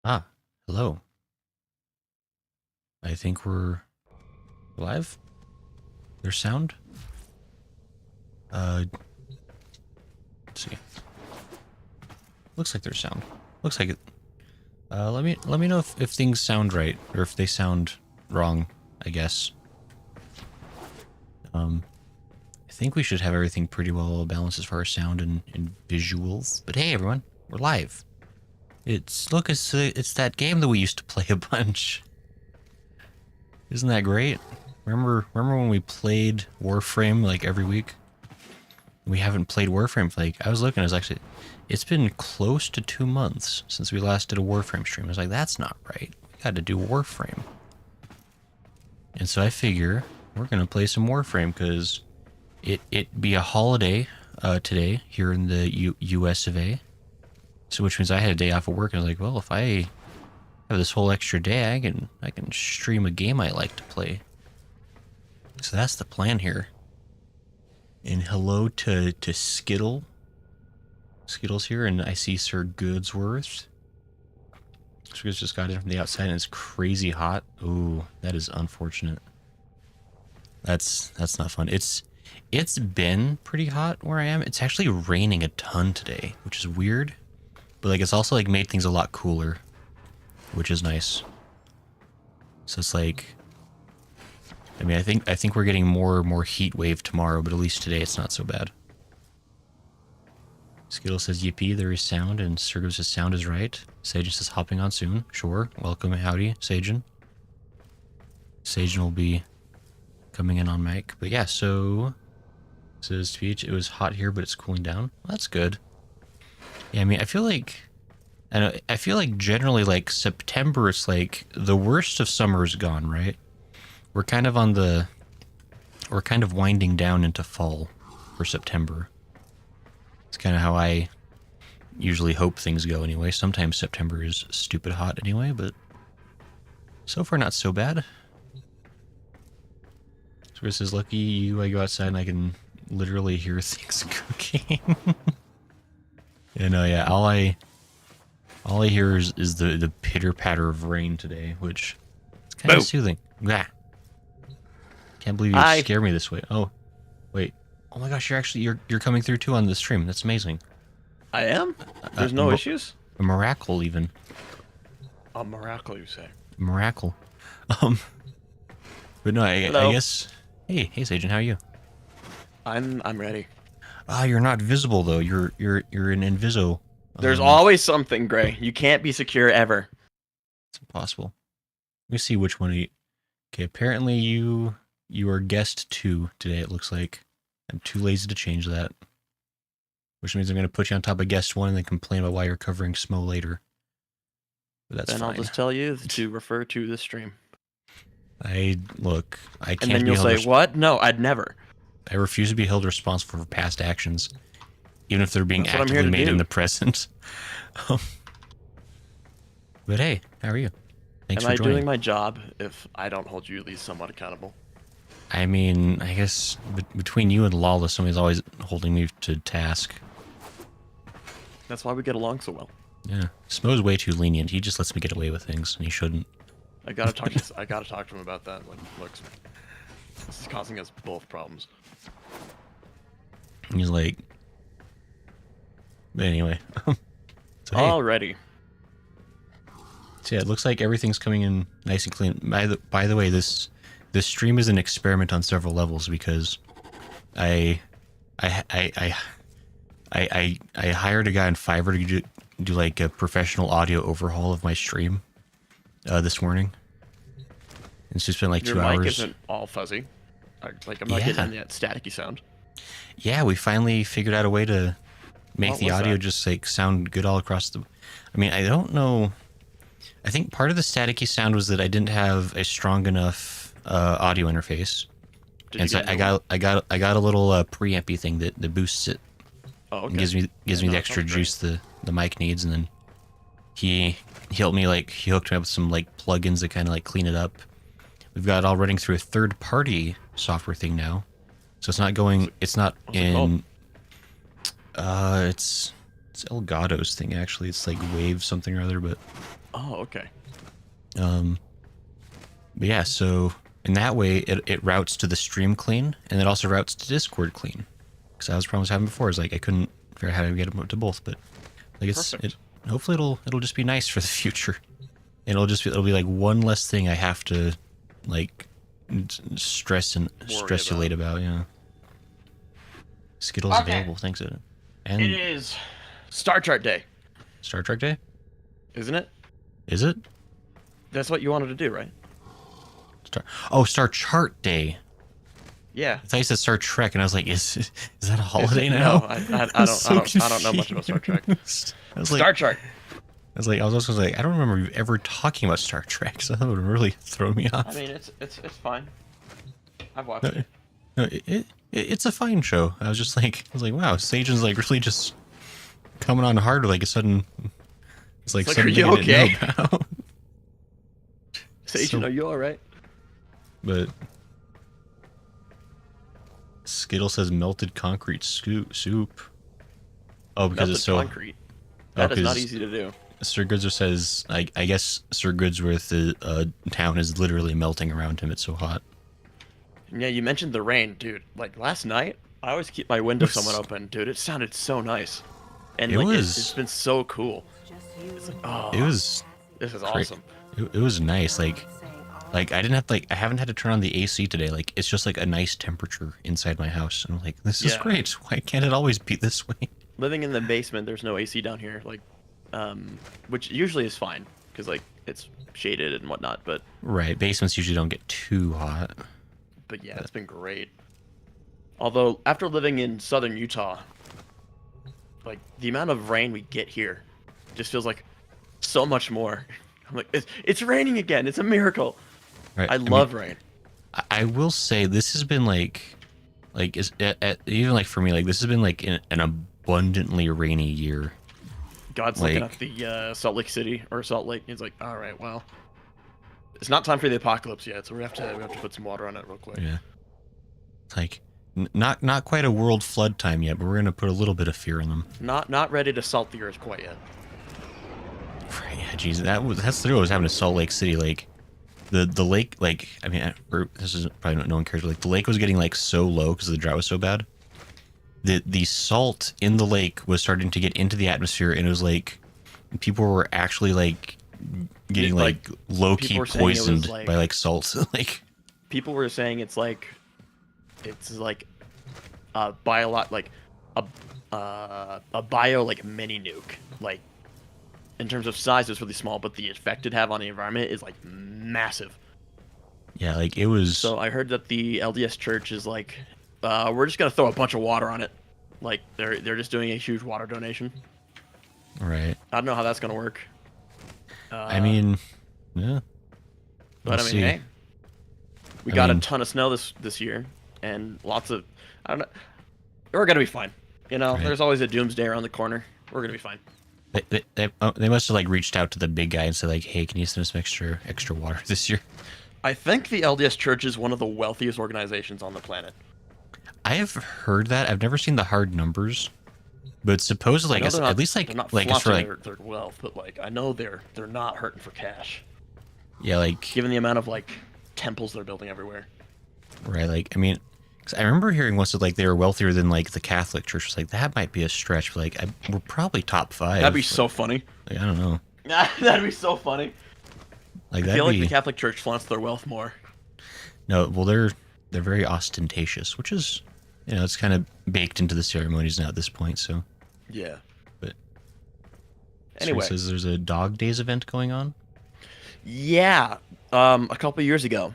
Ah, hello. I think we're live. There's sound. Let's see. Looks like there's sound. Looks like it. Let me know if things sound right or if they sound wrong. I guess. I think we should have everything pretty well balanced as far as sound and visuals. But hey, everyone, we're live. It's that game that we used to play a bunch. Isn't that great? Remember when we played Warframe like every week? We haven't played Warframe for I was looking, it's been close to 2 months since we last did a Warframe stream. I was like, that's not right. We got to do Warframe. And so I figure we're going to play some Warframe because it be a holiday today here in the US of A. So which means I had a day off of work and I was like, well, if I have this whole extra day, I can stream a game I like to play. So that's the plan here. And hello to Skittle. Skittle's here, and I see Sir Goodsworth. Sir Goods just got in from the outside, and it's crazy hot. Ooh, that is unfortunate. That's not fun. It's been pretty hot where I am. It's actually raining a ton today, which is weird. But like, it's also like made things a lot cooler, which is nice. So it's like, I mean, I think we're getting more heat wave tomorrow, but at least today it's not so bad. Skittle says, yippee, there is sound, and Sergo says, sound is right. Sagen says, hopping on soon. Sure. Welcome, howdy, Sagen. Sagen will be coming in on mic. But yeah, so, says speech, it was hot here, but it's cooling down. Well, that's good. Yeah, I mean, I feel like generally, like, September, it's like, the worst of summer is gone, right? We're kind of winding down into fall for September. It's kind of how I usually hope things go anyway. Sometimes September is stupid hot anyway, but so far not so bad. So this is lucky you, I go outside and I can literally hear things cooking. And yeah, all I hear is the pitter patter of rain today, which is kind of soothing. Yeah. Can't believe you scared me this way. Oh, wait. Oh my gosh, you're coming through too on the stream. That's amazing. I am? There's no issues? A miracle, even. A miracle, you say? Miracle. But no, I guess. Hey, Sagen, how are you? I'm ready. Ah, you're not visible though. You're an inviso. There's always something, Gray. You can't be secure ever. It's impossible. Let me see which one. Okay, apparently you are guest 2 today. It looks like. I'm too lazy to change that. Which means I'm going to put you on top of guest 1 and then complain about why you're covering Smo later. But that's fine. Then I'll just tell you to refer to the stream. I can't. And then you'll say, what? No, I'd never. I refuse to be held responsible for past actions, even if they're being actively made in the present. But hey, how are you? Thanks for joining. Am I doing my job if I don't hold you at least somewhat accountable? I mean, I guess between you and Lawless, somebody's always holding me to task. That's why we get along so well. Yeah, Smo's way too lenient. He just lets me get away with things, and he shouldn't. I gotta talk to him about that. Like, look, this is causing us both problems. He's like, but anyway. So, hey. Alrighty. So yeah, it looks like everything's coming in nice and clean. By the way, this stream is an experiment on several levels because I hired a guy on Fiverr to do like a professional audio overhaul of my stream this morning. And so spent like 2 hours. Your mic isn't all fuzzy. Like, I'm not getting that staticky sound. Yeah, we finally figured out a way to make the audio just like sound good all across the. I mean, I don't know. I think part of the staticky sound was that I didn't have a strong enough audio interface, and so I got a little preampy thing that boosts it. Oh, okay. And gives me the extra juice the mic needs, and then he helped me he hooked me up with some like plugins that kind of like clean it up. We've got it all running through a third-party software thing now, so it's not going. It's not in. It's It's Elgato's thing, actually. It's like wave something or other, but... Oh, okay. But yeah, so in that way, it routes to the stream clean, and it also routes to Discord clean. Because that was the problem I was having before, is like I couldn't figure out how to get them to both, but like hopefully it'll just be nice for the future. And it'll be like one less thing I have to like stressulate about, yeah. Skittles available, thanks it. And it is Star Trek Day. Star Trek Day? Isn't it? Is it? That's what you wanted to do, right? Star Chart Day. Yeah. I thought you said Star Trek, and I was like, is that a holiday now? No, I don't know much about Star Trek. Star Trek. I was also like, I don't remember you ever talking about Star Trek, so that would really throw me off. I mean, it's fine. I've watched it. No, it's a fine show. I was like, wow, Sajan's like really just coming on hard with like a sudden. It's like are you okay? Sajan, are you all right? But Skittle says melted concrete soup. Oh, because melted it's so concrete. That is not easy to do. Sir Goodsworth says, I guess Sir Goodsworth town is literally melting around him. It's so hot. Yeah, you mentioned the rain, dude. Like last night, I always keep my window somewhat open, dude. It sounded so nice, and it's been so cool. It's like, oh, this is awesome. It was nice. Like I didn't have I haven't had to turn on the AC today. Like it's just like a nice temperature inside my house, and I'm like, this is great. Why can't it always be this way? Living in the basement, there's no AC down here, like, which usually is fine because like it's shaded and whatnot. But right, basements usually don't get too hot. But yeah, it's been great. Although after living in southern Utah, like the amount of rain we get here, just feels like so much more. I'm like, it's raining again. It's a miracle. Right. I love rain. I will say this has been even like for me, like this has been like an abundantly rainy year. God's looking at the Salt Lake City or Salt Lake. He's like, all right, well, it's not time for the apocalypse yet, so we have to put some water on it real quick. Yeah. Like not quite a world flood time yet, but we're gonna put a little bit of fear in them. Not ready to salt the earth quite yet. Right, yeah, geez, that's the deal. I was having a Salt Lake City, like the lake, like I mean, this is probably no one cares, but like the lake was getting like so low because the drought was so bad. The salt in the lake was starting to get into the atmosphere, and it was like people were actually like getting like low key poisoned by like salt. Like people were saying it's like a bio like mini nuke. Like in terms of size, it's really small, but the effect it have on the environment is like massive. Yeah, like it was. So I heard that the LDS Church is like, we're just gonna throw a bunch of water on it. Like they're just doing a huge water donation. Right. I don't know how that's gonna work. I mean, yeah. But I mean, hey, we got a ton of snow this year, and lots of, I don't know, we're gonna be fine. You know, there's always a doomsday around the corner. We're gonna be fine. They must have like reached out to the big guy and said like, hey, can you send us some extra water this year? I think the LDS Church is one of the wealthiest organizations on the planet. I have heard that. I've never seen the hard numbers, but supposedly, at least like they're not like it's for like their wealth, but like I know they're not hurting for cash. Yeah, like given the amount of like temples they're building everywhere. Right, like I mean, 'cause I remember hearing once that like they were wealthier than like the Catholic Church. It's like that might be a stretch, but like we're probably top 5. That'd be so funny. Like, I don't know. That'd be so funny. Like I feel like the Catholic Church flaunts their wealth more. No, well they're very ostentatious, which is, you know, it's kind of baked into the ceremonies now at this point. So yeah. But anyway, says there's a Dog Days event going on. Yeah, a couple years ago,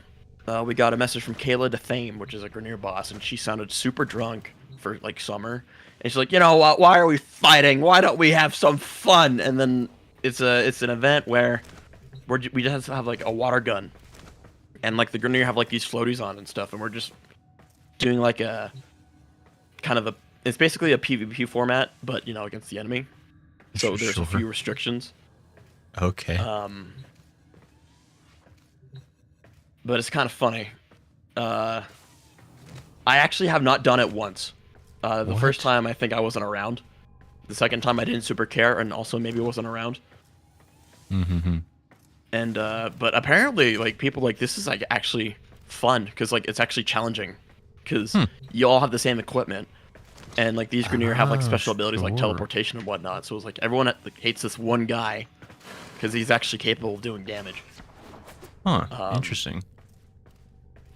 we got a message from Kayla DeFame, which is a Grenier boss, and she sounded super drunk for like summer, and she's like, you know what? Why are we fighting? Why don't we have some fun? And then it's an event where we just have like a water gun, and like the Grenier have like these floaties on and stuff, and we're just doing like a kind of it's basically a PvP format, but you know, against the enemy. So there's a few restrictions. Okay. But it's kind of funny. I actually have not done it once. The first time I think I wasn't around. The second time I didn't super care, and also maybe wasn't around. Mm-hmm. And but apparently, like people like this is like actually fun because like it's actually challenging because you all have the same equipment, and like these Grenier have like special abilities like teleportation and whatnot. So it's like everyone like, hates this one guy because he's actually capable of doing damage. Huh. Interesting.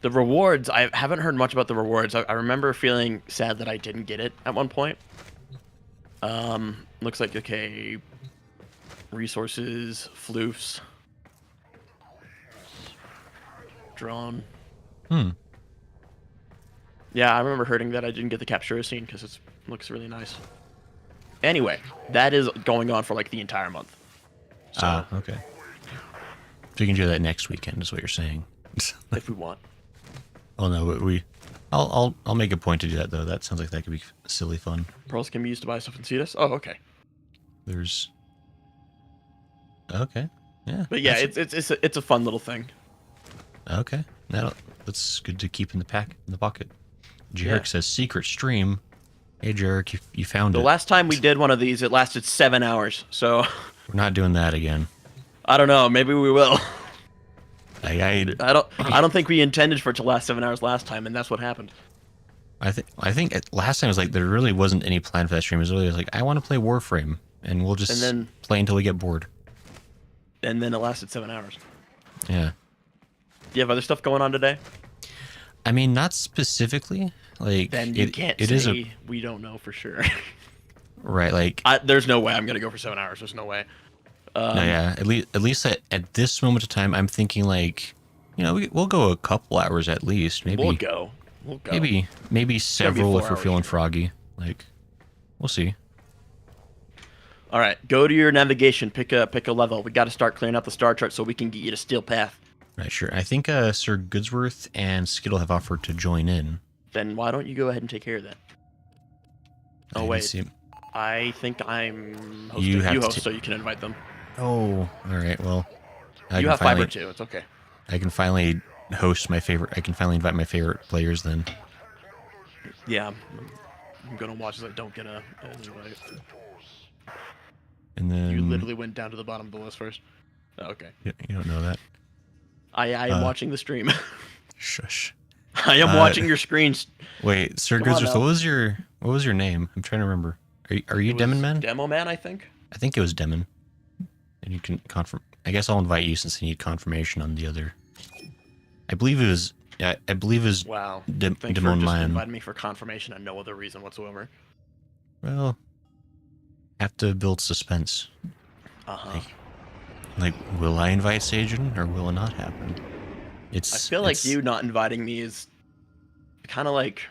The rewards, I haven't heard much about the rewards. I remember feeling sad that I didn't get it at one point. Looks like okay. Resources, floofs, drone. Yeah, I remember hurting that I didn't get the capture scene because it looks really nice. Anyway, that is going on for like the entire month. So, okay. So you can do that next weekend, is what you're saying. if we want. Oh no, but I'll make a point to do that though. That sounds like that could be silly fun. Pearls can be used to buy stuff in Cetus. Oh, okay. There's. Okay. Yeah. But yeah, it's a fun little thing. Okay. That's good to keep in the pocket. Jarek says secret stream. Hey Jarek, you found it. The last time we did one of these, it lasted 7 hours. So we're not doing that again. I don't know. Maybe we will. I don't think we intended for it to last 7 hours last time, and that's what happened. I think last time it was like there really wasn't any plan for that stream. It was really like I want to play Warframe, and we'll just play until we get bored. And then it lasted 7 hours. Yeah. Do you have other stuff going on today? I mean, not specifically. Like then you can't say we don't know for sure. Right. Like there's no way I'm gonna go for 7 hours. There's no way. No, yeah. At least at this moment of time, I'm thinking like, we'll go a couple hours at least. Maybe we'll go. Maybe several if we're feeling froggy. Like, we'll see. All right, go to your navigation. Pick a level. We got to start clearing out the star chart so we can get you to Steel Path. Right, sure. I think Sir Goodsworth and Skittle have offered to join in. Then why don't you go ahead and take care of that? Oh wait, I think I'm hosting. You host, so you can invite them. Oh, all right. Well, you have fiber too. It's okay. I can finally host my favorite. I can finally invite my favorite players then. Yeah, I'm gonna watch as I don't get an invite. And then you literally went down to the bottom of the list first. Oh, okay. You don't know that. I am watching the stream. Shush. I am watching your screens. Wait, Sir Goodsworth, what was your name? I'm trying to remember. Are you Demon Man? Demo Man, I think. I think it was Demon. And you can confirm. I guess I'll invite you since you need confirmation on the other. I believe it was. Yeah, I believe it was. Wow. Demon Man. Just inviting me for confirmation and no other reason whatsoever. Well, have to build suspense. Like, will I invite Sagen or will it not happen? I feel like you not inviting me is kind of like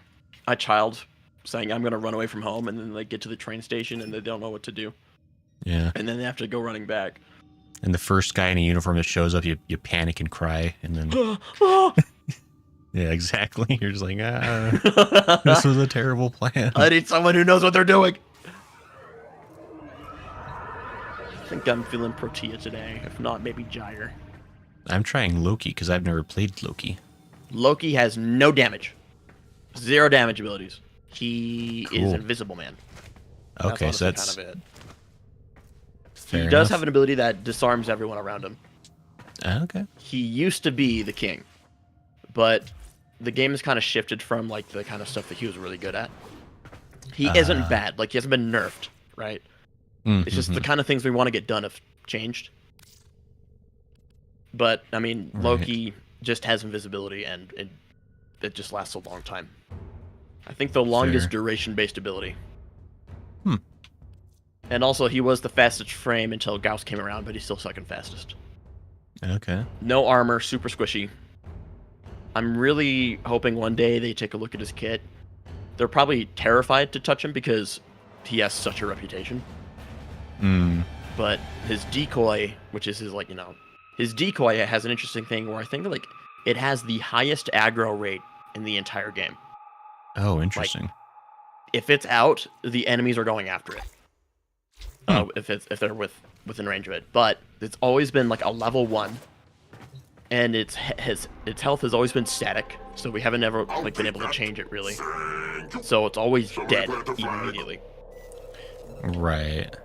a child saying I'm gonna run away from home and then they get to the train station and they don't know what to do. Yeah. And then they have to go running back. And the first guy in a uniform that shows up, you panic and cry, and then yeah, exactly. You're just like, this was a terrible plan. I need someone who knows what they're doing. I think I'm feeling Protea today. If not, maybe Gyre. I'm trying Loki because I've never played Loki. Loki has no damage. 0 damage abilities. He is Invisible Man. Okay, so that's kind of it. Fair he enough. does have an ability that disarms everyone around him. Okay. He used to be the king, but the game has kind of shifted from like the kind of stuff that he was really good at. He isn't bad. Like, he hasn't been nerfed, right? It's just the kind of things we want to get done have changed. But, I mean, Loki just has invisibility, and it just lasts a long time. I think the longest duration-based ability. And also, he was the fastest frame until Gauss came around, but he's still second fastest. Okay. No armor, super squishy. I'm really hoping one day they take a look at his kit. They're probably terrified to touch him because he has such a reputation. But his decoy, which is his, like, his decoy has an interesting thing where I think, like, it has the highest aggro rate in the entire game. Oh, interesting. Like, if it's out, the enemies are going after it. If they're within range of it. But it's always been, like, a level 1. And its health has always been static, so we haven't ever been able to change it, really. So it's always dead immediately. Right.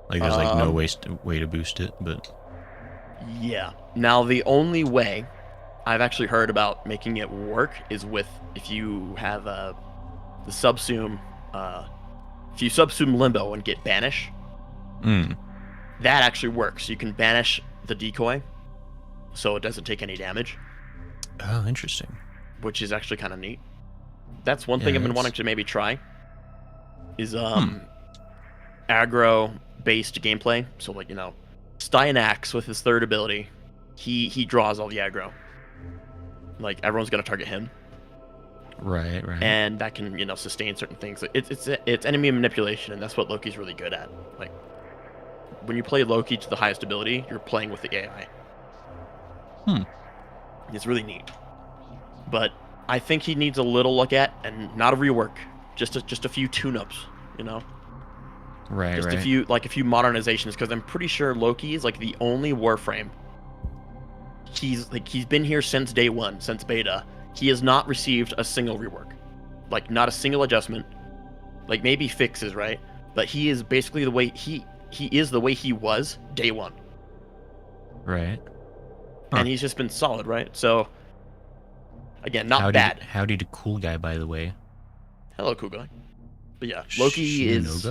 Like there's like no way to boost it, but Yeah. Now the only way I've actually heard about making it work is with if you have the subsume, if you subsume limbo and get banish, that actually works. You can banish the decoy, so it doesn't take any damage. Oh, interesting. Which is actually kind of neat. That's one thing I've been wanting to maybe try. Is aggro-based gameplay. So like Styanax with his third ability, he draws all the aggro. Like everyone's gonna target him. Right. And that can sustain certain things. It's enemy manipulation, and that's what Loki's really good at. Like when you play Loki to the highest ability, you're playing with the AI. It's really neat. But I think he needs a little look at, and not a rework, just a few tune-ups, Right. Just a few modernizations, because I'm pretty sure Loki is like the only Warframe. He's been here since day one, since beta. He has not received a single rework, like not a single adjustment, like maybe fixes, right? But he is basically the way he is the way he was day one. Right. And he's just been solid, right? So again, not bad. Howdy to cool guy, by the way. Hello, cool guy. But yeah, Loki is.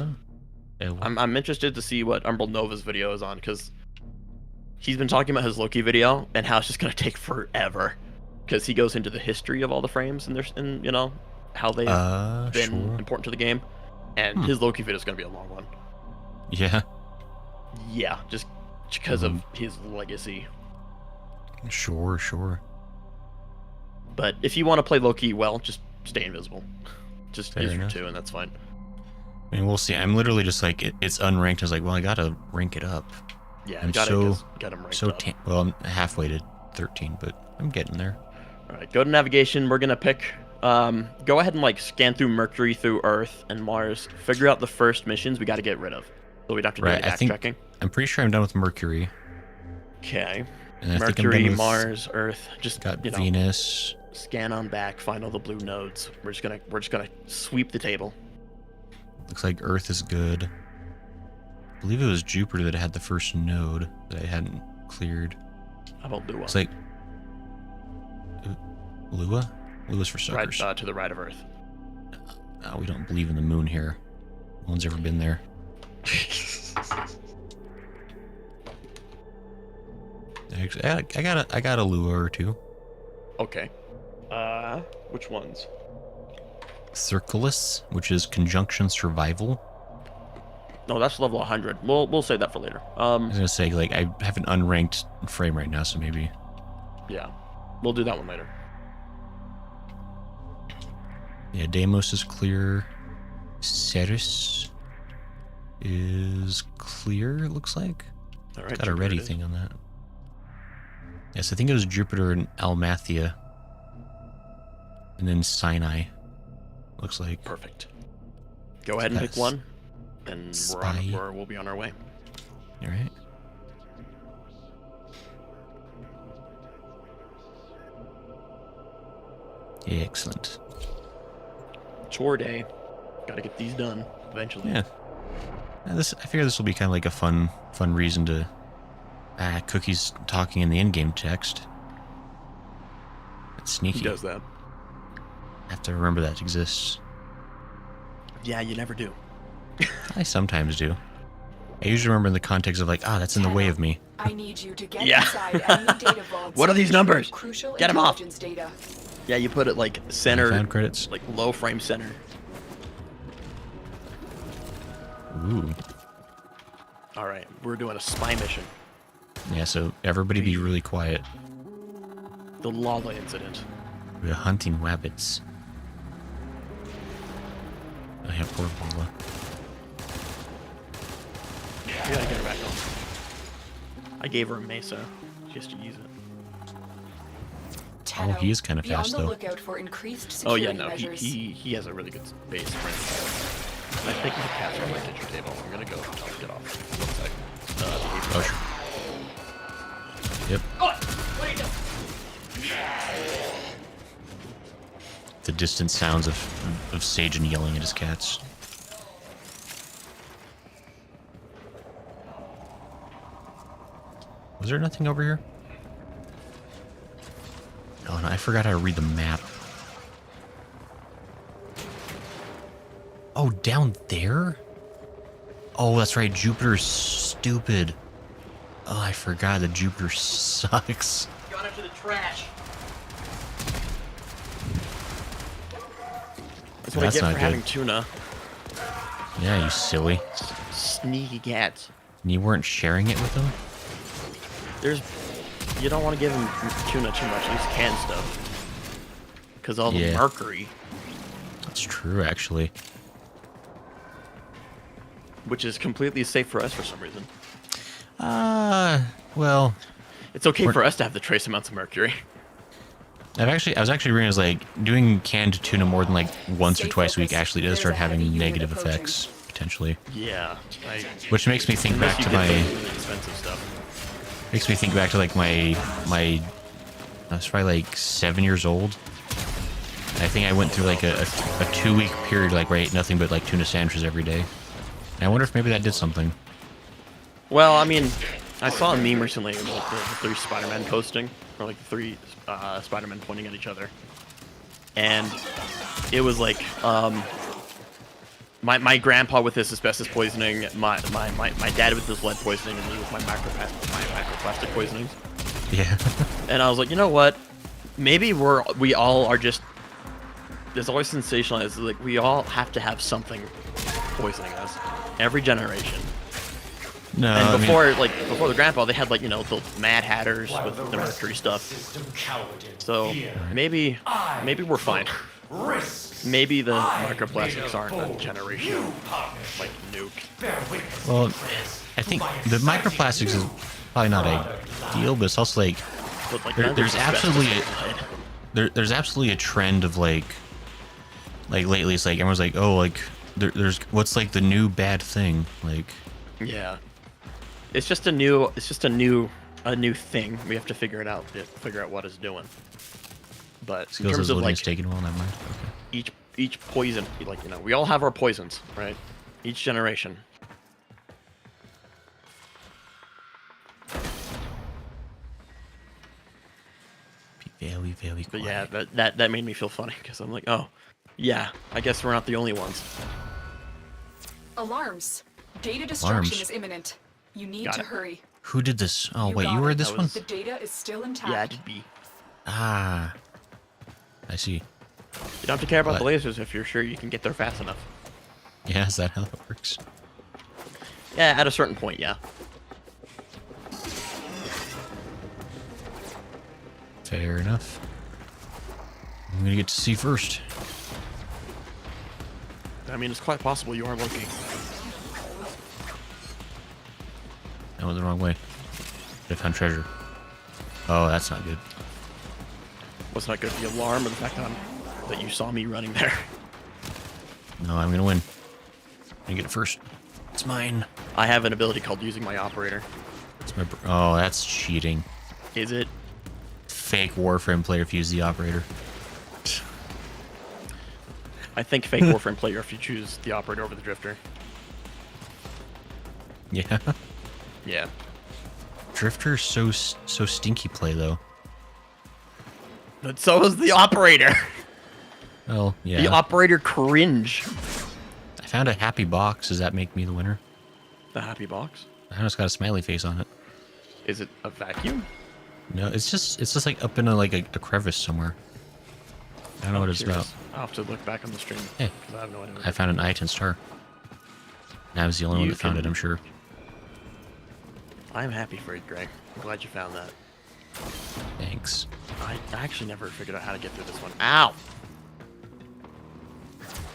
I'm interested to see what Umbral Nova's video is on, because he's been talking about his Loki video and how it's just gonna take forever, because he goes into the history of all the frames and how they've been important to the game, and his Loki video is gonna be a long one. Yeah. Yeah, just because of his legacy. Sure. But if you want to play Loki well, just stay invisible. Just use your 2, and that's fine. I mean, we'll see. I'm literally just like, it's unranked. I was like, well, I gotta rank it up. Yeah, I'm got him ranked up. Well, I'm halfway to 13, but I'm getting there. All right, go to navigation. We're gonna pick. Go ahead and scan through Mercury, through Earth and Mars. Figure out the first missions we got to get rid of, so we'd have to do backtracking. I'm pretty sure I'm done with Mercury. Okay. And Mercury, Mars, Earth. Just got Venus. Scan on back. Find all the blue nodes. We're just gonna sweep the table. Looks like Earth is good. I believe it was Jupiter that had the first node that I hadn't cleared. How about Lua? It's like Lua? Lua's for suckers. Right, to the right of Earth. No, we don't believe in the moon here. No one's ever been there. Actually, I got a Lua or two. Okay. Which ones? Circulus, which is conjunction survival. No, that's level 100. We'll save that for later. I was gonna say, like, I have an unranked frame right now, so maybe. Yeah, we'll do that one later. Yeah, Deimos is clear. Ceres is clear, it looks like. All right. Got a ready thing on that. Yes, I think it was Jupiter and Almathia. And then Sinai. Looks like. Perfect. Go ahead and pick one, and we'll be on our way. All right. Excellent. Chore day. Got to get these done eventually. Yeah. I figure this will be kind of like a fun reason to. Cookie's talking in the in-game text. That's sneaky. He does that. I have to remember that exists. Yeah, you never do. I sometimes do. I usually remember in the context of like, that's in the way of me. I need you to get inside enemy data vaults. What are these numbers? Crucial Get them off. data. Yeah, you put it center. Found credits. Like low frame center. Ooh. All right, we're doing a spy mission. Yeah, so everybody be really quiet. The Lala incident. We're hunting rabbits. I have poor Lala. We gotta get her back on. I gave her a mesa. She has to use it. Oh, he is kind of fast though. Lookout for increased Oh yeah, security no, measures. he has a really good base frame. I think he's a catch on my kitchen table. I'm gonna go get off. 1 sec. Oh, sure. Yep. What are you doing? The distant sounds of Sagen yelling at his cats. Was there nothing over here? Oh, no, I forgot how to read the map. Oh, down there? Oh, that's right. Jupiter's stupid. Oh, I forgot that Jupiter sucks. Got into the trash. That's what I That's get not for good. having tuna. Yeah, you silly. Sneaky cats. And you weren't sharing it with them? You don't want to give them tuna too much. Use canned stuff. Because all the mercury. That's true, actually. Which is completely safe for us for some reason. Well, It's okay for us to have the trace amounts of mercury. I was actually realizing like doing canned tuna more than like once or Stay twice a week focused. actually does There's start a heavy having unit negative approaching. effects potentially. Yeah. Which makes me think Unless back you to get my the really expensive stuff. makes me think back to like my I was probably like 7 years old. I think I went through like a 2-week period like where I ate nothing but like tuna sandwiches every day. And I wonder if maybe that did something. Well, I mean, I saw a meme recently about the 3 Spider-Man coasting, or like the 3 Spider-Men pointing at each other, and it was like my grandpa with his asbestos poisoning, my dad with his lead poisoning, and me with my microplastic poisonings. Yeah. And I was like, you know what? Maybe we all are just. There's always sensationalized. Like we all have to have something poisoning us. Every generation. No, And I mean, before the grandpa, they had like the Mad Hatters with the mercury stuff. So maybe we're fine. Maybe the microplastics aren't a generation like nuke. well, I think the microplastics is probably not ideal, but it's also like But, like, there's there's absolutely a trend of like lately it's like everyone's like, oh, like there's what's like the new bad thing, like Yeah. It's just a new thing. We have to figure it out. Figure out what it's doing. But in skills terms as of loading like is taken well, never mind. Okay. each poison, like we all have our poisons, right? Each generation. Be very, very But quiet. yeah, that made me feel funny because I'm like, oh, yeah, I guess we're not the only ones. Alarms. Data destruction Alarms. is imminent. You need Got to it. hurry. Who did this? Oh, You wait, got you it. read this That one? was- The data is still intact. Yeah, it'd be. Ah, I see. You don't have to care about the What? lasers if you're sure you can get there fast enough. Yeah, is that how that works? Yeah, at a certain point, yeah. Fair enough. I'm gonna get to see first. I mean, it's quite possible you are lucky. I went the wrong way. I found treasure. Oh, that's not good. Was not good. The alarm or the fact that you saw me running there. No, I'm gonna win. I'm gonna get it first. It's mine. I have an ability called using my operator. It's my. Oh, that's cheating. Is it? Fake Warframe player if you use the operator. I think fake Warframe player if you choose the operator over the drifter. Yeah. Yeah. Drifter's so stinky play though. But so is the operator. Well, yeah. The operator cringe. I found a happy box. Does that make me the winner? The happy box. I know it's got a smiley face on it. Is it a vacuum? No, it's just like up in a crevice somewhere. I don't know what it's about. I'll have to look back on the stream. Hey. 'Cause I have no idea. I found an item star. And I was the only one You that found it, can- I'm sure. I'm happy for you, Greg. I'm glad you found that. Thanks. I actually never figured out how to get through this one. Ow!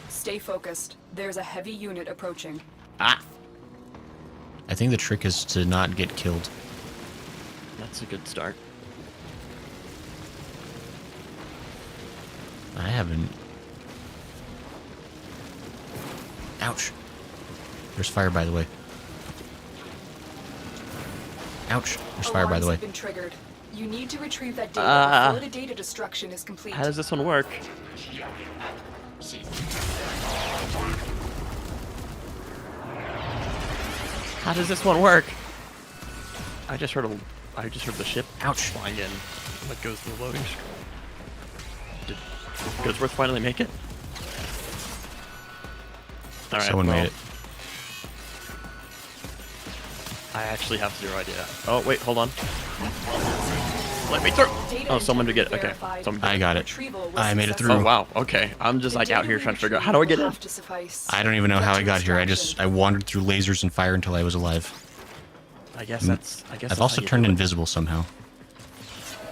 Stay focused. There's a heavy unit approaching. Ah! I think the trick is to not get killed. That's a good start. I haven't. Ouch. There's fire, by the way. Ouch. There's fire, by the Alarms way. have been triggered. You need to retrieve that data before the data destruction is complete. How does this one work? How does this one work? I just heard I just heard the ship flying in. What goes to the loading screen? Did Goodsworth finally make it? All right, Someone made it. I actually have zero idea. Oh, wait, hold on. Let me through! Oh, someone to get it. Okay. Someone I got it. I made it through. Oh, wow. Okay. I'm just like out here trying to figure out how do I get in? I don't even know how I got here. I wandered through lasers and fire until I was alive. I guess that's I've also turned invisible somehow.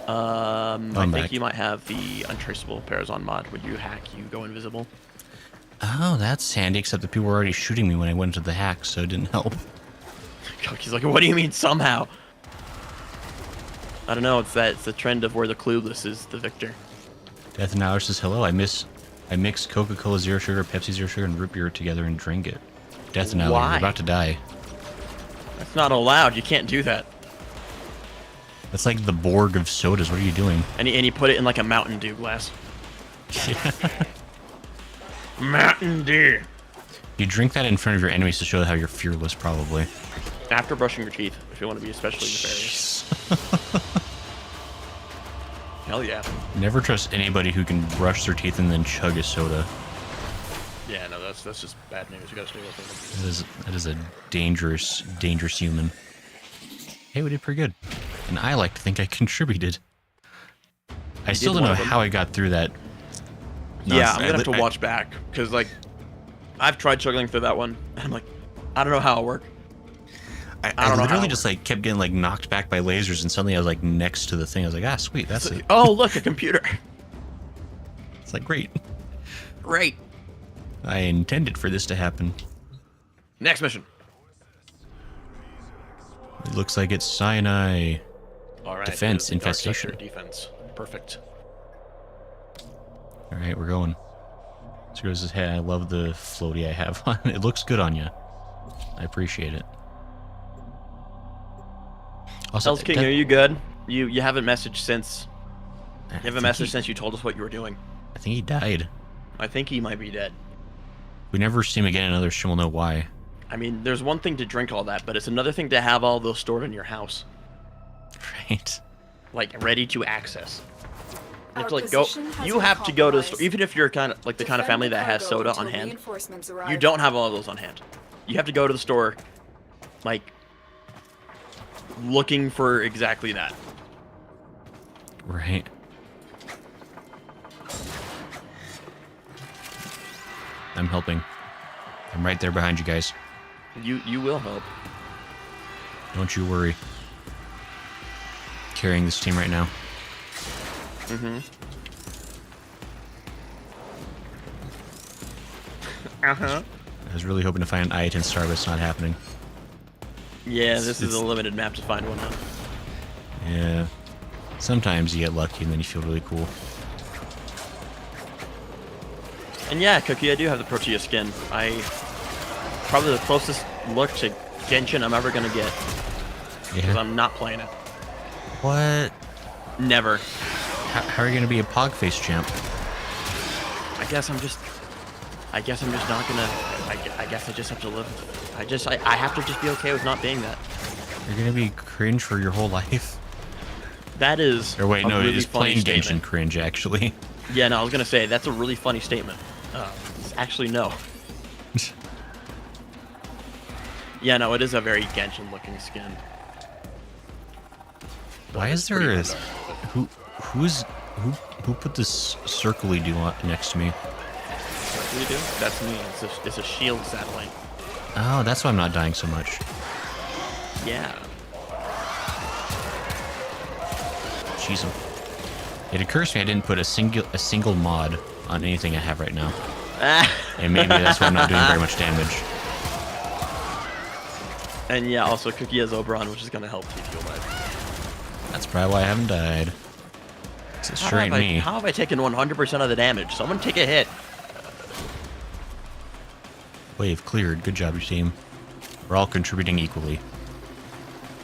I I'm think back. you might have the untraceable Parazon mod. When you hack, you go invisible. Oh, that's handy, except that people were already shooting me when I went into the hack, so it didn't help. He's like, what do you mean somehow? I don't know. It's the trend of where the clueless is the victor. Death and Hour says, hello, I mix Coca-Cola Zero Sugar, Pepsi Zero Sugar, and root beer together and drink it. Death and Hour, Why? you're about to die. That's not allowed. You can't do that. That's like the Borg of sodas. What are you doing? And he put it in like a Mountain Dew glass. Mountain Dew. You drink that in front of your enemies to show how you're fearless, probably. After brushing your teeth, if you want to be especially nefarious. Hell yeah. Never trust anybody who can brush their teeth and then chug a soda. Yeah, no, that's just bad news. You gotta stay with them. That is a dangerous, dangerous human. Hey, we did pretty good. And I like to think I contributed. I still don't know how I got through that. Yeah, I'm gonna have to watch back, because, like, I've tried struggling through that one, and I'm like, I don't know how it'll work. I literally just, like, kept getting, like, knocked back by lasers, and suddenly I was, like, next to the thing. I was like, ah, sweet, that's it. Oh, look, a computer. It's like, great. Great. I intended for this to happen. Next mission. It looks like it's Sinai. All right. Defense, it is the Dark infestation. Sector defense. Perfect. All right, we're going. So goes his head. I love the floaty I have on. It looks good on you. I appreciate it. Also, Hell's King, are you good? You haven't messaged since. You haven't messaged since you told us what you were doing. I think he died. I think he might be dead. We never see him again. Another stream will know why. I mean, there's one thing to drink all that, but it's another thing to have all those stored in your house, Right. like ready to access. You have to, Our like, go. position has You been have to go to the store, compromised. even if you're kind of like the kind of Defend family the that has cargo soda until on hand. reinforcements arrive. You don't have all of those on hand. You have to go to the store, like, looking for exactly that. Right. I'm helping. I'm right there behind you guys. You will help. Don't you worry. Carrying this team right now. Mm-hmm. Uh-huh. I was really hoping to find an I-10 star, but it's not happening. Yeah, this is It's- a limited map to find one now. Yeah. Sometimes you get lucky and then you feel really cool. And yeah, Cookie, I do have the Protea skin. Probably the closest look to Genshin I'm ever gonna get. Because Yeah. I'm not playing it. What? Never. How are you gonna be a Pogface champ? I guess I'm just not gonna. I guess I just have to live. I have to just be okay with not being that. You're gonna be cringe for your whole life. That is. Or wait, a no, really it's funny plain statement. Genshin cringe, actually. Yeah, no, I was gonna say that's a really funny statement. Actually, no. Yeah, no, it is a very Genshin-looking skin. Why is there a... Who put this circly do on next to me? What do you do? That's me. It's a shield satellite. Oh, that's why I'm not dying so much. Yeah. Jeez. It occurs to me I didn't put a single mod on anything I have right now. And maybe that's why I'm not doing very much damage. And yeah, also Cookie has Oberon, which is gonna help keep you alive. That's probably why I haven't died. 'Cause it sure ain't me. How have I taken 100% of the damage? Someone take a hit. Wave cleared. Good job, your team. We're all contributing equally.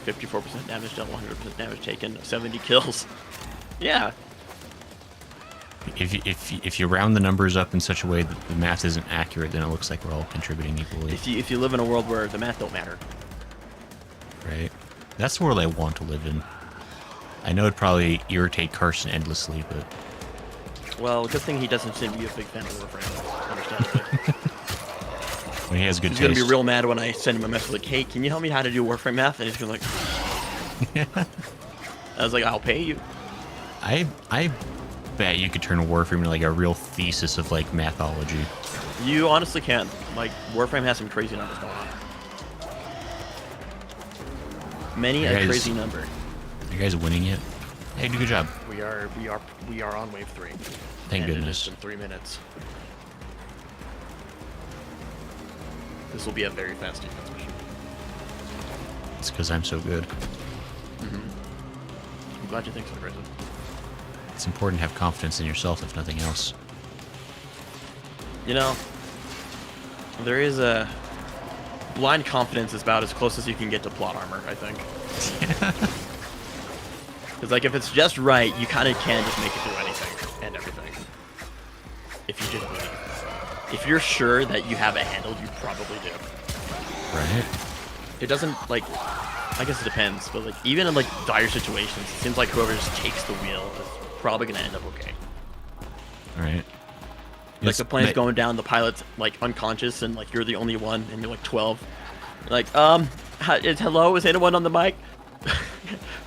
54% damage dealt, 100% damage taken, 70 kills. Yeah. If you round the numbers up in such a way that the math isn't accurate, then it looks like we're all contributing equally. If you live in a world where the math don't matter. Right? That's the world I want to live in. I know it'd probably irritate Carson endlessly, but Well, good thing he doesn't seem to be a big fan of Warframe. Understandably. when he has good He's taste. gonna be real mad when I send him a message like, "Hey, can you help me how to do Warframe math?" And he's gonna like, I was like, "I'll pay you." I bet you could turn Warframe into like a real thesis of like mathology. You honestly can. Like, Warframe has some crazy numbers going on. Many a Guys- crazy number. Are you guys winning yet? Hey, do a good job. We are on wave 3. Thank and goodness. It is in 3 minutes. This will be a very fast defense mission. It's because I'm so good. I'm glad you think so, Grayson. It's important to have confidence in yourself, if nothing else. You know, there is a blind confidence is about as close as you can get to plot armor, I think. Because like if it's just right, you kind of can just make it do anything and everything. If you just believe. If you're sure that you have it handled, you probably do. Right? It doesn't like. I guess it depends, but like even in like dire situations, it seems like whoever just takes the wheel is probably gonna end up okay. Right. Like the plane's going down, the pilot's like unconscious, and like you're the only one, and you're like 12. Like, hello, is anyone on the mic?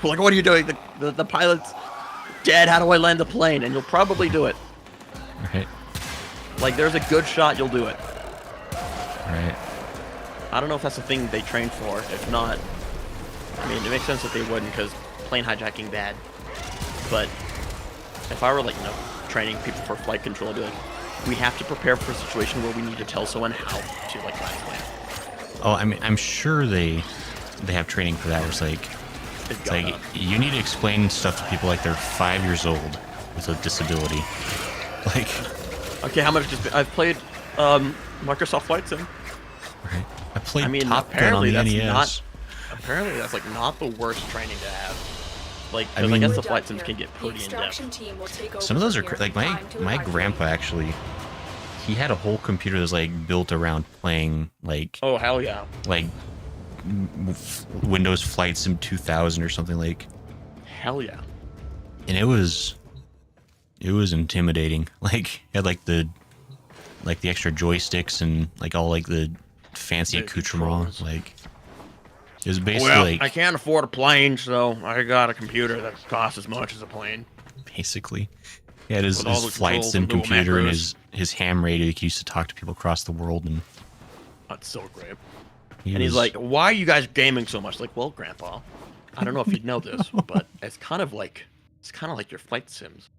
Like, what are you doing? The pilot's dead. How do I land the plane? And you'll probably do it. Right. Like, there's a good shot you'll do it. Right. I don't know if that's the thing they train for. If not, I mean, it makes sense that they wouldn't, because plane hijacking bad. But if I were like, training people for flight control, I'd be like, we have to prepare for a situation where we need to tell someone how to like land a plane. Oh, I mean, I'm sure they have training for that. Where it's like, They've it's got like that. you need to explain stuff to people like they're 5 years old with a disability. Like, Okay, how much I've played Microsoft Flight Sim. right? I played I mean, Top Gun on apparently the that's NES. not. Apparently, that's like not the worst training to have. Like, I 'cause I mean- guess We're the Done flight sims here. can get The pretty in depth. extraction team will take over Some of those are from like here. my Time to my arrive. grandpa actually. He had a whole computer that was like built around playing like Oh hell yeah! Windows Flight Sim 2000 or something like, Hell yeah! and it was intimidating. Like it had like the extra joysticks and like all like the fancy The accoutrements. controls. Like it was basically Well, like I can't afford a plane, so I got a computer that costs as much as a plane. basically. He had his With all the flight controls sim and little computer and macros. his ham radio. He used to talk to people across the world, and That's so great. he And he's was- like, "Why are you guys gaming so much?" Like, well, Grandpa, I don't know if you'd know this, but it's kind of like your flight sims.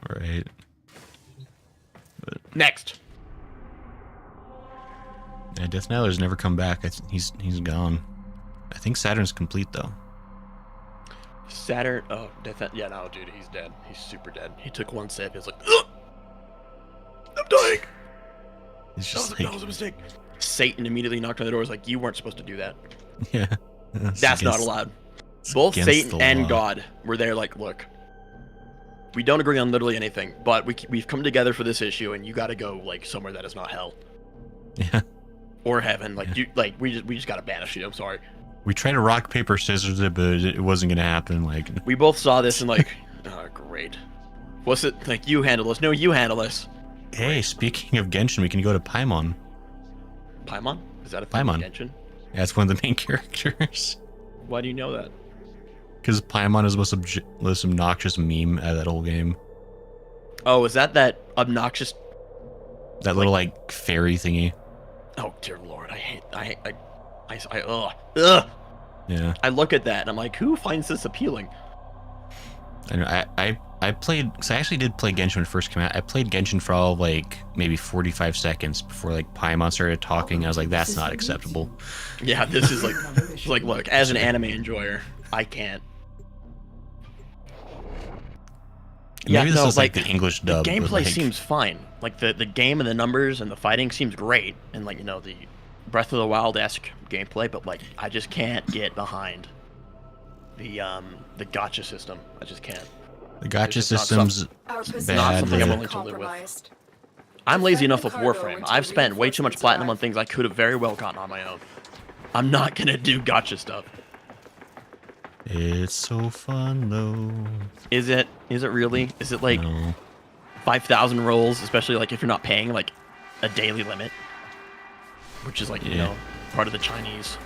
right. Next. Yeah, Death Nyler's never come back. He's gone. I think Saturn's complete though. Saturn. Oh, yeah, no, dude, he's dead. He's super dead. He took one sip. He's like, "Ugh! I'm dying. It's just That was a mistake." Satan immediately knocked on the door. Was like, "You weren't supposed to do that. yeah. That's not allowed." Both against Satan the and law. God were there. Like, look, we don't agree on literally anything, but we've come together for this issue, and you got to go like somewhere that is not hell Yeah. or heaven. Like we just got to banish you. I'm sorry. We tried to rock paper scissors it, but it wasn't gonna happen. Like, We both saw this and like, oh, great. What's it like? You handle this. No, you handle this. hey, speaking of Genshin, we can go to Paimon. Paimon? Is that a thing in Paimon. Genshin? That's one of the main characters. Why do you know that? Because Paimon is the most obnoxious meme out of that whole game. Oh, is that obnoxious? That little like fairy thingy. Oh dear lord, ugh. Yeah. I look at that and I'm like, who finds this appealing? I know. I played, because I actually did play Genshin when it first came out. I played Genshin for all of like maybe 45 seconds before like Paimon started talking. I was like, that's not acceptable. Yeah, this is like, it's like, look, as an anime enjoyer, I can't. Yeah, Maybe this no, is like like, the English The dub. but, gameplay like, seems fine. Like the game and the numbers and the fighting seems great, and like the Breath of the Wild-esque gameplay, but like I just can't get behind the gacha system. I just can't. the gacha It's just systems Our bad. position Not has something been I'm willing to live with. compromised. I'm lazy Defend enough the with cargo Warframe. until I've spent way too much reinforcements platinum on arrive. things I could have very well gotten on my own. I'm not gonna do gacha stuff. It's so fun though. Is it? Is it really? Is it like No. 5,000 rolls, especially like if you're not paying like a daily limit, which is like you Yeah. know part of the Chinese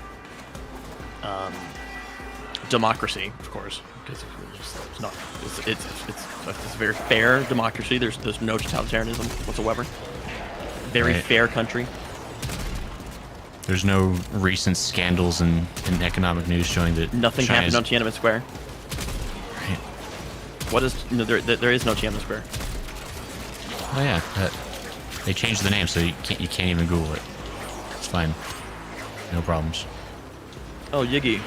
democracy, of course, because it's not. It's a very fair democracy. There's no totalitarianism whatsoever. Very Right. fair country. There's no recent scandals in economic news showing that Nothing China's, happened on Tiananmen Square. Right. What is? No, there is no Tiananmen Square. Oh yeah, they changed the name, so you can't even Google it. It's fine, no problems. Oh, Yiggy.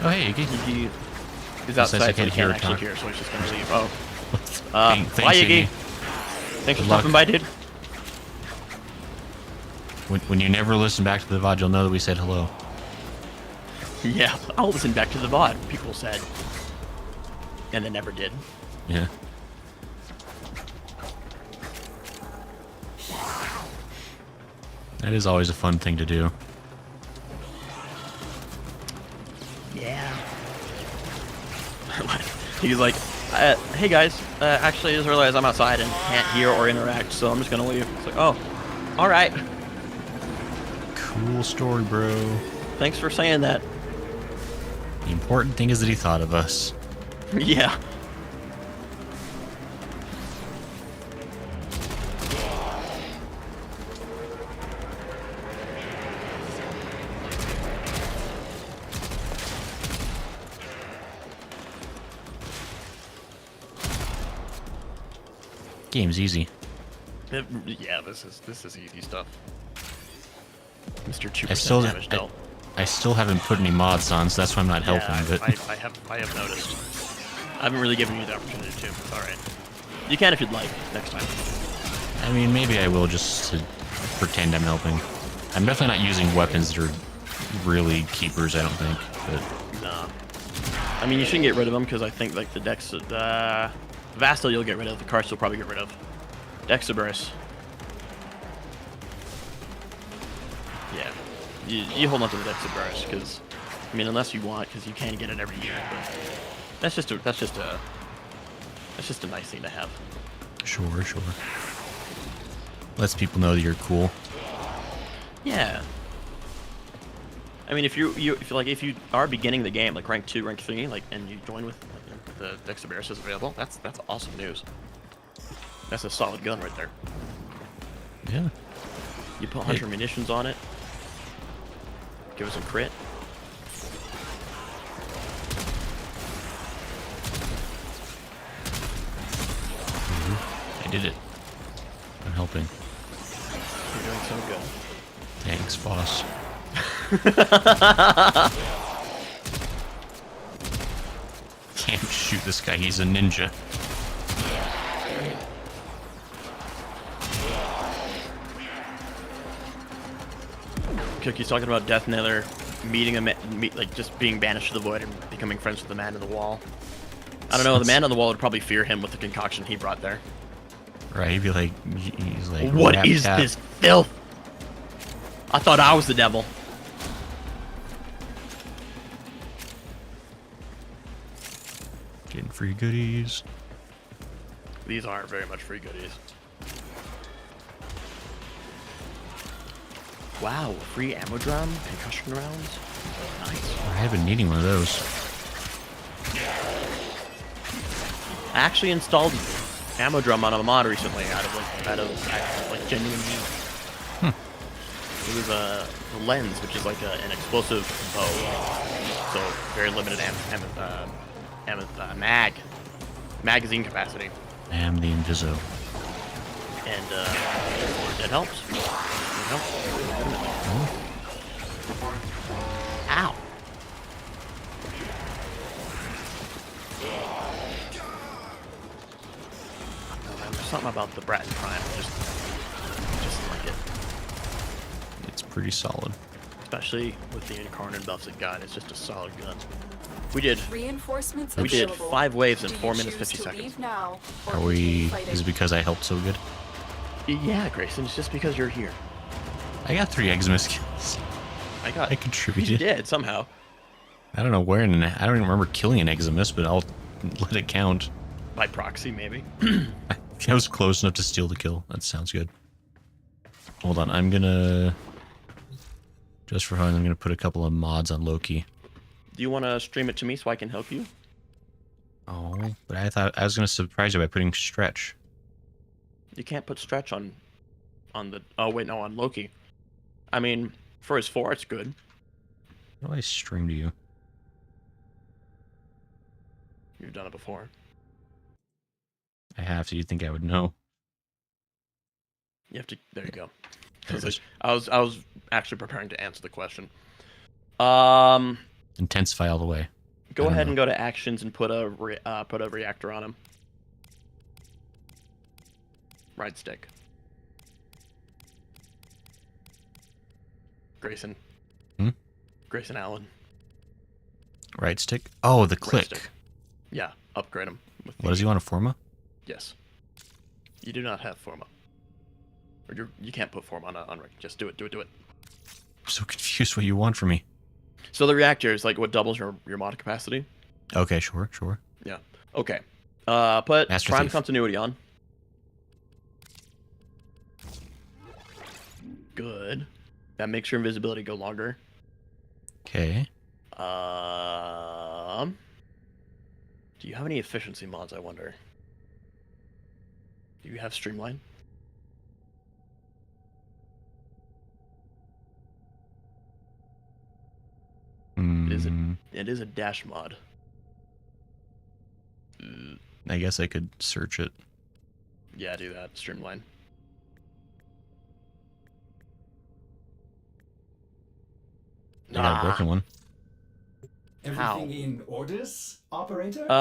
Oh hey, Iggy. Yiggy is Says I outside, so he can't hear can't her actually talk. hear, so he's just gonna leave. Oh, Thanks, bye, Yiggy. Iggy. Thanks for Good luck. stopping by, dude. When you never listen back to the VOD, you'll know that we said hello. Yeah, I'll listen back to the VOD, people said. And they never did. Yeah. That is always a fun thing to do. Yeah. He's like, hey guys, actually I just realized I'm outside and can't hear or interact, so I'm just gonna leave. It's like, oh, alright. Cool story, bro. Thanks for saying that. The important thing is that he thought of us. Yeah. Game's easy. Yeah, this is easy stuff. Mr. 2% I still, damage dealt. I still haven't put any mods on, so that's why I'm not helping. Yeah, But I have noticed. I haven't really given you the opportunity to. It's alright. You can if you'd like, next time. I mean, maybe I will just to pretend I'm helping. I'm definitely not using weapons that are really keepers, I don't think. But Nah. I mean, you shouldn't get rid of them because I think like the Dex, Vastal you'll get rid of. The Karst you'll probably get rid of. Dexaburus. Yeah. You hold on to the Dexaburus because, I mean, unless you want, because you can get it every year. But that's just a nice thing to have. sure. Lets people know that you're cool. Yeah. I mean, if you are beginning the game like rank 2, rank 3, like, and you join with the Dexaburus is available, that's awesome news. That's a solid gun right there. Yeah. You put 100 munitions on it. Give us a crit. I did it. I'm helping. You're doing so good. Thanks, boss. Can't shoot this guy. He's a ninja. Cookie's talking about Death Nether meeting like just being banished to the void and becoming friends with the man in the wall. I don't know. The man on the wall would probably fear him with the concoction he brought there. Right? He'd be like, he's like, What "Rap is tap." this filth? I thought I was the devil. Getting free goodies. These are very much free goodies. Wow, free ammo drum, concussion rounds. Nice. I have been needing one of those. I actually installed ammo drum on a mod recently out of genuine need. It was a lens, which is like an explosive bow, so very limited magazine capacity, I am the Inviso. and it helps. It helps. Ow. There's something about the Bratton Prime, just like it. It's pretty solid. Especially with the Incarnate buffs it got, it's just a solid gun. We did Reinforcements We did available. 5 waves in Do you 4 minutes choose 50 to seconds. leave now, or Are we? keep fighting? Is it because I helped so good? Yeah, Grayson, it's just because you're here. I got 3 eczema skills. I got I You contributed. did somehow. I don't know where, I don't even remember killing an Eximus, but I'll let it count. By proxy, maybe. I was close enough to steal the kill. That sounds good. Hold on, I'm gonna... Just for fun, I'm gonna put a couple of mods on Loki. Do you want to stream it to me so I can help you? Oh, but I thought I was gonna surprise you by putting stretch. You can't put stretch on the... Oh, wait, no, on Loki. I mean, for his 4, it's good. How do I stream to you? You've done it before. I have to. You'd think I would know. You have to... There you go. There it is. I was actually preparing to answer the question. Intensify all the way. Go ahead and go to actions and put a reactor on him. Right stick. Grayson. Hmm? Grayson Allen. Right stick? Oh, the Right click. stick. Yeah, upgrade him. With What does he want, a Forma? Yes. You do not have Forma. Or you can't put Forma on just do it. I'm so confused what you want from me. So the reactor is like what doubles your mod capacity. Okay, sure. Yeah. Okay. Put Master Prime Thief. Continuity on. Good. That makes your invisibility go longer. Okay. Do you have any efficiency mods, I wonder? Do you have Streamline? It is a dash mod. I guess I could search it. Yeah, do that. Streamline. I got a broken one. How? Everything in orders, operator? Is that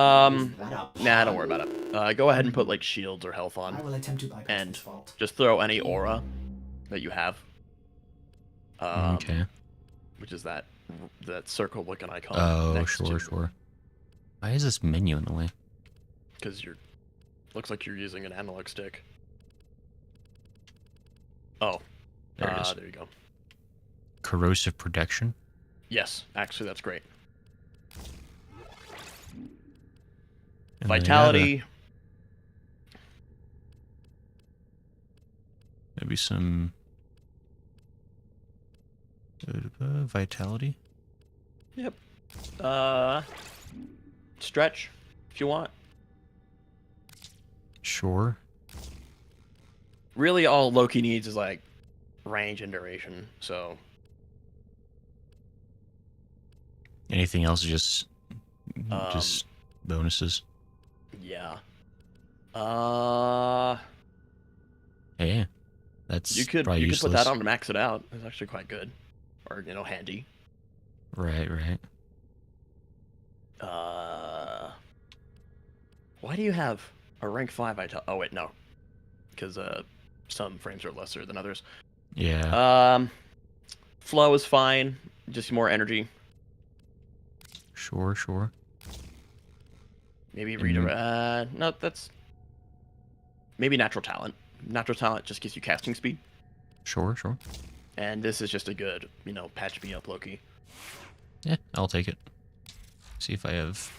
a Nah, don't worry party? about it. Go ahead and put like shields or health I on, will attempt to bypass and this fault. just throw any aura that you have. Okay. Which is that circle-looking icon. Oh, next sure. Why is this menu in the way? Because looks like you're using an analog stick. Oh, There it is. there you go. Corrosive protection? Yes, actually, that's great. And then I got Vitality. maybe some... Vitality? Yep. Stretch, if you want. Sure. Really, all Loki needs is like range and duration. So Anything else is just bonuses. yeah. Hey, that's You could probably put useless. that on to max it out. It's actually quite good, or handy. Right. Why do you have a rank 5 vitality? Oh wait, no, because some frames are lesser than others. Yeah. Flow is fine, just more energy. Sure. Maybe redirect. No, that's maybe natural talent. Natural talent just gives you casting speed, Sure. and this is just a good, patch me up Loki. Yeah, I'll take it. See if I have...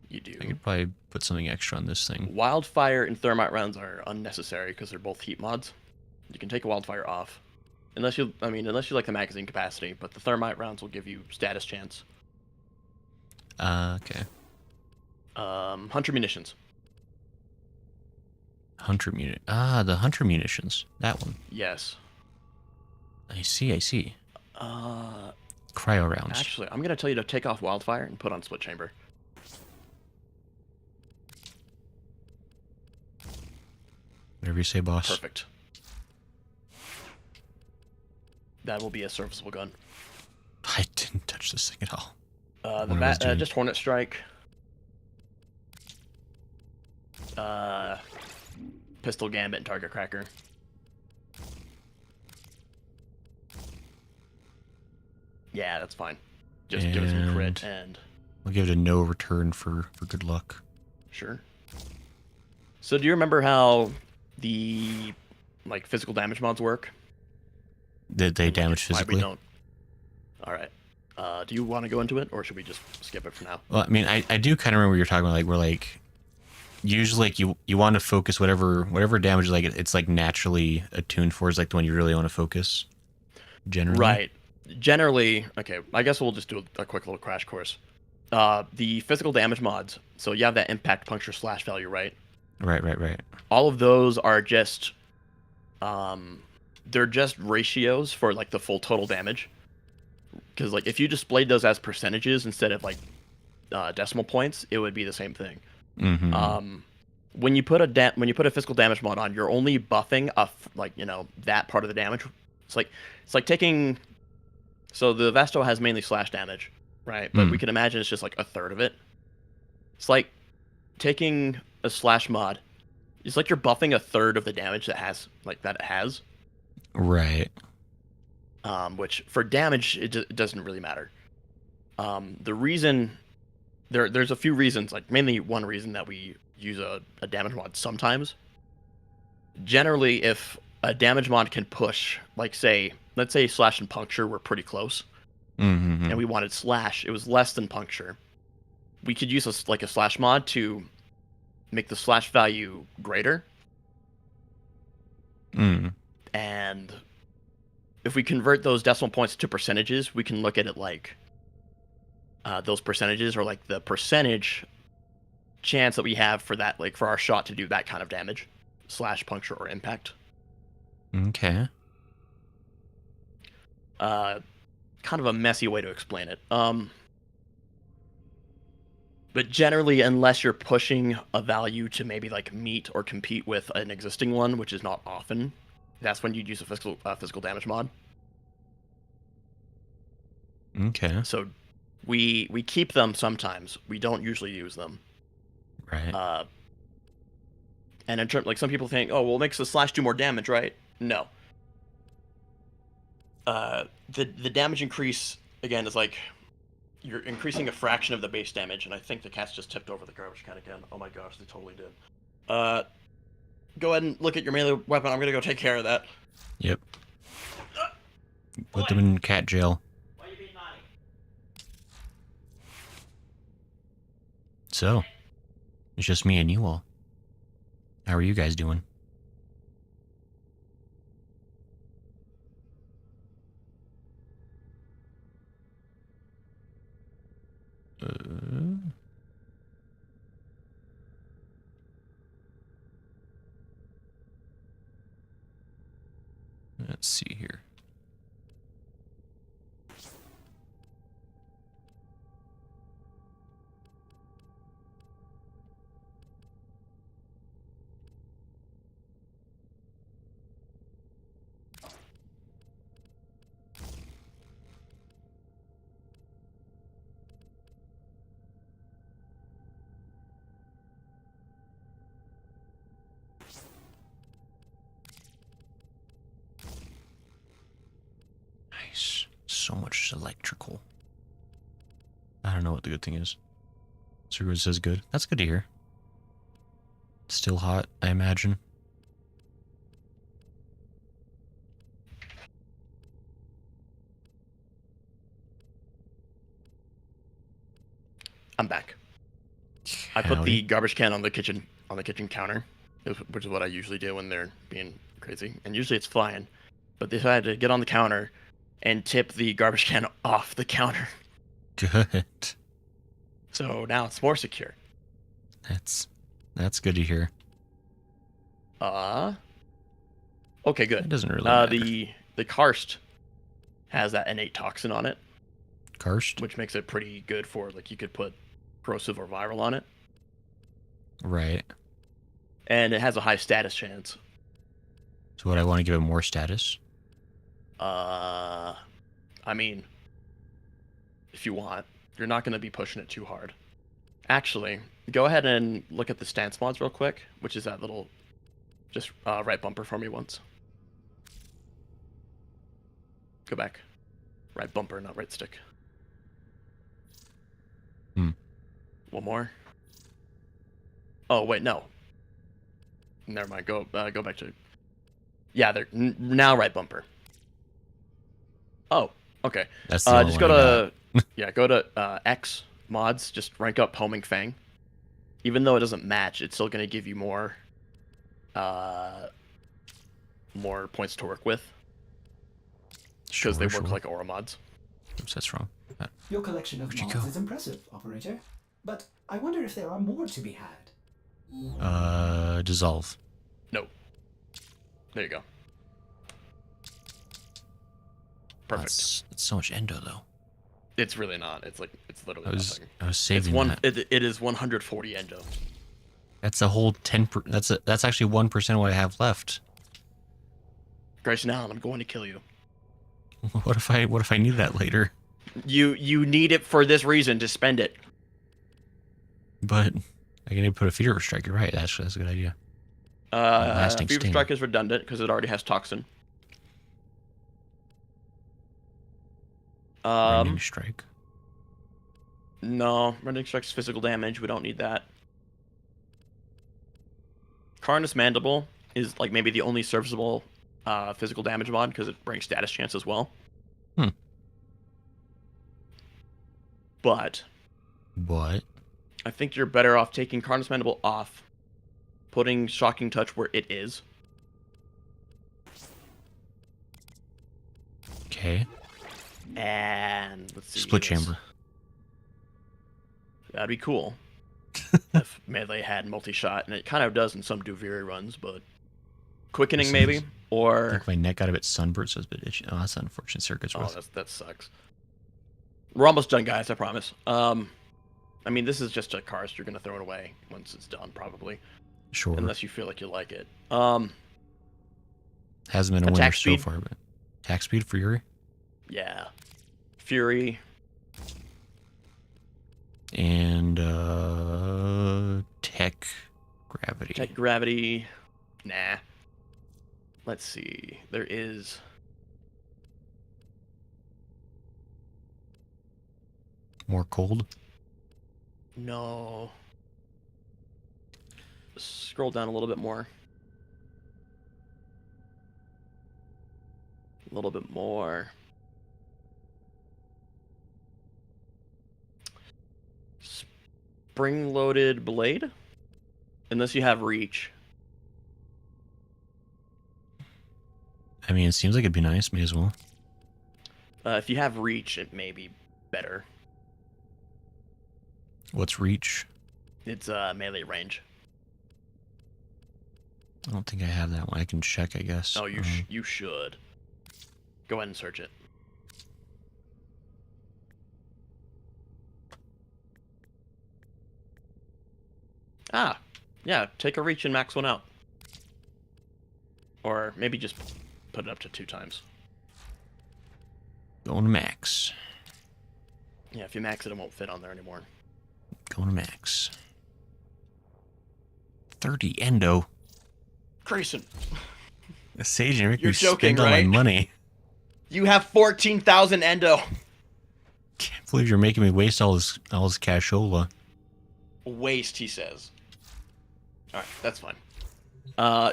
You do. I could probably put something extra on this thing. Wildfire and thermite rounds are unnecessary because they're both heat mods. You can take a wildfire off, unless you like the magazine capacity. But the thermite rounds will give you status chance. Okay. Hunter munitions. The hunter munitions. That one. Yes. I see. Cryo rounds. Actually, I'm gonna tell you to take off wildfire and put on split chamber. Whatever you say, boss. Perfect. That will be a serviceable gun. I didn't touch this thing at all. What I was doing. Just Hornet Strike. Pistol Gambit and Target Cracker. Yeah, that's fine. Just give us some crit and... I'll give it a no return for good luck. Sure. So do you remember how the physical damage mods work? Did they damage Why we physically? don't? All right. Do you want to go into it, or should we just skip it for now? Well, I mean, I do kind of remember what you're talking about. Like, we're like, usually, like you want to focus whatever damage like it's like naturally attuned for is like the one you really want to focus. Generally, Right. Generally, okay. I guess we'll just do a quick little crash course. The physical damage mods. So you have that impact, puncture, slash value, right? Right. All of those are just, they're just ratios for like the full total damage. Because like if you displayed those as percentages instead of like decimal points, it would be the same thing. Mm-hmm. When you put a physical damage mod on, you're only buffing that part of the damage. It's like taking. So the Vesto has mainly slash damage, right? But we can imagine it's just like a third of it. It's like taking a slash mod. It's like you're buffing a third of the damage that it has. Right. Which for damage it doesn't really matter. The reason there's a few reasons, like mainly one reason that we use a damage mod sometimes. Generally, if a damage mod can push, like let's say slash and puncture were pretty close, and we wanted slash, it was less than puncture. We could use a slash mod to make the slash value greater. And if we convert those decimal points to percentages, we can look at it like those percentages are like the percentage chance that we have for that, like for our shot to do that kind of damage, slash, puncture, or impact. Okay. Kind of a messy way to explain it. But generally, unless you're pushing a value to maybe like meet or compete with an existing one, which is not often, that's when you'd use a physical damage mod. Okay. So we keep them sometimes. We don't usually use them. Right. And in terms, like some people think, oh, well, it makes the slash do more damage, right? No. The damage increase again is like you're increasing a fraction of the base damage, and I think the cat's just tipped over the garbage can again. Oh my gosh, they totally did. Go ahead and look at your melee weapon. I'm gonna go take care of that. Yep. Put them in cat jail. Why are you being naughty? So, it's just me and you all. How are you guys doing? Let's see here. Nice. So much electrical. I don't know what the good thing is. Surgood says good. That's good to hear. Still hot, I imagine. I'm back. I put the garbage can on the kitchen counter, which is what I usually do when they're being crazy, and usually it's fine. But they decided to get on the counter and tip the garbage can off the counter. Good. So now it's more secure. That's good to hear. Okay, good. It doesn't really matter. The karst has that innate toxin on it, Karst? which makes it pretty good for, like, you could put corrosive or viral on it, Right. and it has a high status chance. So would I want to give it more status? I mean, if you want, you're not going to be pushing it too hard. Actually, go ahead and look at the stance mods real quick, which is that little, just right bumper for me once. Go back. Right bumper, not right stick. One more. Oh wait, no. Never mind. Go back to. Yeah, there now right bumper. Oh, okay. That's the only Just one go I to Yeah, go to X mods, just rank up Homing Fang. Even though it doesn't match, it's still going to give you more points to work with. Because they work like aura mods. Oops, that's wrong. Your collection of Where'd you mods go? is impressive, operator. But I wonder if there are more to be had. Dissolve. No. There you go. Perfect. That's so much endo though. It's really not. It's literally nothing. I was saving that. It is 140 endo. That's a whole 10. That's actually 1% of what I have left. Grayson Allen, I'm going to kill you. What if I need that later? You need it for this reason to spend it. But I can put a feeder strike. You're right. Actually, that's a good idea. Lasting Fever sting. Strike is redundant because it already has Toxin. Rending strike. No, Rending Strike's physical damage. We don't need that. Carnus Mandible is like maybe the only serviceable physical damage mod because it brings status chance as well. But I think you're better off taking Carnus Mandible off, putting Shocking Touch where it is. Okay. And let's see. Split chamber. That'd be cool. If melee had multi-shot, and it kind of does in some Duviri runs, but quickening maybe, I or think my neck got a bit sunburned, so it's a bit itchy. Oh, that's unfortunate. Circuits worth. that sucks. We're almost done, guys. I promise. I mean, this is just a karst. You're gonna throw it away once it's done, probably, Sure. unless you feel like you like it. Hasn't been a winner attack so speed. far, but attack speed for Yuri Yeah, Fury. and tech gravity. Tech gravity. Nah. Let's see. There is. More cold. No. Scroll down a little bit more. A little bit more. Spring-loaded blade? Unless you have reach. I mean, it seems like it'd be nice. May as well. If you have reach, it may be better. What's reach? It's melee range. I don't think I have that one. I can check, I guess. Oh, you should. Go ahead and search it. Ah, yeah, take a reach and max one out. Or maybe just put it up to 2 times. Going to max. Yeah, if you max it, it won't fit on there anymore. Going to max. 30 endo. Grayson, Sage, you make You're me joking, spend all my right? money. you have 14,000 endo. Can't believe you're making me waste all this cashola. Waste, he says. Alright, that's fine.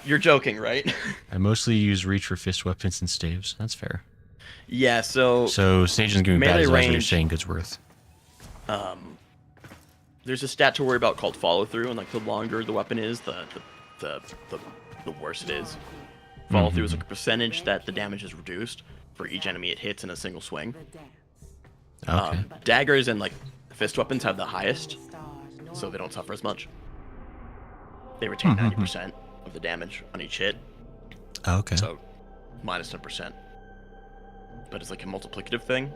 You're joking, right? I mostly use reach for fist weapons and staves. That's fair. Yeah, so So Sage isn't giving me bad melee advice. What you're range- saying good's worth. there's a stat to worry about called follow through, and like the longer the weapon is, the worse it is. Follow through is like a percentage that the damage is reduced for each enemy it hits in a single swing. Okay. Daggers and like fist weapons have the highest, so they don't suffer as much. They retain 90% of the damage on each hit, Okay. so minus 10%. But it's like a multiplicative thing.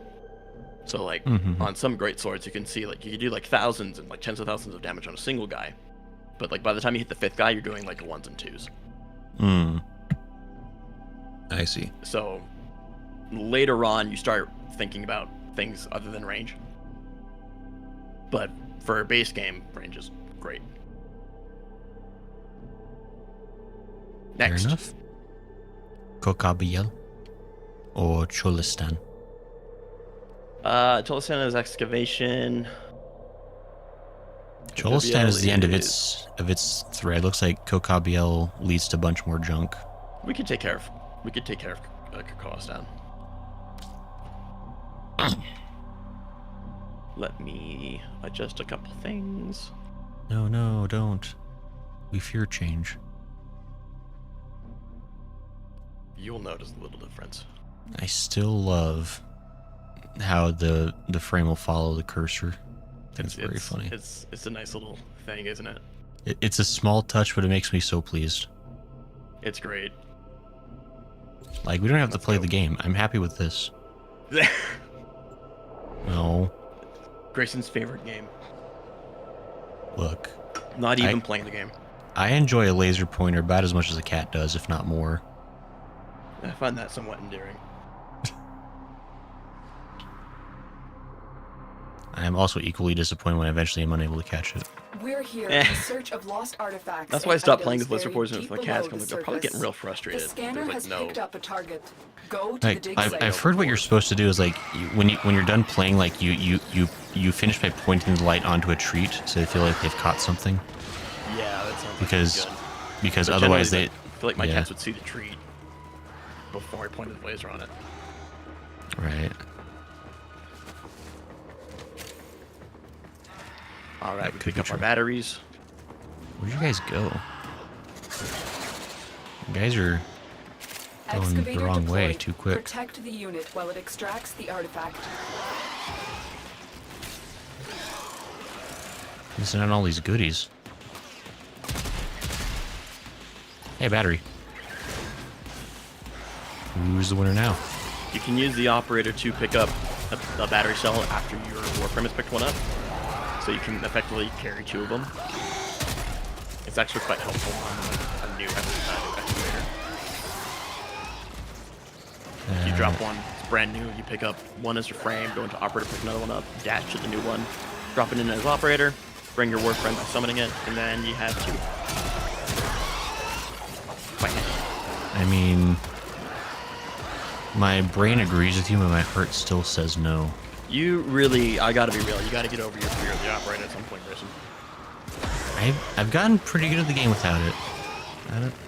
So like on some great swords, you can see like you can do like thousands and like tens of thousands of damage on a single guy, but like by the time you hit the 5th guy, you're doing like 1s and 2s. I see. So later on, you start thinking about things other than range. But for a base game, range is great. Next. Fair enough. Kokabiel or Cholistan. Cholistan is excavation. Cholistan is the end of is- its thread. Looks like Kokabiel leads to a bunch more junk. We could take care of Kakostan. Let me adjust a couple things. No, no, don't. We fear change. You'll notice a little difference. I still love how the frame will follow the cursor. It's very funny. It's a nice little thing, isn't it? It's a small touch, but it makes me so pleased. It's great. Like, we don't have to Let's play go. the game. I'm happy with this. No. Grayson's favorite game. Look. Not even playing the game. I enjoy a laser pointer about as much as a cat does, if not more. I find that somewhat endearing. I am also equally disappointed when eventually I'm unable to catch it. We're here in search of lost artifacts. That's why I and stopped playing items with laser buried poison deep with my cats, below because the they're probably getting surface. real The frustrated. scanner There's, like, has no- picked up a target. Go to the Like, dig I've, site. I've heard what you're supposed to do is like when you're done playing, like you finish by pointing the light onto a treat, so they feel like they've caught something. Yeah, that sounds Because like because But otherwise generally, they I feel like my yeah. cats would see the treat before I pointed the laser on it. Right. All right, That we could pick be up our true. batteries. Where'd you guys go? You guys are going the Excavator wrong way deployed. too quick. Protect the unit while it extracts the artifact. Missing out on all these goodies. Hey, battery. Who's the winner now? You can use the operator to pick up a battery cell after your Warframe has picked one up. So you can effectively carry 2 of them. It's actually quite helpful on a new excavator. You drop one, it's brand new, you pick up one as your frame, go into operator, pick another one up, dash to the new one, drop it in as operator, bring your Warframe by summoning it, and then you have 2. Quite handy. I mean, my brain agrees with you, but my heart still says no. You really, I gotta be real, you gotta get over your fear of the operator at some point, Grayson. I've gotten pretty good at the game without it.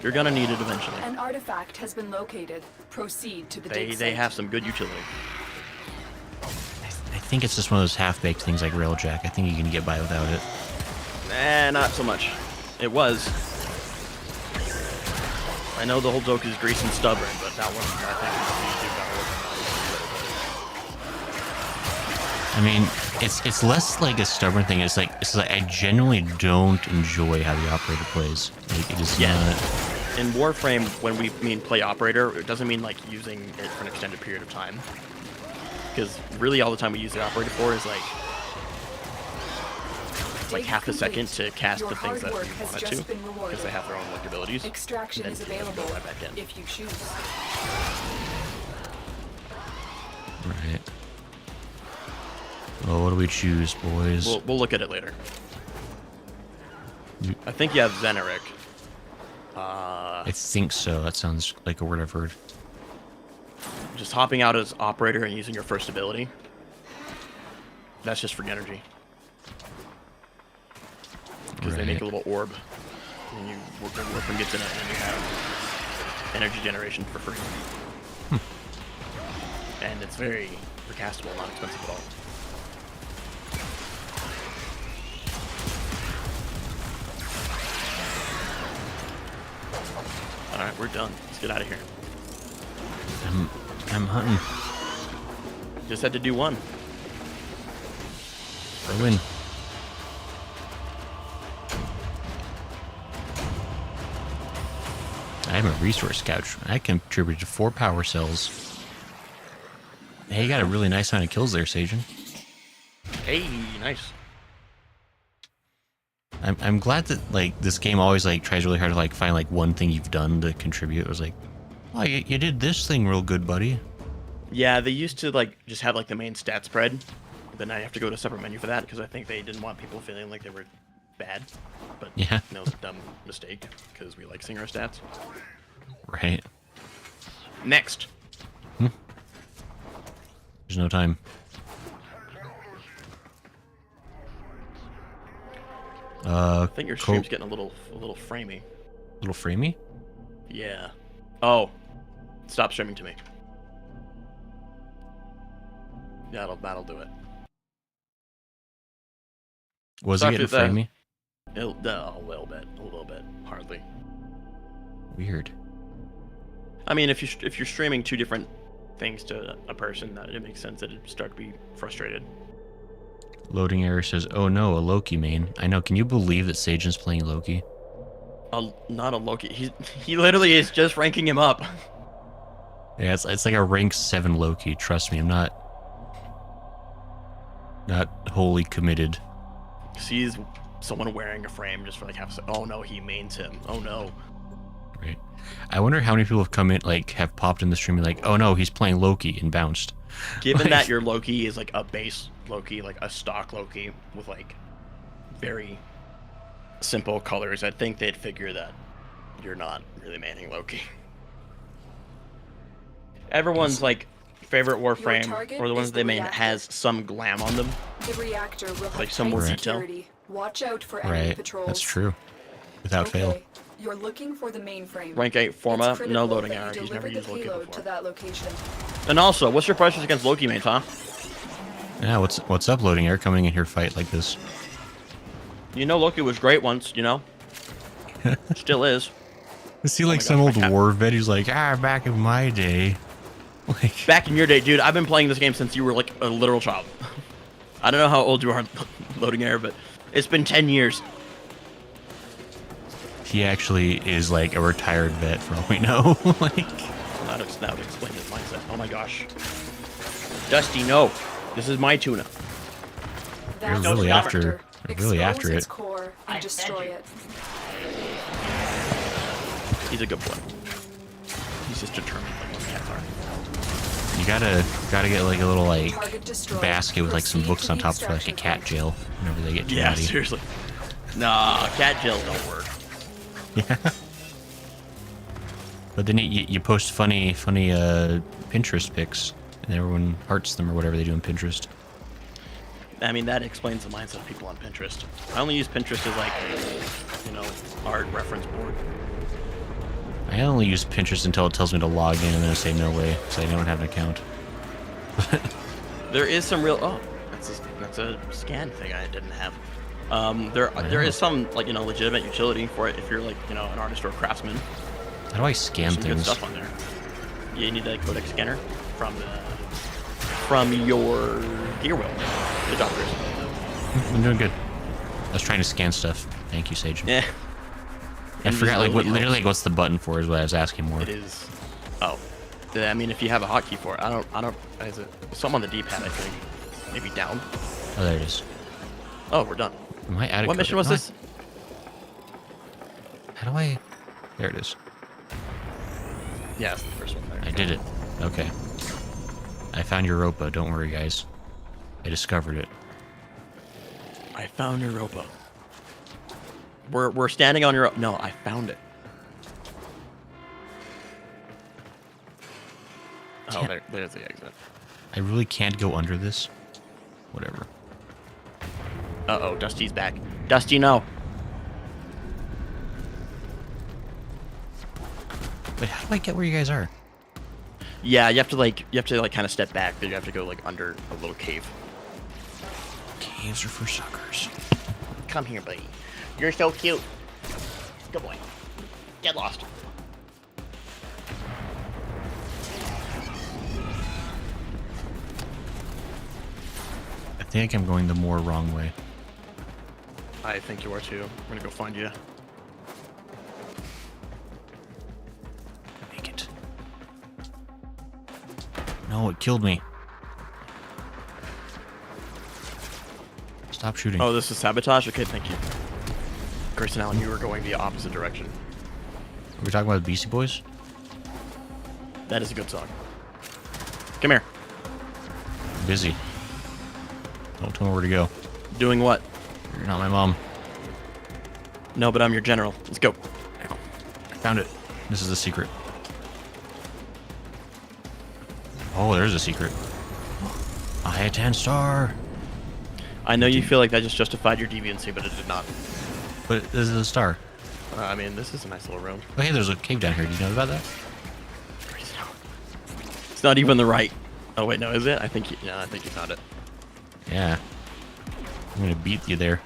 You're gonna need it eventually. An artifact has been located. Proceed to the They dig site. have some good utility. I think it's just one of those half-baked things like Railjack. I think you can get by without it. Nah, not so much. It was. I know the whole joke is Grayson stubborn, but that one, I think, you do gotta work on. I mean, it's less like a stubborn thing. It's like I genuinely don't enjoy how the operator plays. Like, it is Yeah. not. In Warframe, when we mean play operator, it doesn't mean like using it for an extended period of time. Because really all the time we use the operator for is like Dig half a second complete. to cast Your the things that hard we work has want it just to. been rewarded. Because they have their own like abilities. Extraction and is then you just go available right back in. if you choose. Right. Well, what do we choose, boys? We'll look at it later. You- I think you have Zeneric. I think so. That sounds like a word I've heard. Just hopping out as operator and using your first ability. That's just free energy. Because they make a Right. little orb. And you work and gets in it, and you have energy generation for free. And it's very recastable, not expensive at all. Alright, we're done. Let's get out of here. I'm hunting. Just had to do one. I win. I'm a resource couch. I contributed to 4 power cells. Hey, you got a really nice amount of kills there, Sajin. Hey, nice. I'm glad that like this game always like tries really hard to like find like one thing you've done to contribute. It was like, oh, you did this thing real good, buddy. Yeah, they used to like just have like the main stat spread. Then I have to go to a separate menu for that because I think they didn't want people feeling like they were bad. But Yeah. no, it's a dumb mistake because we like seeing our stats. Right. Next. There's no time. I think your stream's getting a little framey. Little framey. Yeah. Oh, stop streaming to me. That'll do it. Was So he getting after that- framey? A little bit, hardly. Weird. I mean, if you're streaming two different things to a person, that it makes sense that it'd start to be frustrated. Loading error says, "Oh no, a Loki main." I know. Can you believe that Sajan's playing Loki? Not a Loki. He literally is just ranking him up. Yeah, it's like a rank 7 Loki. Trust me, I'm not wholly committed. Sees someone wearing a frame just for like half a second. Oh no, he mains him. Oh no. Right. I wonder how many people have come in, like, have popped in the stream and like, "Oh no, he's playing Loki," and bounced. Given Like- that your Loki is like a base Loki, like a stock Loki with like very simple colors, I think they'd figure that you're not really manning Loki. Everyone's like favorite Warframe, target or the ones is they the main, reactor. has some glam on them. The reactor will have Like some tight more Right. detail. security. Watch out for enemy Right. patrols. That's true. Without fail. Okay, you're looking for the mainframe. Rank 8 It's Forma, critical no loading that you error. He's never deliver used the Loki payload to before. that location. And also, what's your preference against Loki mains, huh? Yeah, what's up, loading air, coming in here fight like this? You know Loki was great once, you know? Still is. I see like my some gosh, old my cat. war vet who's like, back in my day. Like, Back in your day, dude, I've been playing this game since you were like a literal child. I don't know how old you are, loading air, but it's been 10 years. he actually is like a retired vet for all we know. Like, That would explain his mindset. Oh my gosh. Dusty, no. This is my tuna. That's really the after- reactor. you're really Expose after its it. core and destroy it. He's a good boy. He's just determined like most cats are. you gotta get like a little like Target destroyed. basket with like some Proceed books to on the top for like a extraction cat point. jail whenever they get too Yeah, naughty. seriously. Nah, cat jails don't work. Yeah. But then you post funny Pinterest pics, and everyone hearts them or whatever they do on Pinterest. I mean, that explains the mindset of people on Pinterest. I only use Pinterest as like, you know, art reference board. I only use Pinterest until it tells me to log in, and then I say no way, because I don't have an account. There is some real. Oh, that's a scan thing I didn't have. There is some like, you know, legitimate utility for it if you're like, you know, an artist or a craftsman. How do I scan Some good things? stuff on there. You need a codec scanner from your gear wheel. The doctors. I'm doing good. I was trying to scan stuff. Thank you, Sage. Yeah. I forgot like what Invisibility literally helps. what's the button for is what I was asking more. It is. Oh. I mean, if you have a hotkey for it, I don't. Is it something on the D-pad? I think. Maybe down. Oh, there it is. Oh, we're done. Am I out of What mission was this? How do I? There it is. Yeah, it's the first one there. I did it. Okay. I found Europa. Don't worry, guys. I discovered it. I found Europa. We're standing on Europa. No, I found it. Oh, there's the exit. I really can't go under this. Whatever. Uh-oh, Dusty's back. Dusty, no. Wait, how do I get where you guys are? Yeah, you have to kind of step back. Then you have to go like under a little cave. Caves are for suckers. Come here, buddy. You're so cute. Good boy. Get lost. I think I'm going the more wrong way. I think you are too. I'm gonna go find you. Make it. No, it killed me. Stop shooting. Oh, this is sabotage? Okay, thank you. Grayson Allen, you were going the opposite direction. Are we talking about the Beastie Boys? That is a good song. Come here. I'm busy. Don't tell me where to go. Doing what? You're not my mom. No, but I'm your general. Let's go. I found it. This is the secret. Oh, there's a secret. I had 10 star. I know you feel like that just justified your deviancy, but it did not. But this is a star. I mean, this is a nice little room. Oh, hey, there's a cave down here. Do you know about that? It's not even the right. Oh wait, no, is it? I think you found it. Yeah. I'm gonna beat you there.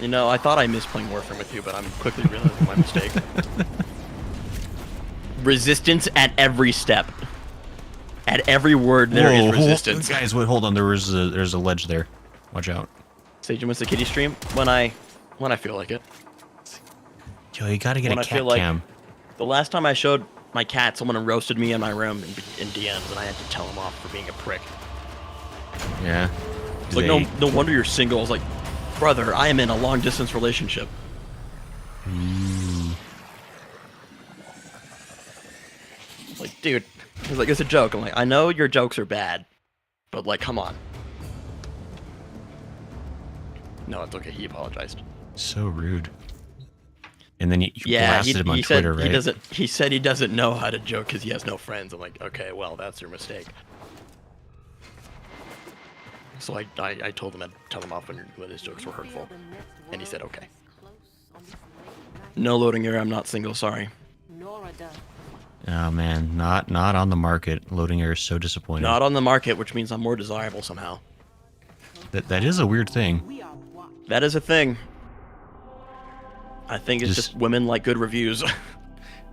You know, I thought I missed playing Warframe with you, but I'm quickly realizing my mistake. Resistance at every step. At every word, there is resistance. Guys, wait, hold on. There's a ledge there. Watch out. Sage wants the kitty stream when I feel like it. Yo, you gotta get When a I cat feel like- cam. The last time I showed my cat, someone roasted me in my room in DMs, and I had to tell him off for being a prick. Yeah. It's like, no wonder you're single. I was like, brother, I am in a long distance relationship. Like, dude, he's like, it's a joke. I'm like, I know your jokes are bad, but like, come on. No, it's okay. He apologized. So rude. And then you Yeah, blasted him on he Twitter, said right? he said he doesn't know how to joke because he has no friends. I'm like, okay, well, that's your mistake. So I told him I'd tell him off when his jokes were hurtful, and he said okay. No loading error. I'm not single. Sorry. Oh man, not on the market. Loading error is so disappointing. Not on the market, which means I'm more desirable somehow. That is a weird thing. That is a thing. I think it's just women like good reviews.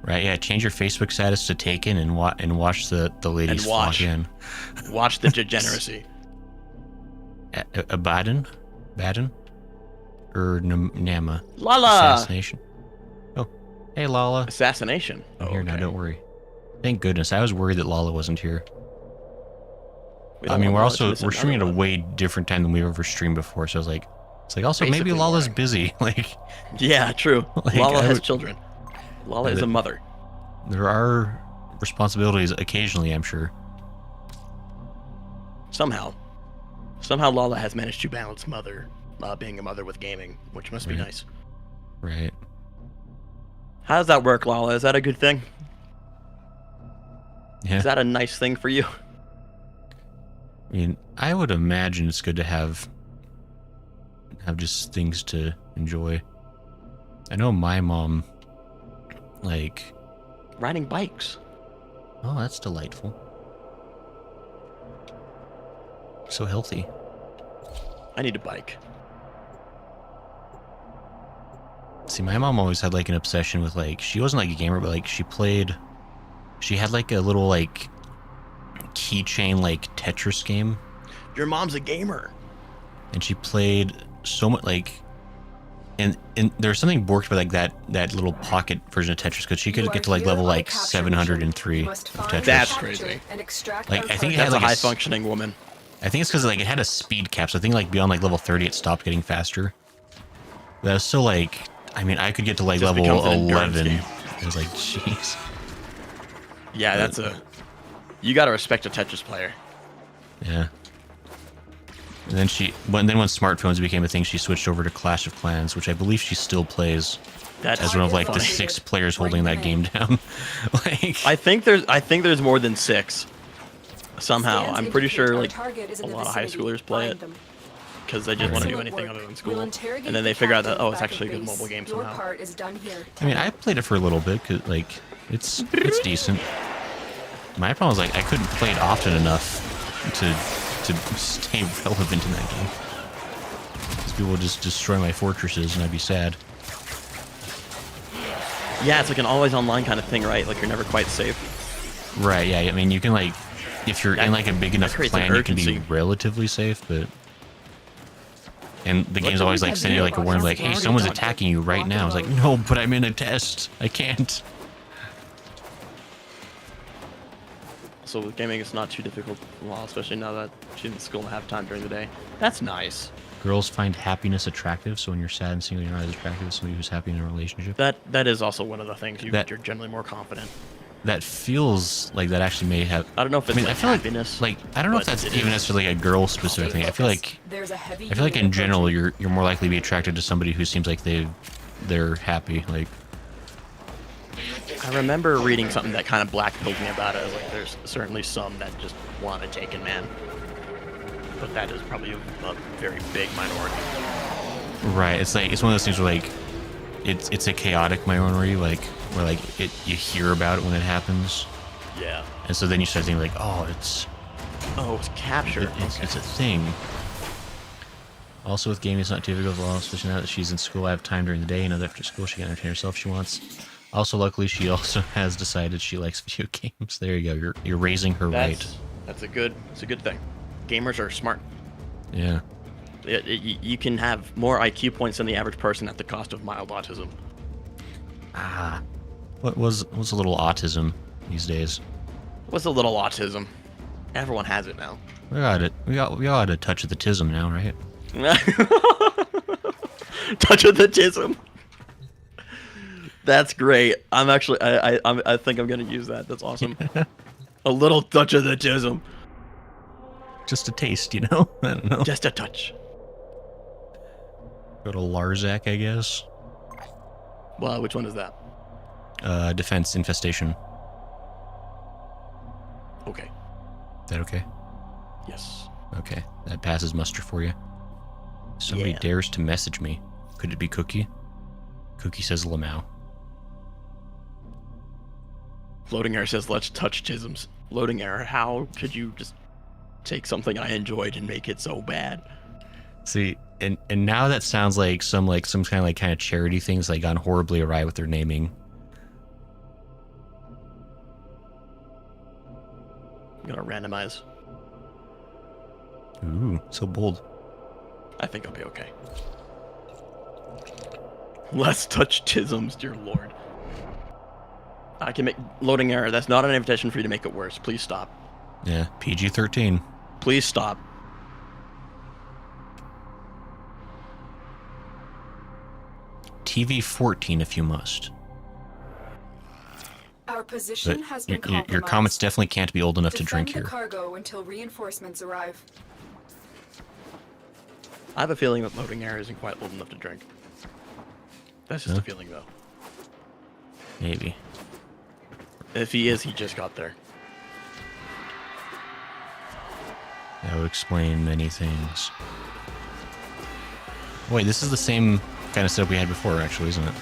Right? Yeah. Change your Facebook status to taken and watch the ladies flock in. Watch the degeneracy. Baden, or Nama. Lala. Assassination. Oh, hey Lala. Assassination. I'm Oh, here now. okay. Don't worry. Thank goodness. I was worried that Lala wasn't here. We I don't mean, want we're Lala to miss streaming at a another one. way different time than we've ever streamed before. So I was like, it's like also Basically maybe Lala's morning. busy. Like, Yeah, true. Like, Lala I has would- children. Lala is a mother. there are responsibilities occasionally, I'm sure. Somehow Lala has managed to balance being a mother with gaming, which must be Right. nice. Right. How does that work, Lala? Is that a good thing? Yeah. Is that a nice thing for you? I mean, I would imagine it's good to have just things to enjoy. I know my mom, like, Riding bikes. oh, that's delightful. So healthy. I need a bike. See, my mom always had like an obsession with like, she wasn't like a gamer, but like she had like a little like keychain like Tetris game, Your mom's a gamer. and she played so much like, and there's something borked about like that little pocket version of Tetris because she could get to like level like 703 of Tetris. That's crazy. Like, I think it That's had like a high functioning woman. I think it's because like it had a speed cap, so I think like beyond like level 30 it stopped getting faster. That was so like, I mean, I could get to like Just level becomes an endurance 11. game. It was like, jeez. Yeah, that's you gotta respect a Tetris player. Yeah. And then when smartphones became a thing, she switched over to Clash of Clans, which I believe she still plays That's as one of like the funny. 6 players holding that game down. Like, I think there's more than 6. Somehow, I'm pretty sure like a lot of high schoolers play it because they just want to do anything other than school, and then they figure out that oh, it's actually a good mobile game somehow. I mean, I played it for a little bit because like it's decent. My problem was like I couldn't play it often enough to stay relevant in that game. Because people would just destroy my fortresses and I'd be sad. Yeah, it's like an always online kind of thing, right? Like you're never quite safe. Right? Yeah. I mean, you can like if you're in like a big enough creates an clan, you can be urgency. relatively safe, but. And the game's always like sending you like a warning, like, "Hey, someone's attacking you right now." I was like, "No, but I'm in a test. I can't." So with gaming, it's not too difficult, well, especially now that she's in school and have time during the day. That's nice. Girls find happiness attractive, so when you're sad and single, you're not as attractive as somebody who's happy in a relationship. That is also one of the things you're generally more confident. That feels like that actually may have. I don't know if it's I mean, like I feel happiness. like I don't know if but that's it even is. necessarily a girl specific thing. I feel like in general you're more likely to be attracted to somebody who seems like they're happy. Like I remember reading something that kind of blackpilled me about it. Like, there's certainly some that just want a taken man, but that is probably a very big minority. right, it's like it's one of those things where like it's a chaotic minority, like where like you hear about it when it happens, Yeah. and so then you start thinking like, oh, it's Oh, it's captured. it's a thing. Also with gaming, it's not difficult at all, especially now that she's in school. I have time during the day, and after school she can entertain herself if she wants. Also, luckily, she also has decided she likes video games. There you go. You're raising her right. That's a good thing. Gamers are smart. Yeah. You can have more IQ points than the average person at the cost of mild autism. Ah. What was a little autism these days? What's a little autism? Everyone has it now. We got it. We all had a touch of the tism now, right? Touch of the tism. That's great. I'm actually I think I'm gonna use that. That's awesome. A little touch of the tism. Just a taste, you know? I don't know. Just a touch. Go to Larzac, I guess. Well, which one is that? Defense infestation. Okay. Is that okay? Yes. Okay. That passes muster for you. Somebody Yeah. dares to message me. Could it be Cookie? Cookie says Lamau. Floating error says, let's touch tisms. Loading error, how could you just take something I enjoyed and make it so bad? See, and now that sounds like some kind of charity things like gone horribly awry with their naming. I'm gonna randomize. Ooh, so bold. I think I'll be okay. Let's touch tisms, dear lord. I can make loading error. That's not an invitation for you to make it worse. Please stop. Yeah, PG-13. Please stop. TV-14 if you must. Our position But has been your compromised. comments definitely can't be old enough to drink Defend here. the cargo until reinforcements arrive. I have a feeling that loading error isn't quite old enough to drink. That's just Huh? a feeling, though. Maybe. If he is, he just got there. That would explain many things. Wait, this is the same kind of setup we had before, actually, isn't it?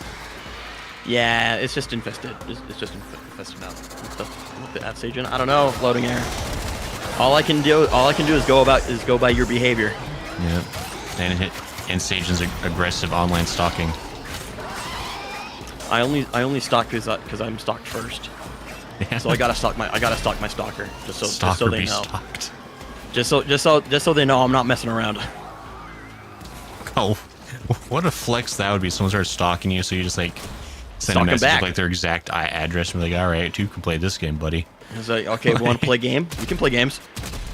Yeah, it's just infested. It's just infested now. With the F agent, I don't know. Loading error. All I can do is go by your behavior. Yeah. And Sajan's aggressive online stalking. I only stalk because I'm stalked first. Yeah. So I gotta stalk my stalker just so Stalker they be know. stalked. Just so they know I'm not messing around. Oh, what a flex that would be. Someone starts stalking you, so you just like send Stalk 'em a message back. with like their exact address and be like, all right, you can play this game, buddy. It's like, okay, we want to play a game? We can play games.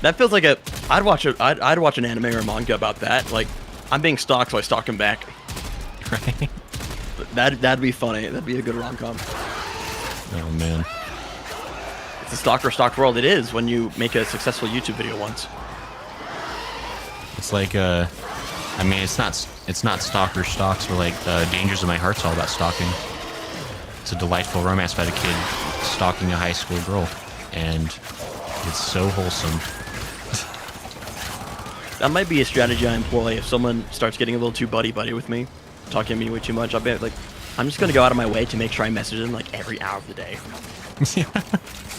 That feels like I'd watch an anime or a manga about that. Like, I'm being stalked, so I stalk him back. Right? That'd be funny. That'd be a good rom-com. Oh man. It's a stalk world. It is when you make a successful YouTube video once. It's like I mean, it's not stalker stalks, but like Dangers of My Heart's all about stalking. It's a delightful romance about a kid stalking a high school girl, and it's so wholesome. That might be a strategy I employ if someone starts getting a little too buddy-buddy with me, talking to me way too much. I'll be like, I'm just gonna go out of my way to make sure I message them like every hour of the day,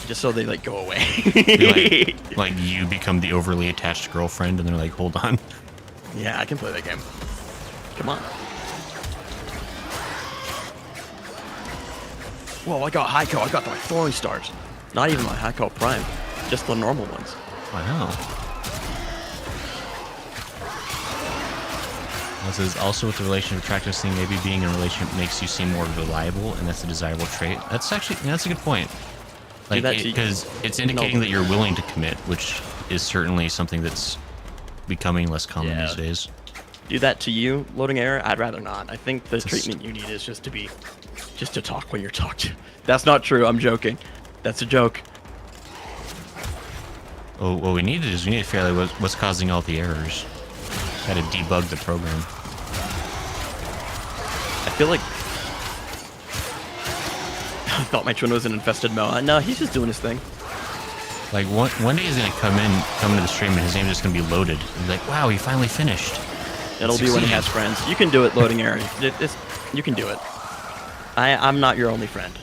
just so they like go away. like you become the overly attached girlfriend, and they're like, hold on. Yeah, I can play that game. Come on. Whoa, I got Heiko. I got my throwing stars. Not even my Heiko Prime, just the normal ones. Wow. This is also with the relationship attractiveness thing. Maybe being in a relationship makes you seem more reliable, and that's a desirable trait. That's actually that's a good point. Like that to- because it's indicating that you're willing to commit, which is certainly something that's becoming less common Yeah. these days. Do that to you, loading error? I'd rather not. I think the treatment you need is just to talk when you're talked to. That's not true. I'm joking. That's a joke. Oh, what we need to figure out what's causing all the errors. Got to debug the program. I feel like I thought my twin was an infested Moa. No, he's just doing his thing. Like one day he's gonna come into the stream and his name's just gonna be loaded. And be like, wow, he finally finished. It'll be when he has friends. You can do it, loading error. You can do it. I'm not your only friend.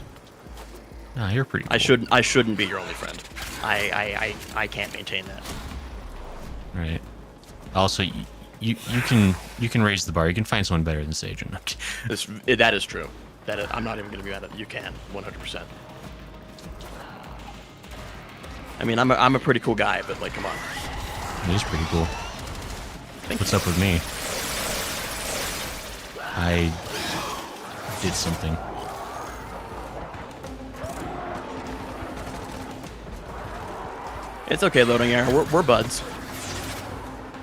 Nah, you're pretty cool. I shouldn't be your only friend. I can't maintain that. Right. Also, you can raise the bar. You can find someone better than Sagen. That is true. I'm not even gonna be mad at it. You can 100%. I mean, I'm a pretty cool guy, but like, come on. It is pretty cool. What's up with me? I did something. It's okay, loading air. We're buds.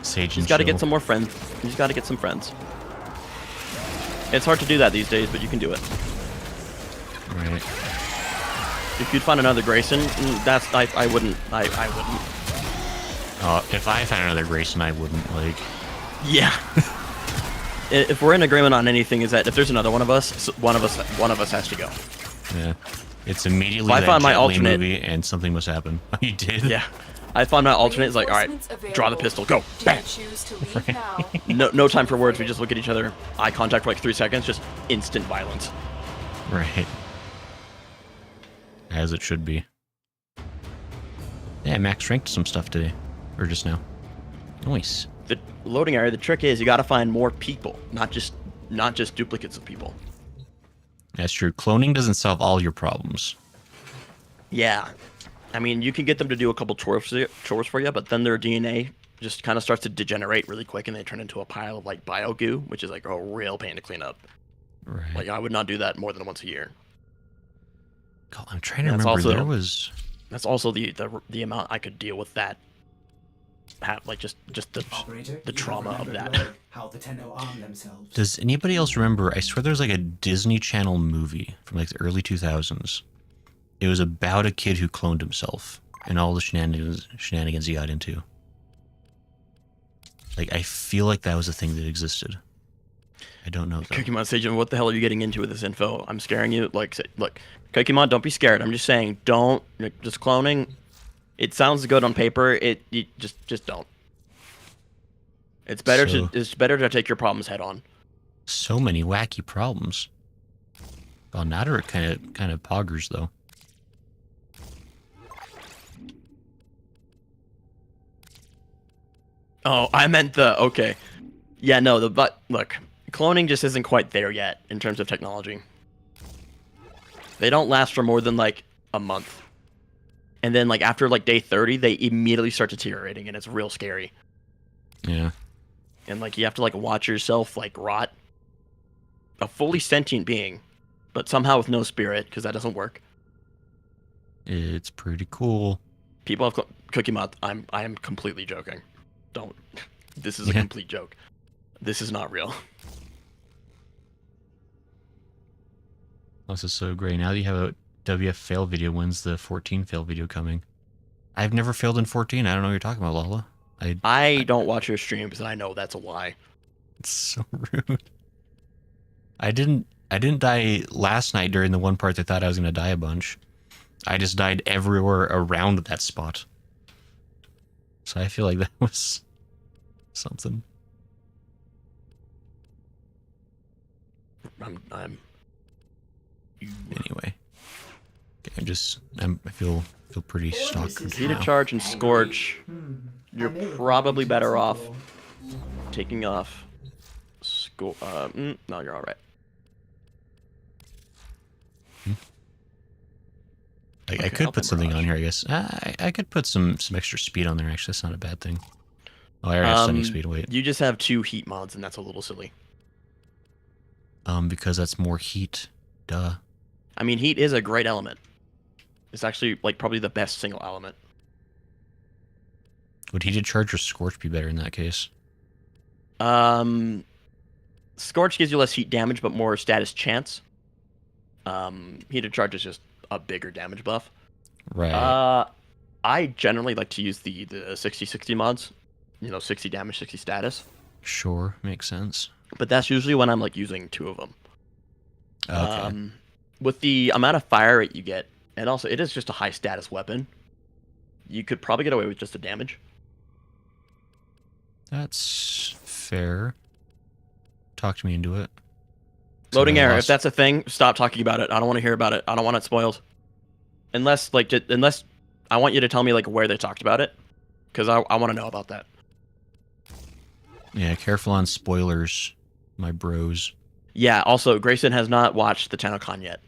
Sage He's and got to chill. get some more friends. He's got to get some friends. It's hard to do that these days, but you can do it. Right. If you'd find another Grayson, I wouldn't. I wouldn't. If I found another Grayson, I wouldn't, like... Yeah. If we're in agreement on anything, is that if there's another one of us has to go. Yeah. It's immediately If I that found my Jet Li alternate- movie, and something must happen. You did? Yeah. I found my alternate. It's like, all right, draw the pistol, go, Do bang. you choose to leave now? No time for words. We just look at each other, eye contact for like 3 seconds, just instant violence. Right. As it should be. Yeah, Max ranked some stuff today. Or just now. Nice. The loading area. The trick is you got to find more people, not just duplicates of people. That's true. Cloning doesn't solve all your problems. Yeah. I mean, you can get them to do a couple chores for you, but then their DNA just kind of starts to degenerate really quick, and they turn into a pile of like bio goo, which is like a real pain to clean up. Right. Like I would not do that more than once a year. God, I'm trying to That's remember. also- There was... That's also the amount I could deal with that. Like just Operator, the you trauma have of remembered that. well how the Tenno arm themselves. Does anybody else remember? I swear there was like a Disney Channel movie from like the early 2000s. It was about a kid who cloned himself and all the shenanigans he got into. Like, I feel like that was a thing that existed. I don't know though. Kokimon Seijin, what the hell are you getting into with this info? I'm scaring you. Like, look, Kokimon, don't be scared. I'm just saying, don't. Just cloning. It sounds good on paper. You just don't. It's better So- it's better to take your problems head on. So many wacky problems. Well, Natter kind of poggers though. Oh, I meant okay. Yeah, no, but look, cloning just isn't quite there yet in terms of technology. They don't last for more than like a month. And then like after like day 30, they immediately start deteriorating, and it's real scary. Yeah. And like you have to like watch yourself like rot. A fully sentient being, but somehow with no spirit, because that doesn't work. It's pretty cool. People have Cookie Month. I am completely joking. Don't. This is a Yeah. complete joke. This is not real. This is so great. Now that you have a WF fail video, when's the 14 fail video coming? I've never failed in 14. I don't know what you're talking about, Lala. I don't watch your streams, and I know that's a lie. It's so rude. I didn't die last night during the one part that thought I was gonna die a bunch. I just died everywhere around that spot. So I feel like that was something. I'm Anyway. Okay, I feel pretty stocked. Heat of Charge and Scorch. You're probably better off taking off. No, you're all right. Like, Okay, I could help put him, something Mirage. on here, I guess. I could put some extra speed on there, actually. That's not a bad thing. Oh, I already have stunning speed. Wait. You just have 2 heat mods, and that's a little silly. Because that's more heat. Duh. I mean, heat is a great element. It's actually like probably the best single element. Would heated charge or scorch be better in that case? Scorch gives you less heat damage, but more status chance. Heated Charge is just a bigger damage buff. Right. I generally like to use the 60-60 mods. 60 damage, 60 status. Sure, makes sense. But that's usually when I'm like using 2 of them. Okay. With the amount of fire rate you get, and also it is just a high status weapon, you could probably get away with just the damage. That's fair. Talk to me into it. Loading So I error. If lost- that's a thing, stop talking about it. I don't want to hear about it. I don't want it spoiled. Unless I want you to tell me like where they talked about it, because I want to know about that. Yeah, careful on spoilers, my bros. Yeah. Also, Grayson has not watched the TennoCon yet.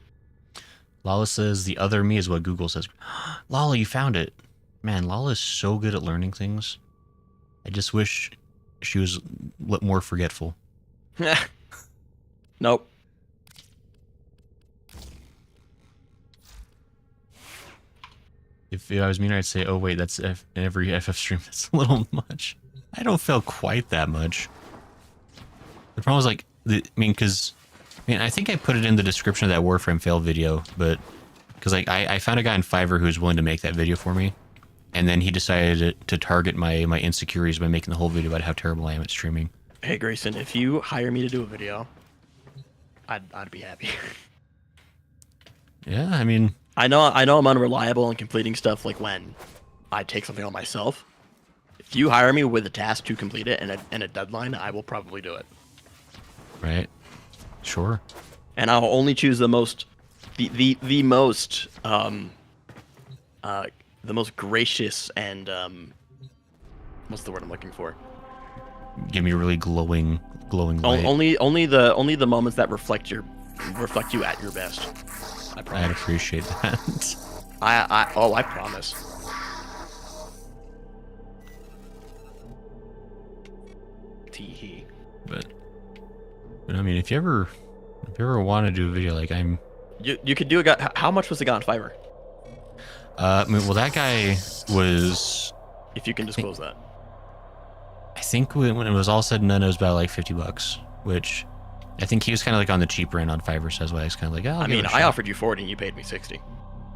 Lala says the other me is what Google says. Lala, you found it. Man, Lala is so good at learning things. I just wish she was more forgetful. Nope. If I was mean, I'd say, oh, wait, that's every FF stream. That's a little much. I don't feel quite that much. The problem is, like, because I think I put it in the description of that Warframe fail video, but because, like, I found a guy in Fiverr who's willing to make that video for me, and then he decided to target my insecurities by making the whole video about how terrible I am at streaming. Hey, Grayson, if you hire me to do a video, I'd be happy. Yeah, I mean... I know I'm unreliable in completing stuff like when I take something on myself. If you hire me with a task to complete it and a deadline, I will probably do it. Right. Sure. And I'll only choose the most gracious and what's the word I'm looking for? Give me a really glowing light. Only the moments that reflect you at your best. I promise. I'd appreciate that. I promise. Tee. But I mean, if you ever want to do a video, like you could do a guy. How much was the guy on Fiverr? I mean, well, that guy was. If you can disclose that. I think when it was all said and done, it was about like $50, which I think he was kind of like on the cheaper end on Fiverr. So that's why I was kind of like, oh. I mean, I offered you 40 and you paid me 60.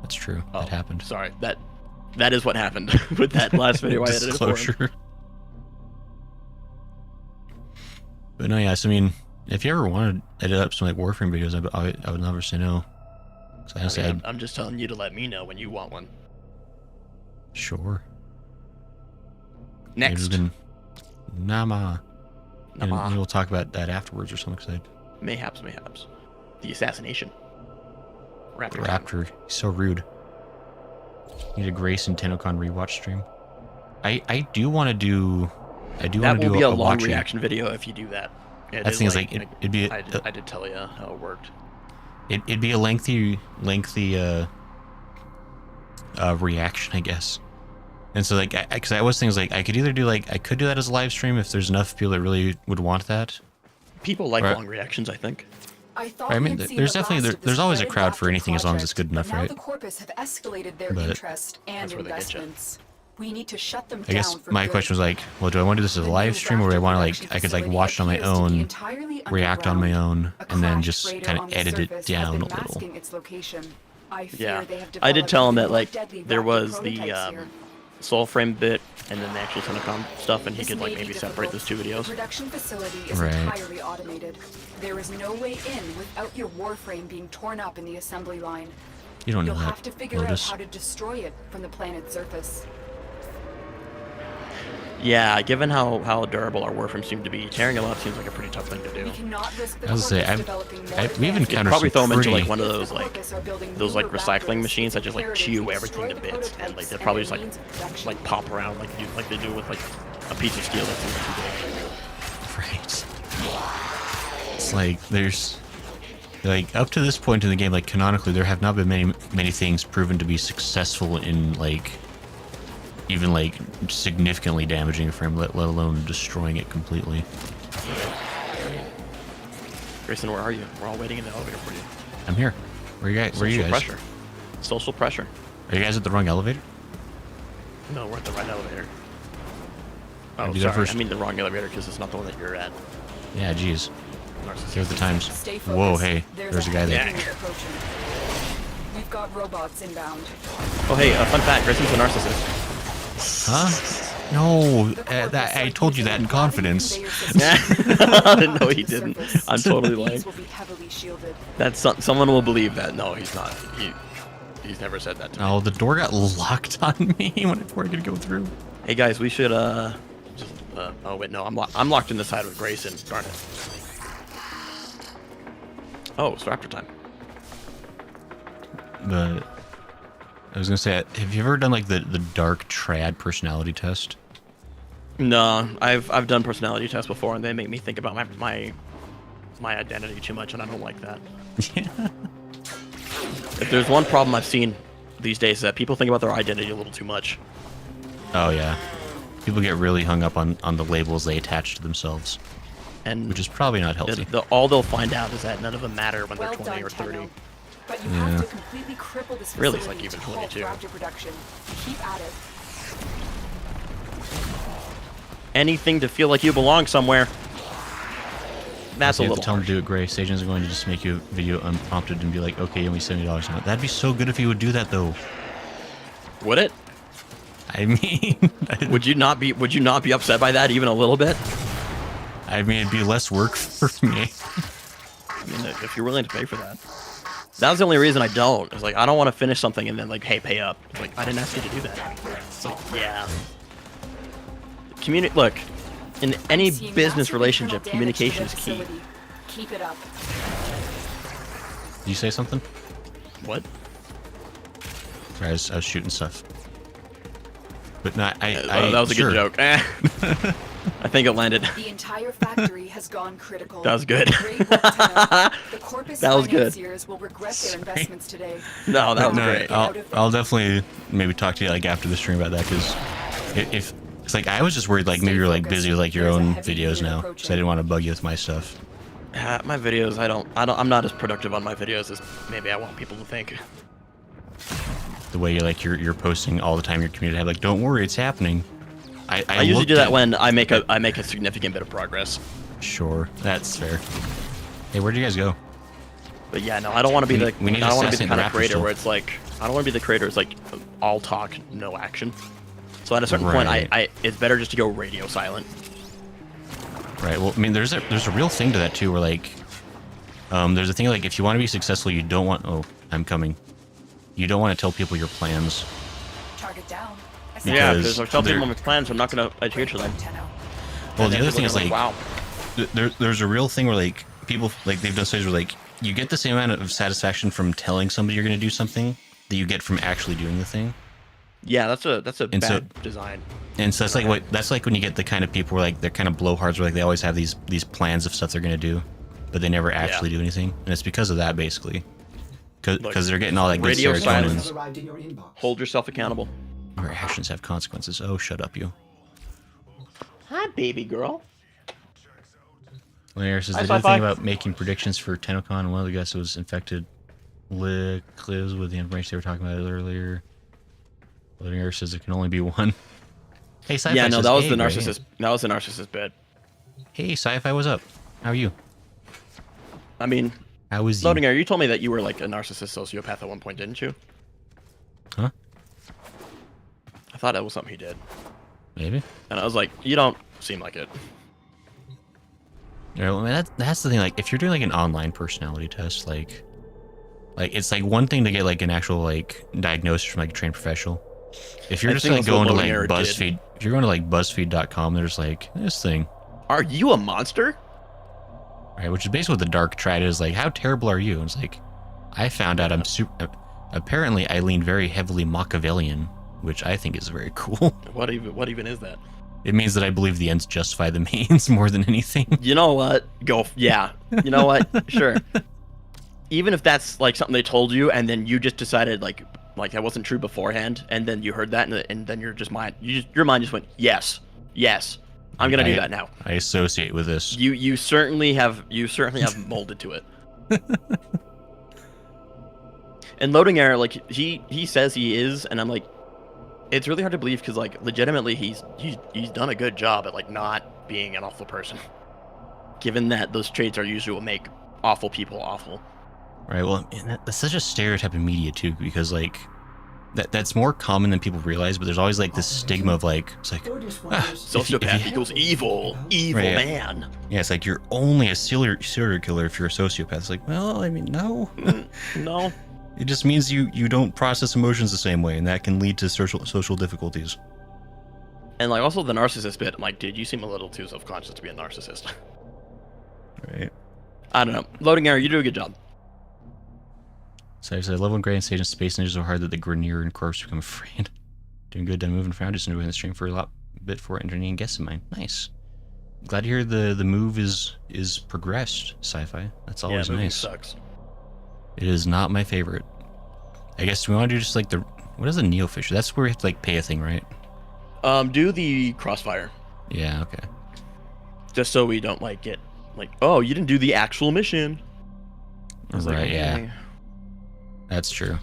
That's true. That happened. Sorry, that is what happened with that last video I edited for him. But no, yeah. So I mean, if you ever want to edit up some like Warframe videos, I would never say no. So honestly, I'm just telling you to let me know when you want one. Sure. Next. Nama. And we'll talk about that afterwards or something. Cause Mayhaps. The assassination. Raptor. Raptor. He's so rude. Need a Grayson TennoCon rewatch stream. I do want to do. That will be a long reaction video if you do that. That thing is like it'd be. I did tell you how it worked. It'd be a lengthy reaction, I guess. And so like, because I was thinking like I could either do like I could do that as a live stream if there's enough people that really would want that. People like long reactions, I think. I mean, there's definitely there's always a crowd for anything as long as it's good enough, right? The Corpus have escalated their interest and investments. We need to shut them I guess my question was like, well, do I want to do this as a live stream, or do I want to like I could like watch it on my own, react on my own, and then just kind of edit it down a little? Yeah, I did tell him that like there was the Soulframe bit and then the actual TennoCon stuff, and he could like maybe separate those two videos. The production facility is entirely automated. There is no way in without your Warframe being torn up in the assembly line. You don't know You'll that. have to figure out how to destroy it from the planet's surface. Yeah, given how durable our Warframe seemed to be, tearing them up seems like a pretty tough thing to do. We cannot risk the I was say, we've encountered probably throw them into pretty... like one of those like recycling machines that just like chew everything to bits, and like they'll probably just like pop around like they do with like a piece of steel that's too big. Right. It's like there's like up to this point in the game, like canonically, there have not been many things proven to be successful in like even like significantly damaging a frame, let alone destroying it completely. Grayson, where are you? We're all waiting in the elevator for you. I'm here. Where are you guys? Pressure. Social pressure. Are you guys at the wrong elevator? No, we're at the right elevator. Oh, do sorry. first. I mean the wrong elevator because it's not the one that you're at. Yeah, geez. Here are the times. Whoa, hey, there's a guy there. We've got robots inbound. Oh, hey, fun fact, Grayson's a narcissist. Huh? No, I told you that in confidence. No, he didn't. I'm totally lying. Someone will believe that. No, he's not. He's never said that to me. Oh, the door got locked on me before I could go through. Hey guys, we should just oh wait, no, I'm locked in the side with Grayson. Darn it. Oh, it's Raptor time. But I was gonna say, have you ever done like the dark trad personality test? No, I've done personality tests before, and they make me think about my identity too much, and I don't like that. If there's one problem I've seen these days, is that people think about their identity a little too much. Oh yeah, people get really hung up on the labels they attach to themselves, And which is probably not healthy. all they'll find out is that none of them matter when they're Well 20 done, or 30. Tenno. But you Yeah. have to completely cripple this Really, facility it's like even to halt 22. raptor production. Keep at it. Anything to feel like you belong somewhere. That's So a you have little to tell them harsh. to do it, Gray. Sage isn't going to just make you a video unprompted and be like, okay, give me $70 a month. That'd be so good if he would do that, though. Would it? I mean, Would you not be upset by that even a little bit? I mean, it'd be less work for me. I mean, if you're willing to pay for that. That's the only reason I don't. It's like, I don't want to finish something and then like, hey, pay up. It's like, I didn't ask you to do that. It's like, yeah. Look, in any Seeing business massive relationship, internal damage to communication the is key. facility. Keep it up. Did you say something? What? Sorry, I was shooting stuff. But no, that was a sure. good joke. I think it landed. The entire factory has gone critical. That was good. Great work, Tenno. The corpus That was good. financiers will regret their investments today. No, that was No, great. I'll definitely maybe talk to you like after the stream about that, because if it's like I was just worried like maybe you're like busy with like your own videos now, so I didn't want to bug you with my stuff. My videos, I'm not as productive on my videos as maybe I want people to think. The way you're posting all the time in your community tab, like don't worry, it's happening. I usually do that when I make a significant bit of progress. Sure, that's fair. Hey, where'd you guys go? But yeah, no, I don't want to be the we need to I don't want to be assassinate the kind the of raptor creator still. where it's like I don't want to be the creator who's like all talk, no action. So at a certain point, Right. it's better just to go radio silent. Right. Well, I mean, there's a real thing to that too, where like, there's a thing like if you want to be successful, you don't want. Oh, I'm coming. You don't want to tell people your plans. Target down. Yeah, Because because I tell they're- people my plans, I'm not gonna adhere to them. Tenno. Well, And the then other thing people is are like, wow. there's a real thing where like people like they've done studies where like you get the same amount of satisfaction from telling somebody you're going to do something that you get from actually doing the thing. Yeah, that's a And so- bad design. And so that's like when you get the kind of people where like they're kind of blowhards where like they always have these plans of stuff they're going to do, but they never actually do anything, and it's because of that basically. Because they're getting all that good radio serotonin. silence. Has arrived in your inbox. Hold yourself accountable. Your actions have consequences. Oh, shut up, you. Hi, baby girl. Larry says Hi, they did a Sci-Fi. thing about making predictions for TennoCon, and one of the guys was infected Liz with the information they were talking about earlier. Larry says there can only be one. Hey, Sci-Fi Yeah, no, says, that was hey, the Gray. narcissist. That was the narcissist bit. Hey, Sci-Fi, what's up? How are you? I mean, How is Loading you? Air, you told me that you were like a narcissist sociopath at one point, didn't you? Huh? I thought that was something he did. Maybe. And I was like, you don't seem like it. Yeah, well, I mean, that's the thing. Like, if you're doing like an online personality test, like it's like one thing to get like an actual like diagnosis from like a trained professional. If you're I just think like that's what going to like Loading Air did. BuzzFeed, if you're going to like BuzzFeed.com, there's like this thing, Are you a monster? right? Which is basically what the dark triad is like. How terrible are you? And it's like, I found out I'm super. Apparently, I lean very heavily Machiavellian, which I think is very cool. What even is that? It means that I believe the ends justify the means more than anything. You know what? Yeah. You know what? Sure. Even if that's like something they told you, and then you just decided like that wasn't true beforehand, and then you heard that, and then your mind just went yes, I'm gonna do that now. I associate with this. You certainly have molded to it. And Loading Air, like he says he is, and I'm like, it's really hard to believe because like legitimately he's done a good job at like not being an awful person, given that those traits are usually what make awful people awful. Right. Well, and that's such a stereotype in media too, because like that's more common than people realize. But there's always like this stigma of like it's like Sociopath equals evil Right, yeah. man. yeah, it's like you're only a serial killer if you're a sociopath. It's like, well, I mean, no. No. It just means you don't process emotions the same way, and that can lead to social difficulties. And like also the narcissist bit, I'm like, dude, you seem a little too self-conscious to be a narcissist. Right. I don't know. Loading Air, you do a good job. So I said, I love when Gray and Space Ninjas so hard that the Grenier and Corpse become afraid. Doing good, done moving around, just enjoying the stream for a lot. bit for engineering and guessing mine. Nice. Glad to hear the move is progressed, sci-fi. That's always moving nice. sucks. It is not my favorite. I guess we want to do just like the what is a neofish? That's where we have to like pay a thing, right? Do the crossfire. Yeah, okay. Just so we don't like get like, oh, you didn't do the actual mission. Right, Like, yeah. hey. That's true.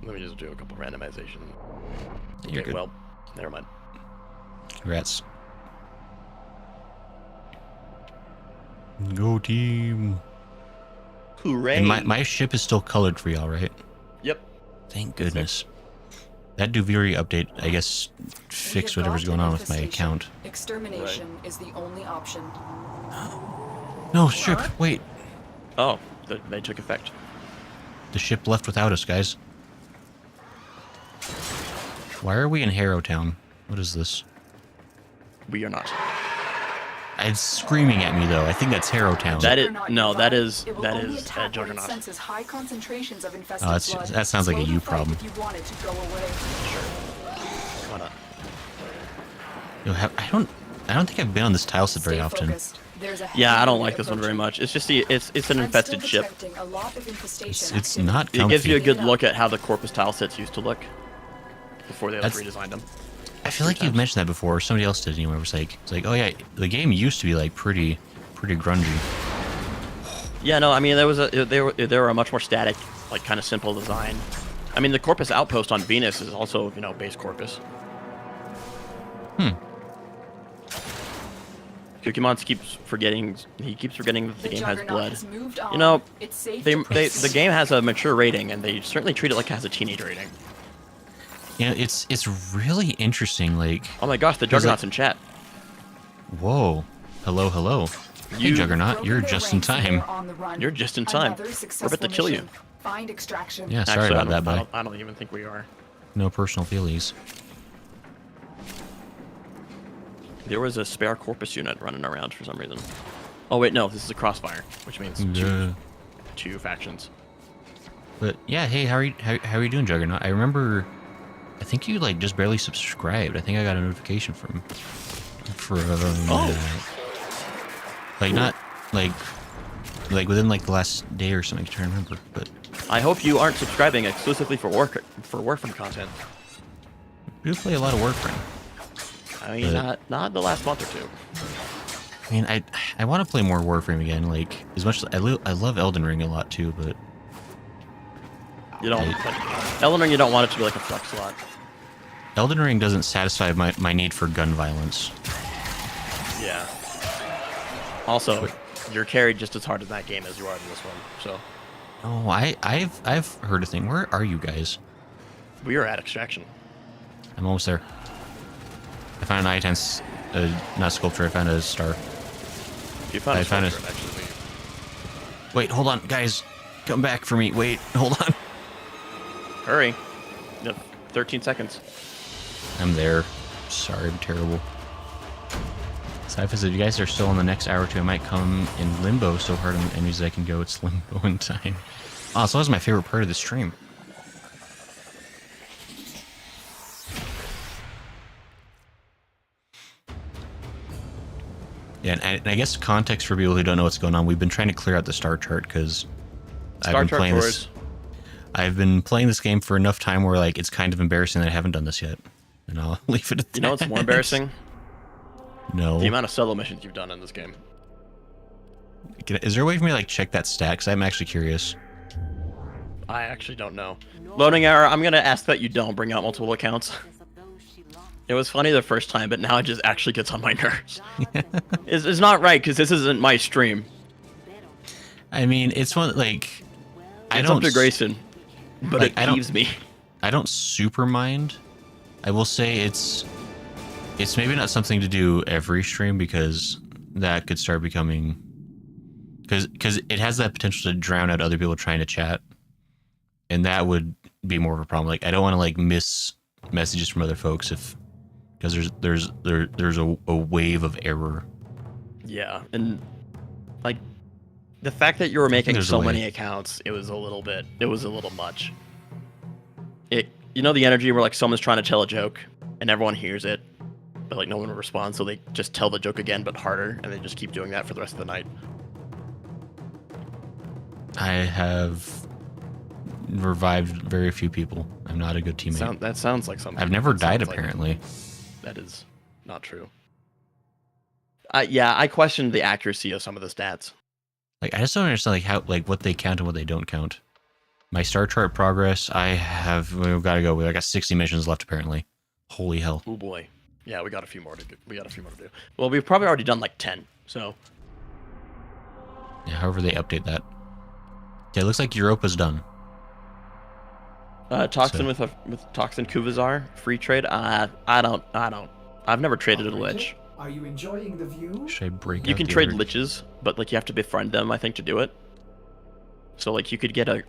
Let me just do a couple randomization. You're Okay, good. well, never mind. Congrats. Go team. Hooray! And my ship is still colored for y'all, right? Yep. Thank goodness. That Duviri update, I guess, fixed whatever's going on with my account. Extermination is the only option. No, ship, wait. Oh, they took effect. The ship left without us, guys. Why are we in Harrow Town? What is this? We are not. It's screaming at me, though. I think that's Harrow Town. That is Juggernaut no, that nearby. is It will that only is attack when it Juggernaut. senses high concentrations of infested Oh, that's blood. that sounds like a Slow you the fight problem. If you want it to go away. Why not? Yo, I don't think I've been on this tile set very Stay often. focused. There's a Yeah, I don't heavy like this one very approaching. much. It's just it's an I'm infested still ship. detecting a lot of infestation It's activity. not It gives you a comfy. good look at how the Corpus tile sets used to look before they like, That's- redesigned them. I feel like you've mentioned that before. Or somebody else did anyway. It's like, oh yeah, the game used to be like pretty grungy. Yeah, no, I mean they were a much more static, like kind of simple design. I mean the Corpus outpost on Venus is also base Corpus. Kukimon keeps forgetting that the game has Juggernaut blood. has moved on. You know, It's safe They, to proceed. the game has a mature rating, and they certainly treat it like it has a teenage rating. You know, it's really interesting. Like, Oh my gosh, the Juggernaut's in chat. whoa, hello. Hey, You- Juggernaut, Broken you're their just in ranks and time. they're on the run. You're just in time. Another We're successful about to kill you. mission. Find extraction. Yeah, sorry Actually, about that, buddy. I don't even think we are. No personal feelings. There was a spare Corpus unit running around for some reason. Oh wait, no, this is a crossfire, which means Yeah. two factions. But yeah, hey, how are you doing, Juggernaut? I remember, I think you like just barely subscribed. I think I got a notification from like not like within like the last day or something. I'm trying to remember, but I hope you aren't subscribing exclusively for Warframe content. we do play a lot of Warframe. I mean, not the last month or two. I mean, I want to play more Warframe again. Like as much as I love Elden Ring a lot too, but You don't. Elden Ring, you don't want it to be like a flex slot. Elden Ring doesn't satisfy my need for gun violence. Yeah. Also, you're carried just as hard in that game as you are in this one. So Oh, I've heard a thing. Where are you guys? we are at extraction. I'm almost there. I found an I-10, not sculpture. I found a star. If you found I a found sculpture, it. actually leave. Wait, hold on, guys. Come back for me. Wait, hold on. Hurry. You have 13 seconds. I'm there. Sorry, I'm terrible. Cypher said, if you guys are still in the next hour or two, I might come in limbo so hard on enemies that I can go. It's limbo in time. Oh, so that was my favorite part of the stream. Yeah, and I guess context for people who don't know what's going on, we've been trying to clear out the star chart because I've Star been chart playing tours. this. I've been playing this game for enough time where like it's kind of embarrassing that I haven't done this yet, and I'll leave it at that. You know what's more embarrassing? No. The amount of solo missions you've done in this game. Is there a way for me to like check that stat? Because I'm actually curious. I actually don't know. Loading error. I'm gonna ask that you don't bring out multiple accounts. It was funny the first time, but now it just actually gets on my nerves. It's not right because this isn't my stream. I mean, it's one like I It's don't up to Grayson, but like, it I don't- peeves me. I don't super mind. I will say it's maybe not something to do every stream because that could start becoming because it has that potential to drown out other people trying to chat, and that would be more of a problem. Like I don't want to like miss messages from other folks because there's a wave of error. Yeah, and like the fact that you were making there's a so way. many accounts, it was a little much. You know the energy where like someone's trying to tell a joke and everyone hears it, but like no one will respond, so they just tell the joke again but harder, and they just keep doing that for the rest of the night. I have revived very few people. I'm not a good teammate. That sounds like something. I've never died, sounds like- apparently. That is not true. Yeah, I questioned the accuracy of some of the stats. Like, I just don't understand like how, like, what they count and what they don't count. My star chart progress, we've got to go. I got 60 missions left, apparently. Holy hell. Oh boy. Yeah, we got a few more to do. Well, we've probably already done like 10. So. Yeah, however they update that. Okay, it looks like Europa's done. Toxin with Toxin Kuvazar free trade. I don't. I've never traded a lich. Are you enjoying the view? Should I break You out can the trade other- liches, but like you have to befriend them, I think, to do it. So like you could get a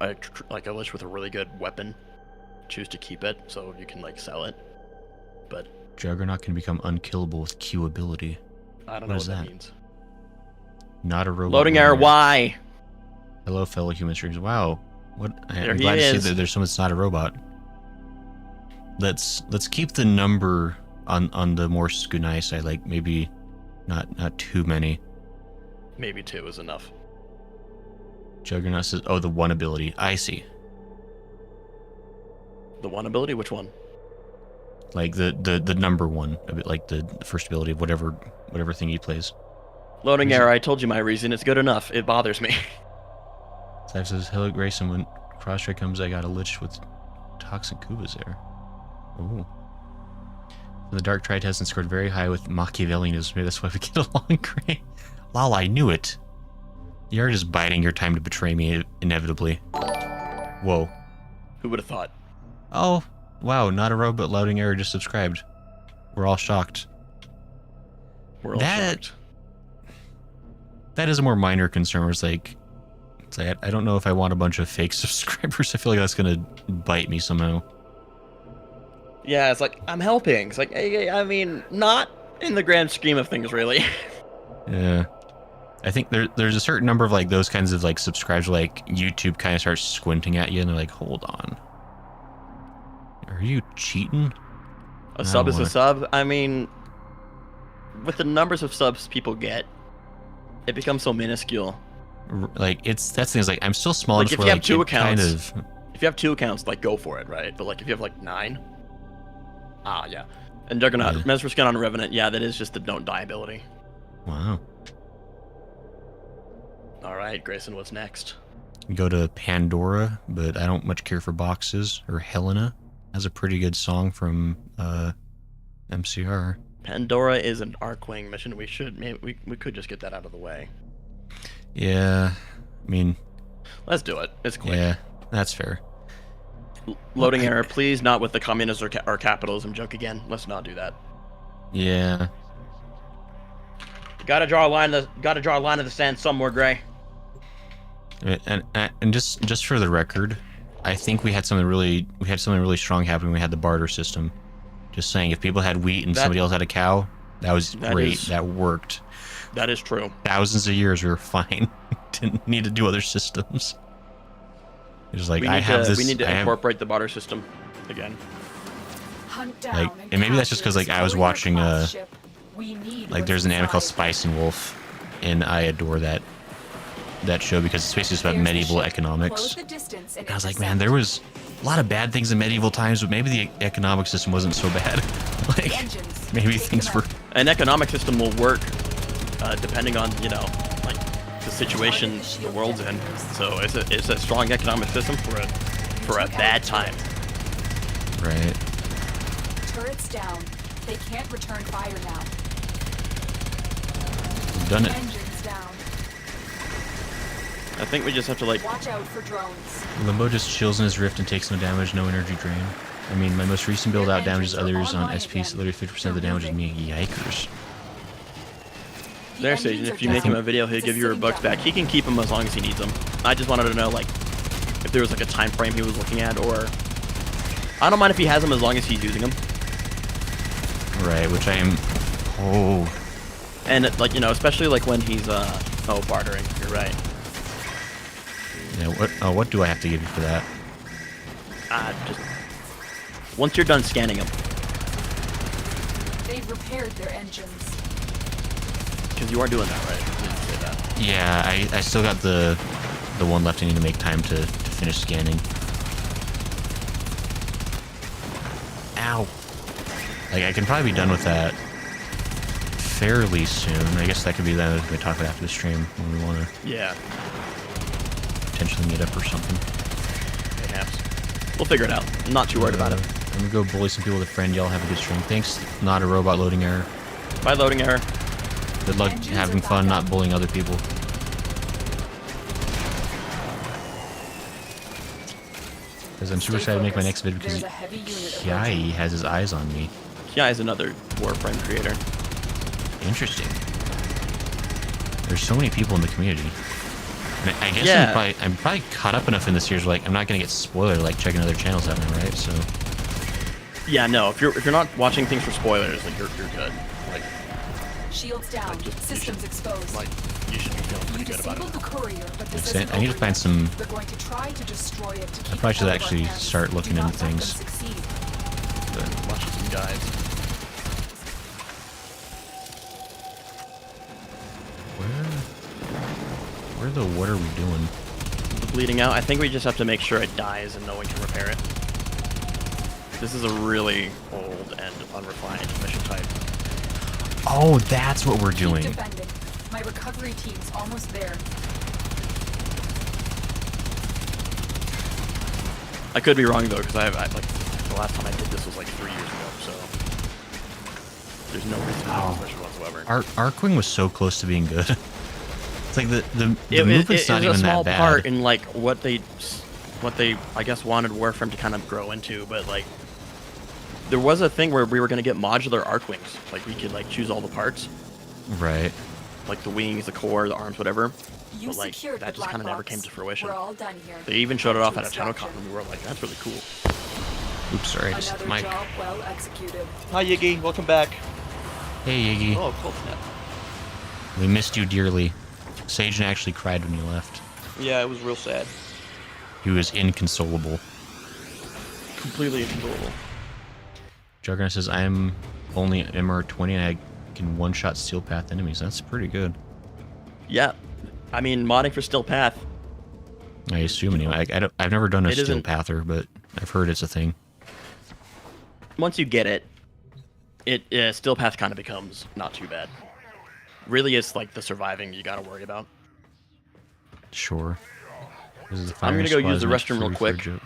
lich with a really good weapon, choose to keep it, so you can like sell it. But Juggernaut can become unkillable with Q ability. I don't What know is what that that? means. Not a robot. Loading error. warrior. Why? Hello, fellow human streams. Wow. What? There I'm he glad to is. see that there's someone that's not a robot. Let's keep the number on the more Skunai side, like maybe not too many. Maybe 2 is enough. Juggernaut says, oh, the one ability. I see. The one ability? Which one? Like the number one, a bit like the first ability of whatever thing he plays. Loading Is it- error. I told you my reason. It's good enough. It bothers me. Sav says, hello, Grayson. When Crossstrike comes, I got a lich with Toxic Kubas there. Ooh. The Dark Triad hasn't scored very high with Machiavellianism. Maybe that's why we get along great. Lol, I knew it. You're just biding your time to betray me inevitably. Whoa. Who would have thought? Oh, wow, not a robot loading error just subscribed. We're all shocked. We're all That- shocked. That is a more minor concern where it's like I don't know if I want a bunch of fake subscribers. I feel like that's gonna bite me somehow. Yeah, it's like I'm helping. It's like I mean, not in the grand scheme of things, really. Yeah. I think there's a certain number of like those kinds of like subscribers like YouTube kind of starts squinting at you and they're like, hold on. Are you cheating? A sub don't is a wanna- sub. I mean, with the numbers of subs people get, it becomes so minuscule. Like that's the thing is like I'm still small Like, enough if where you have like, 2 it kind accounts- of If you have 2 accounts, like go for it, right? But like if you have like 9, yeah. And Juggernaut, Yeah. Mesmer skin on Revenant, yeah, that is just the don't die ability. wow. All right, Grayson, what's next? Go to Pandora, but I don't much care for boxes. Or Helena has a pretty good song from MCR. Pandora is an Arcwing mission. Maybe we could just get that out of the way. Yeah, I mean, Let's do it. It's quick. yeah, that's fair. Loading error, please. Not with the communist or capitalism joke again. Let's not do that. Yeah, Gotta draw a line. Gotta draw a line in the sand somewhere, Gray. and just for the record, I think we had something really strong happen when we had the barter system. Just saying, if people had wheat and That- somebody else had a cow, that was That great. is- That worked. That is true. Thousands of years we were fine. Didn't need to do other systems. It was like We I need have to, this. we need to I have- incorporate the barter system again. Hunt down Like, and maybe that's just 'cause, like, I was capture this watching, warrior class ship. We need like what's there's an anime called inside. Spice and Wolf, and I adore that show because it's basically just about There's the medieval ship. economics. Close the distance and And I was like, intercept. man, there was a lot of bad things in medieval times, but maybe the economic system wasn't so bad. The like engines. maybe Take things them were. out. An economic system will work depending on like the situation the world's in. So it's a strong economic system for a bad time. Right. Turrets down. They can't return fire now. We've done it. Engines down. I think we just have to like Watch out for drones. Limbo just chills in his rift and takes no damage, no energy drain. I mean, my most recent build out damages others on SP, so literally 50% of the damage is me. Yikers. The there, Sage. engines If are you make him down. a video, he'll It's give you your sitting bucks duck. back. He can keep them as long as he needs them. I just wanted to know like if there was like a time frame he was looking at, or I don't mind if he has them as long as he's using them. Right, which I am. Oh. And like especially like when he's bartering. You're right. Yeah. What? Oh, what do I have to give you for that? Just once you're done scanning them. They've repaired their engines. Because you are doing that, right? You didn't say that. Yeah, I still got the one left. I need to make time to finish scanning. Ow. Like, I can probably be done with that fairly soon. I guess that could be that we talk about after the stream when we want to Yeah. potentially meet up or something. Perhaps. We'll figure it out. I'm not too worried about it. I'm gonna go bully some people with a friend. Y'all have a good stream. Thanks, not a robot loading error. Bye, loading error. Good luck having fun, not bullying other people. Because I'm super excited to make my next video because Kiai has his eyes on me. Kia is another Warframe creator. Interesting. There's so many people in the community. I guess Yeah. I'm probably caught up enough in this series where, like, I'm not gonna get spoiled like checking other channels out now, right? So Yeah, no. If you're not watching things for spoilers, like you're good. Like Shields down. Systems exposed. like you should be feeling You pretty good about disabled it. the courier, but this I isn't need to over find yet. some. They're going to try to destroy it to keep I probably should all of our actually hands. start looking Do into not let them things. succeed. Watching some guys. What are we doing? The bleeding out. I think we just have to make sure it dies and no one can repair it. This is a really old and unrefined mission type. Oh, that's what we're Keep doing. defending. My recovery team's almost there. I could be wrong though, because I like the last time I did this was like 3 years ago, so there's no reason to do this mission whatsoever. Arkwing was so close to being good. It's like the movement's It not was even a small that part bad. in like what they I guess wanted Warframe to kind of grow into, but like there was a thing where we were gonna get modular arc wings, like we could like choose all the parts, Right. like the wings, the core, the arms, whatever. You But like secured that the just black kind of never box. came to fruition. We're all done here. They even showed it off To at a TennoCon, extraction. and we were like, "That's really cool." Oops, sorry. I just Another Mike. job well executed. Hi Yiggy, welcome back. Hey Iggy, Oh, cold snap. we missed you dearly. Sagen actually cried when you left. Yeah, it was real sad. He was inconsolable. Completely inconsolable. Juggernaut says, I'm only MR20 and I can one-shot steel path enemies. That's pretty good. Yeah, I mean modding for Still Path. I assume anyway. I've never done a It steel isn't- pather, but I've heard it's a thing. Once you get it, Still Path kind of becomes not too bad. Really, it's like the surviving you gotta worry about. Sure. This is the I'm gonna firing go use squad the is restroom real meant for quick. joke.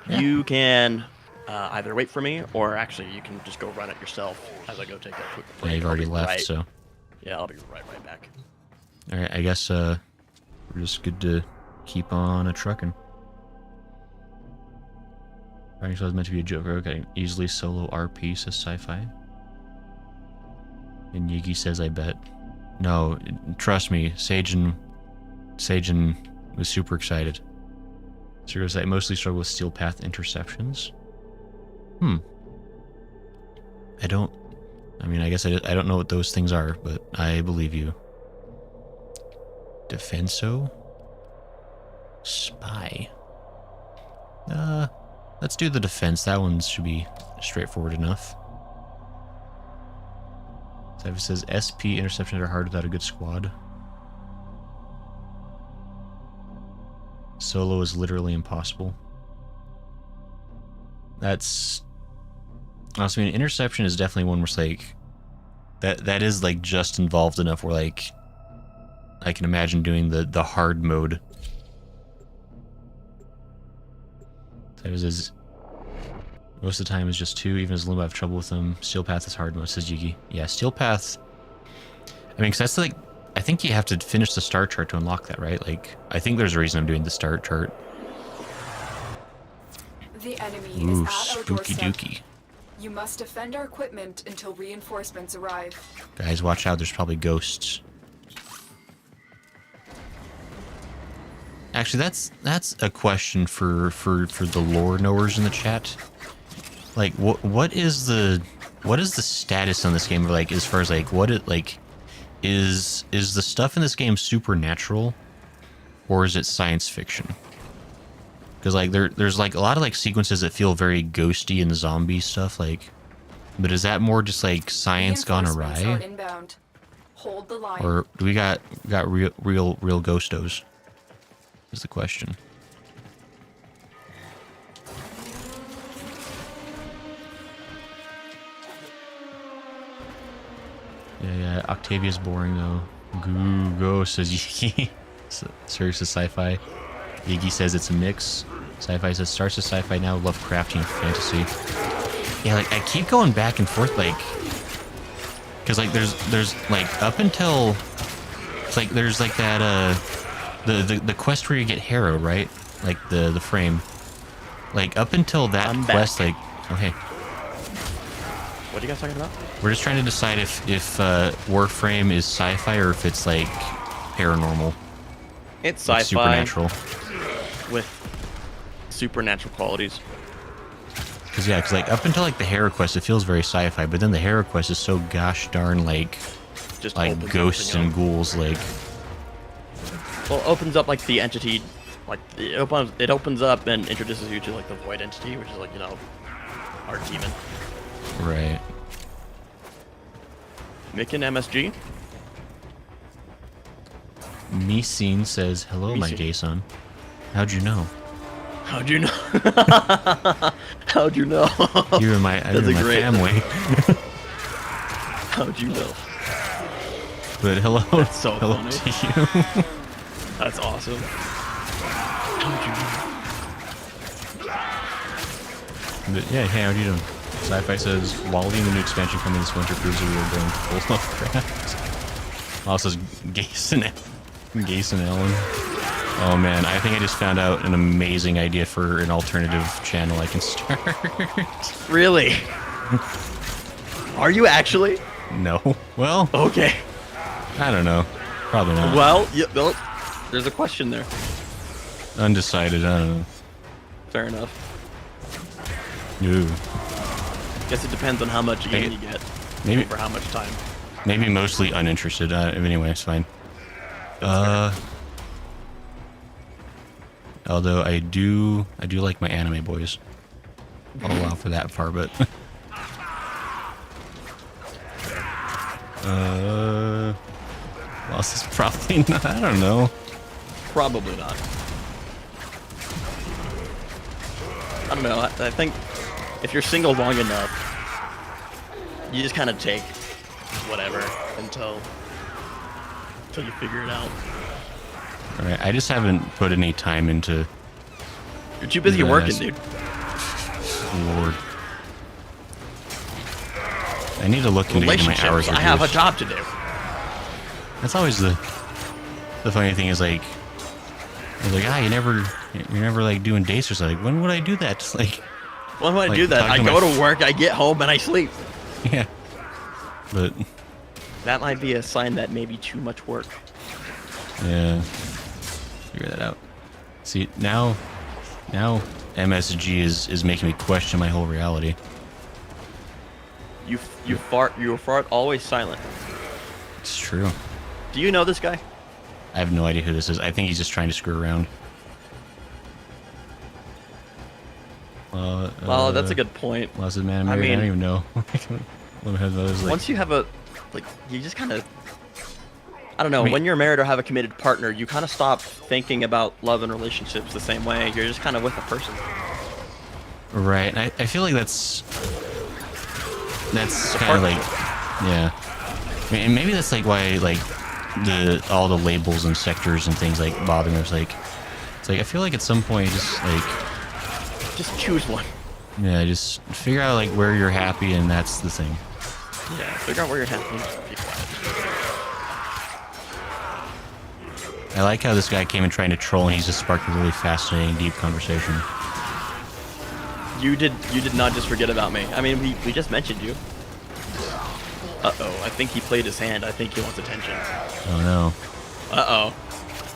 You can either wait for me, or actually you can just go run it yourself as I go take that quick break. Yeah, you've I'll already be left, right- so. Yeah, I'll be right back. Alright, I guess we're just good to keep on trucking. Firing squad is meant to be a joke. Okay, easily solo RP, says sci-fi. And Yigi says, I bet. No, trust me, Sagen was super excited. So I mostly struggle with steel path interceptions. I mean, I guess I don't know what those things are, but I believe you. Defenso? Spy. Let's do the defense. That one should be straightforward enough. So if it says SP interceptions are hard without a good squad. Solo is literally impossible. That's honestly, I mean, interception is definitely one where it's like that is like just involved enough where like I can imagine doing the hard mode. That is most of the time is just 2, even as Limbo I have trouble with them. Steel Path is hard mode, says Yugi. Yeah, Steel Path. I mean, because that's like, I think you have to finish the start chart to unlock that, right? Like, I think there's a reason I'm doing the start chart. The enemy Ooh, is at our spooky doorstep. dooky. You must defend our equipment until reinforcements arrive. Guys, watch out, there's probably ghosts. Actually, that's a question for the lore knowers in the chat. Like, what is the status on this game? Like, as far as like what it like is the stuff in this game supernatural, or is it science fiction? Because like there's like a lot of like sequences that feel very ghosty and zombie stuff. Like But is that more just like science gone Reinforcements are awry, inbound. Hold the line. or do we got real ghostos? Is the question. Yeah, Octavia's boring though. Go says Yiggy. Serious is sci-fi. Yiggy says it's a mix. Sci-fi says starts to sci-fi now, Lovecraftian fantasy. Yeah, like I keep going back and forth, like, cause like there's like up until, it's like there's like that the quest where you get Harrow, right? Like the frame. Like up until that I'm quest, back. like, oh hey. What are you guys talking about? We're just trying to decide if Warframe is sci-fi or if it's like paranormal, It's like sci-fi supernatural. with supernatural qualities. Cause like up until like the Hera quest, it feels very sci-fi, but then the Hera quest is so gosh darn like Just like opens ghosts and everything ghouls, like up. Well, it opens up like the entity, like it opens up and introduces you to like the void entity, which is like, you know, our demon. right. Mick and MSG. Meeseen says, "Hello, my Meeseen. Jason. How'd you know? How'd you know? How'd you know? You're in my That's a great- family." How'd you know? But hello, That's so hello funny. to you. That's awesome. How'd you know? But yeah, hey, how you doing? Sci-fi says, Wally and the new expansion coming this winter proves that we are going full Lovecraft. Also says, Gason Ellen. Oh man, I think I just found out an amazing idea for an alternative channel I can start. Really? Are you actually? No. Well, Okay. I don't know. Probably not. Well, well, there's a question there. Undecided, I don't know. Fair enough. Ooh. Guess it depends on how much gain you get Maybe for how much time. maybe mostly uninterested. Anyway, it's fine. Although I do like my anime boys. I'll allow for that far, but well, this is probably not. I don't know. Probably not. I don't know. I think if you're single long enough, you just kind of take whatever until you figure it out. All right, I just haven't put any time into. You're too busy Yeah, working, that's- dude. Lord. I need to look into getting my hours Relationships. I have a reduced. job to do. That's always the funny thing is like, I was like, you're never like doing dates or something. Like, when would I do that? Just like, When do I Like, do that? talk I to go my to work, I get home, and I sleep. yeah. But That might be a sign that maybe too much work. yeah, figure that out. See, now MSG is making me question my whole reality. You fart always silent. It's true. Do you know this guy? I have no idea who this is. I think he's just trying to screw around. Well, that's a good point. Lost man I married. I mean- don't even know. Like, Once you have a, like, you just kind of, I don't know, I mean- when you're married or have a committed partner, you kind of stop thinking about love and relationships the same way. You're just kind of with a person. right. And I feel like that's kind of like, yeah. I mean, and maybe that's like why like all the labels and sectors and things like bother me. It's like I feel like at some point just like, Just choose one. yeah, just figure out like where you're happy and that's the thing. Yeah, figure out where you're happy. Be quiet. I like how this guy came in trying to troll and he's just sparked a really fascinating, deep conversation. You did not just forget about me. I mean, we just mentioned you. Uh-oh, I think he played his hand. I think he wants attention. Oh no. Uh-oh.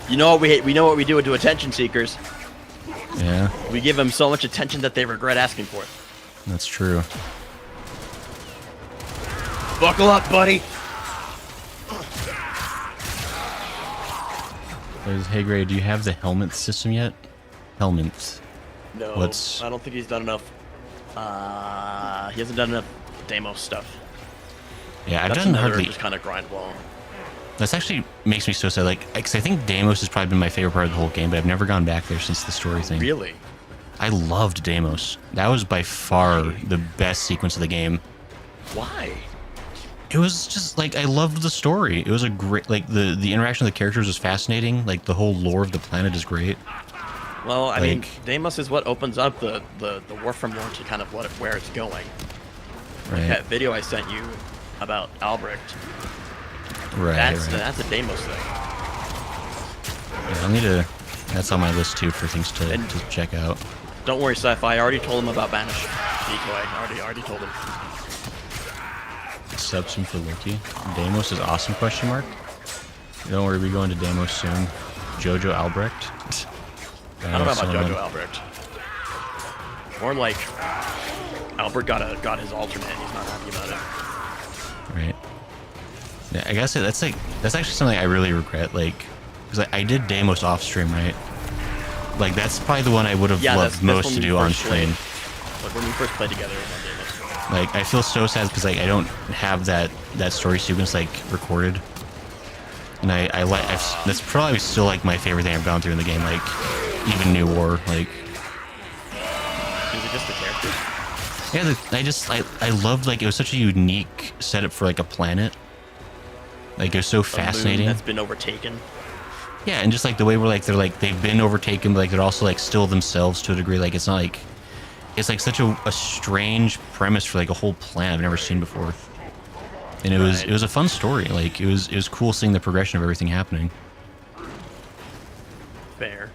You know what we know what we do to attention seekers. Yeah, We give them so much attention that they regret asking for it. that's true. Buckle up, buddy. Hey Gray, do you have the helmet system yet? Helmets. No, What's- I don't think he's done enough. He hasn't done enough Deimos stuff. Yeah, I've That's done another hardly. just kind of grind wall. That's actually makes me so sad. Like, because I think Deimos has probably been my favorite part of the whole game, but I've never gone back there since the story thing. Really? I loved Deimos. That was by far the best sequence of the game. Why? It was just like I loved the story. It was a great like the interaction of the characters was fascinating. Like the whole lore of the planet is great. Well, I mean, Like- Deimos is what opens up the Warframe lore to kind of where it's going. Right. That video I sent you about Albrecht, Right. that's right. a Deimos thing. Yeah, I'll need to. That's on my list too for things to And- check out. Don't worry, Sci-Fi. I already told him about Banish Decoy. I already told him. Subsume for Wiki. Deimos is awesome? Question mark. Don't worry, we're going to Deimos soon. Jojo Albrecht. I don't know about someone- Jojo Albrecht. More like Albert got his alternate. He's not happy about it. Right. Yeah, I guess that's actually something I really regret. Like, because I did Deimos off stream, right? Like that's probably the one I would have loved most when to we do on first played. stream. Like when we first played together on Deimos. Like I feel so sad because like I don't have that story sequence like recorded, and I like that's probably still like my favorite thing I've gone through in the game. Like even New War, like Is it just the characters? yeah, I loved like it was such a unique setup for like a planet. Like it was so A moon fascinating. that's been overtaken. Yeah, and just like the way we're like they've been overtaken, but like they're also like still themselves to a degree. Like it's not like it's like such a strange premise for like a whole planet I've never seen before. And Right. it was a fun story. Like it was cool seeing the progression of everything happening. Fair.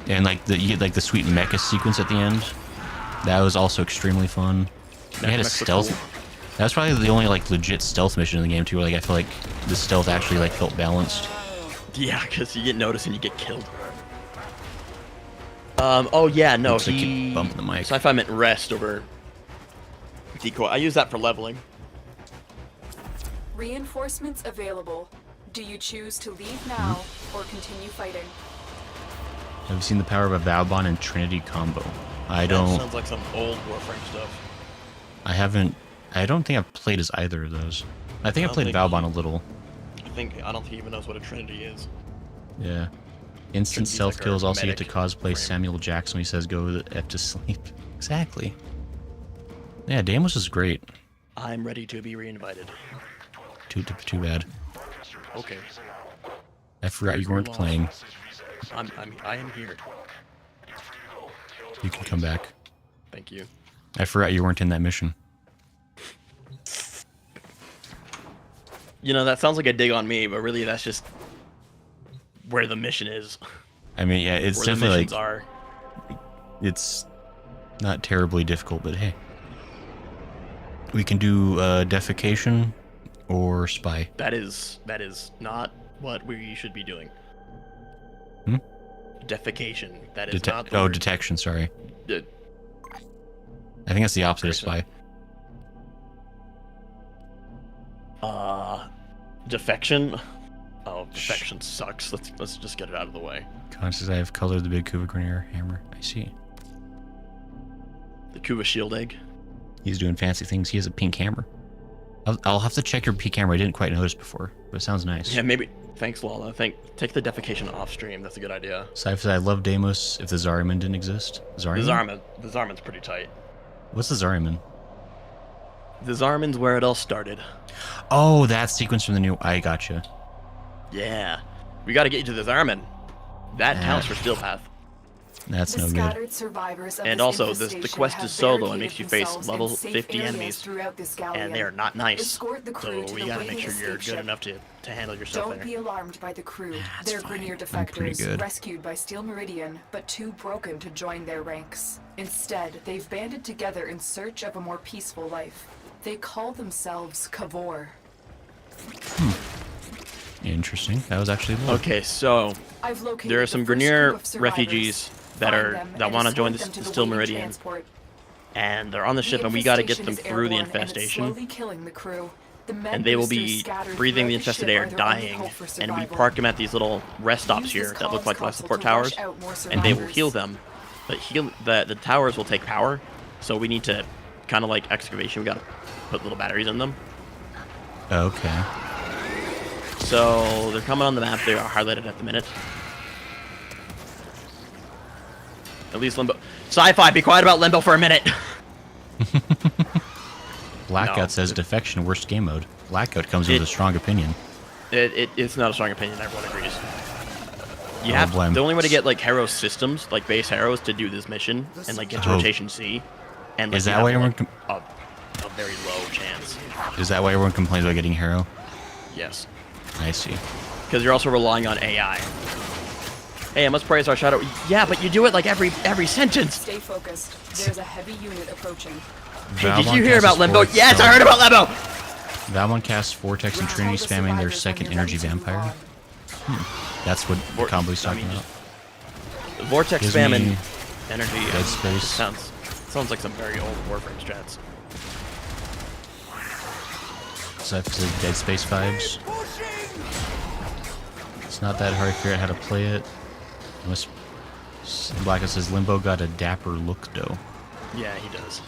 And like you get like the sweet mecha sequence at the end. That was also extremely fun. They had a Mechs are stealth. cool. That was probably the only like legit stealth mission in the game too. Where like I feel like the stealth actually like felt balanced. Yeah, because you get noticed and you get killed. Oh yeah, no, Oops, I keep bumping the mic. Sci-Fi meant rest over decoy. I use that for leveling. Reinforcements available. Do you choose to leave now or continue fighting? Have you seen the power of a Valbon and Trinity combo? I That don't. sounds like some old Warframe stuff. I haven't. I don't think I've played as either of those. I think I don't played think Valbon a little. I don't think he even knows what a Trinity is. Yeah. Instant Trinity's self like kills. our Also, you get to medic cosplay frame. Samuel Jackson when he says "Go the F to sleep." Exactly. Yeah, Deimos is great. I'm ready to be reinvited. Too bad. Okay, I forgot you You're weren't lost. playing. I am here. You can come back. Thank you. I forgot you weren't in that mission. You know, that sounds like a dig on me, but really that's just where the mission is. I mean, yeah, it's Where the definitely missions like are. it's not terribly difficult, but hey, we can do defecation or spy. That is not what we should be doing. Hmm? Defecation. That is not the Oh, word. detection. Sorry. De- I think that's the opposite of Person. spy. defection. Oh, defection sucks. Let's just get it out of the way. Conscious, I have colored the big Kuva Grenier hammer. I see. The Kuva shield egg. He's doing fancy things. He has a pink hammer. I'll have to check your pink hammer. I didn't quite notice before, but it sounds nice. Yeah, maybe. Thanks, Lala. Take the defecation off stream. That's a good idea. Cypher said, I love Deimos if the Zariman didn't exist. Zariman? The Zarman's pretty tight. What's the Zariman? The Zarman's where it all started. Oh, that sequence from the new... I gotcha. Yeah. We gotta get you to the Zarman. That Yeah. counts for Steel Path. That's The no good. scattered survivors of And this also, the infestation quest have is solo and barricaded makes you face themselves level in safe 50 areas enemies. throughout this And galleon. they are not nice. Escort the crew So to we the gotta waiting make sure you're escape good ship. enough to handle yourself Don't there. be alarmed by the crew. That's They're fine. Grenier I'm pretty defectors, good. rescued by Steel Meridian, but too broken to join their ranks. Instead, they've banded together in search of a more peaceful life. They call themselves Kavor. Interesting. That was actually low. Okay, so I've located there are the some first Grenier group of survivors. refugees that Find are them that and want to escort join them the to the Steel waiting Meridian, transport. and they're on the ship, The and we gotta get infestation them is through the airborne, and it's infestation. slowly killing the crew. The men And they will boosters be scattered breathing the throughout infested ship air, are their only dying, hope for and we survival. park them at these little rest stops Use here this that look like life console support to rush towers, out more and they will survivors. heal them. But the towers will take power, so we need to kind of like excavation. We got to put little batteries in them. Okay. So they're coming on the map. They are highlighted at the minute. At least Limbo. Sci-fi, be quiet about Limbo for a minute. Blackout No. says defection worst game mode. Blackout comes with a strong opinion. It's not a strong opinion. Everyone agrees. You Oh, have blame. the only way to get like hero systems, like base heroes, to do this mission and like get to Oh. rotation C, and like, Is you that have, why everyone? like, a very low chance? Is that why everyone complains about getting hero? Yes, I see. because you're also relying on AI. Hey, I must praise our shadow. Yeah, but you do it like every sentence. Stay focused. There's a heavy unit approaching. Hey, did Valmon you hear casts about Limbo? Vortex- Yes, I heard about Limbo. Valmon casts Vortex and Trinity spamming their second energy vampire. That's what the combo's talking about. Vortex Gives spam me and energy. Dead Space. Sounds like some very old Warframe strats. So that's the Dead Space vibes. It's not that hard to figure out how to play it. Unless Blackout says Limbo got a dapper look though. Yeah, he does.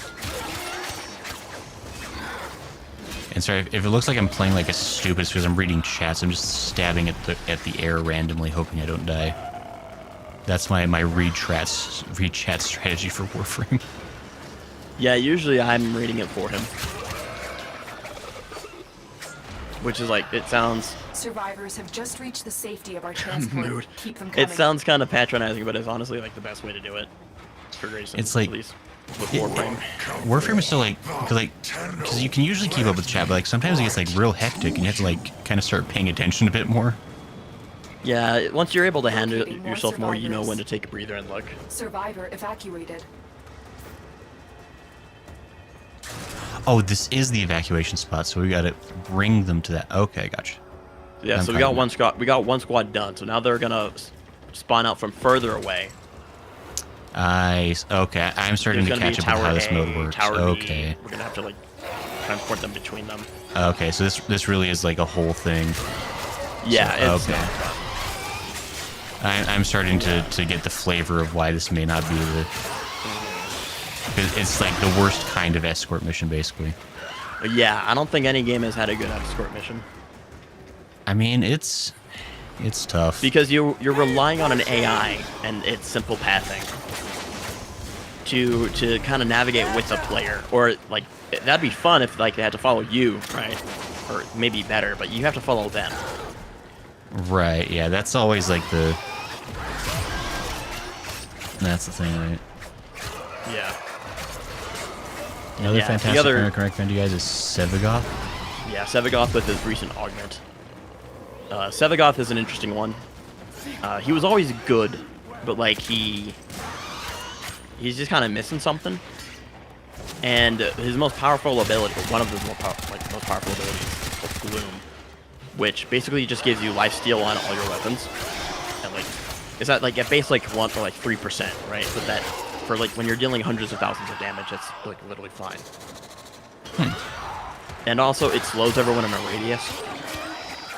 And sorry, if it looks like I'm playing like a stupid, it's because I'm reading chats. I'm just stabbing at the air randomly, hoping I don't die. That's my read chat strategy for Warframe. Yeah, usually I'm reading it for him. Which is like, it sounds... Survivors have just reached the safety of our transport. Mood. Keep them coming. It sounds kind of patronizing, but it's honestly like the best way to do it. For Grayson, It's like- at least with Warframe. Warframe is still because you can usually keep up with chat, but like sometimes it gets like real hectic, and you have to like kind of start paying attention a bit more. Yeah, once you're able to handle Locating more yourself more, you know survivors. when to take a breather and look. Survivor evacuated. Oh, this is the evacuation spot, so we gotta bring them to that. Okay, gotcha. Yeah, I'm so we got fine. one squad. We got one squad done. So now they're gonna spawn out from further away. Okay, I'm starting There's to gonna be catch up with Tower how this A, mode works. Tower Okay. B. We're gonna have to like transport them between them. Okay, so this really is like a whole thing. Yeah, it's okay. I'm starting to get the flavor of why this may not be the. 'Cause it's like the worst kind of escort mission, basically. Yeah, I don't think any game has had a good escort mission I mean, it's tough. because you're relying on an AI and its simple pathing to kind of navigate with the player, or like that'd be fun if like they had to follow you, right? Or maybe better, but you have to follow them. Right? Yeah, that's always like the. That's the thing, right? Yeah. Another Yeah, the fantastic other- American recommend you guys is Sevagoth. Yeah, Sevagoth with his recent augment. Sevagoth is an interesting one. He was always good, but like he's just kind of missing something. And his most powerful ability, or one of his most powerful abilities, is Gloom, which basically just gives you lifesteal on all your weapons. And like, is that like at base like 1 or like 3%, right? But that for like when you're dealing hundreds of thousands of damage, it's like literally fine. And also, it slows everyone in a radius.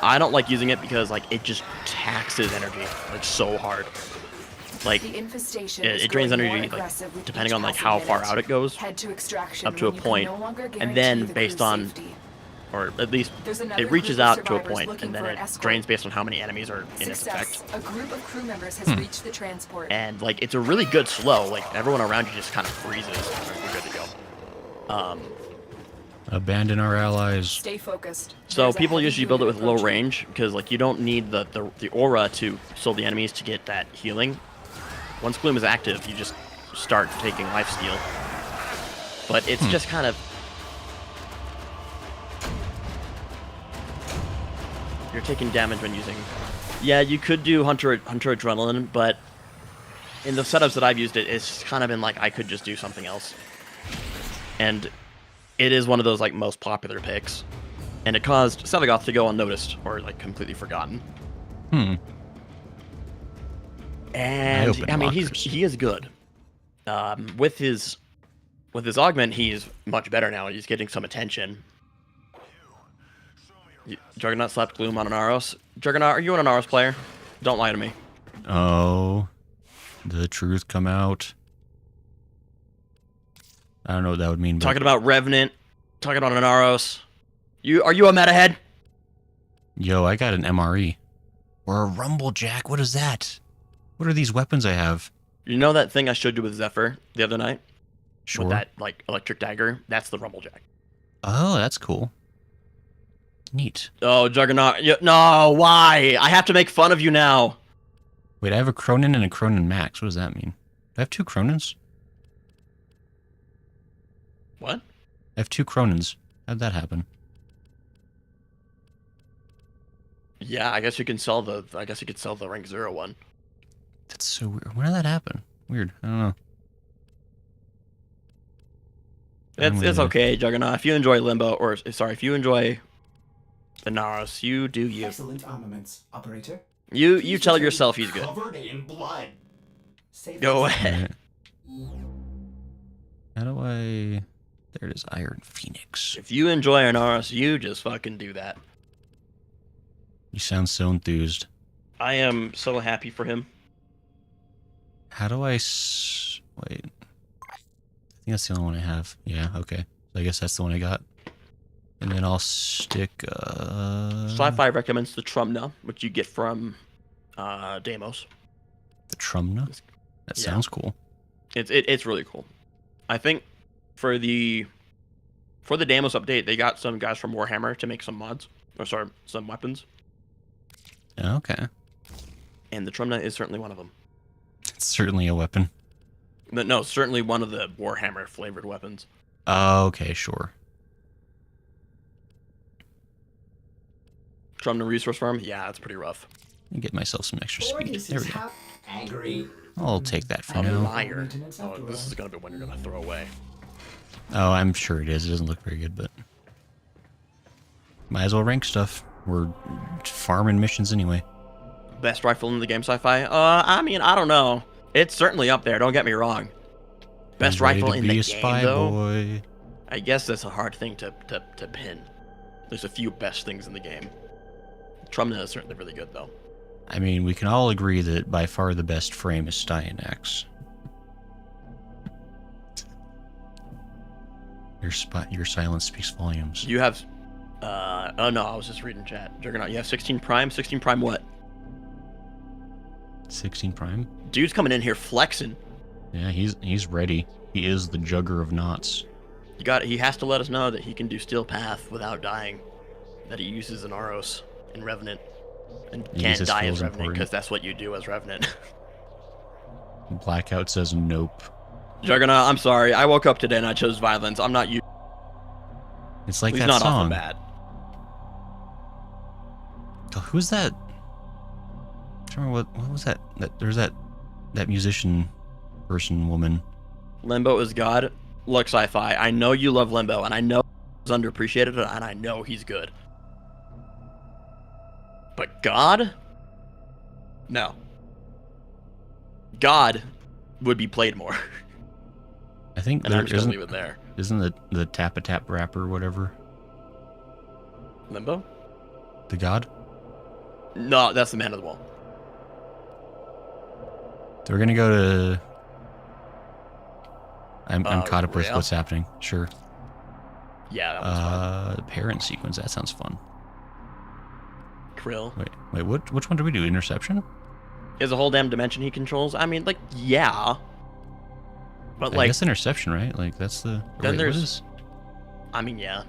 I don't like using it because like it just taxes energy like so hard. Like The infestation it, is it drains growing more energy like aggressive with depending each on like passing how far minute. out it goes, Head to extraction up to a when you can point, no longer and guarantee then the based crew's on, safety. or at least There's another it reaches group of out to a survivors point, looking and then for an it escort. drains based on how many enemies are in its Success. effect. A group of crew members has reached the transport. And like it's a really good slow. Like everyone around you just kind of freezes. And we're good to go. Abandon our allies. Stay focused. So There's a people heavy usually build it unit with low approaching. range because like you don't need the aura to slow the enemies to get that healing. Once Gloom is active, you just start taking lifesteal. But it's just kind of you're taking damage when using. Yeah, you could do Hunter Adrenaline, but in the setups that I've used it, it's kind of been like I could just do something else. And it is one of those like most popular picks, and it caused Sevagoth to go unnoticed or like completely forgotten. And Eye-open I mean, lockers. he is good. With his augment, he's much better now. He's getting some attention. Juggernaut slapped Gloom on an Aros. Juggernaut, are you an Aros player? Don't lie to me. Oh, the truth come out. I don't know what that would mean. But... Talking about Revenant. Talking about Anaros. Are you a meta head? Yo, I got an MRE. Or a Rumblejack. What is that? What are these weapons I have? You know that thing I showed you with Zephyr the other night? Sure. With that, like, electric dagger? That's the Rumblejack. Oh, that's cool. Neat. Oh, Juggernaut. No, why? I have to make fun of you now. Wait, I have a Cronin and a Cronin Max. What does that mean? Do I have 2 Cronins? What? I have 2 Cronins. How'd that happen? Yeah, I guess you can sell the rank 0 one. That's so weird. When did that happen? Weird. I don't know. It's okay, Juggernaut. If you enjoy Limbo, or sorry, if you enjoy the Naros, you do you. Excellent armaments, operator. You tell yourself he's good. Covered in blood. Save Go us. ahead. How do I... There it is. Iron Phoenix. If you enjoy Anaros, you just fucking do that. You sound so enthused. I am so happy for him. How do I... Wait. I think that's the only one I have. Yeah, okay. So I guess that's the one I got. And then I'll stick... Sci-Fi recommends the Trumna, which you get from Deimos. The Trumna? That sounds cool. It's really cool. I think for the Deimos update, they got some guys from Warhammer to make some mods. Or sorry, some weapons. Okay. And the Trumna is certainly one of them. It's certainly a weapon. No, certainly one of the Warhammer flavored weapons. Okay, sure. Trumna resource farm? Yeah, it's pretty rough. And get myself some extra speed. Orders There is we go. angry. I'll take that for A now. liar. Maintenance Oh, after this all. is gonna be one you're gonna throw away. Oh, I'm sure it is. It doesn't look very good, but... Might as well rank stuff. We're farming missions anyway. Best rifle in the game, Sci-Fi? I mean, I don't know. It's certainly up there, don't get me wrong. Best I'm ready rifle to in be the a game, spy though? boy. I guess that's a hard thing to pin. There's a few best things in the game. Trumna is certainly really good, though. I mean, we can all agree that by far the best frame is Styanax. Your silence speaks volumes. You have... oh no, I was just reading chat. Juggernaut, you have 16 Prime? 16 Prime what? 16 Prime? Dude's coming in here flexing. Yeah, he's ready. He is the jugger of knots. He has to let us know that he can do Steel Path without dying. That he uses an Aros in Revenant. And He can't uses die feels as Revenant, important. because that's what you do as Revenant. Blackout says nope. Juggernaut, I'm sorry. I woke up today and I chose violence. I'm not you. It's like He's that not off song. the bat. Oh, who's that? I don't remember what was that? There's that musician person woman. Limbo is God. Look, Sci-Fi, I know you love Limbo, and I know he's underappreciated, and I know he's good. But God? No. God would be played more. I think And there I'm just going to leave it there. isn't the tap rapper or whatever Limbo? the god? No, that's the Man of the Wall. So we're gonna go to. I'm caught up with Rail? what's happening. Sure. Yeah, that was fun. The parent sequence. That sounds fun. Krill. Wait. Which one did we do? Interception? Is a whole damn dimension he controls? I mean, like, yeah. But, I like, guess interception, right? Like that's the. Then wait, there's- what is- I mean, yeah.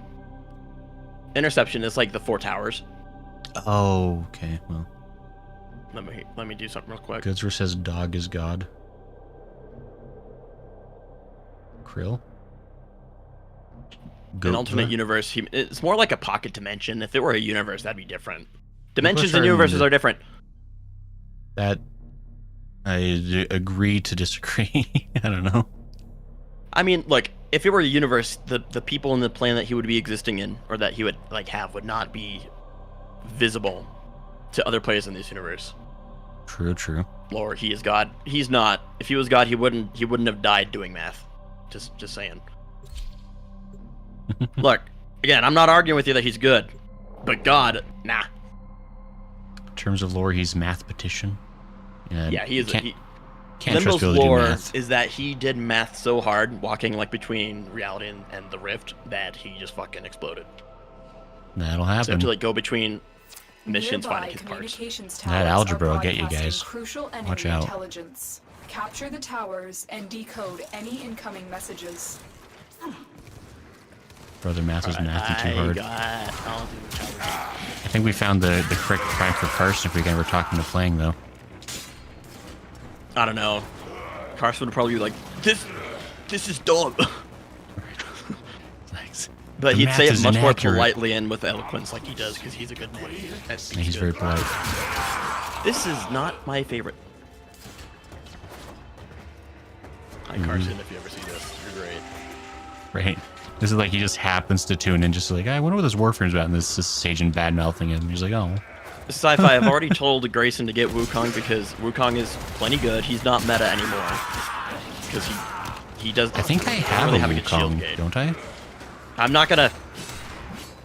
Interception is like the 4 towers. Oh, okay. Well, Let me do something real quick. Goodswer says dog is god. Krill. An alternate Goatva? universe. It's more like a pocket dimension. If it were a universe, that'd be different. Dimensions are and universes the- are different. That I agree to disagree. I don't know. I mean, look, if it were a universe, the people in the planet he would be existing in, or that he would like have, would not be visible to other players in this universe. True. Lore, he is God. He's not. If he was God, he wouldn't have died doing math. Just saying. Look, again, I'm not arguing with you that he's good, but God, nah. In terms of lore, he's mathematician. Yeah, he is. Can't, Can't trust Limbo's people to do lore math. is that he did math so hard, walking like between reality and the rift, that he just fucking exploded. That'll So you happen. have to like go between missions Nearby finding his parts. communications That towers algebra are will get you broadcasting guys. Crucial enemy Watch out. intelligence. Capture the towers and decode any incoming messages. Brother Math was mathing too I hard. I'll do the towers. I think we found the correct prime for Carson if we ever talking to playing though. I don't know. Carson would probably be like, this is dumb. Thanks. But The he'd math say it is much more inaccurate. politely and with eloquence like he does because he's a good man. And he's very polite. This is not my favorite. Hi, Carson, if you ever see this, you're great. Right. This is like he just happens to tune in, just like, I wonder what this Warframe's about, and this is Sage and bad mouthing him. He's like, oh. Sci-fi, I've already told Grayson to get Wukong because Wukong is plenty good. He's not meta anymore. Because he does. I think I have really a have a good shield Wukong, gate. don't I? I'm not gonna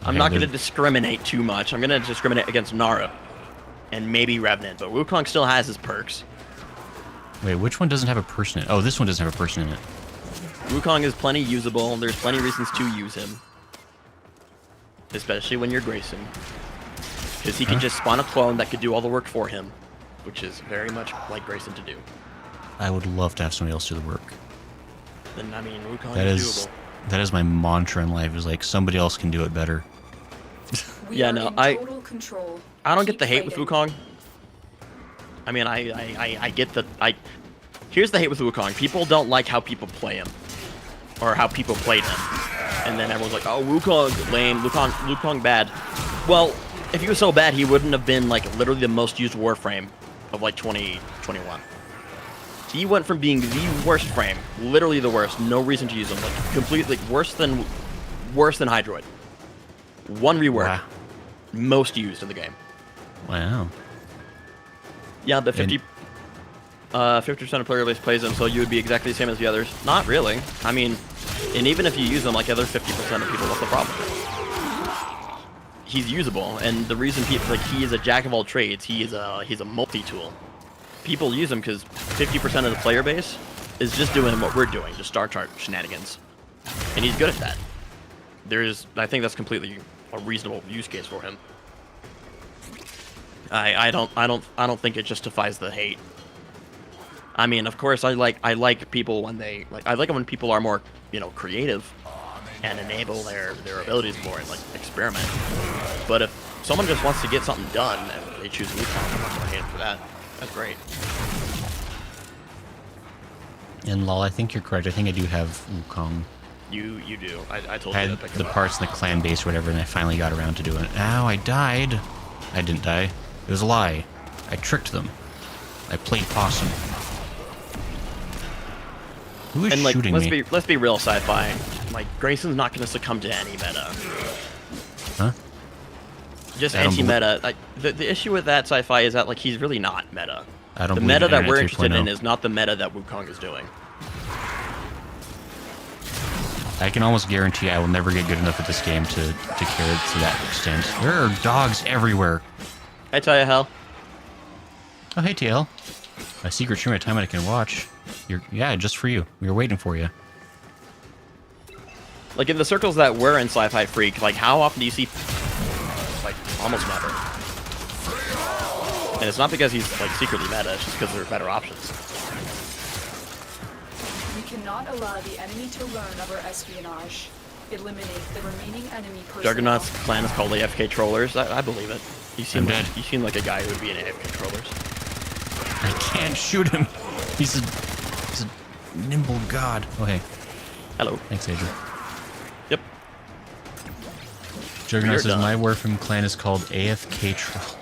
there's- discriminate too much. I'm gonna discriminate against Nara and maybe Revenant, but Wukong still has his perks. Wait, which one doesn't have a person in it? Oh, this one doesn't have a person in it. Wukong is plenty usable. There's plenty of reasons to use him, especially when you're Grayson, because he can just spawn a clone that could do all the work for him, which is very much like Grayson to do. I would love to have somebody else do the work. Then I mean, Wukong That is is doable. that is my mantra in life, is like somebody else can do it better. We Yeah, are no, in I- total control. I don't get Keep the hate with fighting. Wukong. I mean, I get the Here's the hate with Wukong. People don't like how people play him, or how people played him, and then everyone's like, "Oh, Wukong lame, Wukong bad." Well, if he was so bad, he wouldn't have been like literally the most used Warframe of like 2021. He went from being the worst frame, literally the worst, no reason to use him, like completely worse than Hydroid. One rework, Wow. most used in the game. Wow. Yeah, but 50% of player base plays him, so you would be exactly the same as the others. Not really. I mean, and even if you use him like the other 50% of people, what's the problem? He's usable, and the reason people like he is a jack of all trades. He's a multi-tool. People use him because 50% of the player base is just doing what we're doing, just star chart shenanigans, and he's good at that. I think that's completely a reasonable use case for him. I don't think it justifies the hate. I mean, of course, I like people when they I like it when people are more, creative and enable their abilities more and like experiment. But if someone just wants to get something done and they choose Wukong, I'm not gonna hate them for that. That's great. And lol, I think you're correct. I think I do have Wukong. You do. I told I you had to pick the him up. parts in the clan base or whatever, and I finally got around to doing it. Ow, I died. I didn't die. It was a lie. I tricked them. I played possum. Who is And like, shooting me? let's be real, sci-fi. Like, Grayson's not gonna succumb to any meta. Huh? Just I don't anti-meta. Like, the issue with that sci-fi is that like he's really not meta. I don't The believe meta in that we're Internet interested in 3.0. is not the meta that Wukong is doing. I can almost guarantee I will never get good enough at this game to care to that extent. There are dogs everywhere. I tell you, hell. Oh, hey, TL. A secret stream at a time I can watch. Yeah, just for you. We were waiting for you. Like in the circles that we're in Sci-Fi Freak, like how often do you see like almost never? And it's not because he's like secretly meta, it's just because there are better options. We cannot allow the enemy to learn of our espionage. Eliminate the remaining enemy personnel. Juggernaut's clan is called AFK Trollers. I believe it. You seem I'm dead. you seem like a guy who would be in AFK Trollers. I can't shoot him. He's a nimble god. Oh, hey. Hello. Thanks, Adrian. Yep. Juggernaut You're says done. my Warframe clan is called AFK Trolls.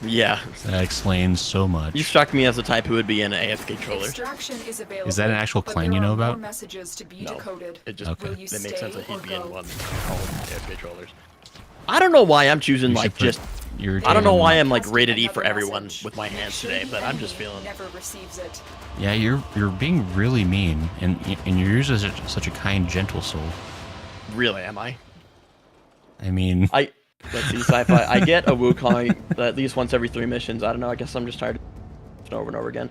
Yeah. That explains so much. You struck me as the type who would be in AFK Trollers. Extraction is available. Is that an actual but clan there you know are more about? messages to be No. decoded. It just Okay. Will you it makes sense that stay he'd or be in go? one called AFK Trollers. I don't know why I'm choosing You like should put just your I don't know why damn- I'm like Requesting rated E another for everyone message. with my hands Should today, the but I'm just enemy feeling never receives it. Yeah, you're being really mean, and you're usually such a kind, gentle soul. really am I? I mean, Let's see, sci-fi. I get a Wukong at least once every 3 missions. I don't know. I guess I'm just tired of it over and over again.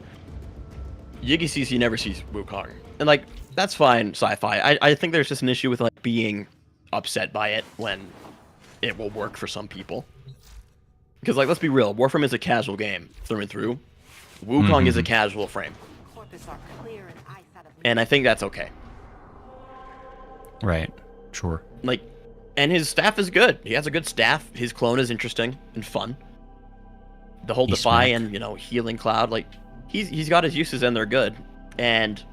Yiggy sees he never sees Wukong. And like, that's fine, sci-fi. I think there's just an issue with like being upset by it when it will work for some people. Because like, let's be real, Warframe is a casual game through and through. Wukong is a casual frame. And I think that's okay. Right. Sure. Like, and his staff is good. He has a good staff. His clone is interesting and fun. The whole He's Defy smart. and, you know, Healing Cloud, like, he's got his uses and they're good. And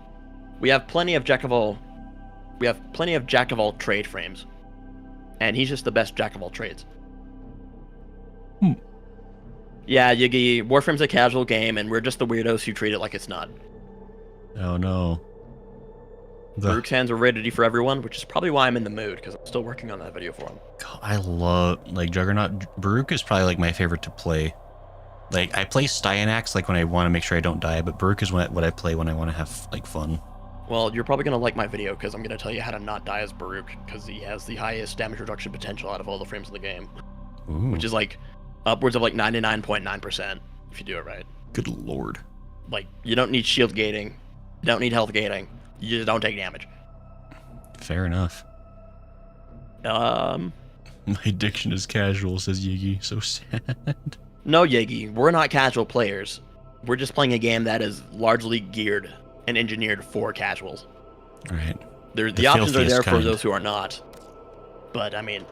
we have plenty of jack of all trade frames. And he's just the best jack of all trades. Yeah, Yiggy, Warframe's a casual game, and we're just the weirdos who treat it like it's not. Oh no. Baruch's hands are rated for everyone, which is probably why I'm in the mood, because I'm still working on that video for him. God, I love like Juggernaut. Baruch is probably like my favorite to play. Like I play Styanax like when I want to make sure I don't die, but Baruch is what I play when I want to have like fun. Well, you're probably gonna like my video because I'm gonna tell you how to not die as Baruch, because he has the highest damage reduction potential out of all the frames in the game, Ooh, which is like upwards of like 99.9% if you do it right. good lord. Like, you don't need shield gating, you don't need health gating, you just don't take damage. Fair enough. My addiction is casual, says Yiggy. So sad. No, Yegi, we're not casual players. We're just playing a game that is largely geared and engineered for casuals. Right. The options are filthiest there for kind. those who are not. But, I mean,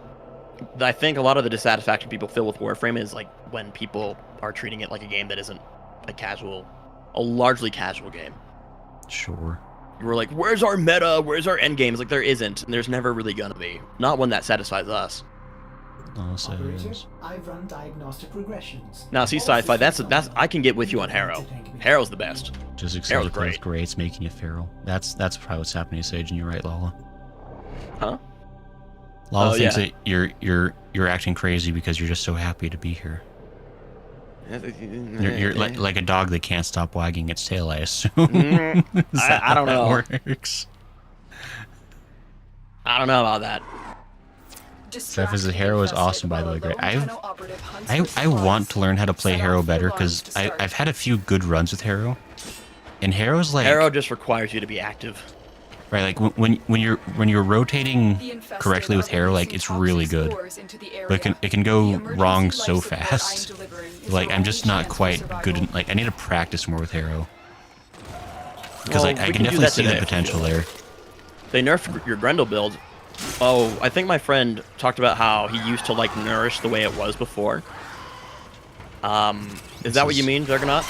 I think a lot of the dissatisfaction people feel with Warframe is like when people are treating it like a game that isn't a largely casual game. Sure. We're like, where's our meta? Where's our end game? It's like, there isn't, and there's never really gonna be. Not one that satisfies us. Also, Operator, I've run diagnostic regressions. Now, see, sci-fi, that's I can get with you on Harrow. Harrow's the best. just Arrow's accept great. it's great. It's making you feral. That's probably what's happening to Sage, and you're right, Lala. Huh? Lala Oh, thinks yeah. that you're acting crazy because you're just so happy to be here. You're like a dog that can't stop wagging its tail, I assume. Is that I don't how know. that works? I don't know about that. Steph is Harrow is awesome, by the way. Great. I want to learn how to play Harrow better because I've had a few good runs with Harrow, and Harrow's like Harrow just requires you to be active. right. Like when you're rotating correctly with Harrow, like it's really good, but it can go wrong so fast. Like I'm just not quite good. Like I need to practice more with Harrow because Well, I we can do definitely that see the today. potential there. They nerfed your Grendel build. Oh, I think my friend talked about how he used to like nourish the way it was before. Is that what you mean, Juggernaut?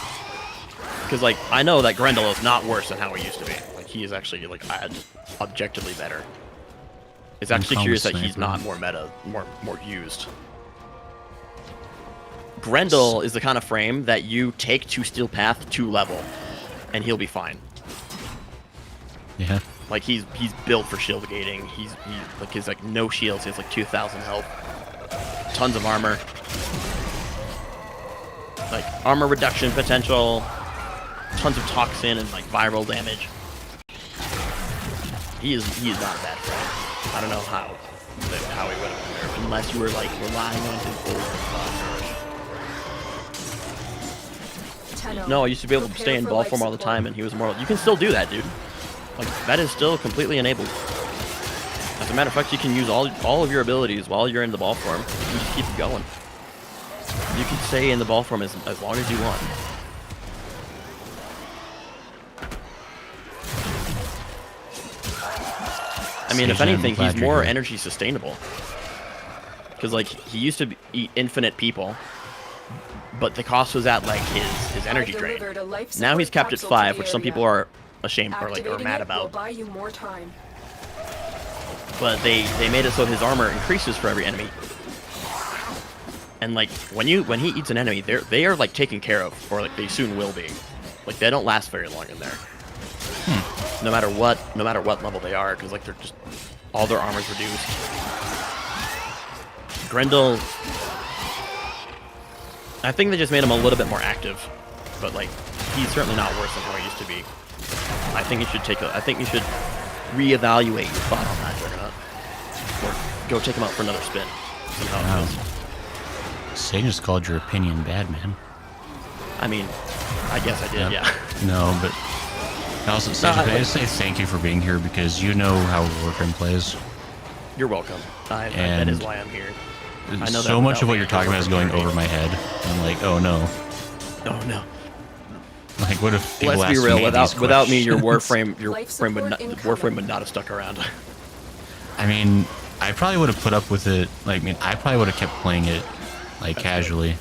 Because like I know that Grendel is not worse than how he used to be. Like he is actually like objectively better. It's actually Uncommon curious that he's sniper. not more meta, more used. Grendel is the kind of frame that you take to Steel Path to level, and he'll be fine. Yeah. Like he's built for shield gating. He's like his like no shields. He has like 2,000 health, tons of armor, like armor reduction potential, tons of toxin and like viral damage. He is not a bad friend. I don't know how he would have been nerfed unless you were like relying on his old No, I used to be able to stay in ball form all the time, and he was more. You can still do that, dude. Like, that is still completely enabled. As a matter of fact, you can use all of your abilities while you're in the ball form. You can just keep it going. You can stay in the ball form as long as you want. I mean, if Sage, I'm anything, glad he's you're more here. energy sustainable. Because, like, he used to eat infinite people, but the cost was at, like, his energy drain. Now he's capped at 5, which some people are ashamed or like are mad about. But they made it so his armor increases for every enemy. And like when he eats an enemy, they are like taken care of, or like they soon will be. Like they don't last very long in there. No matter what level they are, because like they're just all their armor's reduced. Grendel, I think they just made him a little bit more active, but like he's certainly not worse than how he used to be. I think you should reevaluate your thought on that, Juggernaut. Or go take him out for another spin. See how it feels. Sage just called your opinion bad, man. I mean, I guess I did, yeah. No, but Also, Sage, can I just say thank you for being here because you know how Warframe plays. You're welcome. That And is why I'm here. I know so that much of what without you're talking about is going over my head. I'm like, oh no. Oh no. Like, what if people Let's be ask real. me Without me, your questions? Warframe would not have stuck around. I mean, I probably would have put up with it. Like, I mean, I probably would have kept playing it, like, casually,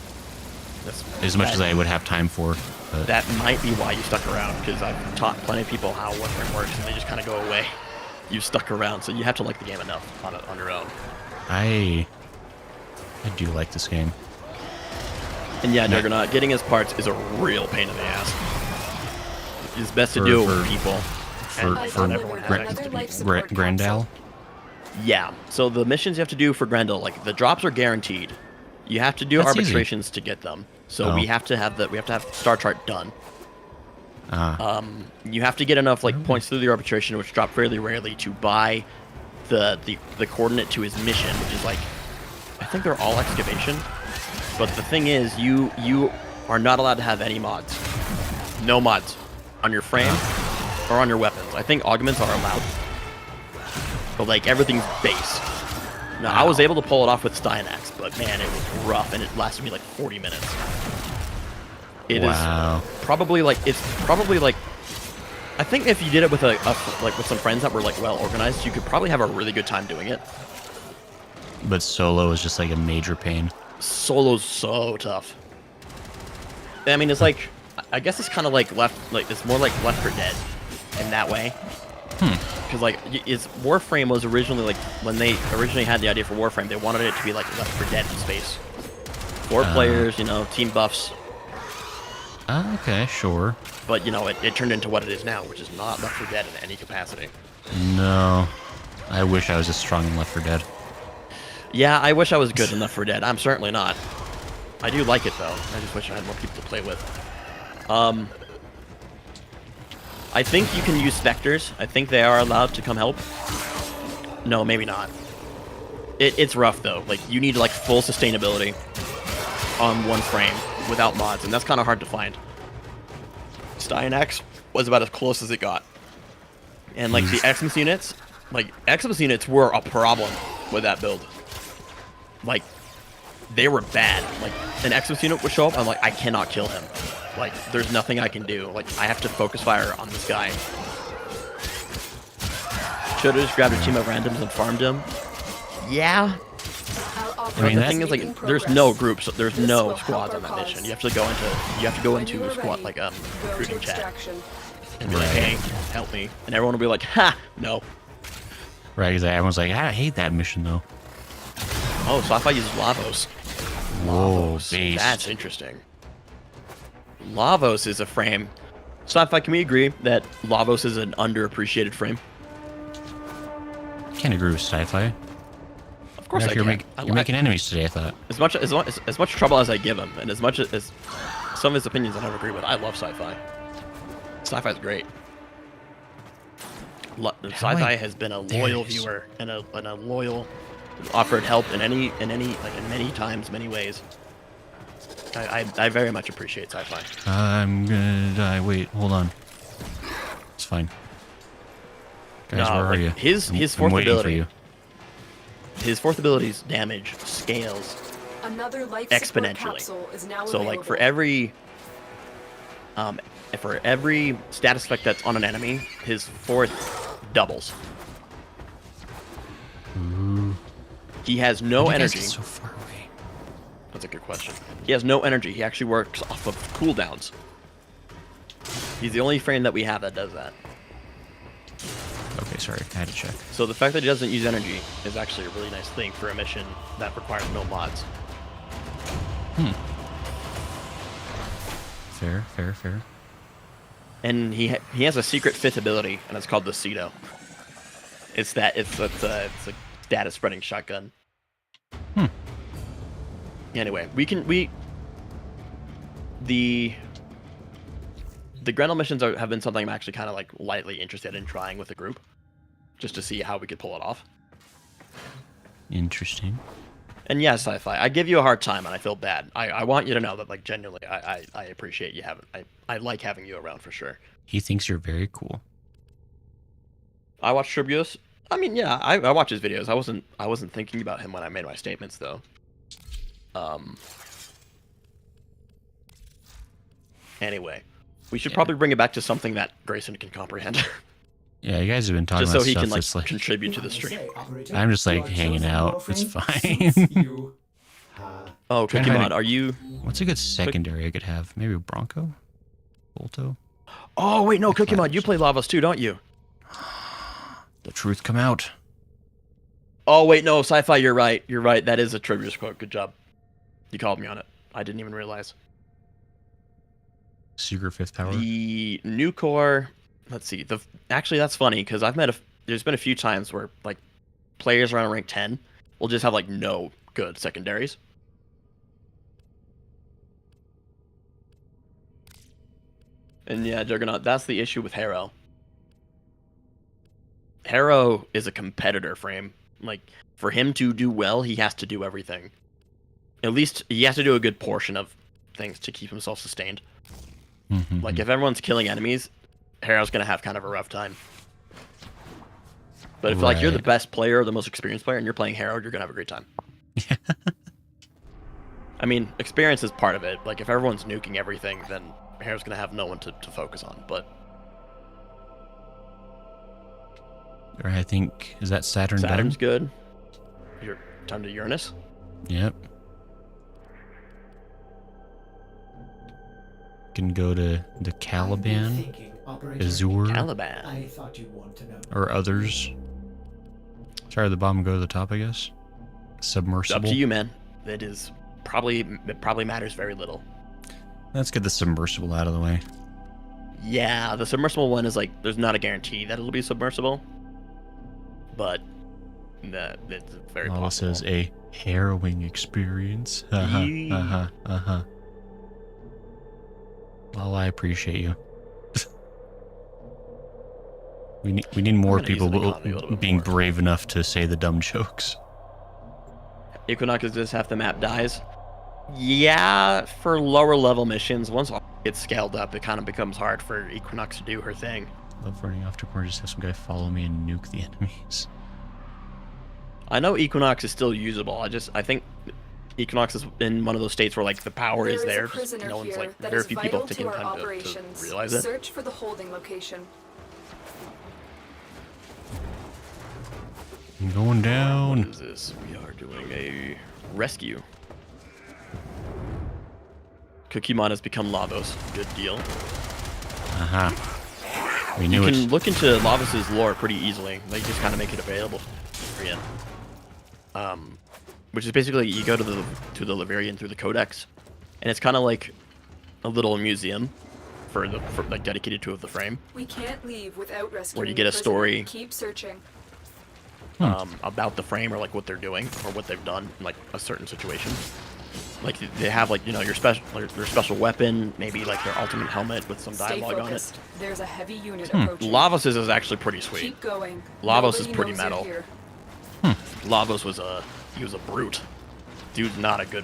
as much as I would have time for. But That might be why you stuck around, because I've taught plenty of people how Warframe works, and they just kind of go away. You stuck around, so you have to like the game enough on your own. I do like this game. And yeah, Juggernaut, getting his parts is a real pain in the ass. It's best to do it with people. For not everyone has access to people. Grandal. Yeah, so the missions you have to do for Grendel, like the drops are guaranteed. You have to do That's easy. arbitrations to get them. So Oh. we have to have Star Chart done. You have to get enough like points through the arbitration, which drop fairly rarely, to buy the coordinate to his mission, which is like, I think they're all excavation. But the thing is, you are not allowed to have any mods. No mods on your frame or on your weapons. I think augments are allowed, but like everything's base. Now I was able to pull it off with Styanax, but man, it was rough, and it lasted me like 40 minutes. It is probably like I think if you did it with with some friends that were like well organized, you could probably have a really good time doing it. But solo is just like a major pain. Solo's so tough. I mean, it's like, I guess it's kind of like it's more like Left 4 Dead in that way. Because like, Warframe was originally like, when they originally had the idea for Warframe, they wanted it to be like Left 4 Dead in space. 4 players, team buffs. Okay, sure. But it turned into what it is now, which is not Left 4 Dead in any capacity. No, I wish I was as strong in Left 4 Dead. Yeah, I wish I was good in Left 4 Dead. I'm certainly not. I do like it though. I just wish I had more people to play with. I think you can use specters. I think they are allowed to come help. No, maybe not. It's rough though. Like, you need like full sustainability on one frame without mods, and that's kind of hard to find. Styanax was about as close as it got. And like the Xmas units, were a problem with that build. Like, they were bad. Like, an Xmas unit would show up, I'm like, I cannot kill him. Like, there's nothing I can do. Like, I have to focus fire on this guy. Should have just grabbed a team of randoms and farmed him. Yeah. I mean, the thing is, like, there's no groups, there's no squads on that mission. You have to go into a squad, like, recruiting chat. And be like, hey, help me. And everyone will be like, ha, no. Right, because everyone's like, I hate that mission though. Oh, Sci-Fi uses Lavos. Whoa, Lavos. beast. That's interesting. Lavos is a frame. Sci-Fi, can we agree that Lavos is an underappreciated frame? Can't agree with sci-fi. Of course I can. You're making enemies today, I thought. As much trouble as I give him, and as much as some of his opinions I don't agree with, I love Sci-Fi. Sci-Fi is great. Sci-Fi has been a loyal viewer and a loyal, offered help in many times, many ways. I very much appreciate Sci-Fi. I'm gonna die. Wait, hold on. It's fine. Guys, where are you? His I'm fourth waiting for ability. you. His fourth ability's damage scales Another life exponentially. capsule is now So like for available. every status effect that's on an enemy, his fourth doubles. He has no How do you guys energy. get so far away? That's a good question. He has no energy. He actually works off of cooldowns. He's the only frame that we have that does that. Okay, sorry, I had to check. So the fact that he doesn't use energy is actually a really nice thing for a mission that requires no mods. Fair. And he has a secret fifth ability, and it's called the Cedo. It's a status spreading shotgun. Anyway, the Grendel missions have been something I'm actually kind of like lightly interested in trying with the group, just to see how we could pull it off. Interesting. And yeah, Sci-Fi, I give you a hard time, and I feel bad. I want you to know that, like, genuinely, I appreciate you having. I like having you around for sure. He thinks you're very cool. I watch Tribios. I mean, yeah, I watch his videos. I wasn't thinking about him when I made my statements, though. Anyway, we should probably bring it back to something that Grayson can comprehend. Yeah, you guys have been talking Just about so he stuff can, like, that's like... contribute to the stream. I'm just, like, hanging out. It's fine. Oh, Trying Cookie to Mod, are you... What's a good secondary I could have? Maybe a Bronco? Bolto? Oh, wait, no, Cookie Mod, Flash. you play Lavos too, don't you? The truth come out. Oh, wait, no, Sci-Fi, you're right. You're right, that is a Tribios quote. Good job. You called me on it. I didn't even realize. Secret fifth power. The new core... Let's see. Actually, that's funny, because there's been a few times where, like, players around rank 10 will just have, like, no good secondaries. And yeah, Juggernaut, that's the issue with Harrow. Harrow is a competitor frame. Like, for him to do well, he has to do everything. At least, he has to do a good portion of things to keep himself sustained. Like, if everyone's killing enemies, Harrow's gonna have kind of a rough time. But if like you're the best player or the most experienced player and you're playing Harrow, you're gonna have a great time. I mean, experience is part of it. Like, if everyone's nuking everything, then Harrow's gonna have no one to focus on. But Or I think, is that Saturn Saturn's done? good. You're time to Uranus. Yep. Can go to the Caliban, Azure, Caliban. I thought you'd want to know. or others. Start at the bottom, go to the top, I guess. Submersible. Up to you, man. It probably matters very little. Let's get the submersible out of the way. Yeah, the submersible one is like, there's not a guarantee that it'll be submersible, but it's very Lava possible. says a harrowing experience. Well, I appreciate you. we need more gonna use people an economy a little bit being more. brave enough to say the dumb jokes. Equinox is just half the map dies. Yeah, for lower level missions, once it gets scaled up, it kind of becomes hard for Equinox to do her thing. Love running off to corner, just have some guy follow me and nuke the enemies. I know Equinox is still usable. I think Equinox is in one of those states where like the power is there. a prisoner No one's here like that very is few people vital have taken to our time to operations. realize it. Search for the holding location. I'm going down. What is this? We are doing a rescue. Cookiemon has become Lavos. Good deal. We You knew can it. look into Lavos' lore pretty easily. They just kind of make it available for you. Which is basically you go to the Laverian through the Codex, and it's kind of like a little museum for like dedicated to the frame. We can't leave without rescuing Where you get a the prisoner. story. Keep searching. About the frame or like what they're doing or what they've done in like a certain situation. Like they have like your special weapon, maybe like their ultimate helmet with some Stay dialogue on it. focused. There's a heavy unit approaching. Lavos is actually pretty sweet. Keep going. Lavos is Nobody pretty knows you're metal. here. Lavos was a brute. Dude's not a good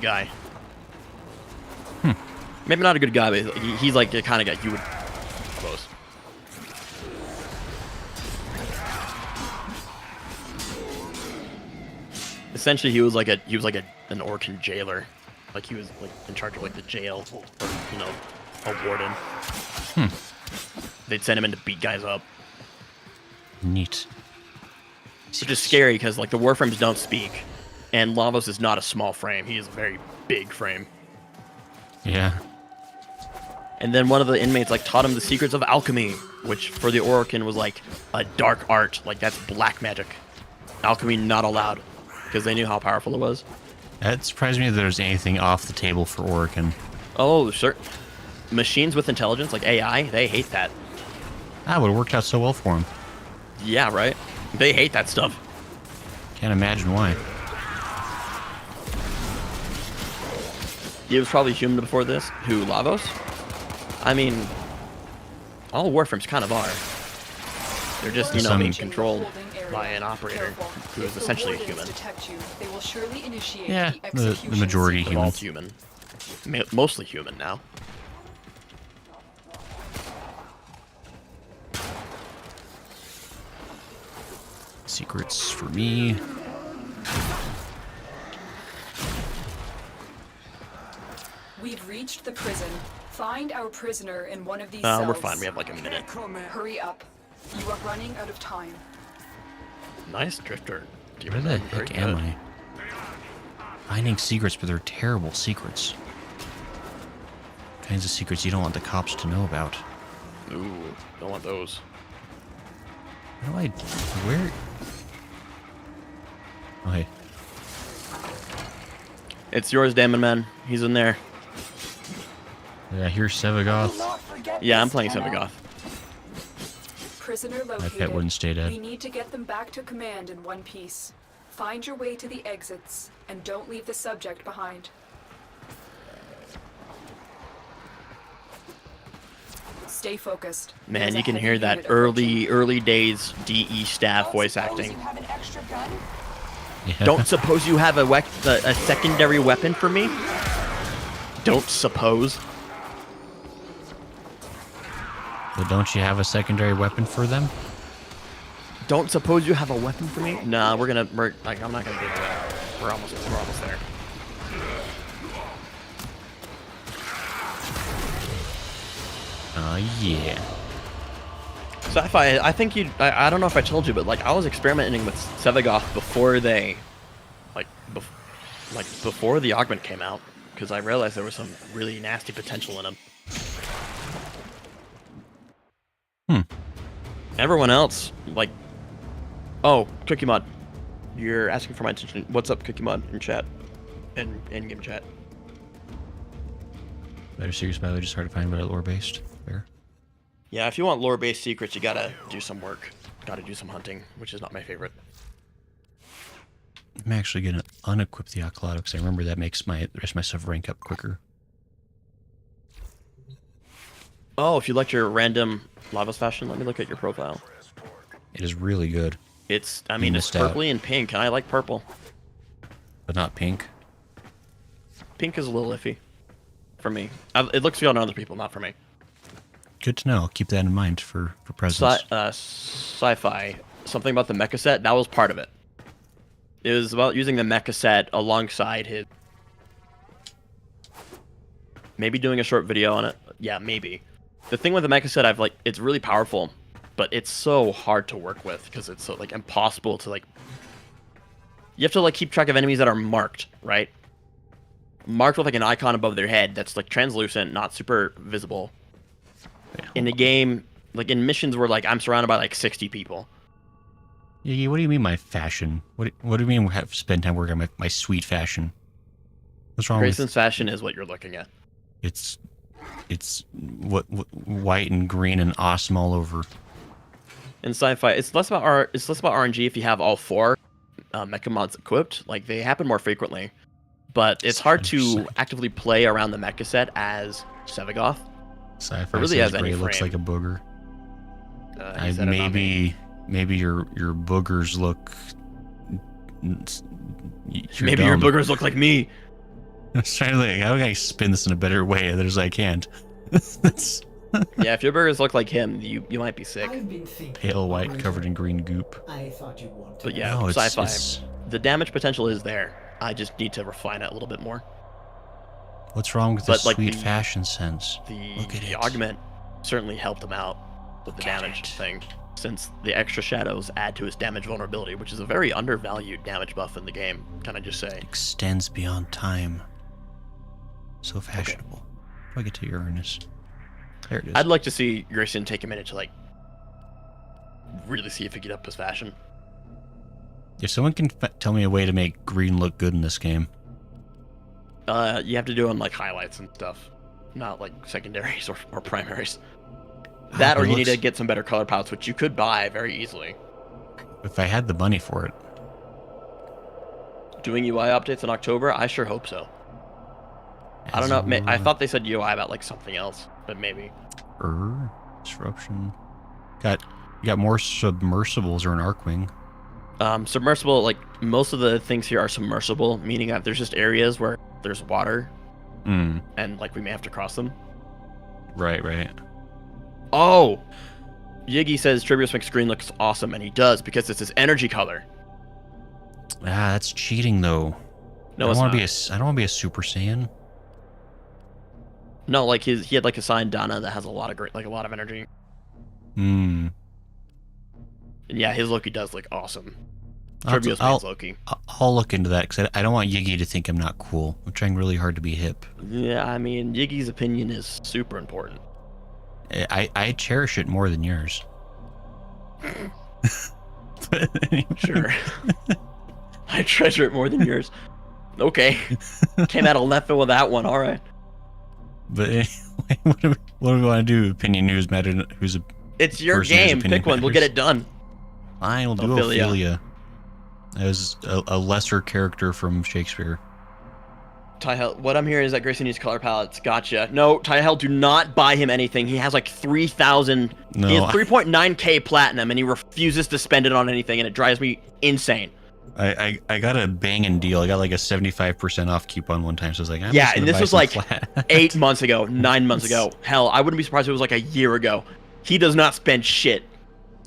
guy. Maybe not a good guy, but he's like the kind of guy you would close. Essentially, he was like an Orcan jailer, like he was like in charge of like the jail, or a warden. They'd send him in to beat guys up, Neat. which is scary because like the Warframes don't speak, and Lavos is not a small frame. He is a very big frame. Yeah. And then one of the inmates like taught him the secrets of alchemy, which for the Orcan was like a dark art, like that's black magic. Alchemy not allowed, because they knew how powerful it was. That surprised me that there's anything off the table for Oregon. Oh, sure. Machines with intelligence, like AI, they hate that. That would have worked out so well for him. Yeah, right? They hate that stuff. Can't imagine why. He was probably human before this. Who, Lavos? I mean, all Warframes kind of are. They're just, Some- being controlled by an operator who is If the essentially a wardens human. detect you, they will surely initiate Yeah, the the execution majority They're sequence. all human. Mostly human now. Secrets for me. We've reached the prison. Find our prisoner in one of these cells. We're fine. We have like a minute. Hurry up. You are running out of time. Nice drifter. Where the heck am I? Finding secrets, but they're terrible secrets. Kinds of secrets you don't want the cops to know about. Ooh, don't want those. Where? Oh, hey. It's yours, Damon Man. He's in there. Yeah, here's Sevagoth. Yeah, I'm playing Sevagoth. Prisoner located. My pet wouldn't stay dead. We need to get them back to command in one piece. Find your way to the exits, and don't leave the subject behind. Stay focused. Man, There's a you can heavy hear that unit approaching. early days DE staff voice acting. Have an extra gun? Yeah. Don't suppose you have a secondary weapon for me? Don't suppose. But don't you have a secondary weapon for them? Don't suppose you have a weapon for me? Nah, I'm not gonna do that. We're almost there. Yeah. Sci-fi, I think I don't know if I told you, but like I was experimenting with Sevagoth before they, before the augment came out, because I realized there was some really nasty potential in him. Everyone else, like, oh, Cookie Mod, you're asking for my attention. What's up, Cookie Mod, in chat, in game chat? Better serious biology, just hard to find, but lore-based. Fair. Yeah, if you want lore-based secrets, you gotta do some work. Gotta do some hunting, which is not my favorite. I'm actually gonna unequip the Occulado because I remember that makes the rest of my stuff rank up quicker. Oh, if you like your random Lavas fashion, let me look at your profile. It is really good, It's You missed out. purpley and pink, and I like purple. but not pink. Pink is a little iffy for me. It looks good on other people, not for me. Good to know. I'll keep that in mind for presents. Sci-fi, something about the mecha set, that was part of it. It was about using the mecha set alongside his... Maybe doing a short video on it. Yeah, maybe. The thing with the mecha set, it's really powerful, but it's so hard to work with because it's so impossible to you have to keep track of enemies that are marked, right? Marked with an icon above their head that's translucent, not super visible. Yeah. In the game, in missions where I'm surrounded by 60 people. Yeah, what do you mean my fashion? What do you mean we have to spend time working on my sweet fashion? What's wrong Grayson's with fashion is what you're looking at. it's what white and green and awesome all over. In sci-fi, it's less about RNG if you have all 4 mecha mods equipped. They happen more frequently, but it's hard to 100%. actively play around the mecha set as Sevagoth. Sci-fi really says has any gray looks frame. like a booger. He said it, not me. Maybe your boogers look. Maybe your boogers look like me. I was trying to think, how can I spin this in a better way? There's I can't. That's Yeah, if your boogers look like him, you might be sick. I've been thinking, pale white operator. covered in green goop. I thought you'd want to. But yeah, No, sci-fi. The damage potential is there. I just need to refine it a little bit more. What's wrong with the But, sweet the- fashion sense? The Look at it. augment certainly helped him out with the Look at damage it. thing, since the extra shadows add to his damage vulnerability, which is a very undervalued damage buff in the game. Can I just say? Extends beyond time. So fashionable. How do I get to Uranus? There it is. I'd like to see Grayson take a minute to really see if he can up his fashion. If someone can tell me a way to make green look good in this game, You have to do on highlights and stuff, not secondaries or primaries. That, or it you need to looks- get some better color palettes, which you could buy very easily. if I had the money for it, Doing UI updates in October, I sure hope so. I don't know. I thought they said UI about something else, but maybe. Disruption. You got more submersibles or an Arcwing. Submersible, most of the things here are submersible, meaning that there's just areas where there's water, and we may have to cross them. Right. Oh, Yiggy says Trivius makes green looks awesome, and he does because it's his energy color. Ah, that's cheating though. No, I it's don't not. I don't want to be a Super Saiyan. No, like he had like a sign Dana that has a lot of a lot of energy. Hmm. And yeah, his Loki does look awesome. I'll, Trivius I'll, makes Loki. I'll look into that because I don't want Yiggy to think I'm not cool. I'm trying really hard to be hip. Yeah, I mean, Yiggy's opinion is super important. I cherish it more than yours. Sure. I treasure it more than yours. Okay. Came out of left field with that one. All right. But anyway, what do we want to do? Opinion news matter. Who's a It's your person whose game. opinion Pick one. We'll get matters? it done. Fine, we'll do Ophelia. Ophelia. As a lesser character from Shakespeare. Tyhell, what I'm hearing is that Grayson needs color palettes. Gotcha. No, Tyhell, do not buy him anything. He has like 3,000. No, He has 3.9k platinum, and he refuses to spend it on anything, and it drives me insane. I got a banging deal. I got like a 75% off coupon one time, so I was like, I'm Yeah, just and gonna this buy was some like flat. 8 months ago, 9 months ago. Hell, I wouldn't be surprised if it was like a year ago. He does not spend shit.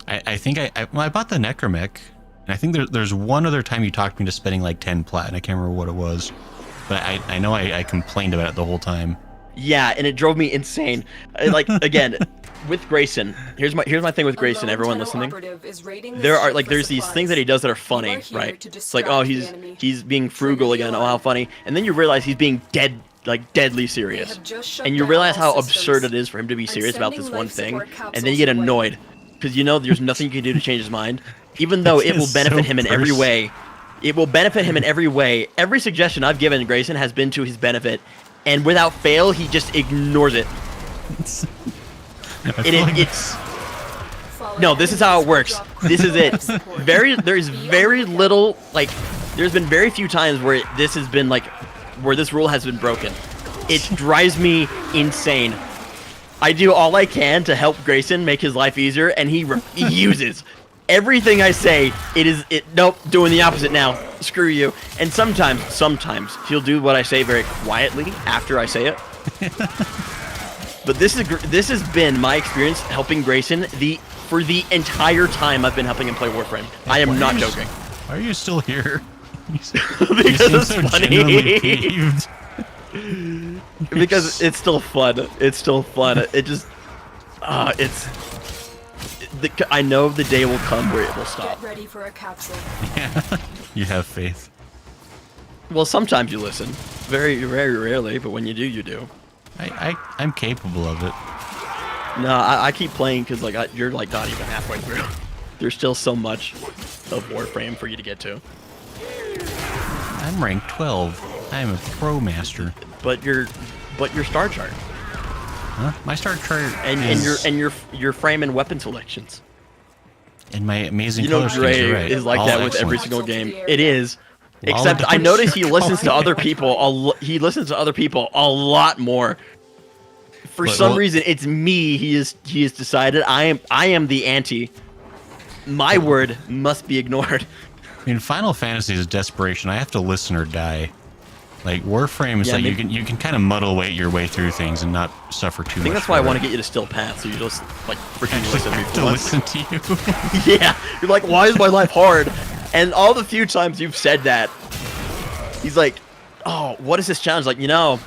I think I bought the Necromech, and I think there's one other time you talked me to spending like 10 plat, and I can't remember what it was. But I know I complained about it the whole time. Yeah, and it drove me insane. Like again, with Grayson, here's my thing with Grayson. Everyone listening, there's these things that he does that are funny, right? It's like, oh, he's being frugal again. Oh, how funny! And then you realize he's being deadly serious, and you realize how absurd it is for him to be serious about this one thing, and then you get annoyed because you know there's nothing you can do to change his mind, even though it will benefit him in every way. It will benefit him in every way. Every suggestion I've given Grayson has been to his benefit, and without fail, he just ignores it. No, this is how it works. This is it. There's very little, like, there's been very few times where this has been, like, where this rule has been broken. It drives me insane. I do all I can to help Grayson make his life easier, and he uses everything I say. Nope, doing the opposite now. Screw you. And sometimes he'll do what I say very quietly after I say it. But this has been my experience helping Grayson for the entire time I've been helping him play Warframe. I am not joking. Why are you still here? Because it's genuinely funny. peeved. Because it's still fun. It's still fun. It just, I know the day will come where it will stop. Get ready for a capsule. Yeah, you have faith. Well, sometimes you listen. Very, very rarely, but when you do, you do. I'm capable of it. No, I keep playing because like you're like not even halfway through. There's still so much of Warframe for you to get to. I'm ranked 12. I'm a pro master. But your star chart Huh? My start chart and your frame and weapon selections. and my amazing You know, color schemes, Dre you're right. is like All that with every excellent. single game. It is. Well, Except I that's notice he your listens to call. other people. He listens to other people a lot more. For But, some well- reason, it's me. He has decided I am the anti. My word must be ignored. In Final Fantasy is desperation. I have to listen or die. Like Warframe is Yeah, like maybe- you can kind of muddle your way through things and not suffer too much. I think that's why I want to get you to still pass, so you just like freaking listen to me for to once. listen to you. Yeah, you're like, why is my life hard? And all the few times you've said that, he's like, oh, what is this challenge? Like, you know,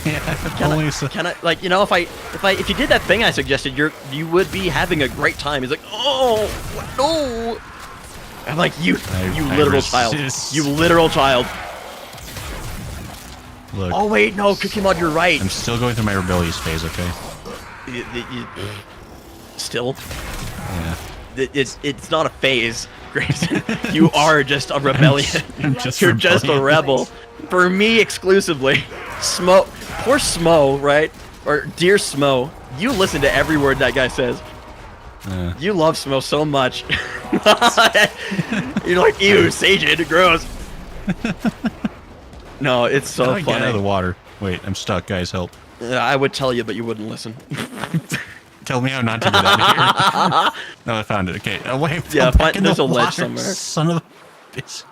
Yeah, can only I, so- can I, like, you know, if you did that thing I suggested, you would be having a great time. He's like, oh, no. I'm like, you I literal child. resist. You literal child. Look, Oh, wait, no, Cookie Mod, you're right. I'm still going through my rebellious phase. Okay. Still, Yeah. it's not a phase, Grayson. You are just a rebellion. I'm just You're just a rebellious. rebel. For me exclusively. Smo, poor Smo, right? Or dear Smo, you listen to every word that guy says. You love Smo so much. You're like, ew, Sajid, gross. No, it's so How do I get out of the funny. water? Wait, I'm stuck, guys. Help! I would tell you, but you wouldn't listen. Tell me how not to get out of here. No, I found it. Okay. Oh, wait. Yeah, I'm back in there's the a ledge water, somewhere. Son of a bitch.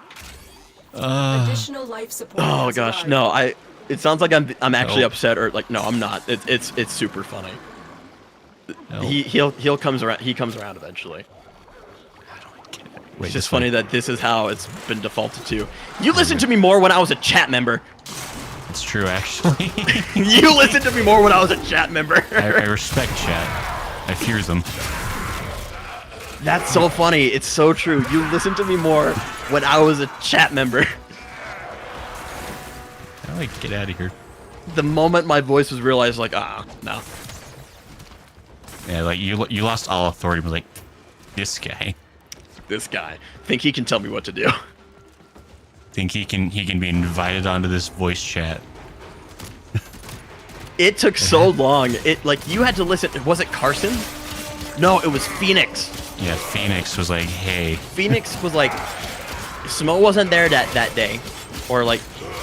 Additional life support. Oh has gosh, arrived. no, it sounds like I'm actually No. upset or like no, I'm not. It's super funny. No. He'll comes around. He comes around eventually. Wait, It's this just funny that this is how it's been defaulted to. You listened to me more when I was a chat member. It's true, actually. You listened to me more when I was a chat member. I respect chat. I fear them. That's so funny. It's so true. You listened to me more when I was a chat member. I like get out of here. The moment my voice was realized, like, no. Yeah, like you lost all authority. But like, this guy. This guy. Think he can tell me what to do. Think he can be invited onto this voice chat. It took so long. It like you had to listen. Was it Carson? No, it was Phoenix. Yeah, Phoenix was like, hey. Phoenix was like, Smo wasn't there that day, or like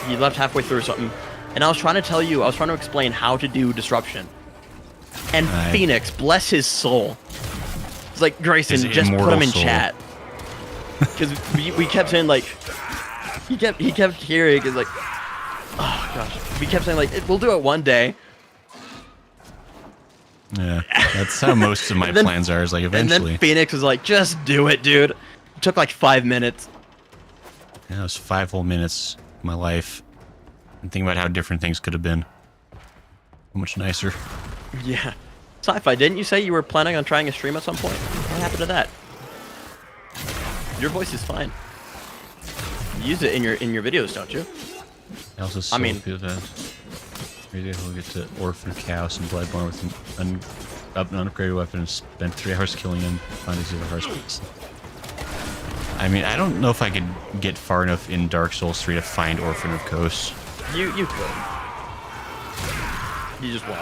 he left halfway through or something. And I was trying to explain how to do disruption. And Phoenix, bless his soul, was like, Grayson, His just put immortal him in soul. chat. Because we kept saying like, he kept hearing is like, oh gosh, we kept saying like, we'll do it one day. Yeah, that's how most of my And then- plans are. Is like And eventually. then Phoenix was like, just do it, dude. It took like 5 minutes. Yeah, it was 5 whole minutes of my life. And think about how different things could have been. How much nicer. Yeah. Sci-Fi, didn't you say you were planning on trying a stream at some point? What happened to that? Your voice is fine. You use it in your videos, don't you? I also I mean- feel that maybe we'll get to Orphan Chaos and Bloodborne with an unupgraded weapon and spend 3 hours killing him, finding 0 hearts. I mean, I don't know if I could get far enough in Dark Souls 3 to find Orphan of Kos. You could. You just won't.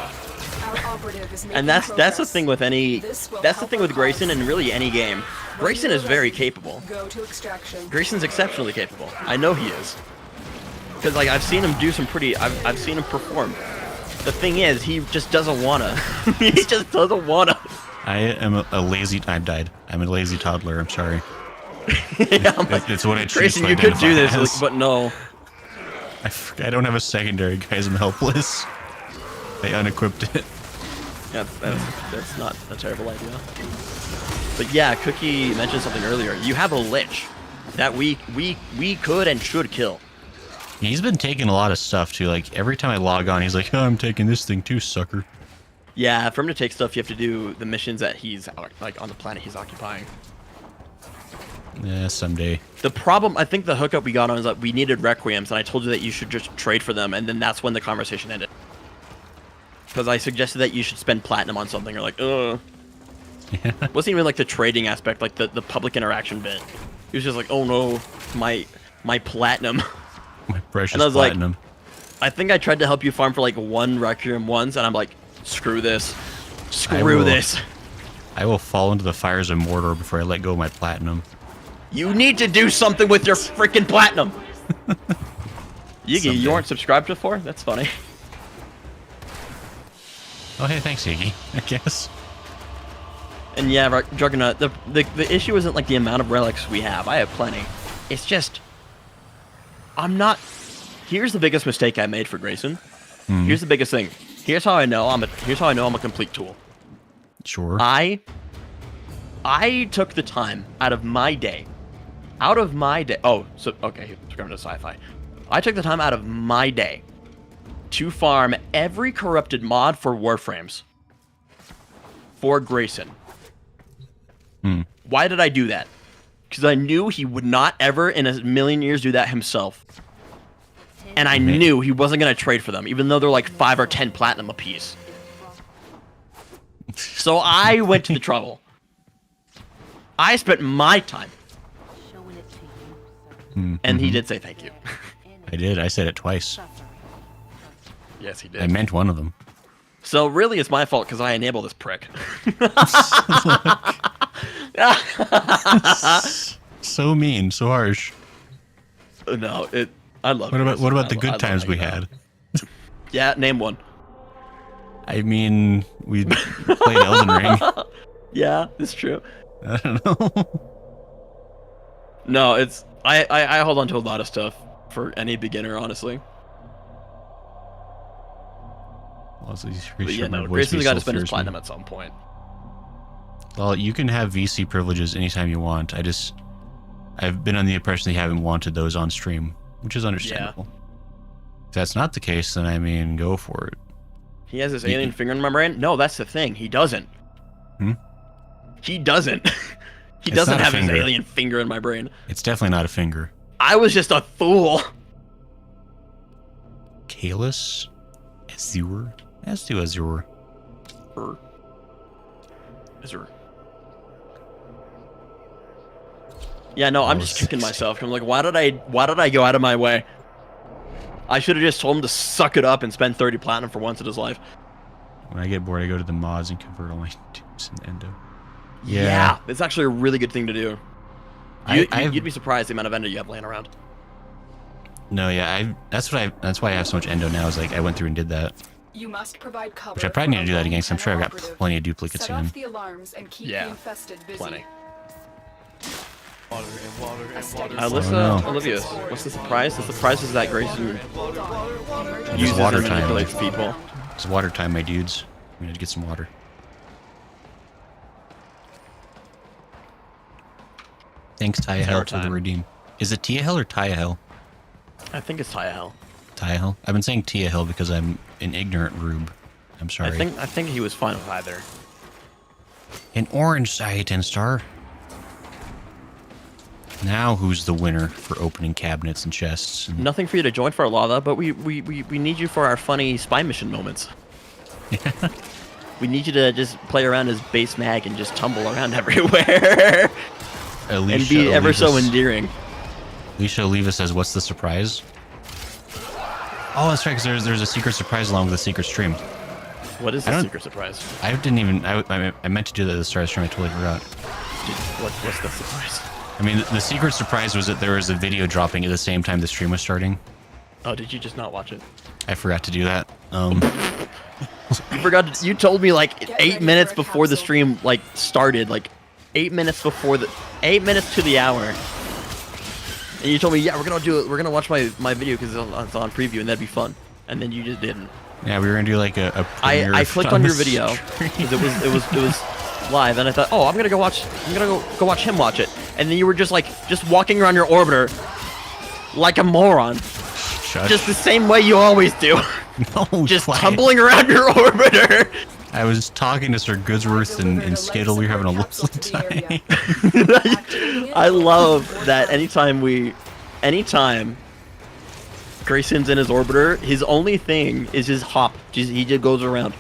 Our operative is making And that's the progress. thing with any This will that's the help thing our with Grayson cause. and really any game. When Grayson you is are very ready, capable. Go to extraction. Grayson's exceptionally capable. I know he is. Because like I've seen him do some pretty I've seen him perform. The thing is, he just doesn't wanna. He just doesn't wanna. I am a lazy. I've died. I'm a lazy toddler. I'm sorry. Yeah, I'm like, It's what I choose Grayson, to you could do identify this, as. but no. I don't have a secondary, guys. I'm helpless. They unequipped it. Yeah, that's not a terrible idea. But yeah, Cookie mentioned something earlier. You have a Lich that we could and should kill. He's been taking a lot of stuff too. Like every time I log on, he's like, "Oh, I'm taking this thing too, sucker." Yeah, for him to take stuff, you have to do the missions that he's like on the planet he's occupying. Yeah, someday. The problem, I think the hookup we got on is that we needed Requiems, and I told you that you should just trade for them, and then that's when the conversation ended. Because I suggested that you should spend platinum on something, or like, It wasn't even like the trading aspect, like the public interaction bit. He was just like, oh no, my platinum. My precious And I was like, platinum. I think I tried to help you farm for like 1 Requiem once, and I'm like, screw this. I Screw will- this. I will fall into the fires of Mordor before I let go of my platinum. You need to do something with your freaking platinum. Yiggy, Someday. you weren't subscribed before? That's funny. Oh, hey, thanks, Iggy. I guess. And yeah, Juggernaut, the issue isn't like the amount of relics we have. I have plenty. It's just, I'm not. Here's the biggest mistake I made for Grayson. Here's the biggest thing. Here's how I know I'm a complete tool. Sure. I took the time out of my day. Oh, so okay, coming to sci-fi. I took the time out of my day to farm every corrupted mod for Warframes for Grayson. Why did I do that? Because I knew he would not ever in a million years do that himself. And I knew he wasn't going to trade for them, even though they're like 5 or 10 platinum apiece. So I went to the trouble. I spent my time. And he did say thank you. I did. I said it twice. Yes, he I did. meant one of them. So really, it's my fault because I enabled this prick. So mean, so harsh. No, I love. What about the I good love times we hanging out. had? Yeah, name one. I mean, we played Elden Ring. Yeah, it's true. I don't know. No, it's I hold on to a lot of stuff for any beginner, honestly. Also, he's But pretty yeah, sure my no, voice Grayson's be got to so spend his fierce, platinum man. at some point. Well, you can have VC privileges anytime you want. I've been on the impression they haven't wanted those on stream, which is understandable. If that's not the case, then I mean, go for it. He has this alien finger in my brain? No, that's the thing. He doesn't. He doesn't. He doesn't have his alien finger in my brain. It's definitely not a finger. I was just a fool. Kalis? Azure? As to Azure. Azure. Yeah, no, I'm just kicking myself. I'm like, why did I go out of my way? I should have just told him to suck it up and spend 30 platinum for once in his life. When I get bored, I go to the mods and convert all my tubes and endo. Yeah, it's actually a really good thing to do. You'd be surprised the amount of endo you have laying around. No, yeah, that's why I have so much endo now. Is like I went through and did that. You must provide cover. Which I probably need to do that again, because I'm sure I've got plenty of duplicates Set in. off the alarms and keep the infested busy. Plenty. Water and water and water. Alyssa, Olivia, what's the surprise? The surprise is that Grayson uses water and time. manipulates people. It's water time, my dudes. We need to get some water. Thanks, Tyahel, for the redeem. Is it Tiahel or Tyahel? I think it's Tyahel. Tyahel? I've been saying Tiahel because I'm an ignorant rube. I'm sorry. I think he was fine with either. An orange Titan star. Now who's the winner for opening cabinets and chests? And Nothing for you to join for our lava, but we need you for our funny spy mission moments. We need you to just play around as base mag and just tumble around everywhere. Alicia, and be ever so endearing. Alicia Olivia says, what's the surprise? Oh, that's right, because there's a secret surprise along with the secret stream. What is the secret surprise? I didn't even... I meant to do that at the start of the stream. I totally forgot. What's the surprise? I mean, the secret surprise was that there was a video dropping at the same time the stream was starting. Oh, did you just not watch it? I forgot to do that. You forgot. You told me like 8 minutes before the stream like started, like 8 minutes before 8 minutes to the hour. And you told me, yeah, we're gonna do it. We're gonna watch my video because it's on preview and that'd be fun. And then you just didn't. Yeah, we were gonna do like a premiere. I clicked on your video because it was live, and I thought, oh, I'm gonna go watch him watch it. And then you were just walking around your orbiter like a moron. Shush. Just the same way you always do. No, just quiet. tumbling around your orbiter. I was talking to Sir Goodsworth and Skittle. We were having a lovely time. I love that anytime Grayson's in his orbiter, his only thing is his hop. He just goes around.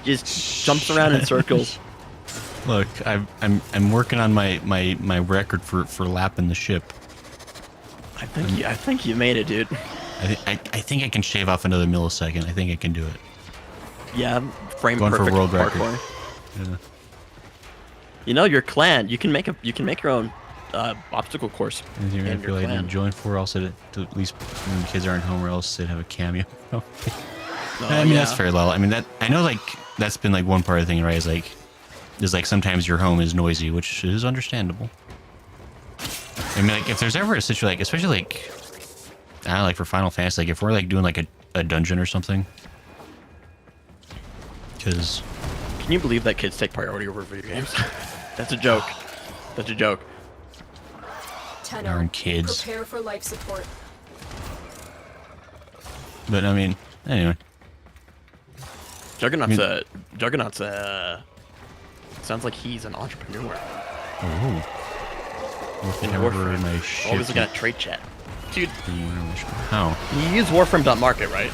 Just jumps around in circles. Look, I'm working on my record for lapping the ship. I think you made it, dude. I think I can shave off another millisecond. I think I can do it. Yeah, frame Going perfect for world parkour. record. Yeah. You know, your clan. You can make your own obstacle course. And you're gonna in feel your like clan. join for also to at least when the kids aren't home, or else they'd have a cameo. Oh, I mean, yeah. that's fair, lol. I mean, I know like that's been like one part of the thing, right? Is like sometimes your home is noisy, which is understandable. I mean, like if there's ever a situation, like especially like I don't know, like for Final Fantasy, like if we're like doing like a dungeon or something, because Can you believe that kids take priority over video games? That's a joke. That's a joke. darn kids. Prepare for life support. But I mean, anyway. Juggernaut's sounds like he's an entrepreneur. Oh. Warframe. My ship. Always looking at trade chat. Dude, How? you use Warframe.market, right?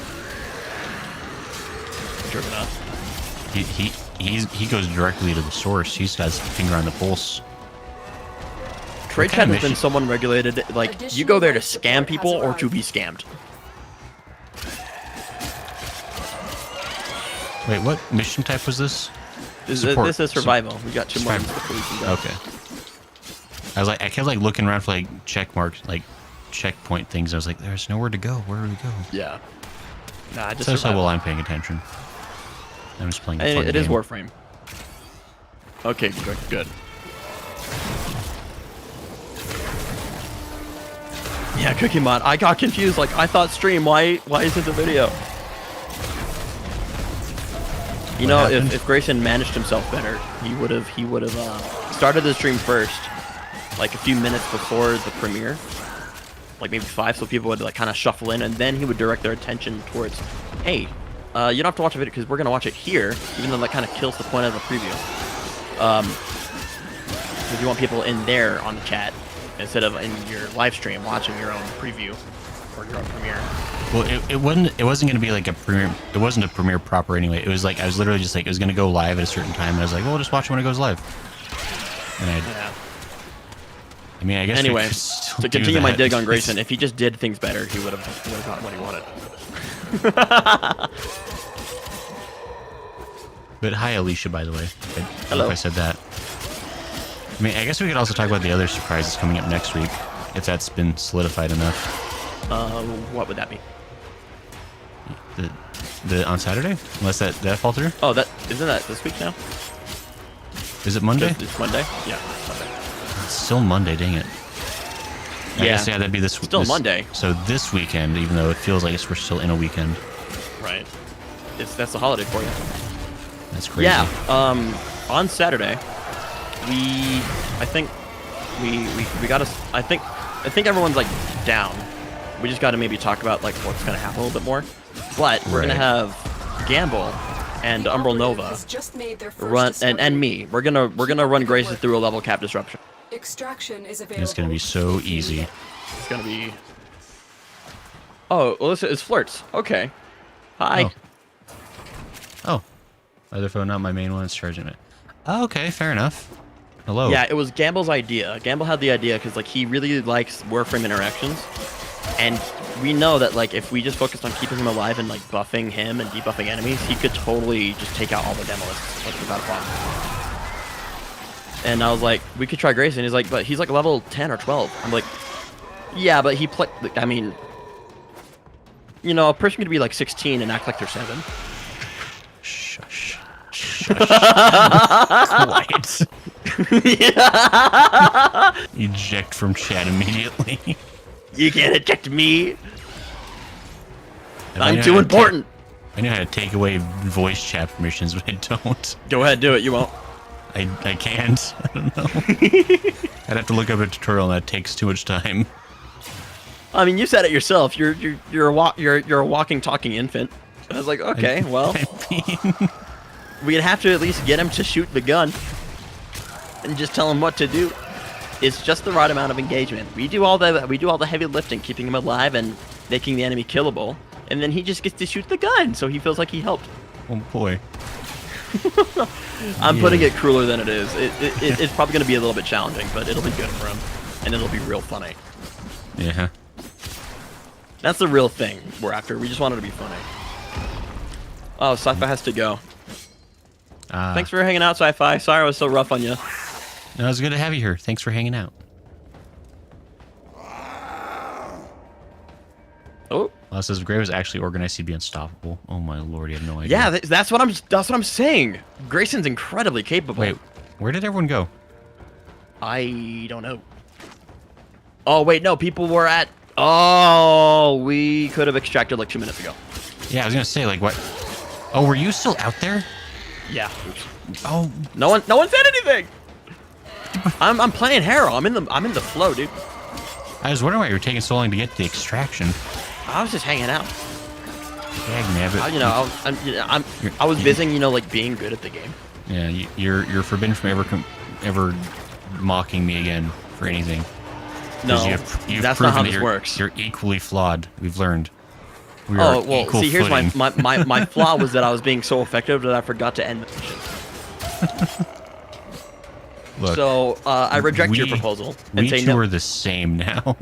Juggernaut. He goes directly to the source. He's got his finger on the pulse. Trade chat has been someone regulated. Like, you go there to scam people or to be scammed. Wait, what mission type was this? This is survival. We got 2 more minutes before we can go. Okay. I kept like looking around for like check marks, like checkpoint things. I was like, there's nowhere to go. Where do we go? Yeah. Nah, just That's how survival. well I'm paying attention. I'm just playing a Hey, fun it is game. Warframe. Okay, good. Yeah, Cookie Mod. I got confused. Like, I thought stream. Why isn't the video? You What know, happened? if Grayson managed himself better, he would have started the stream first, like a few minutes before the premiere, like maybe 5, so people would like kind of shuffle in, and then he would direct their attention towards, hey, you don't have to watch a video because we're gonna watch it here, even though that kind of kills the point of the preview. Because you want people in there on the chat instead of in your live stream watching your own preview or your own premiere. Well, it wasn't going to be like a premiere. It wasn't a premiere proper anyway. It was like I was literally just like it was going to go live at a certain time, and I was like, well, just watch it when it goes live. And I mean, I guess Anyway, we could still to do continue my that. dig on Grayson, if he just did things better, he would have gotten what he wanted. But hi, Alicia, by the way. I don't know Hello. if I said that. I mean, I guess we could also talk about the other surprises coming up next week, if that's been solidified enough. What would that be? The on Saturday, unless that fall through. Oh, isn't that this week now? Is it Monday? It's Monday. Yeah, it's Monday. It's still Monday. Dang it. I guess, Yeah. that'd be this. Still this- Monday. So this weekend, even though it feels like we're still in a weekend. Right. That's the holiday for you. That's crazy. Yeah. On Saturday, I think we got to. I think everyone's like down. We just got to maybe talk about like what's gonna happen a little bit more. But we're gonna Right. have Gamble and Umbral Nova Has just made their first run discovery. and me. We're gonna run Grayson through a level cap disruption. Extraction is available. It's gonna be so easy. It's gonna be. Oh, well, it's flirts. Okay. Hi. Oh, other phone, not my main one. It's charging it. Oh, okay, fair enough. Hello. Yeah, it was Gamble's idea. Gamble had the idea because like he really likes Warframe interactions, and we know that like if we just focused on keeping him alive and like buffing him and debuffing enemies, he could totally just take out all the demolists like without a problem. And I was like, we could try Grayson. He's like, but he's like level 10 or 12. I'm like, yeah, but he play. I mean, you know, a person could be like 16 and act like they're 7. Shush. Shush. Quiet. Eject from chat immediately. You can't eject me. If I I'm knew too how to important. I know how to take away voice chat permissions, but I don't. Go ahead, do it. You won't. I can't. I don't know. I'd have to look up a tutorial, and that takes too much time. I mean, you said it yourself. You're a walking, talking infant. I was like, okay, well, I mean, we'd have to at least get him to shoot the gun, and just tell him what to do. It's just the right amount of engagement. We do all the heavy lifting, keeping him alive and making the enemy killable, and then he just gets to shoot the gun, so he feels like he helped. oh boy. I'm putting it crueler than it is. It's probably going to be a little bit challenging, but it'll be good for him, and it'll be real funny. Yeah. That's the real thing we're after. We just want it to be funny. Oh, Sci-Fi has to go. Thanks for hanging out, Sci-Fi. Sorry I was so rough on you. No, it's good to have you here. Thanks for hanging out. Oh, Well, it says if Gray was actually organized, he'd be unstoppable. Oh my lord, you have no idea. yeah, that's what I'm saying. Grayson's incredibly capable. Wait, where did everyone go? I don't know. Oh wait, no, people were at. Oh, we could have extracted like 2 minutes ago. Yeah, I was gonna say like what? Oh, were you still out there? Yeah. Oh, No one said anything. I'm playing Harrow. I'm in the flow, dude. I was wondering why you were taking so long to get to the extraction. I was just hanging out. Dag nabbit. I was busy, you know, like being good at the game. Yeah, you're forbidden from ever mocking me again for anything. 'Cause No, you've that's not proven how that this works. You're equally flawed. We've learned. We Oh, are well, equal see, here's footing. my flaw was that I was being so effective that I forgot to end the mission. Look, So I reject your we- proposal and we say two no. are the same now.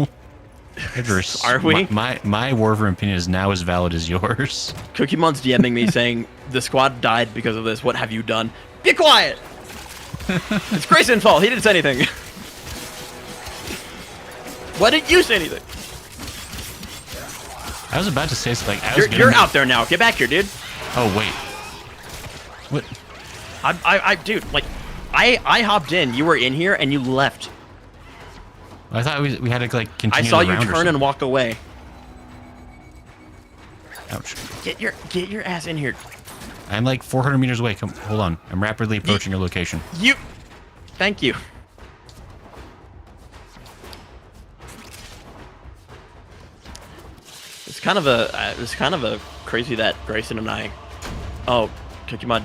Are we? My Warframe opinion is now as valid as yours. Cookie Mon's DMing me saying the squad died because of this. What have you done? Be quiet. It's Grayson's fault. He didn't say anything. Why didn't you say anything? I was about to say something. Like, I was You're out there now. Get back here, dude. Oh wait. What? Dude, like, I hopped in. You were in here and you left. I thought we had to like I continue. saw the you round or turn and something. walk away. Ouch. Get your ass in here. I'm like 400 meters away. Come, hold on. I'm rapidly approaching your location. You. Thank you. It's kind of a crazy that Grayson and I. Oh, Cookie Mud.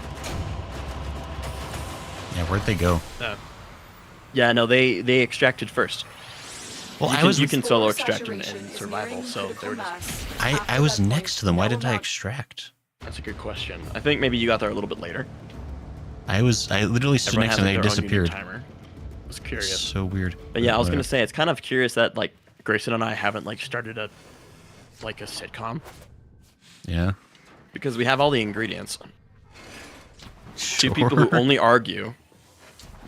Yeah, where'd they go? Yeah, no, they extracted first. Well, You can solo extract in survival, so they were just. I was next to them. Why didn't I extract? That's a good question. I think maybe you got there a little bit later. I literally stood next to them and they disappeared. Timer. I was curious. So weird. But yeah, I was gonna say it's kind of curious that like Grayson and I haven't like started a sitcom. Yeah. Because we have all the ingredients. Sure. Two people who only argue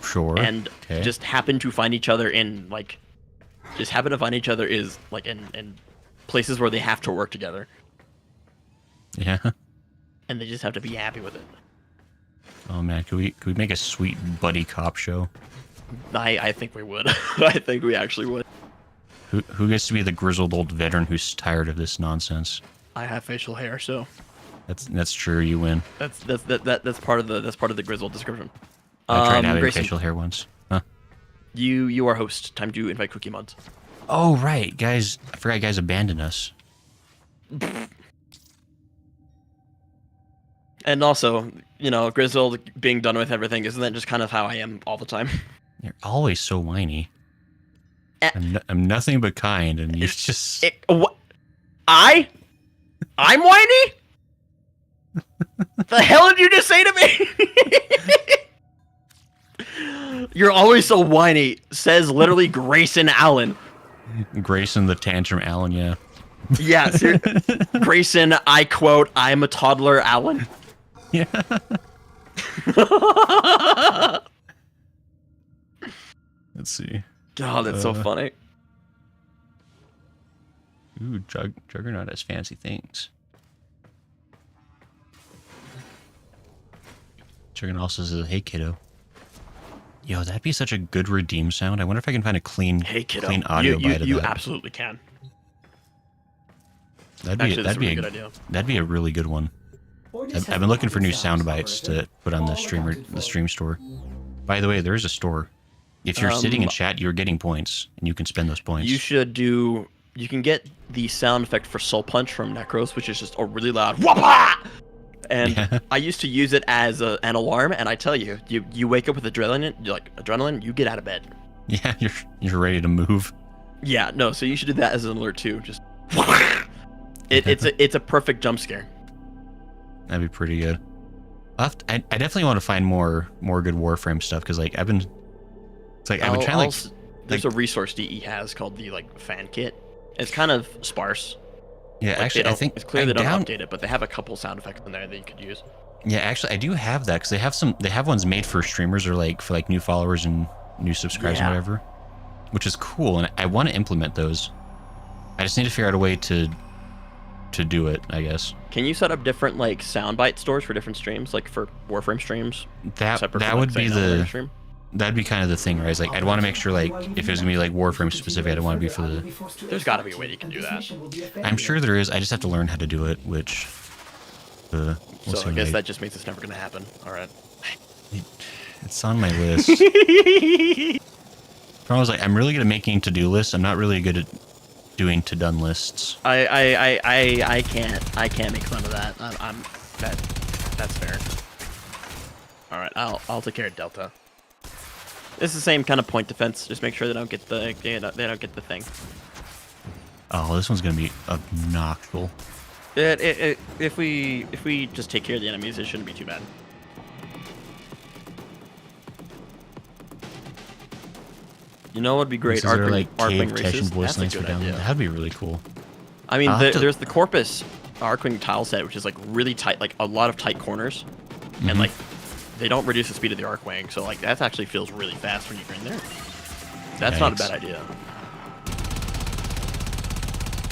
Sure. and Okay. just happen to find each other in like in places where they have to work together. Yeah. And they just have to be happy with it. Oh man, could we make a sweet buddy cop show? I think we would. I think we actually would. Who gets to be the grizzled old veteran who's tired of this nonsense? I have facial hair, so That's true. You win. that's part of the grizzled description. I tried having Grayson, facial hair once. Huh? you are host. Time to invite Cookie Muds. Oh right, guys. I forgot guys abandoned us. And also, you know, grizzled being done with everything, isn't that just kind of how I am all the time? You're always so whiny. Eh. I'm nothing but kind, and you just. What? I'm whiny? The hell did you just say to me? You're always so whiny, says literally Grayson Allen. Grayson the Tantrum Allen, yeah. Yeah, Grayson, I quote, I'm a toddler Allen. Yeah. Let's see. God, that's so funny. Ooh, Juggernaut has fancy things. Juggernaut also says, hey kiddo. Yo, that'd be such a good redeem sound. I wonder if I can find a clean, Hey kiddo, clean audio bite of you that. absolutely can. That'd be That's a really good idea. That'd be a really good one. I've been looking for new sound bites to put on the stream store. By the way, there is a store. If you're sitting in chat, you're getting points, and you can spend those points. You should do. You can get the sound effect for Soul Punch from Necros, which is just a really loud whapa. And Yeah. I used to use it as an alarm, and I tell you, you wake up with adrenaline, you get out of bed. Yeah, you're ready to move. Yeah, no, so you should do that as an alert too. Just it's a perfect jump scare. That'd be pretty good. I definitely want to find more good Warframe stuff because like I've been trying to there's a resource DE has called the fan kit. It's kind of sparse. Yeah, actually, I think it's clear they don't update it, but they have a couple sound effects in there that you could use. Yeah, actually, I do have that because they have ones made for streamers or for new followers and new subscribers and whatever, which is cool, and I want to implement those. I just need to figure out a way to do it, I guess. Can you set up different soundbite stores for different streams, like for Warframe streams? That would be that'd be kind of the thing, right? It's I'd want to make sure if it was gonna be Warframe specific, I'd want to be for the. There's got to be a way you can do that. I'm sure there is. I just have to learn how to do it, which. So I guess that just means it's never gonna happen. All right. It's on my list. Problem is, I'm really good at making to-do lists. I'm not really good at doing to-done lists. I can't make fun of that. That's fair. All right, I'll take care of Delta. It's the same kind of point defense. Just make sure they don't get the thing. Oh, this one's gonna be obnoxious. If we just take care of the enemies, it shouldn't be too bad. You know what would be great? Cave races. Teshin voice That's a lines for good down. idea. That'd be really cool. I mean, I'll have to- there's the Corpus Arcwing tile set, which is really tight, a lot of tight corners, and they don't reduce the speed of the Arcwing, so that actually feels really fast when you're in there. That's not a bad idea.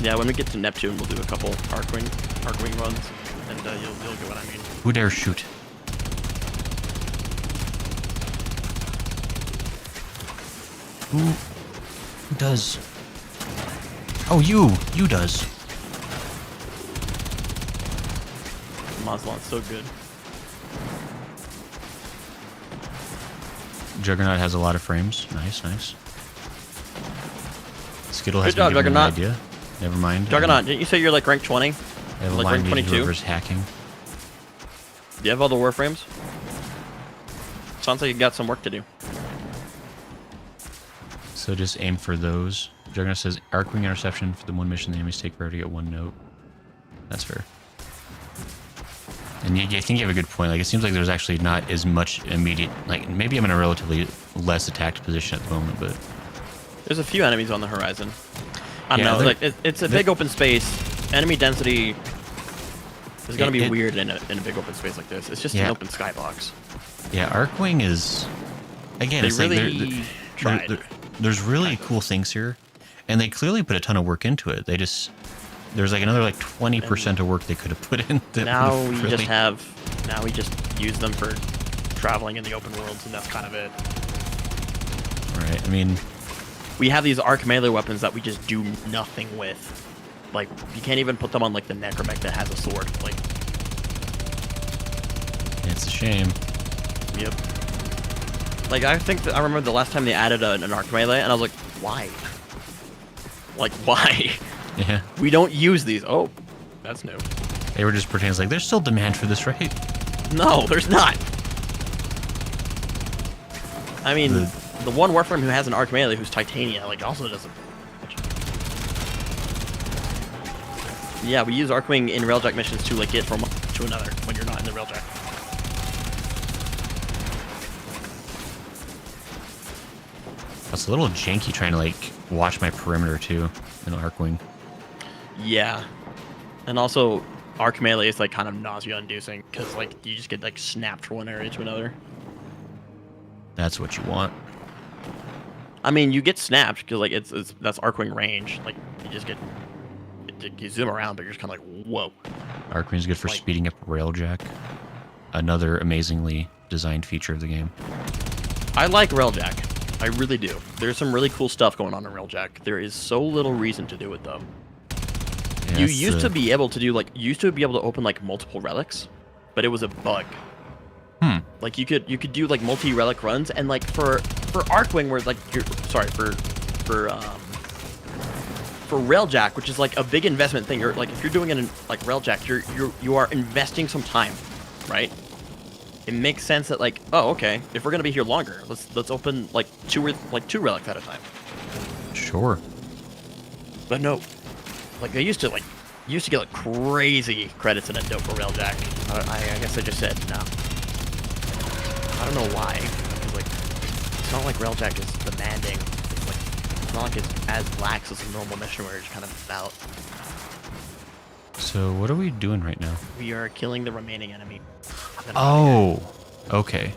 Yeah, when we get to Neptune, we'll do a couple Arcwing runs, and you'll get what I mean. Who dare shoot? Who does? Oh, you does. Mazlon's so good. Juggernaut has a lot of frames. Nice, nice. Skittle has Good job, been given an Juggernaut. idea. Never mind. Juggernaut, didn't you say you're like rank 20? I have a like line rank needed 22? whoever's hacking. Do you have all the Warframes? Sounds like you got some work to do. So just aim for those. Juggernaut says Arcwing interception for the one mission the enemies take forever to get one note. That's fair. And I think you have a good point. Like, it seems like there's actually not as much immediate... Like, maybe I'm in a relatively less attacked position at the moment, but... There's a few enemies on the horizon. I don't Yeah, know, like it's a big open space. Enemy density is gonna be weird in a big open space like this. It's just an open skybox. Yeah, Arcwing is... Again, They it's really like... tried. There's really cool things here, and they clearly put a ton of work into it. They just... There's like another like 20% of work they could have put in. Now we just use them for traveling in the open worlds, and that's kind of it. Right, I mean... We have these arc melee weapons that we just do nothing with. Like, you can't even put them on, like, the Necromech that has a sword. Like, It's a shame. yep. Like, I remember the last time they added an arc melee, and I was like, why? Like, why? Yeah. We don't use these. Oh, that's new. They were just pretending like, there's still demand for this, right? No, there's not. I mean, the one Warframe who has an arc melee who's Titania, like, also doesn't. Yeah, we use Arcwing in Railjack missions to, like, get from one to another when you're not in the Railjack. It's a little janky trying to, like, watch my perimeter, too, in Arcwing. Yeah. And also, arc melee is, like, kind of nausea-inducing, because, like, you just get, like, snapped from one area to another. That's what you want. I mean, you get snapped, because, like, that's Arcwing range. Like, you just get... You zoom around, but you're just kind of like, whoa. Arcwing's good for Like- speeding up Railjack. Another amazingly designed feature of the game. I like Railjack. I really do. There's some really cool stuff going on in Railjack. There is so little reason to do it, though. Yeah, You it's, used to be able to do, like, open, like, multiple relics, but it was a bug. Like, you could do, like, multi-relic runs, and, like, for Arcwing, where, like, for Railjack, which is, like, a big investment thing, you're, like, if you're doing it in, like, Railjack, you are investing some time, right? It makes sense that, like, oh, okay, if we're gonna be here longer, let's open, like, two relics at a time. Sure. But no, like, they used to get, like, crazy credits in a dope for Railjack. I guess I just said no. I don't know why. Because, like, it's not like Railjack is demanding. It's not like it's as lax as a normal mission where it's kind of about. So, what are we doing right now? We are killing the remaining enemy. Oh, okay.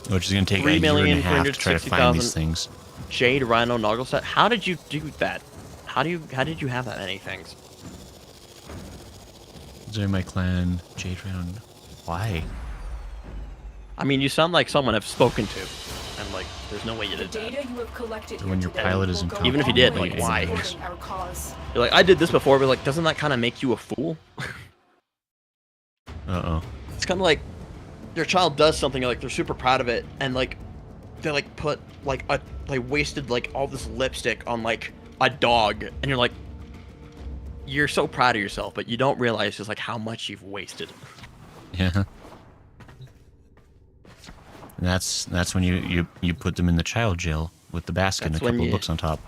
Which is going to take a year and a half to try to find these things. Jade Rhino Nogglset. How did you do that? How did you have that many things? Join my clan, Jade Rhino. Why? Uh, I mean, you sound like someone I've spoken to, and like, there's no way you did that. Data you have collected When your here pilot today is will go incompetent, Even if you a did, long like, way in why? supporting our cause. You're like, I did this before, but like, doesn't that kind of make you a fool? Uh-oh. It's kind of like your child does something, like they're super proud of it, and like they like put like wasted like all this lipstick on like a dog, and you're like, you're so proud of yourself, but you don't realize just like how much you've wasted. Yeah. And that's when you put them in the child jail with the basket and a That's when couple of you- books on top.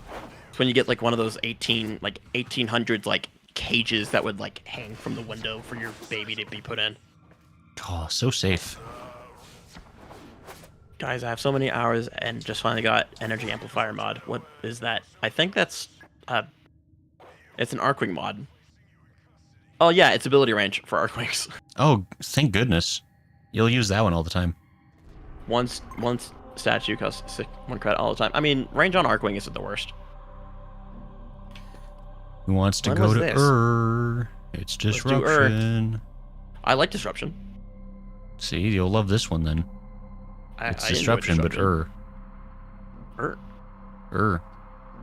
It's when you get like one of those 1800s like cages that would like hang from the window for your baby to be put in. Oh, so safe. Guys, I have so many hours and just finally got energy amplifier mod. What is that? I think that's it's an Arcwing mod. Oh yeah, it's ability range for Arcwings. Oh, thank goodness. You'll use that one all the time. Once statue costs 1 credit all the time. I mean, range on Arcwing isn't the worst. Who wants to When go was to this? It's do disruption. I like disruption. See, you'll love this one then. It's I enjoy disruption, but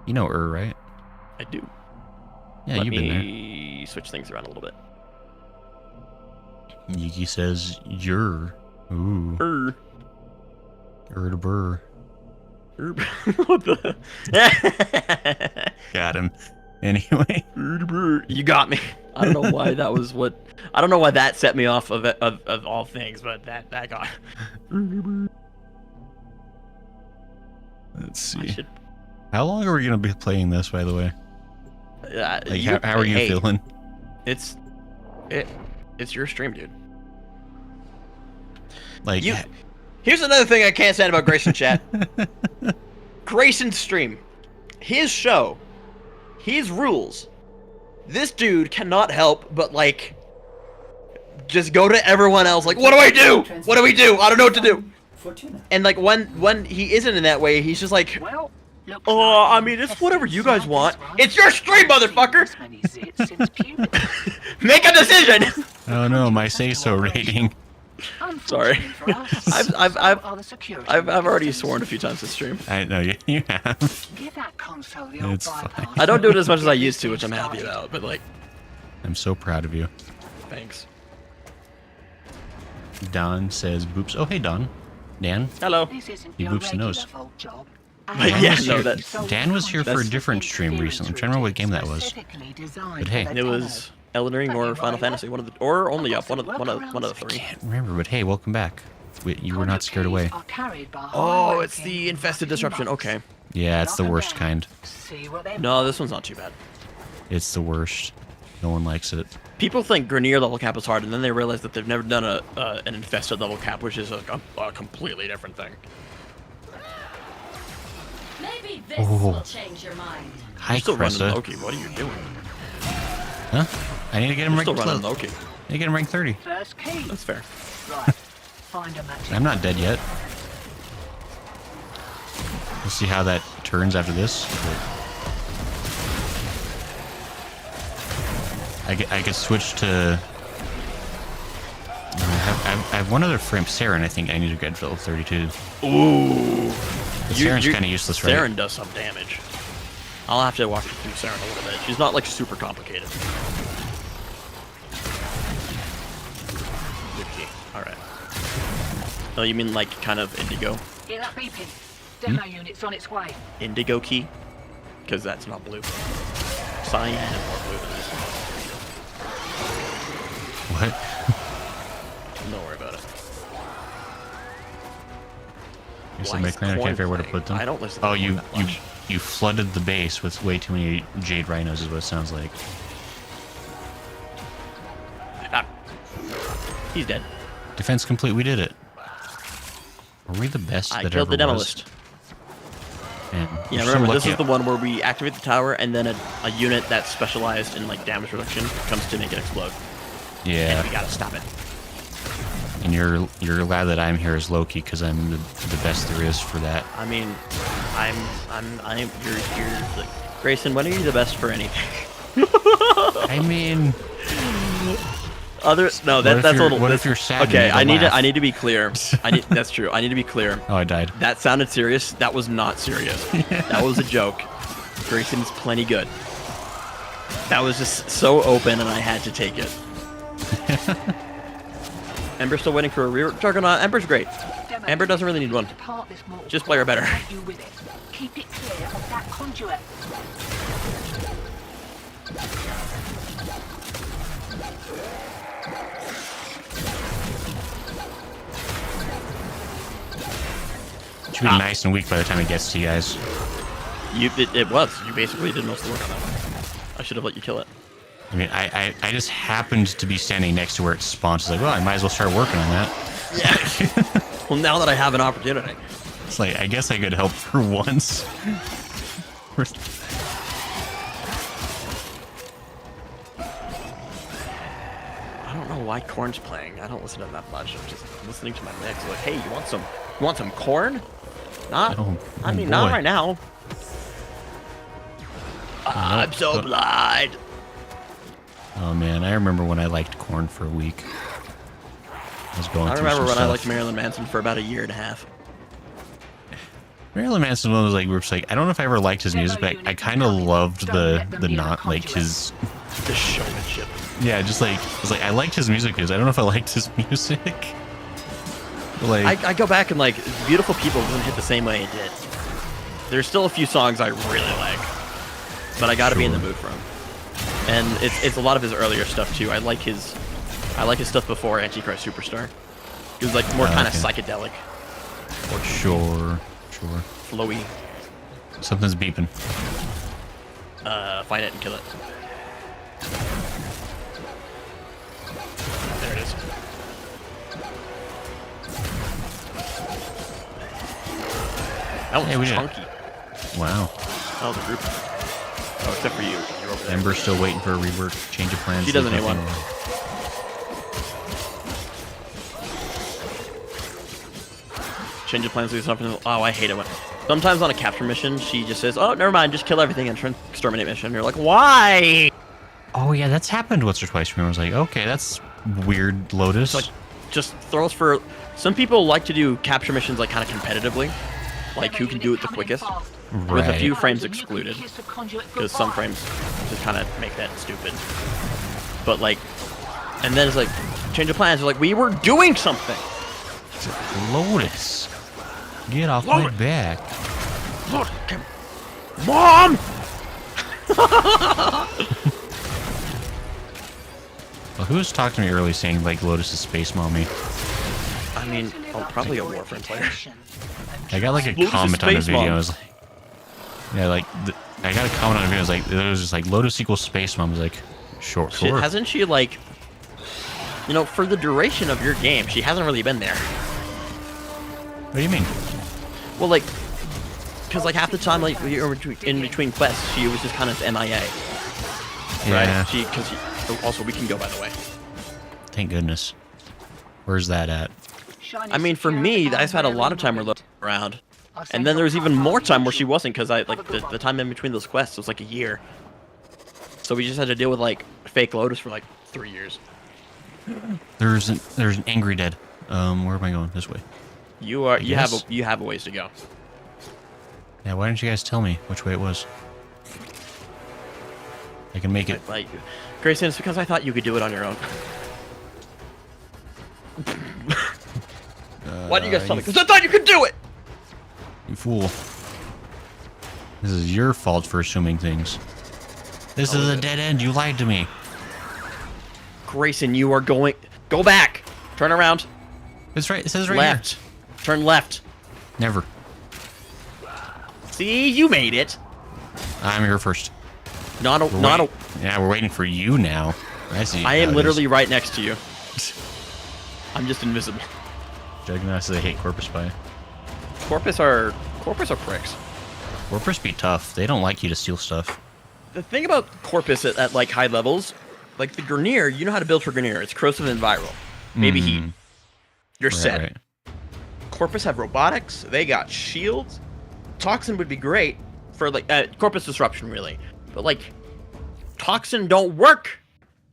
You know right? I do. Yeah, Let you've been there. me switch things around a little bit. Yuki says, "You're." Ooh. To burr. What the? Got him. Anyway. You got me. I don't know why that was what. I don't know why that set me off of all things, but that got. Let's see. How long are we gonna be playing this, by the way? Like, how are you feeling? It's your stream, dude. Like, here's another thing I can't stand about Grayson chat. Grayson's stream, his show, his rules. This dude cannot help but like just go to everyone else like, what do I do? What do we do? I don't know what to do. And like when he isn't in that way, he's just like, oh, I mean, it's whatever you guys want. It's your stream, motherfucker. Make a decision. Oh no, my say-so rating. Sorry. I've already sworn a few times this stream. I know you have. It's fine. I don't do it as much as I used to, which I'm happy about. But like, I'm so proud of you. Thanks. Don says, "Boops." Oh, hey, Don. Dan. Hello. He boops the nose. Yeah, no, that. Dan was here for a different stream recently. I'm trying to remember what game that was. But hey, It was Elden Ring or Final Fantasy, one of the, or only up, one of the three. can't remember. But hey, welcome back. You were not scared away. Oh, it's the infested disruption. Okay. Yeah, it's the worst kind. No, this one's not too bad. It's the worst. No one likes it. People think Grenier level cap is hard, and then they realize that they've never done an infested level cap, which is a completely different thing. Maybe this will change your mind. Hi, You're still running Cressa. Loki. What are you doing? Huh? I need to get him You're ranked. still running Loki. I need to get him ranked 30. That's fair. I'm not dead yet. We'll see how that turns after this. I could switch to. I have one other frame, Saren. I think I need to get to level 32. Ooh. But Saren's kind of useless, right? Saren does some damage. I'll have to walk you through Saren a little bit. She's not like super complicated. Good key. All right. Oh, you mean like kind of indigo? Hear that beeping? Demo unit's on its way. Indigo key? Because that's not blue. Cyan is more blue than this. What? Don't worry about it. You're Why my is clan. I Corn can't figure out where to playing? put them. I don't listen to Oh, Corn that much. you flooded the base with way too many jade rhinos, is what it sounds like. Ah. He's dead. Defense complete. We did it. Were we the best I that killed ever the was? demolist. Man, Yeah, you're so remember, this lucky. is the one where we activate the tower and then a unit that's specialized in like damage reduction comes to make it explode. Yeah. And we gotta stop it. And you're glad that I'm here as Loki because I'm the best there is for that. I mean, you're like, Grayson, when are you the best for anything? I mean, That's a little. What if you're sad? Okay, and you I need to be clear. That's true. I need to be clear. Oh, I died. That sounded serious. That was not serious. That was a joke. Grayson's plenty good. That was just so open, and I had to take it. Ember's still waiting for a rear Juggernaut. Ember's great. Ember doesn't really need one. Just play her better. Keep it clear of that conduit. Should be nice and weak by the time it gets to you guys. It was. You basically did most of the work on that one. I should have let you kill it. I mean, I just happened to be standing next to where it spawns. It's like, well, I might as well start working on that. Yeah. Well, now that I have an opportunity. It's like, I guess I could help for once. I don't know why Corn's playing. I don't listen to him that much. I'm just listening to my mix. Like, hey, you want some corn? Not. Oh, I mean, boy. not right now. I'm so blind. Oh man, I remember when I liked corn for a week. I was going I through remember some when I stuff. liked Marilyn Manson for about a year and a half. Marilyn Manson was like, we were just like, I don't know if I ever liked his music, but I kind of loved the not like his The showmanship. Yeah, just like I was like, I liked his music videos. I don't know if I liked his music. Like, I go back and like Beautiful People doesn't hit the same way it did. There's still a few songs I really like, but I gotta be in the mood for him. And it's a lot of his earlier stuff too. I like his stuff before Antichrist Superstar. It was like more kind of psychedelic. Or sure. flowy. Something's beeping. Find it and kill it. There it is. That was Hey, we did it. chunky. Wow. That was a group. Oh, except for you. You're over there. Ember's still waiting for a rework, change of plans. She doesn't need one. Change of plans to do something. Oh, I hate it when. Sometimes on a capture mission, she just says, "Oh, never mind, just kill everything and exterminate mission." You're like, "Why?" Oh yeah, that's happened once or twice. I was like, okay, that's weird, Lotus. Like, just throw us for. Some people like to do capture missions like kind of competitively, like who can do it the quickest, with a Right. few frames excluded, because some frames just kind of make that stupid. But like, and then it's like, change of plans. They're like, we were doing something. Lotus, get off my back. Look, Mom. Well, who was talking to me early saying like Lotus is space mommy? I mean, probably a Warframe player. I got like a Lotus is comment on the space video. mom. I was like, yeah, like I got a comment on the video. It was like it was just like Lotus equals space mom. I was like, sure. Hasn't she like, you know, for the duration of your game, she hasn't really been there. What do you mean? Well, like, because like half the time, like you're in between quests, she was just kind of MIA. Yeah. Right? Because also we can go, by the way. Thank goodness. Where's that at? I mean, for me, I just had a lot of time where looking around, and then there was even more time where she wasn't, because I like the time in between those quests was like a year. So we just had to deal with like fake Lotus for like 3 years. There's an angry dead. Where am I going? This way. You have a ways to go. Yeah. Why didn't you guys tell me which way it was? I can make it. Like, Grayson, it's because I thought you could do it on your own. Why do you guys tell me? Because I thought you could do it! You fool. This is your fault for assuming things. This is a dead end. You lied to me. Grayson, you are going... Go back! Turn around. It's right. It says right Left. Turn left. here. Never. See, you made it. I'm here first. Yeah, we're waiting for you now. I see. I am literally right next to you. I'm just invisible. Juggernaut says I hate Corpus Spy. Corpus are pricks. Corpus be tough. They don't like you to steal stuff. The thing about Corpus at like high levels, like the Grineer, you know how to build for Grineer. It's corrosive and viral. Maybe heat. You're set. Right. Corpus have robotics. They got shields. Toxin would be great for like Corpus disruption, really. But like, Toxin don't work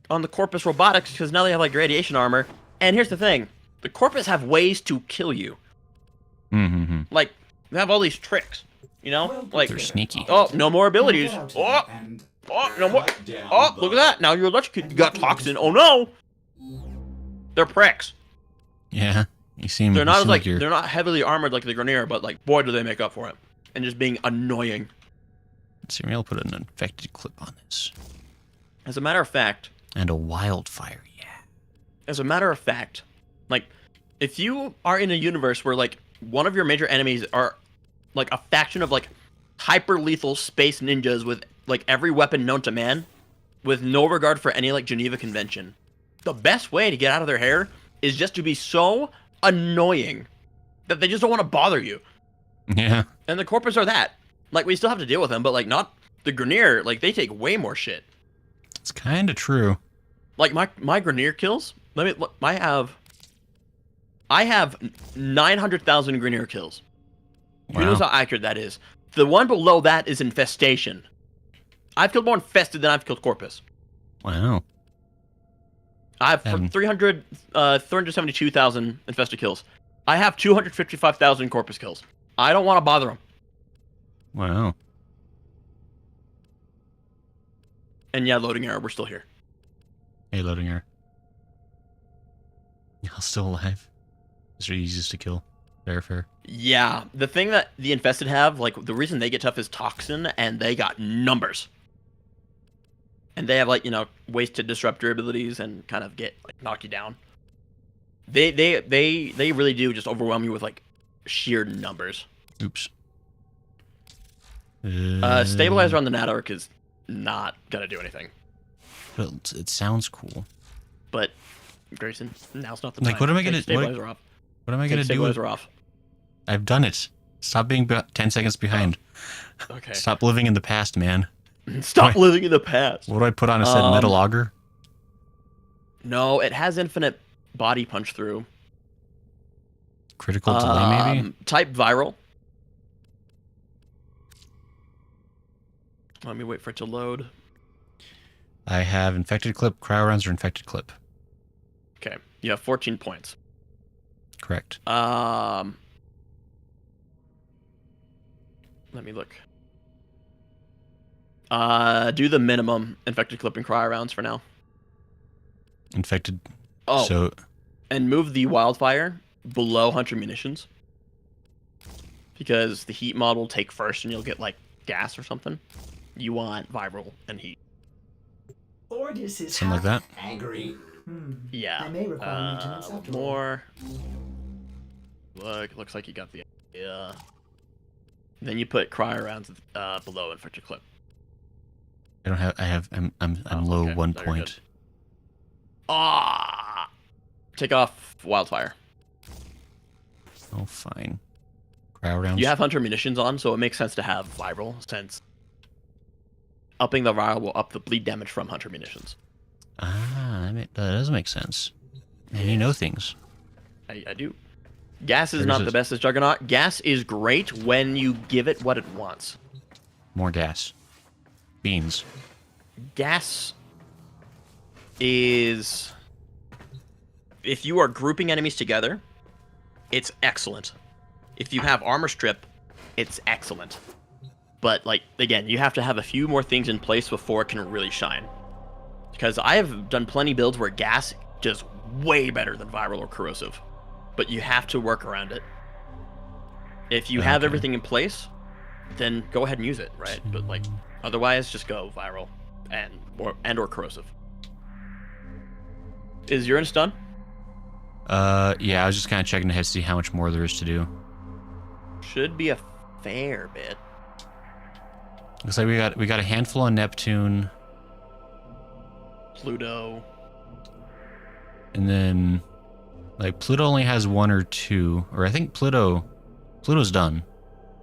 on the Corpus robotics because now they have like radiation armor. And here's the thing: the Corpus have ways to kill you. Like they have all these tricks, you know? Like They're sneaky. Oh, no more abilities. Oh, no more. Oh, look at that! Now you're electrocuted. You got Toxin. Oh no! They're pricks. Yeah. You seem. They're not you as seem like you're... they're not heavily armored like the Grineer, but like boy do they make up for it. And just being annoying. Let's see, maybe I'll put an infected clip on this. As a matter of fact. And a wildfire, yeah. As a matter of fact, like, if you are in a universe where like one of your major enemies are like a faction of like hyper lethal space ninjas with like every weapon known to man, with no regard for any like Geneva Convention, the best way to get out of their hair is just to be so annoying that they just don't want to bother you. Yeah. And the Corpus are that. Like, we still have to deal with them, but like not the Grineer. Like, they take way more shit. It's kind of true. Like my Grineer kills. Let me look. I have 900,000 Grineer kills. Wow. Who knows how accurate that is? The one below that is Infestation. I've killed more Infested than I've killed Corpus. Wow. I have 372,000 Infested kills. I have 255,000 Corpus kills. I don't want to bother them. Wow. And yeah, loading error. We're still here. Hey, loading error. Y'all still alive? It's the easiest to kill. Fair. Yeah, the thing that the infested have, like, the reason they get tough is toxin, and they got numbers. And they have, like, you know, ways to disrupt your abilities and kind of get, like, knock you down. They really do just overwhelm you with, like, sheer numbers. Oops. Stabilizer on the Nadark is not gonna do anything. But it sounds cool. But, Grayson, now's not the Like, time. what am I Take gonna- Stabilizer off. What am I Take gonna do? Stabilizer off. I've done it. Stop being 10 seconds behind. Okay. Stop living in the past, man. Stop living in the past. What do I put on a said metal auger? No, it has infinite body punch through. Critical delay, maybe? Type viral. Let me wait for it to load. I have infected clip, cryo rounds, or infected clip. Okay, you have 14 points. Correct. Let me look. Do the minimum infected clip and cryo rounds for now. Infected. Oh, So, and move the wildfire below hunter munitions. Because the heat mod will take first and you'll get, like, gas or something. You want viral and heat. Ordis is something like that. angry. Yeah. I may require maintenance after all. More. Look, looks like you got the idea. Then you put cryo rounds below infected clip. I don't have. I'm Oh, low okay. 1 No, you're point. good. Ah! Take off wildfire. Oh, fine. Cryo rounds. You have hunter munitions on, so it makes sense to have viral, since upping the viral will up the bleed damage from hunter munitions. That does make sense. Man, you know things. I do. Gas is There's not a- the best as Juggernaut. Gas is great when you give it what it wants. More gas. Beans. Gas is... If you are grouping enemies together, it's excellent. If you have armor strip, it's excellent. But, like, again, you have to have a few more things in place before it can really shine. Because I have done plenty builds where gas does way better than viral or corrosive. But you have to work around it. If you have Okay. everything in place, then go ahead and use it, right? But, like, otherwise, just go viral or corrosive. Is Uranus done? Yeah, I was just kind of checking ahead to see how much more there is to do. Should be a fair bit. Looks like we got a handful on Neptune, Pluto. and then like Pluto only has 1 or 2, or I think Pluto's done.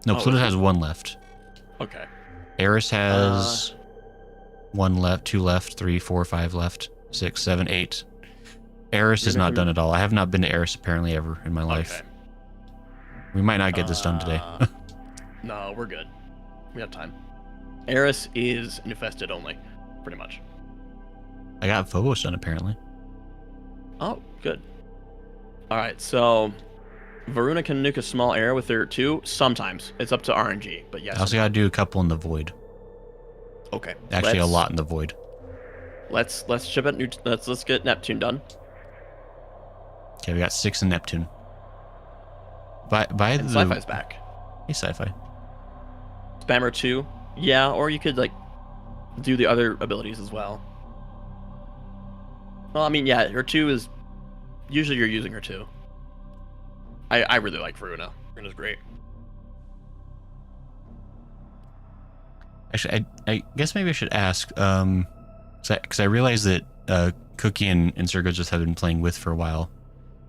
No, Oh, Pluto is it? has 1 left. Okay. Eris has 1 left, 2 left, 3, 4, 5 left, 6, 7, 8. Eris is not done at all. I have not been to Eris apparently ever in my life. Okay. We might not get this done today. No, we're good. We have time. Eris is infested only, pretty much. I got Phobos done apparently. Oh, good. Alright, so Varuna can nuke a small area with her 2 sometimes. It's up to RNG, but yes. I also got to do a couple in the Void. Okay. Actually, a lot in the Void. Let's ship it. Let's get Neptune done. Okay, we got 6 in Neptune. By And the Sci-Fi's back. Hey, Sci-Fi. Spammer 2. Yeah, or you could, like, do the other abilities as well. Well, I mean, yeah, her 2 is... Usually you're using her 2. I really like Varuna. Varuna's great. Actually, I guess maybe I should ask, because I realized that Cookie and Sergo just have been playing with for a while.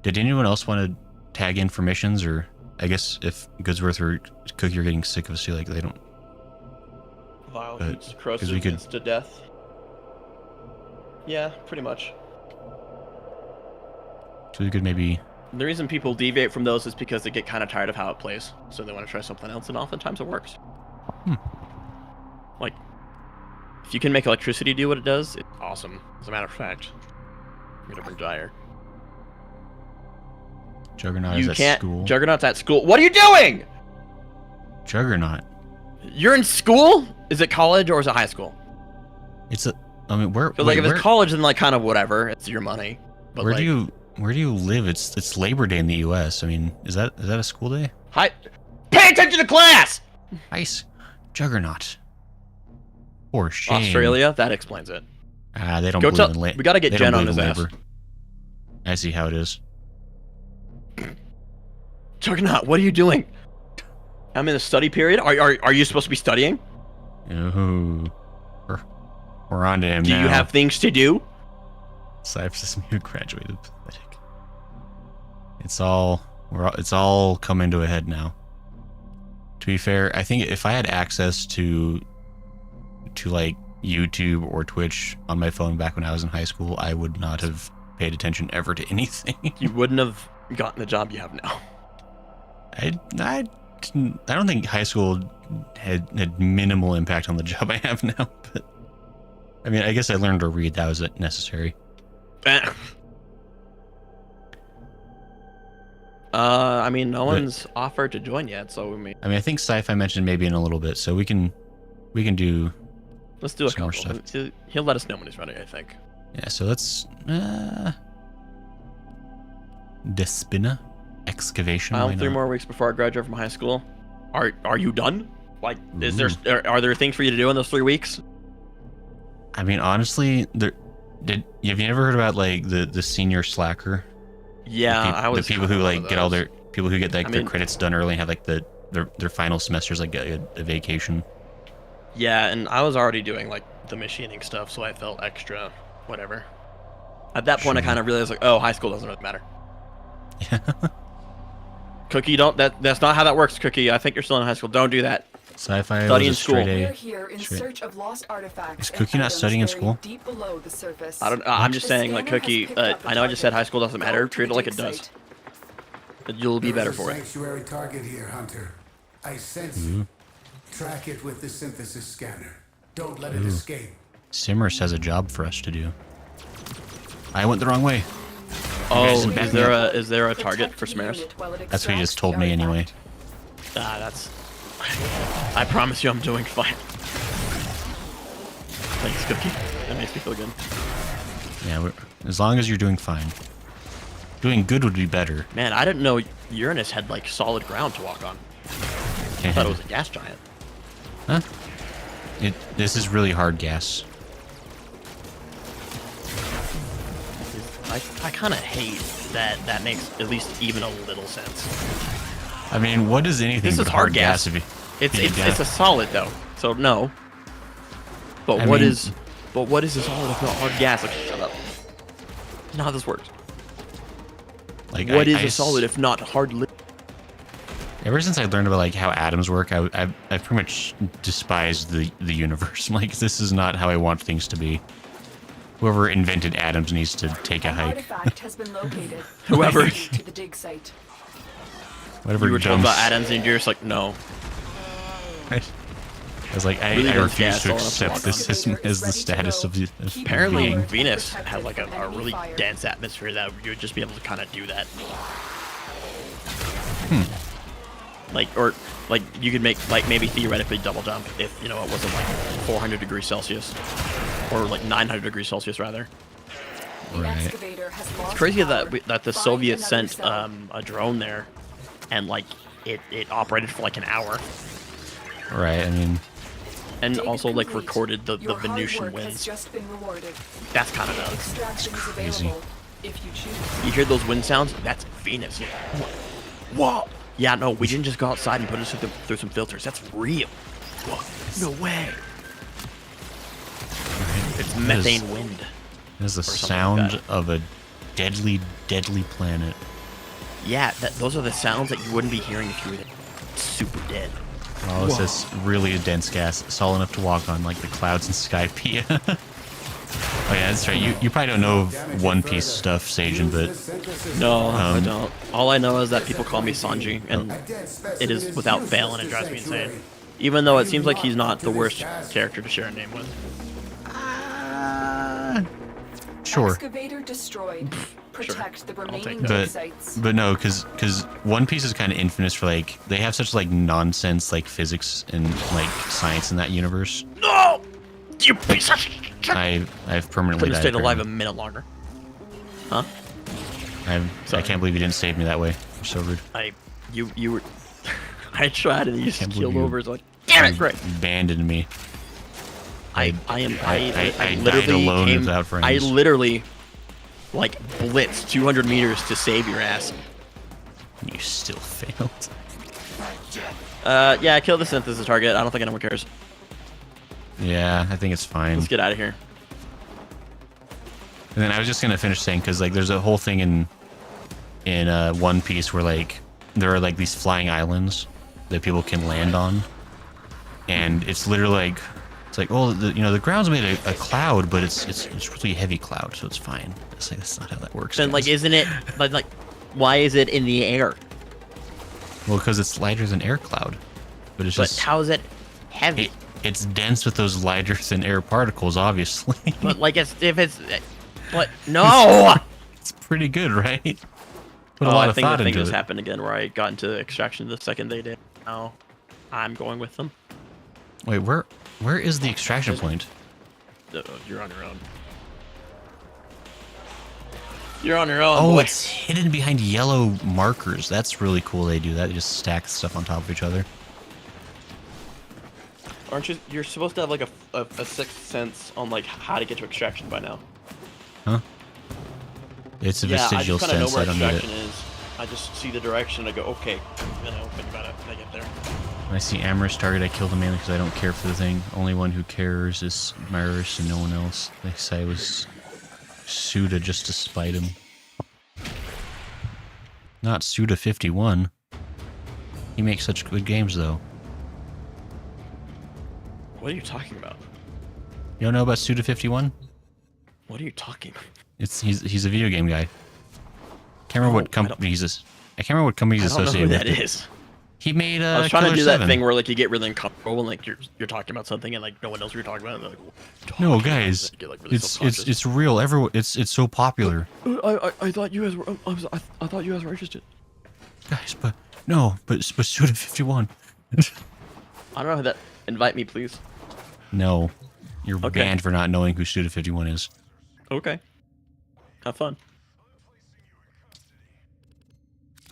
Did anyone else want to tag in for missions, or I guess if Goodsworth or Cookie are getting sick of us, like they don't. Violence, we could- corrosiveness to death. Yeah, pretty much. So we could maybe. The reason people deviate from those is because they get kind of tired of how it plays, so they want to try something else, and oftentimes it works. Like, if you can make electricity do what it does, it's awesome. As a matter of fact, I'm gonna bring Dire. Juggernaut You is at can't. school. Juggernaut's at school. What are you doing? Juggernaut. You're in school? Is it college or is it high school? It's a. I mean, where? Because like wait, if it's where, college, then like kind of whatever. It's your money. But where like, do you live? It's Labor Day in the U.S. I mean, is that a school day? hi, pay attention to class. Ice, Juggernaut. For shame. Australia, that explains it. They don't Go believe tell- in labor. we gotta get Jen on his ass. I see how it is. Juggernaut, what are you doing? I'm in a study period. Are you supposed to be studying? Ooh. We're on to him Do now. you have things to do? Cypher who graduated. Pathetic. It's all coming to a head now. To be fair, I think if I had access to like YouTube or Twitch on my phone back when I was in high school, I would not have paid attention ever to anything. You wouldn't have gotten the job you have now. I don't think high school had minimal impact on the job I have now, but I mean, I guess I learned to read. That was necessary. I mean, no one's offered to join yet, so I think sci-fi mentioned maybe in a little bit, so we can do. let's do a some more couple. stuff. He'll let us know when he's ready, I think. Yeah, so let's Despina excavation. Why 3 not? more weeks before I graduate from high school. Are you done? Like, are there things for you to do in those 3 weeks? I mean, honestly, have you ever heard about like the senior slacker? Yeah, The people who like get all their people who get like their mean- credits done early and have like their final semesters like a vacation. Yeah, and I was already doing like the machining stuff, so I felt extra whatever. At that point, I Sure. kind of realized like, oh, high school doesn't really matter. Yeah. Cookie, that's not how that works, Cookie. I think you're still in high school. Don't do that. Sci-fi Study was in a school. straight We're A. here in Straight- search of lost artifacts. Is and Cookie not items studying in buried school? Deep below the surface. I don't. I'm just The saying, like scanner has Cookie. picked up the I know I just said target. high school doesn't matter. Go to Treat it the like it dig does. site. But you'll be better There's for a it. sanctuary target here, Hunter. I sense it. Track it with the synthesis scanner. Don't let it escape. Simmers has a job for us to do. I went the wrong way. Oh, didn't back me up. is there a target Protect for the Samaris? unit while it That's what he just extracts told the me anyway. artifact. That's. I promise you, I'm doing fine. Thanks, Cookie. That makes me feel good. Yeah, as long as you're doing fine. Doing good would be better. Man, I didn't know Uranus had like solid ground to walk on. I thought it was a gas giant. Huh? This is really hard gas. I kind of hate that makes at least even a little sense. I mean, what is anything This but is hard gas. if you, It's if you it's a solid though, so no. But I what mean- is a solid if not hard gas? Like, shut up. That's not how this works. like What is I a solid if not hard? Ever since I learned about like how atoms work, I pretty much despised the universe. I'm like, this is not how I want things to be. Whoever invented atoms needs to take a An hike. artifact has been located. Whoever- Proceed to the dig site. Whatever You were talking dumb about atoms and you're just like, no. I was like, I Really dense refuse gas to all enough to accept walk this on. as the status of the Keep Apparently, Being Venus protected has like a from enemy really fire. dense atmosphere that you would just be able to kind of do that. Or you could make like maybe theoretically double jump if it wasn't like 400 degrees Celsius or like 900 degrees Celsius rather. The Right. excavator has lost It's crazy power. that the Find Soviets another sent cell. a drone there, and like it operated for like an hour, Right. I mean, and Dig also like complete. recorded the Your hard Venusian work has winds. just been rewarded. That's kind of nuts. Extraction is crazy. available if you choose. You hear those wind sounds? That's Venus. Whoa! Yeah, no, we didn't just go outside and put it through some filters. That's real. Whoa. No way. It's methane wind. it is the something like sound that. of a deadly, deadly planet. Yeah, those are the sounds that you wouldn't be hearing if you were super dead. Oh, it's this really dense gas. It's all enough to walk on, like the clouds in Skypiea. Oh yeah, that's right. You probably don't know One Piece stuff, Sajin, but No, I don't. All I know is that people call me Sanji, and it is without fail, and it drives me insane. Even though it seems like he's not the worst character to share a name with. sure. Excavator destroyed. Protect the remaining that. dig But sites. no, because One Piece is kind of infamous for like they have such like nonsense like physics and like science in that universe. No! You piece of shit! I've permanently Couldn't have died. stayed alive a apparently. minute longer. Huh? I Sorry. can't believe you didn't save me that way. You're so rude. You were. I tried and you just Can't believe killed you- over. It's like, damn it, You great. abandoned me. I died literally alone came, without friends. I literally, like, blitzed 200 meters to save your ass. You still failed. Yeah, kill the synthesis target. I don't think anyone cares. Yeah, I think it's fine. Let's get out of here. And then I was just gonna finish saying, because like there's a whole thing in One Piece where like there are like these flying islands that people can land on, and it's literally like it's like, oh, the ground's made a cloud, but it's really heavy cloud, so it's fine. It's like that's not how that works. Then, like, guys. isn't it like why is it in the air? Well, because it's lighter than air cloud, but it's But just how is it heavy? it's dense with those lighter than air particles, obviously. But like, but no. It's pretty good, right? Put a Oh, lot I of think thought the thing into just it. happened again where I got into extraction the second they did. Now I'm going with them. Wait, where is the extraction point? You're on your own. You're on your own. Oh, boy. it's hidden behind yellow markers. That's really cool. They do that. They just stack stuff on top of each other. Aren't you? You're supposed to have like a sixth sense on like how to get to extraction by now. Huh? It's a Yeah, I vestigial just kind of know sense. where I don't need extraction it. is. I just see the direction. I go, okay, then I open about it when I get there. When I see Amorous target, I kill them mainly because I don't care for the thing. Only one who cares is Myris and no one else. They say I was Suda just to spite him. Not Suda 51. He makes such good games though. What are you talking about? You don't know about Suda 51? What are you talking about? He's a video game guy. Can't remember what company he's. I can't remember what company he's I don't know who associated that with. is. He made I was trying Killer to do 7. that thing where like you get really uncomfortable and like you're talking about something and like no one knows what you're talking about. And they're like, No, talking about guys, it. You get, like, really it's self-conscious. real. Everyone, it's so popular, I thought you guys were. I thought you guys were interested. guys. But no, but Suda 51. I don't know who that. Invite me, please. No, you're Okay. banned for not knowing who Suda 51 is. Okay. Have fun.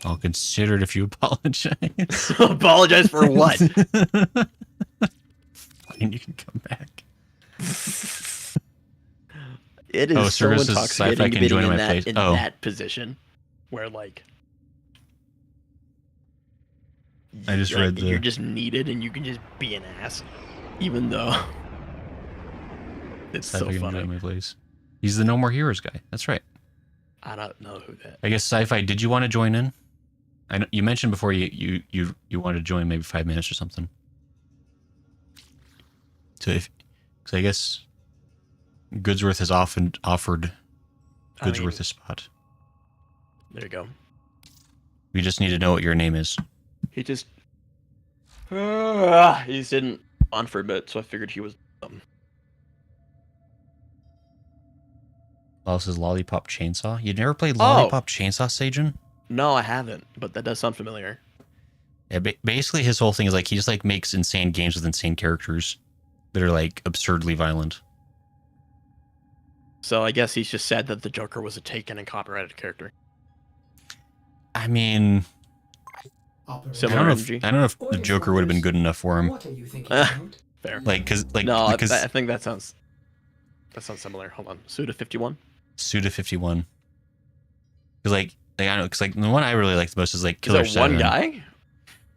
I'll consider it if you apologize. Apologize for what? And you can come back. It is Oh, so services, intoxicating sci-fi can being join in my that place. in Oh. that position, where like I just read the. you're just needed and you can just be an ass, even though it's so Sci-fi can funny. join my place. He's the No More Heroes guy. That's right. I don't know who that. I guess Sci-Fi. Did you want to join in? I know you mentioned before you wanted to join maybe 5 minutes or something. So because I guess Goodsworth has often offered Goodsworth a spot. There you go. We just need to know what your name is. He just didn't on for a bit, so I figured he was. Well, this is Lollipop Chainsaw. You never played Lollipop Chainsaw, Sajin? No, I haven't, but that does sound familiar. Yeah, basically his whole thing is like he just like makes insane games with insane characters that are like absurdly violent. So I guess he's just sad that the Joker was a taken and copyrighted character. I mean, Similar energy. I don't know if the Joker would have been good enough for him. What are you thinking about? Fair. Like, No, because I think that sounds similar. Hold on, Suda 51. Suda 51. Because like I don't know, because like the one I really like the most is like Killer Is there one 7. guy?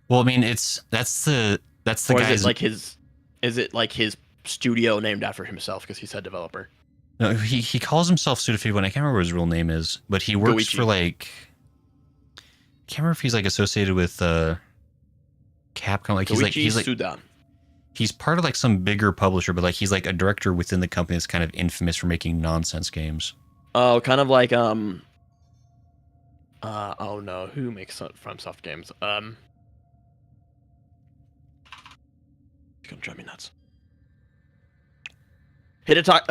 Well, I mean, that's the Or guy's. is it like his? Is it like his studio named after himself because he's head developer? No, he calls himself Suda 51. I can't remember what his real name is, but he works Goichi. for like. I can't remember if he's like associated with Capcom. Like he's like Suda. he's part of like some bigger publisher, but like he's like a director within the company that's kind of infamous for making nonsense games. Oh, kind of like oh no, who makes FromSoft games? It's gonna drive me nuts. Hidetaka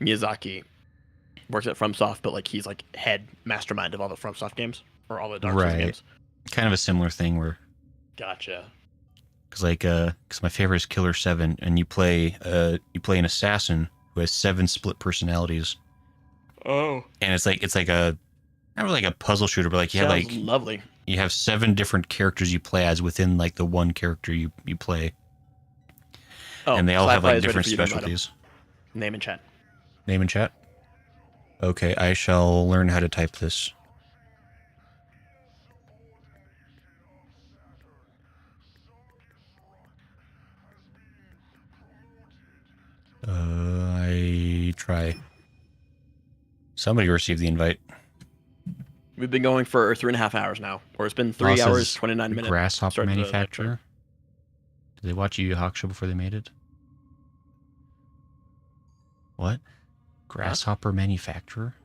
Miyazaki works at FromSoft, but like he's like head mastermind of all the FromSoft games or all the Dark Souls Right. games. Kind of a similar thing where Gotcha. Because my favorite is Killer 7, and you play an assassin who has 7 split personalities. Oh. And it's like a not really like a puzzle shooter, but like you have Sounds like lovely. you have 7 different characters you play as within like the one character you play. Oh, And they all have Sci-Fi like is ready different for you to invite 'em. specialties. Name and chat. Name and chat? Okay, I shall learn how to type this. I try. Somebody received the invite. We've been going for 3.5 hours now, or it's been 3 Also, hours, this 29 minutes. Grasshopper Started the manufacturer. Did they watch Yu Yu Hakusho before they made it? What? Grasshopper manufacturer?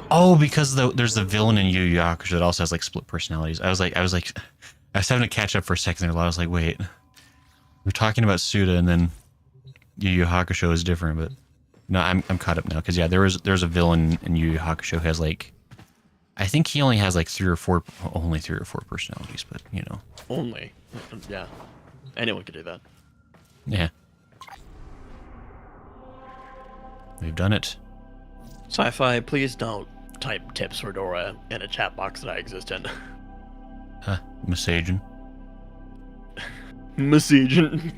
Oh, because there's the villain in Yu Yu Hakusho that also has like split personalities. I was having to catch up for a second there. I was like, wait, we're talking about Suda, and then Yu Yu Hakusho is different, but no, I'm caught up now because yeah, there's a villain in Yu Yu Hakusho who has like, I think he only has like only three or four personalities, but you know, Only. Yeah. Anyone could do that. yeah, we've done it. Sci-Fi, please don't type tips for Dora in a chat box that I exist in. Massageon. Messaging.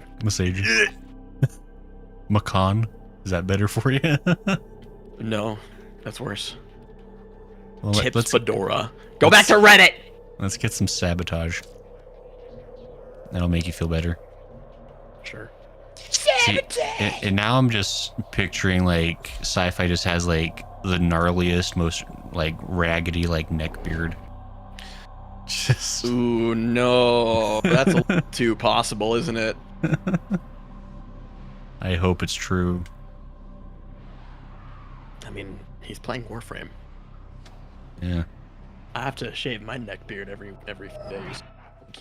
Macan. Is that better for you? No, that's worse. Well, Tips Fedora. Go back to Reddit! Let's get some sabotage. That'll make you feel better. Sure. See, and now I'm just picturing like Sci-Fi just has like the gnarliest, most like raggedy like neck beard. Just Ooh, no. That's a little too possible, isn't it? I hope it's true. I mean, he's playing Warframe. Yeah. I have to shave my neck beard every few days.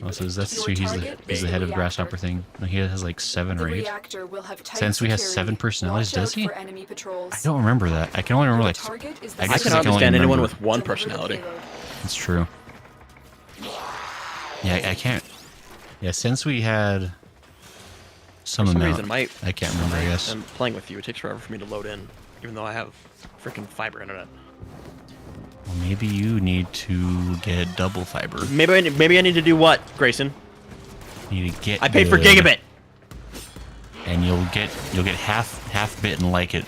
Also, is that Your target he's is the head the of Grasshopper reactor. thing? No, he has like 7 The or 8. reactor will have tight Since we have security. 7 personalities, Watch does out he? for enemy patrols. I don't remember that. I can only remember Your like target is the I I guess can I can only understand anyone remember- with one Deliver the personality. payload. It's true. Yeah, I can't. Yeah, since we had some For some amount, reason, my I can't remember. I guess. I'm playing with you. It takes forever for me to load in, even though I have freaking fiber internet. Well, maybe you need to get double fiber. Maybe I need to do what, Grayson? You need to get. I paid for the- gigabit. and you'll get half bit and like it.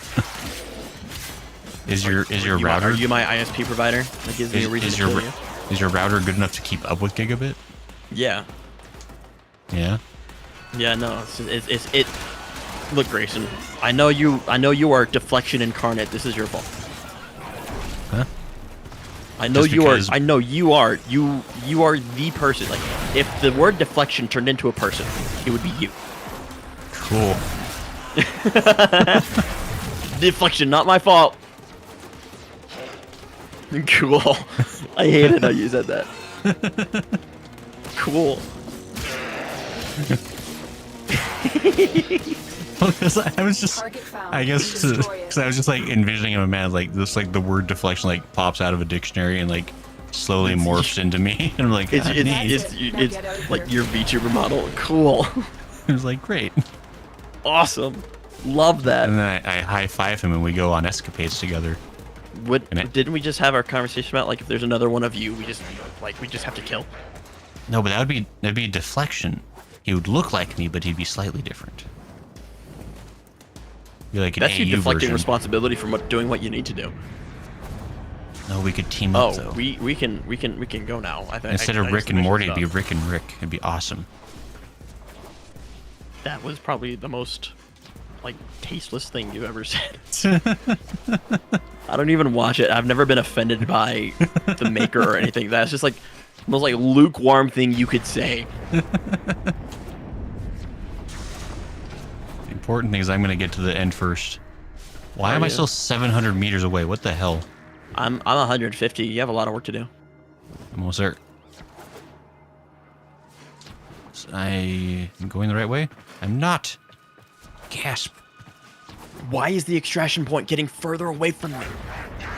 Is your router Are you my ISP provider? That gives me a reason is to your kill you. is your router good enough to keep up with gigabit? Yeah. Yeah. Yeah. No. It. Look, Grayson. I know you are deflection incarnate. This is your fault. Huh? I know Just you are. because- I know you are. You are the person. Like, if the word deflection turned into a person, it would be you. Cool. Deflection, not my fault. Cool. I hated how you said that. Cool. Because I was just, Target found. I guess, Destroy it. because I was just like envisioning a man like this, like the word deflection like pops out of a dictionary and like slowly morphs into me, and I'm like, It's "Ah, it's, neat." it's, Now it's get out of like here. your VTuber model. Cool. It was like great, Awesome. Love that. and then I high five him and we go on escapades together. Didn't we just have our conversation about like if there's another one of you, we just have to kill? No, but that'd be deflection. He would look like me, but he'd be slightly different. Be like an That's you AU deflecting version. responsibility from doing what you need to do. No, we could team up Oh, though. we can go now. I think Instead of Rick and Morty, it'd be Rick and Rick. It'd be awesome. That was probably the most like tasteless thing you ever said. I don't even watch it. I've never been offended by the maker or anything. That's just like the most like lukewarm thing you could say. The important thing is I'm gonna get to the end first. Why Are am I you? still 700 meters away? What the hell? I'm 150. You have a lot of work to do. I'm almost there. I am going the right way? I'm not. Gasp. Why is the extraction point getting further away from me?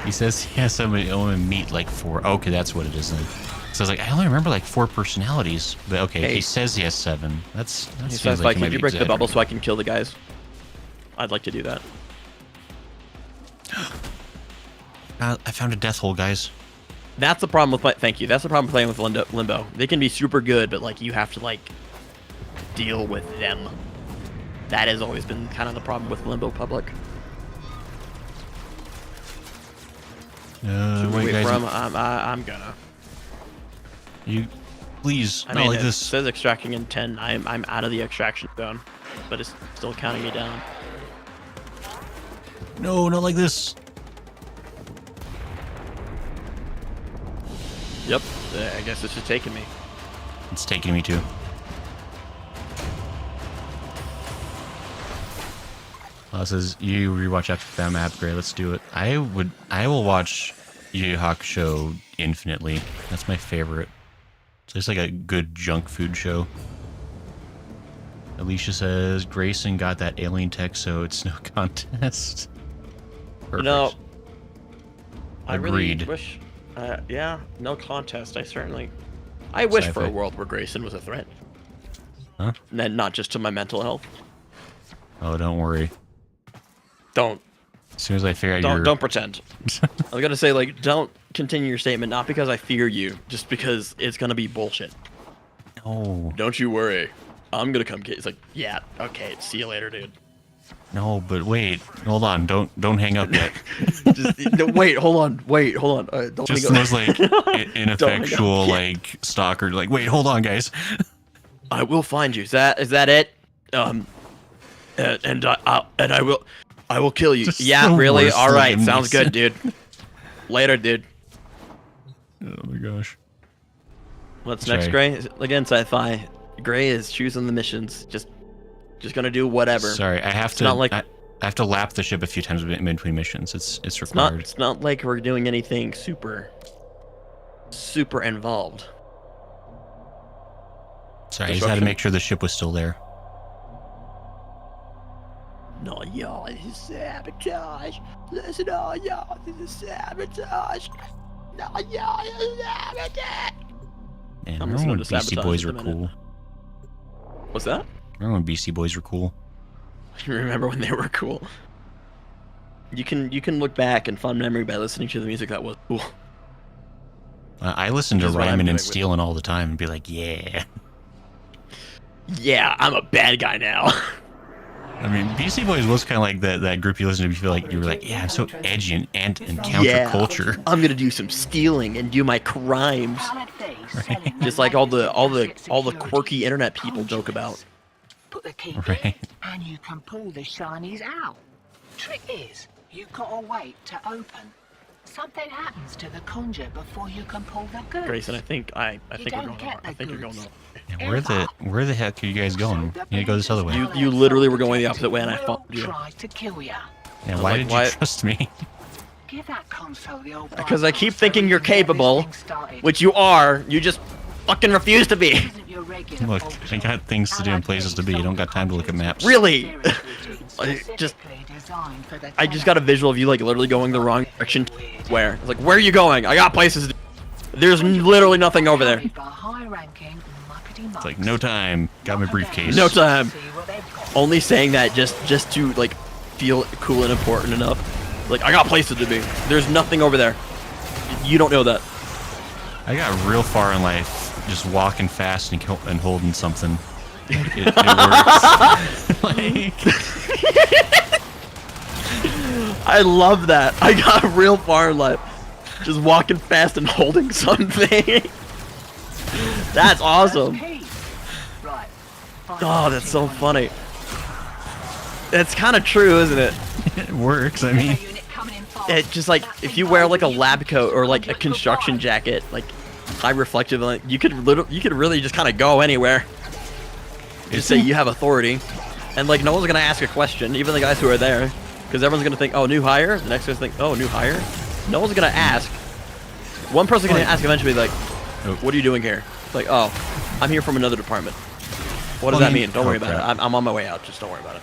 He says he has somebody only meet like 4. Okay, that's what it is then. So I was like, I only remember like 4 personalities. But okay, Hey. he says he has 7. That He seems says, like like, he might could you be break the bubble exaggerating. so I can kill the guys? I'd like to do that. I found a death hole, guys. That's the problem with thank you. That's the problem playing with Limbo. They can be super good, but like you have to like deal with them. That has always been kind of the problem with Limbo Public. Wait, Wait guys, from I'm gonna. you please I not mean, like it this. says extracting in 10. I'm out of the extraction zone, but it's still counting me down. No, not like this. Yep. I guess it's just taking me. It's taking me to. It says you rewatch after that map. Great, let's do it. I will watch Yu Yu Hakusho infinitely. That's my favorite. It's just like a good junk food show. Alicia says Grayson got that alien tech, so it's no contest. Perfect. You know, I really Agreed. wish. Yeah, no contest. I wish for a Sci-fi. world where Grayson was a threat, Huh? and not just to my mental health. Oh, don't worry. Don't As soon as I figure out your... don't pretend. I was gonna say like don't continue your statement, not because I fear you, just because it's gonna be bullshit. No, Don't you worry, I'm gonna come get. It's like yeah, okay, see you later, dude. no, but wait, hold on, don't hang up yet. Just no, wait, hold on. Don't Just hang up. those like ineffectual Yeah. like stalker. Like, wait, hold on, guys. I will find you. Is that it? And I will kill you. Just Yeah, the really? worst All right, looking sounds Mason. good, dude. Later, dude. Oh my gosh. What's Sorry. next, Gray? Again, sci-fi. Gray is choosing the missions. Just gonna do whatever. Sorry, I have to. not like- I have to lap the ship a few times in between missions. It's It's not. required. It's not like we're doing anything super involved. Sorry, I just had to Destruction. make sure the ship was still there. No, y'all, this is sabotage. Listen, no, y'all, this is sabotage. No, y'all, this is sabotage. And I'm remember listening when to Beastie Sabotage Boys in were a minute. cool? What's that? Remember when Beastie Boys were cool? You remember when they were cool? You can look back in fond memory by listening to the music that was cool. I listened to Which is what I'm Ryman doing and with- Steelin' all the time and be like, yeah. Yeah, I'm a bad guy now. I mean, Beastie Boys was kind of like that group you listen to. You feel like you were like, yeah, I'm so edgy and Yeah. counterculture. I'm gonna do some stealing and do my crimes, Valid fees selling just like all the magnetic security quirky internet people joke about. Put the key Right. in, and you can pull the shinies out. Trick is, you've got to wait to open. Something happens to the conjure before you can pull the goods. Grayson, I think we're don't going. get I the think you're going. goods. Yeah, where the heck are you guys going? You need to go this other way. You literally were going the opposite way, and I followed you. Try to kill ya. Yeah, was why like, did why- you trust me? Give that console the old Because I bypass keep so thinking we you're can get this capable, thing started. which you are. You just fucking refuse to be. Isn't your regular Look, old I got job. things to do and Allied places to fees be. You sold don't got time to look at maps. Really? I I just got a visual of you like literally going the wrong direction. Where? It's like, where are you going? I got places to. There's literally nothing over there. It's like, no time. Got my briefcase. No time. Only saying that just to like feel cool and important enough. Like, I got places to be. There's nothing over there. You don't know that. I got real far in life just walking fast and holding something. It works. Like, I love that. I got real far in life. Just walking fast and holding something. That's awesome. Oh, that's so funny. That's kind of true, isn't it? it works. I mean, It just like if you wear like a lab coat or like a construction jacket, like high reflective, like you could really just kind of go anywhere. Just say you have authority, and like no one's gonna ask a question, even the guys who are there, because everyone's gonna think, oh, new hire. The next guy's think, oh, new hire. No one's gonna ask. One person's gonna ask eventually, like, what are you doing here? It's like, oh, I'm here from another department. What does Well, that I mean- mean? Don't worry oh, about it. crap. I'm on my way out. Just don't worry about it.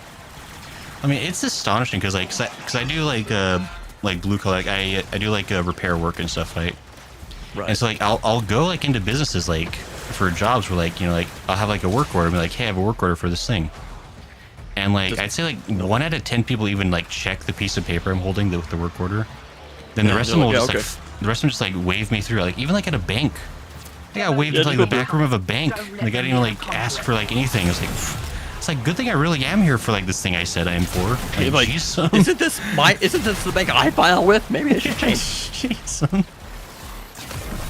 I mean, it's astonishing because like, cause I do like blue collar. Like, I do like repair work and stuff, right? Right. And so like I'll go like into businesses like for jobs where like, you know, like I'll have like a work order and be like, hey, I have a work order for this thing. And like I'd say like 1 out of 10 people even like check the piece of paper I'm holding with the work order. Then the rest of them will just like the rest of them just like wave me through. Like even like at a bank. Yeah, I waved into like the back room of a bank. Like I didn't even like ask for like anything. It's like good thing I really am here for like this thing I said I am for. Like, jeez, isn't this the bank I file with? Maybe I should change. Jeez.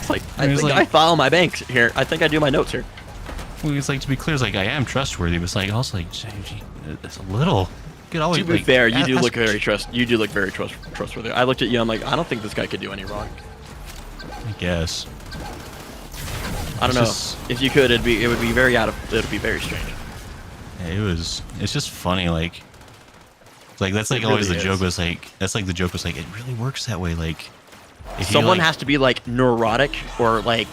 It's like I think I file my bank here. I think I do my notes here. Well, it's like to be clear, it's like I am trustworthy, but it's like also like it's a little. You could always, To be like, fair, you do ask- look very trustworthy. I looked at you. I'm like, I don't think this guy could do any wrong. I guess. I don't know. Just- If you could, it would be very strange. Yeah, it's just funny, like that's like It always really the joke is. was like that's like the joke was like it really works that way, like if you, Someone like- has to be like neurotic or like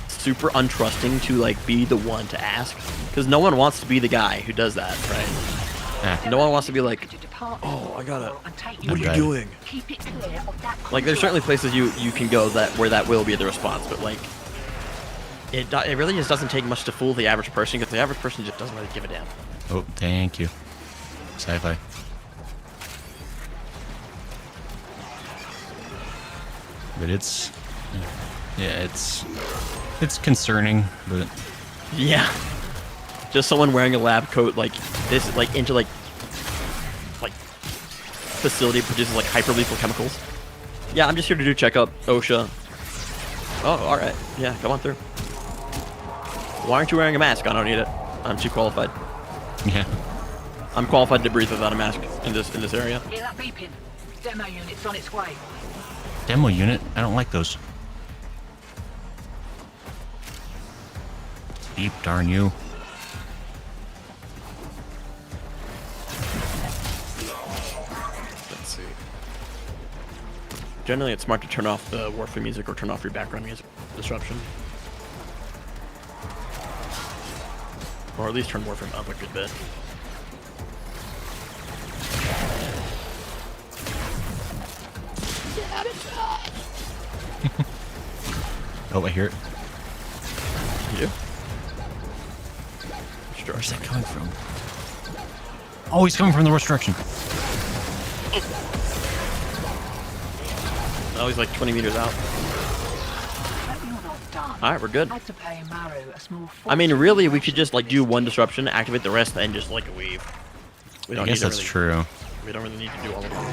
super untrusting to like be the one to ask, because no one wants to be the guy who does that, right? No one wants to be like, oh, I gotta. What are you Okay. doing? Keep it clear of that Like, there's certainly places you can go where that will be the response, but like, it really just doesn't take much to fool the average person, because the average person just doesn't really give a damn. Oh, thank you. Sci-fi. But it's it's concerning, but Yeah. Just someone wearing a lab coat like this, like into like facility produces like hyper lethal chemicals. Yeah, I'm just here to do checkup, OSHA. Oh, all right. Yeah, come on through. Why aren't you wearing a mask? I don't need it. I'm too qualified. yeah. I'm qualified to breathe without a mask in this area. Hear that beeping? Demo unit's on its way. Demo unit? I don't like those. Beep, darn you. Let's see. Generally, it's smart to turn off the Warframe music or turn off your background music disruption. Or at least turn Warframe up a good bit. Oh, I hear it. You? Where's that coming from? Oh, he's coming from the worst direction. Oh, he's like 20 meters out. Hope you're not done. All right, we're good. I had to pay Maru a small I mean, fortune really, for we could just like do one disruption, activate the rest, and just like leave. We I don't guess need to that's really, true. We don't really need to do all of them.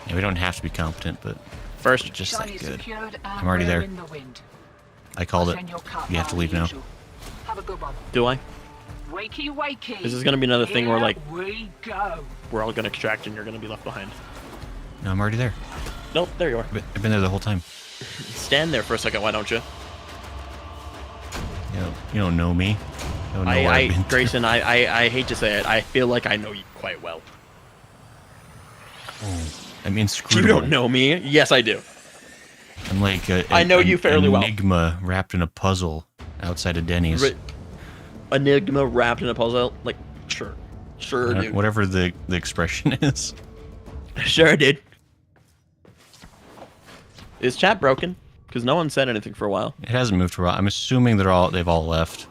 Yeah, we don't have to be competent, but First, just that Shiny good. secured and I'm already we're there. in the wind. I called it. Send your cut You have to via leave now. usual. Have a good one. do I? Wakey, wakey. This is gonna be another thing where Here like we go. we're all gonna extract and you're gonna be left behind. No, I'm already there. Nope, there you are. I've been there the whole time. Stand there for a second, why don't you? You don't know me. You don't know where I've been to. Grayson, I hate to say it, I feel like I know you quite well. I'm You inscrutable. don't know me? Yes, I do. I'm like I know you fairly well. enigma wrapped in a puzzle outside of Denny's. Enigma wrapped in a puzzle? Like, sure. Sure, dude. Whatever the expression is. Sure, dude. Is chat broken? Because no one said anything for a while. It hasn't moved for a while. I'm assuming they've all left.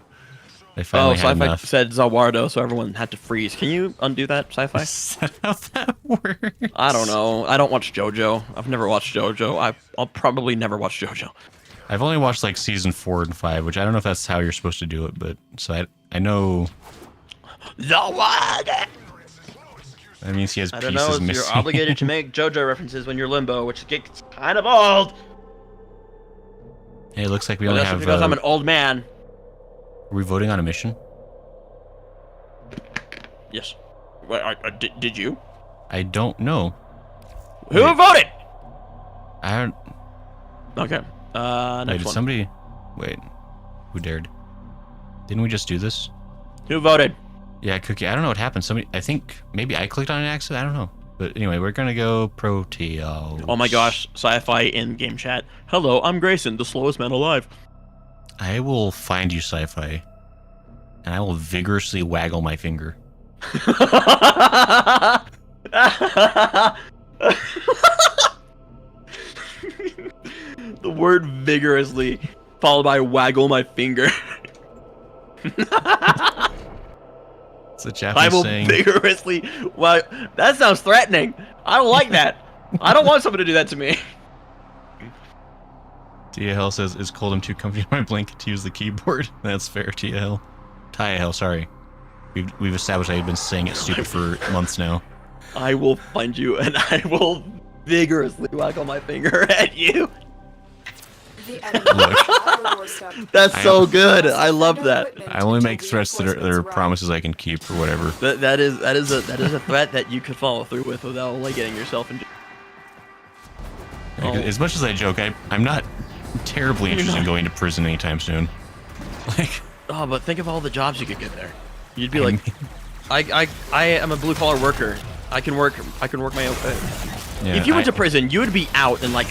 They Oh, finally had Sci-Fi enough. said Zawardo, so everyone had to freeze. Can you undo that, Sci-Fi? Is that how that works? I don't know. I don't watch JoJo. I've never watched JoJo. I'll probably never watch JoJo. I've only watched like season 4 and 5, which I don't know if that's how you're supposed to do it, but so I know Zawardo! that means he has I pieces don't know if missing. you're obligated to make JoJo references when you're limbo, which gets kind of old. Hey, it looks like we But only that's have. because I'm an old man. Are we voting on a mission? Yes. Wait, did you? I don't know. Who Wait. voted? I don't. Okay. Wait, Next did one. somebody? Wait, who dared? Didn't we just do this? Who voted? Yeah, Cookie. I don't know what happened. Somebody. I think maybe I clicked on an accident. I don't know. But anyway, we're gonna go Proteos. Oh my gosh, Sci-Fi in game chat. Hello, I'm Grayson, the slowest man alive. I will find you, Sci-Fi, and I will vigorously waggle my finger. word vigorously, followed by waggle my finger. It's a I Japanese will saying. vigorously. Well, that sounds threatening. I don't like that. I don't want someone to do that to me. Tia Hell says, "It's cold. I'm too comfy in my blanket to use the keyboard." That's fair, Tia Hell. Tia Hell, sorry. We've established I've been saying it stupid for months now. I will find you and I will vigorously waggle my finger at you. The enemy is at our doorstep. That's so good. I love that. I only make threats that are promises I can keep or whatever. That is a threat that you could follow through with without like getting yourself into. As much as I joke, I'm not terribly interested in going to prison anytime soon. Like, Oh, but think of all the jobs you could get there. You'd be like, I am a blue collar worker. I can work my own. yeah, If you went to prison, you would be out in like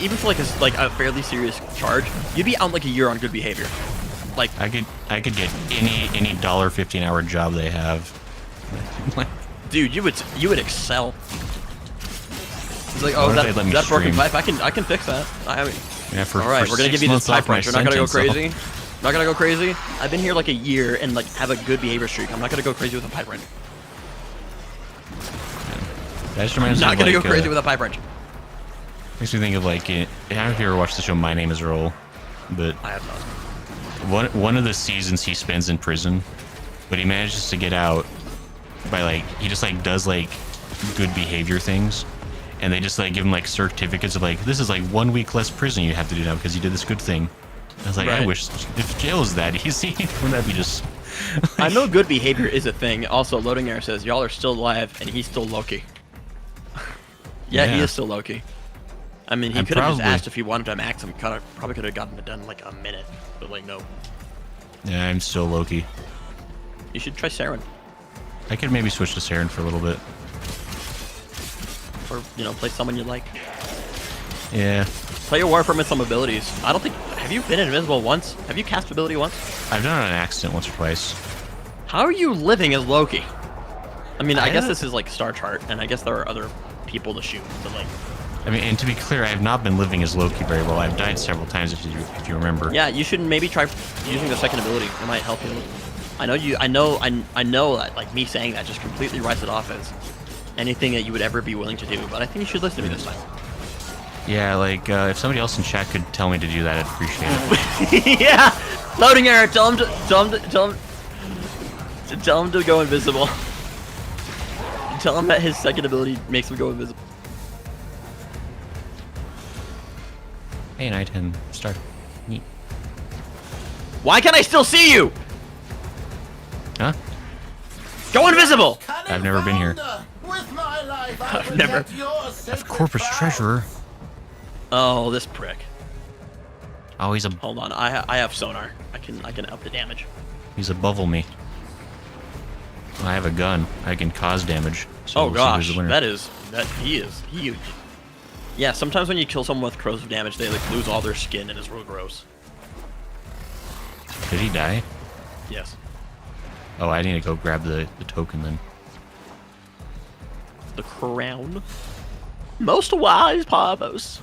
even for like a fairly serious charge, you'd be out in like a year on good behavior. Like I could get any $1.50 an hour job they have. dude, you would excel. It's like, oh, What if they'd let me that broken stream? pipe. I can fix that. I mean, Yeah, for, all right, for we're gonna 6 give you this months off pipe my wrench. You're not gonna go sentence, crazy. Not gonna go crazy. I've been here like a year and like have a good behavior streak. I'm not gonna go crazy with a pipe wrench. That just reminds me Not of, gonna like, go crazy with a pipe wrench. Makes me think of like, I don't know if you ever watched the show My Name Is Earl, but I have not. one of the seasons he spends in prison, but he manages to get out by like, he just like does like good behavior things, and they just like give him like certificates of like, this is like 1 week less prison you have to do now because you did this good thing. I was like, I Right. wish if jail is that easy, wouldn't that be just? I know good behavior is a thing. Also, Loading Air says y'all are still alive and he's still Loki. Yeah, he Yeah. is still Loki. I mean, he I'm could have just probably- asked if he wanted to max him. Probably could have gotten it done in like a minute, but like no. Yeah, I'm still Loki. You should try Saren, I could maybe switch to Saren for a little bit. or play someone you like. Yeah, Play your Warframe with some abilities. I don't think. Have you been invisible once? Have you cast ability once? I've done it on accident once or twice. How are you living as Loki? I mean, I guess don't- this is like Star Chart, and I guess there are other people to shoot, but like. I mean, and to be clear, I have not been living as Loki very well. I've died several times, if you remember. Yeah, you should maybe try using the second ability. It might help you. I know that like me saying that just completely writes it off as anything that you would ever be willing to do. But I think you should listen to me this time. Yeah, like if somebody else in chat could tell me to do that, I'd appreciate it. Yeah, Loading Air. Tell him to go invisible. Tell him that his second ability makes him go invisible. Hey, night 10, start. Neat. Why can't I still see you? Huh? Go invisible. I've never been here. With my life, I I've never- protect your sacred Corpus vow. Treasurer. Oh, this prick. Oh, he's Hold on, I have sonar. I can up the damage. above me. I have a gun. I can cause damage. So Oh we'll see gosh, who's the winner. he is huge. Yeah, sometimes when you kill someone with corrosive damage, they like lose all their skin and it's real gross. Did he die? Yes. Oh, I need to go grab the token then. The crown. Most wise Parvos.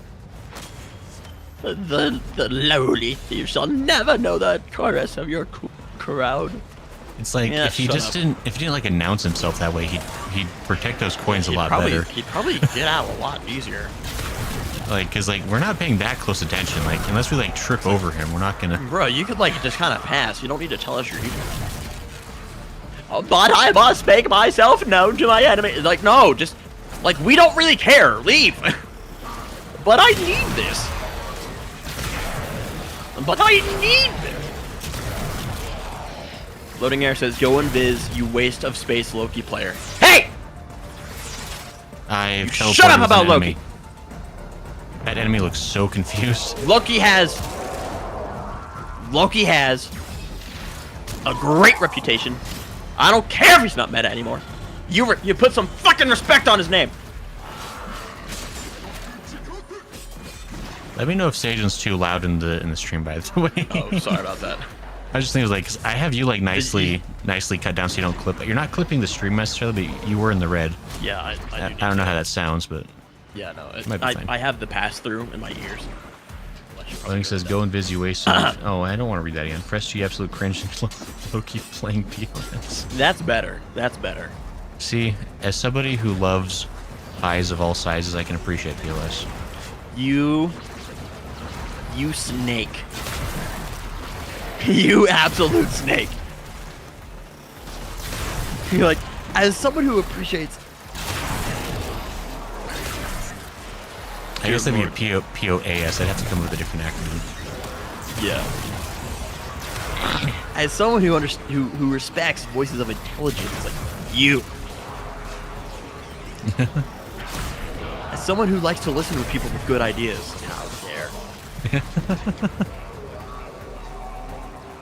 The lowly thief shall never know the chorus of your crown. It's like Yeah, if he shut just up. didn't like announce himself that way, he'd protect those coins a lot better. He'd probably get out a lot easier. Like, cause like we're not paying that close attention. Like, unless we like trip over him, we're not gonna. Bro, you could like just kind of pass. You don't need to tell us you're evil. Oh, but I must make myself known to my enemy. Like, no, just like we don't really care. Leave. But I need this. But I need this. Loading Air says, "Go invis, you waste of space, Loki player." Hey! I've Shut up teleported with about an Loki. enemy. That enemy looks so confused. Loki has a great reputation. I don't care if he's not meta anymore. You put some fucking respect on his name. Let me know if Sajan's too loud in the stream, by the way. Oh, sorry about that. I just think it was like, 'cause I have you like nicely cut down so you don't clip. You're not clipping the stream necessarily, but you were in the red. Yeah, I don't know how that sounds, but Yeah, no. Might be fine. I have the pass through in my ears. I think it says go and visit you way soon. Oh, I don't want to read that again. Press G, absolute cringe. Low-key playing POS. That's better. That's better. See, as somebody who loves pies of all sizes, I can appreciate POS. You snake. You absolute snake. You're like, as someone who appreciates. I guess that'd be a POAS. I'd have to come up with a different acronym. Yeah. As someone who respects voices of intelligence, like you. As someone who likes to listen to people with good ideas. How dare.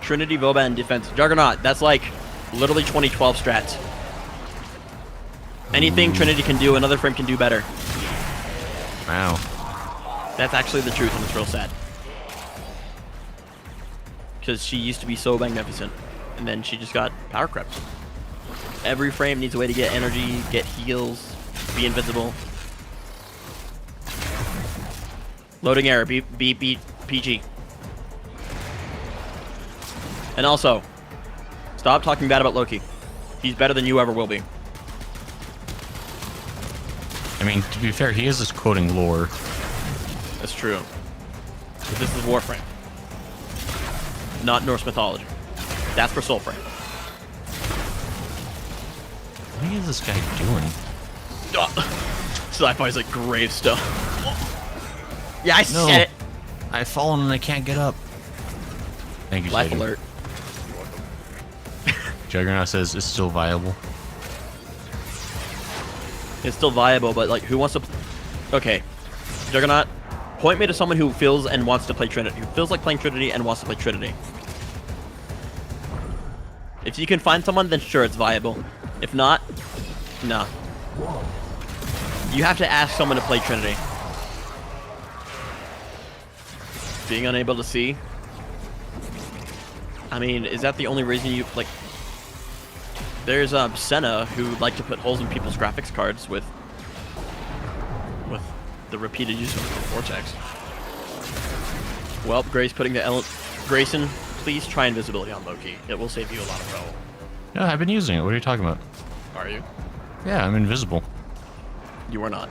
Trinity, Voban, and defense. Juggernaut. That's like literally 2012 strats. Anything Trinity can do, another frame can do better. Wow. That's actually the truth, and it's real sad. Because she used to be so magnificent, and then she just got power crept. Every frame needs a way to get energy, get heals, be invincible. Loading error, PG. And also, stop talking bad about Loki. He's better than you ever will be. I mean, to be fair, he is just quoting lore. That's true. But this is Warframe. Not Norse mythology. That's for Soulframe. What is this guy doing? Sci-fi's like grave stuff. Yeah, I No. said it. I've fallen and I can't get up. Thank you, Life Satan. alert. Juggernaut says it's still viable. It's still viable, but like, who wants to? Okay, Juggernaut, point me to someone who feels and wants to play Trinity. Who feels like playing Trinity and wants to play Trinity. If you can find someone, then sure, it's viable. If not, no. You have to ask someone to play Trinity. Being unable to see. I mean, is that the only reason you like? There's Senna who would like to put holes in people's graphics cards with the repeated use of Vortex. Well, Gray's putting the Grayson, please try invisibility on Loki. It will save you a lot of trouble. No, I've been using it. What are you talking about? Are you? Yeah, I'm invisible. You are not.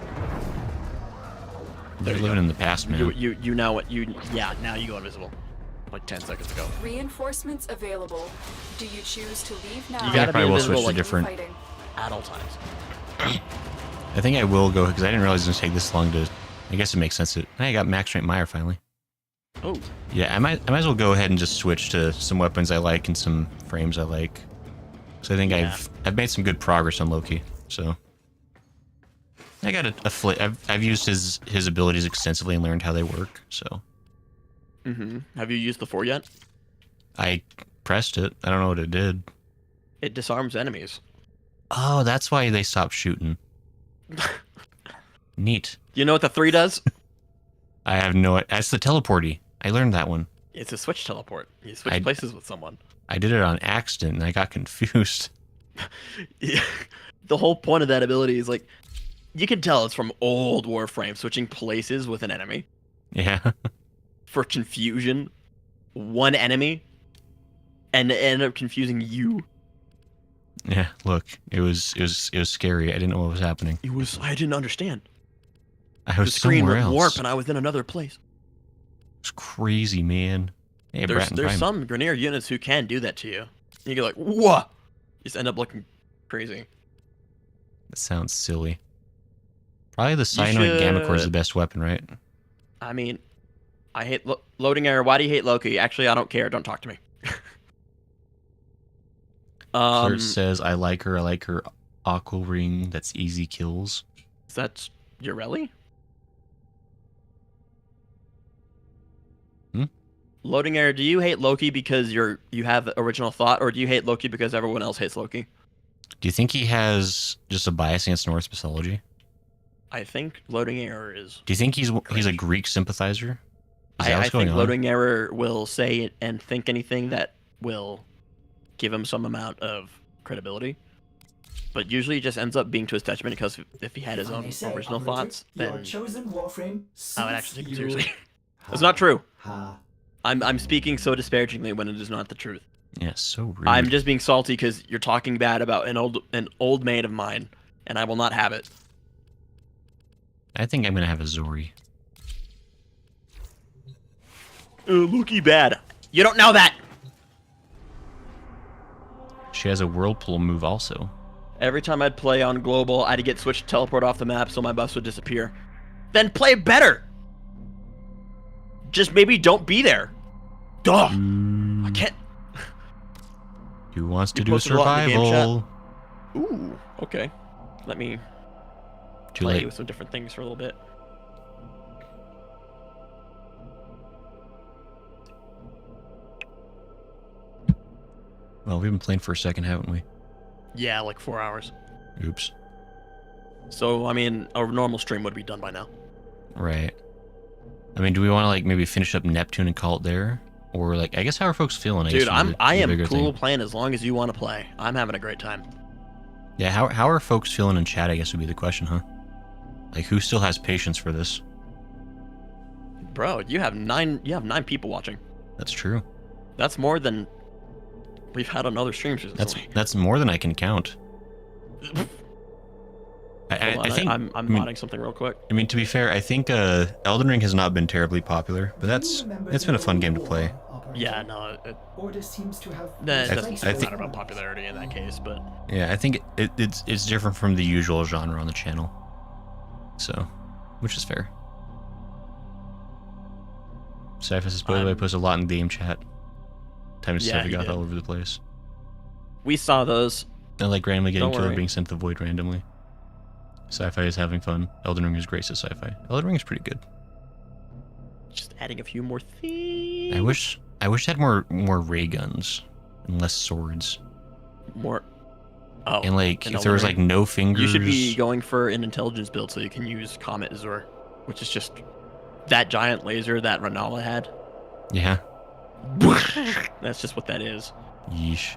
They're living in the past, man. You now what you yeah now you go invisible. Like 10 seconds ago. Reinforcements available. Do you choose to leave now? You gotta be probably will invisible switch to like different. Fighting. at all times. I think I will go because I didn't realize it was gonna take this long to. I guess it makes sense. I got max strength Meyer finally. Oh. Yeah, I might as well go ahead and just switch to some weapons I like and some frames I like. So I think Yeah. I've made some good progress on Loki. So I got I've used his abilities extensively and learned how they work. So Have you used the 4 yet? I pressed it. I don't know what it did. It disarms enemies. Oh, that's why they stopped shooting. Neat. You know what the 3 does? I have no. That's the teleporty. I learned that one. It's a switch teleport. You switch places with someone. I did it on accident and I got confused. Yeah. The whole point of that ability is like, you can tell it's from old Warframe, switching places with an enemy Yeah. for confusion. One enemy, and it ended up confusing you. Yeah. Look, it was scary. I didn't know what was happening. I didn't understand. I The was screen somewhere went else. warp, and I was in another place. It's crazy, man. Hey, There's Bratton Prime. some Grenier units who can do that to you. You get like, what? You just end up looking crazy. That sounds silly. Probably the Cyanoid Gamma Core is the best weapon, right? I mean, I hate loading error. Why do you hate Loki? Actually, I don't care. Don't talk to me. Flirt says, I like her aqua ring that's easy kills. Is that Urelli? Loading error. Do you hate Loki because you have original thought, or do you hate Loki because everyone else hates Loki? Do you think he has just a bias against Norse mythology? I think loading error is. Do you think he's a Greek sympathizer? Is that I what's going think on? loading error will say it and think anything that will give him some amount of credibility. but usually it just ends up being to his detriment because if he had his own original thoughts, then chosen Warframe I would actually take him seriously. That's not true. I'm speaking so disparagingly when it is not the truth. Yeah, so rude. I'm just being salty because you're talking bad about an old mate of mine, and I will not have it. I think I'm gonna have a Zori. Lukey bad. You don't know that. She has a whirlpool move also. Every time I'd play on global, I'd get switched to teleport off the map, so my bus would disappear. Then play better. Just maybe don't be there. Duh. I can't. Who wants to You do posted a lot in the game survival? Ooh. Okay. Let me Too play late. with some different things for a little bit. Well, we've been playing for a second, haven't we? Yeah, like 4 hours. Oops. So I mean, a normal stream would be done by now. Right. I mean, do we want to like maybe finish up Neptune and call it there, or like I guess how are folks feeling? Dude, I am bigger cool thing. playing as long as you want to play. I'm having a great time. Yeah, how are folks feeling in chat? I guess would be the question, huh? Like, who still has patience for this? Bro, you have nine people watching. That's true. That's more than we've had on other streams recently. That's more than I can count. I think I'm modding something real quick. I mean, to be fair, I think Elden Ring has not been terribly popular, but it's been a fun game to play. Yeah, no, Order seems to have doesn't I think- matter about popularity in that case, but Yeah, I think it's different from the usual genre on the channel, so which is fair. Cyphus is I post a lot in game chat. Time to Yeah, stuff he got did. all over the place. we saw those. And like randomly getting Don't killed or worry. being sent to the void randomly. Sci-fi is having fun. Elden Ring is great to sci-fi. Elden Ring is pretty good. Just adding a few more things. I wish it had more ray guns and less swords. More. Oh, And like in if there was Elden like no fingers. you should be going for an intelligence build so you can use Comet Azure, which is just that giant laser that Renala had. Yeah. That's just what that is. Yeesh.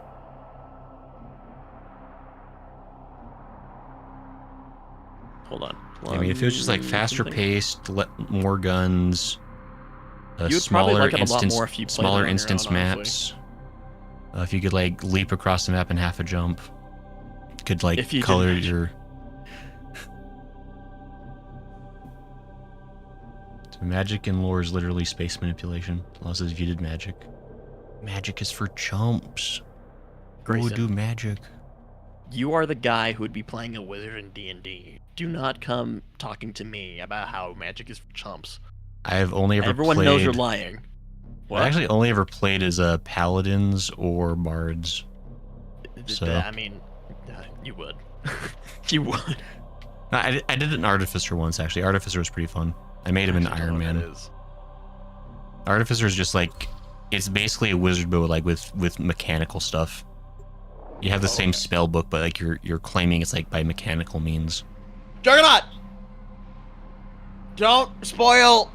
Hold on. I mean, if it was just like faster Something. paced, more guns, You'd probably smaller like it a lot instance, more if you played it smaller on your instance own, maps. If you could like leap across the map in half a jump, could like If you did color magic. your. So magic in lore is literally space manipulation. Unless if you did magic. Magic is for chumps. Who would Grayson. do magic? You are the guy who would be playing a wizard in D&D. Do not come talking to me about how magic is for chumps. I've only ever Everyone played. knows you're lying. What? I actually only ever played as paladins or bards. So- I mean, you would. You would. I did an artificer once actually. Artificer was pretty fun. I made him an Actually, don't Iron know what Man. that is. Artificer is just like it's basically a wizard but like with mechanical stuff. You have the same spell book, but like you're claiming it's like by mechanical means. Juggernaut! Don't spoil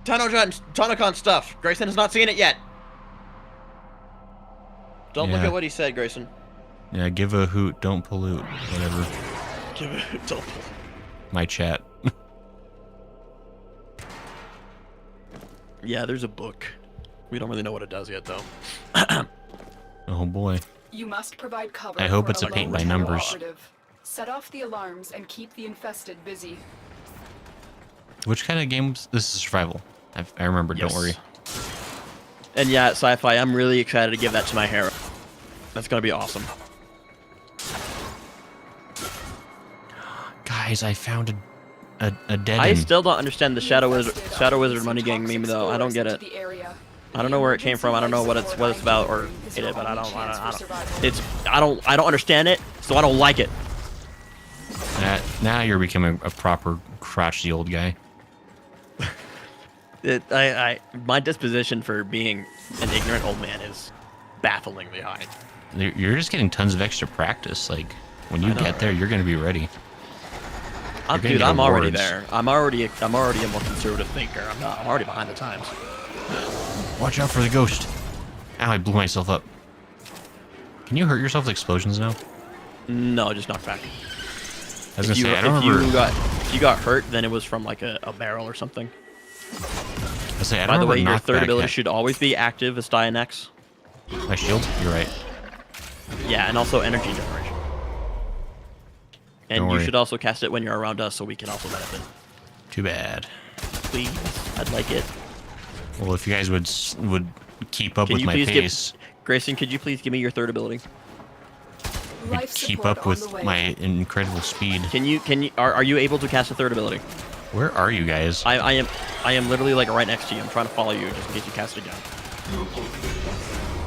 Tonocon stuff. Grayson has not seen it yet. Don't look Yeah. at what he said, Grayson. Yeah, give a hoot, don't pollute, whatever. Don't. My chat. Yeah, there's a book. We don't really know what it does yet, though. Oh boy. You must provide cover. I hope for it's a lone paint by terror numbers. operative. Set off the alarms and keep the infested busy. Which kind of game? This is survival. I remember. Yes. Don't worry. And yeah, sci-fi. I'm really excited to give that to my hero. That's gonna be awesome. Guys, I found a dead I end. still don't understand the Shadow Wizard money gang meme though. I don't get it. I don't know where it came from. I don't know what it's about or hate it, but I don't understand it, so I don't like it. Now you're becoming a proper crotchety old guy. My disposition for being an ignorant old man is bafflingly high. You're just getting tons of extra practice. Like when you I know, get there, you're gonna be ready. gonna Dude, get I'm already awards. there. I'm already a more conservative thinker. I'm already behind the times. Watch out for the ghost. Ow, I blew myself up. Can you hurt yourself with explosions now? No, just knocked back. I was gonna say, I don't remember. If you got hurt, then it was from like a barrel or something. I say, I By don't the way, remember your third knockback ability yet. should always be active as die X. My shield? You're right. Yeah, and also energy generation. And Don't you worry. should also cast it when you're around us, so we can also benefit. Too bad. Please, I'd like it. Well, if you guys would keep up Can with you my please pace, Grayson, could you please give me your third ability? would Life keep support up on with the way. my incredible speed. Are you able to cast a third ability? Where are you guys? I am literally like right next to you. I'm trying to follow you just in case you cast it again.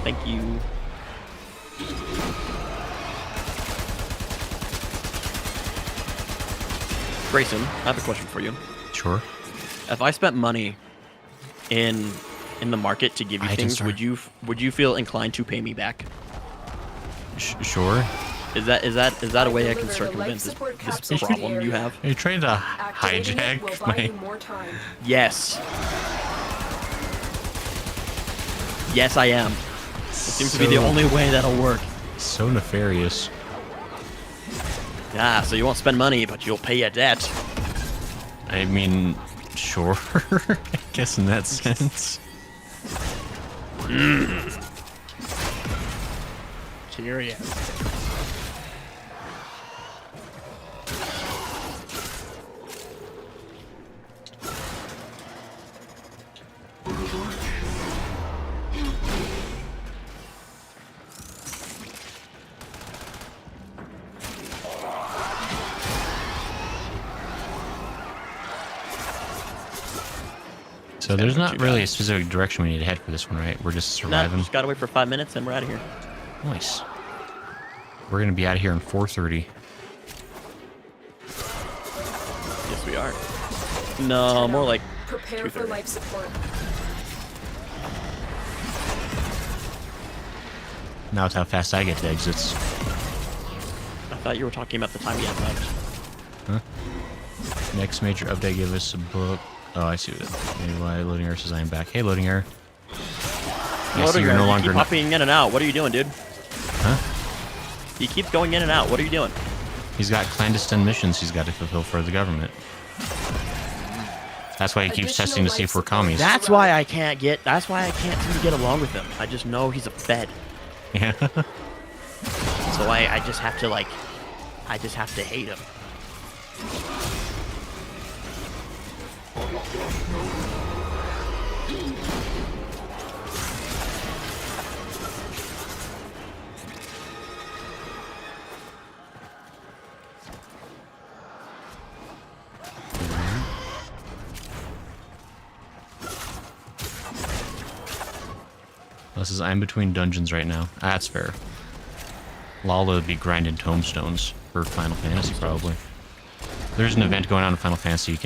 Thank you. Grayson, I have a question for you. Sure. If I spent money in the market to give you Items, things, sir. would you feel inclined to pay me back? Sure. Is that a way I can Deliver the circumvent life support this capsule to the problem you area. have? Are you trying to Activating it will hijack buy you my... more time. Yes. Yes, I am. It seems to be the only way that'll work. So nefarious. Yeah, so you won't spend money, but you'll pay a debt. I mean, sure. I guess in that sense. Curious. So there's not really a specific direction we need to head for this one, right? We're just No, surviving. just gotta wait for 5 minutes and we're out of here. Nice. We're gonna be out of here in 4:30. Yes, we are. No, more like Prepare for 2:30. life support. Now it's how fast I get to exits. I thought you were talking about the time we had left. Huh? Next major update, give us a book. Oh, I see what it. Maybe why loading error says I am back. Hey, loading error. I see you're no You longer. keep popping in and out. What are you doing, dude? Huh? He keeps going in and out. What are you doing? He's got clandestine missions he's got to fulfill for the government. That's why he keeps Additional testing to see if we're life commies. support. That's why I can't seem to get along with him. I just know he's a fed. Yeah. So I just have to hate him. This is I'm between dungeons right now. That's fair. Lala would be grinding tombstones for Final Fantasy probably. There's an event going on in Final Fantasy.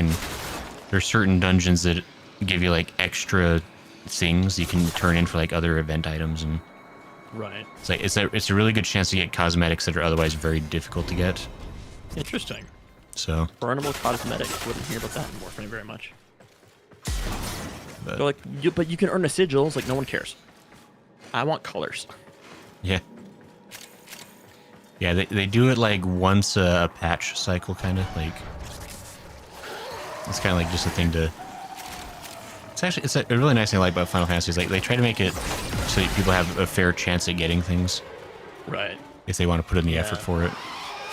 There's certain dungeons that give you like extra things you can turn in for like other event items, and Right. it's a really good chance to get cosmetics that are otherwise very difficult to get. Interesting. So, Burnable cosmetics. Wouldn't hear about that in Warframe very much. but They're like, but you can earn a sigil. It's like no one cares. I want colors. yeah. Yeah, they do it like once a patch cycle, kind of like. It's kind of like just a thing to. It's a really nice thing I like about Final Fantasy is like they try to make it so that people have a fair chance at getting things Right. if they want to put in the effort for it.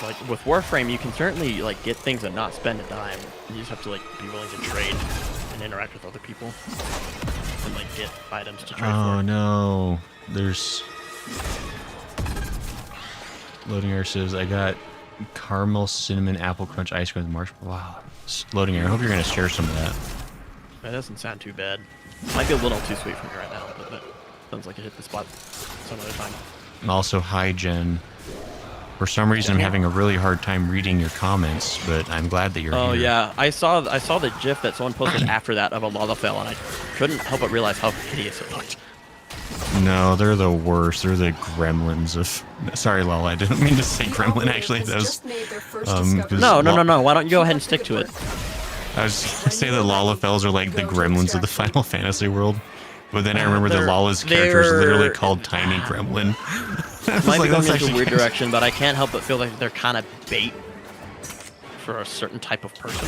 Like with Warframe, you can certainly like get things and not spend a dime. You just have to like be willing to trade and interact with other people and like get items to trade Oh for. no, there's loading error says I got caramel cinnamon apple crunch ice cream with marshmallow. Wow, loading error. I hope you're gonna share some of that. That doesn't sound too bad. Might be a little too sweet for me right now, but that sounds like it hit the spot some other time. And also, hi Jen. For some reason, I'm having a really hard time reading your comments, but I'm glad that you're Oh here. yeah, I saw the GIF that someone posted after that of a Lalafell, and I couldn't help but realize how hideous it looked. No, they're the worst. They're the gremlins of. Sorry, Lala. I didn't mean to say gremlin. Actually, that was. Just made their first um, discovery. No. Why don't you go ahead and stick to it? I was gonna say that Lalafells are like the gremlins of the Final Fantasy world, but then I remember that Lala's character is literally called Tiny Gremlin. might be going that's into a actually weird kinda- direction, but I can't help but feel like they're kind of bait for a certain type of person.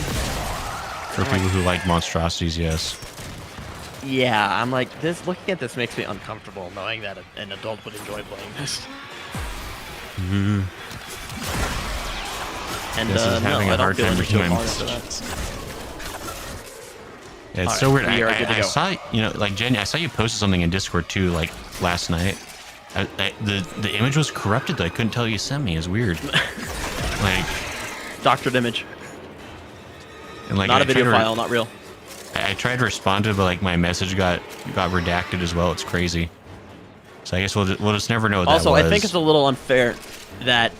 For people who like monstrosities, yes. Yeah, I'm like, this. Looking at this makes me uncomfortable, knowing that an adult would enjoy playing this. And This is no, having a I don't hard feel time any too with hard my- after that. Yeah, it's All so right, weird. we are good to I go. saw, like Jenny, I saw you posted something in Discord too, like last night. The image was corrupted though. I couldn't tell you sent me. It's weird. Like, Doctored image, and like not I a video tried to- file, not real. I tried to respond to it, but like my message got redacted as well. It's crazy. So I guess we'll just never know what Also, that was. I think it's a little unfair that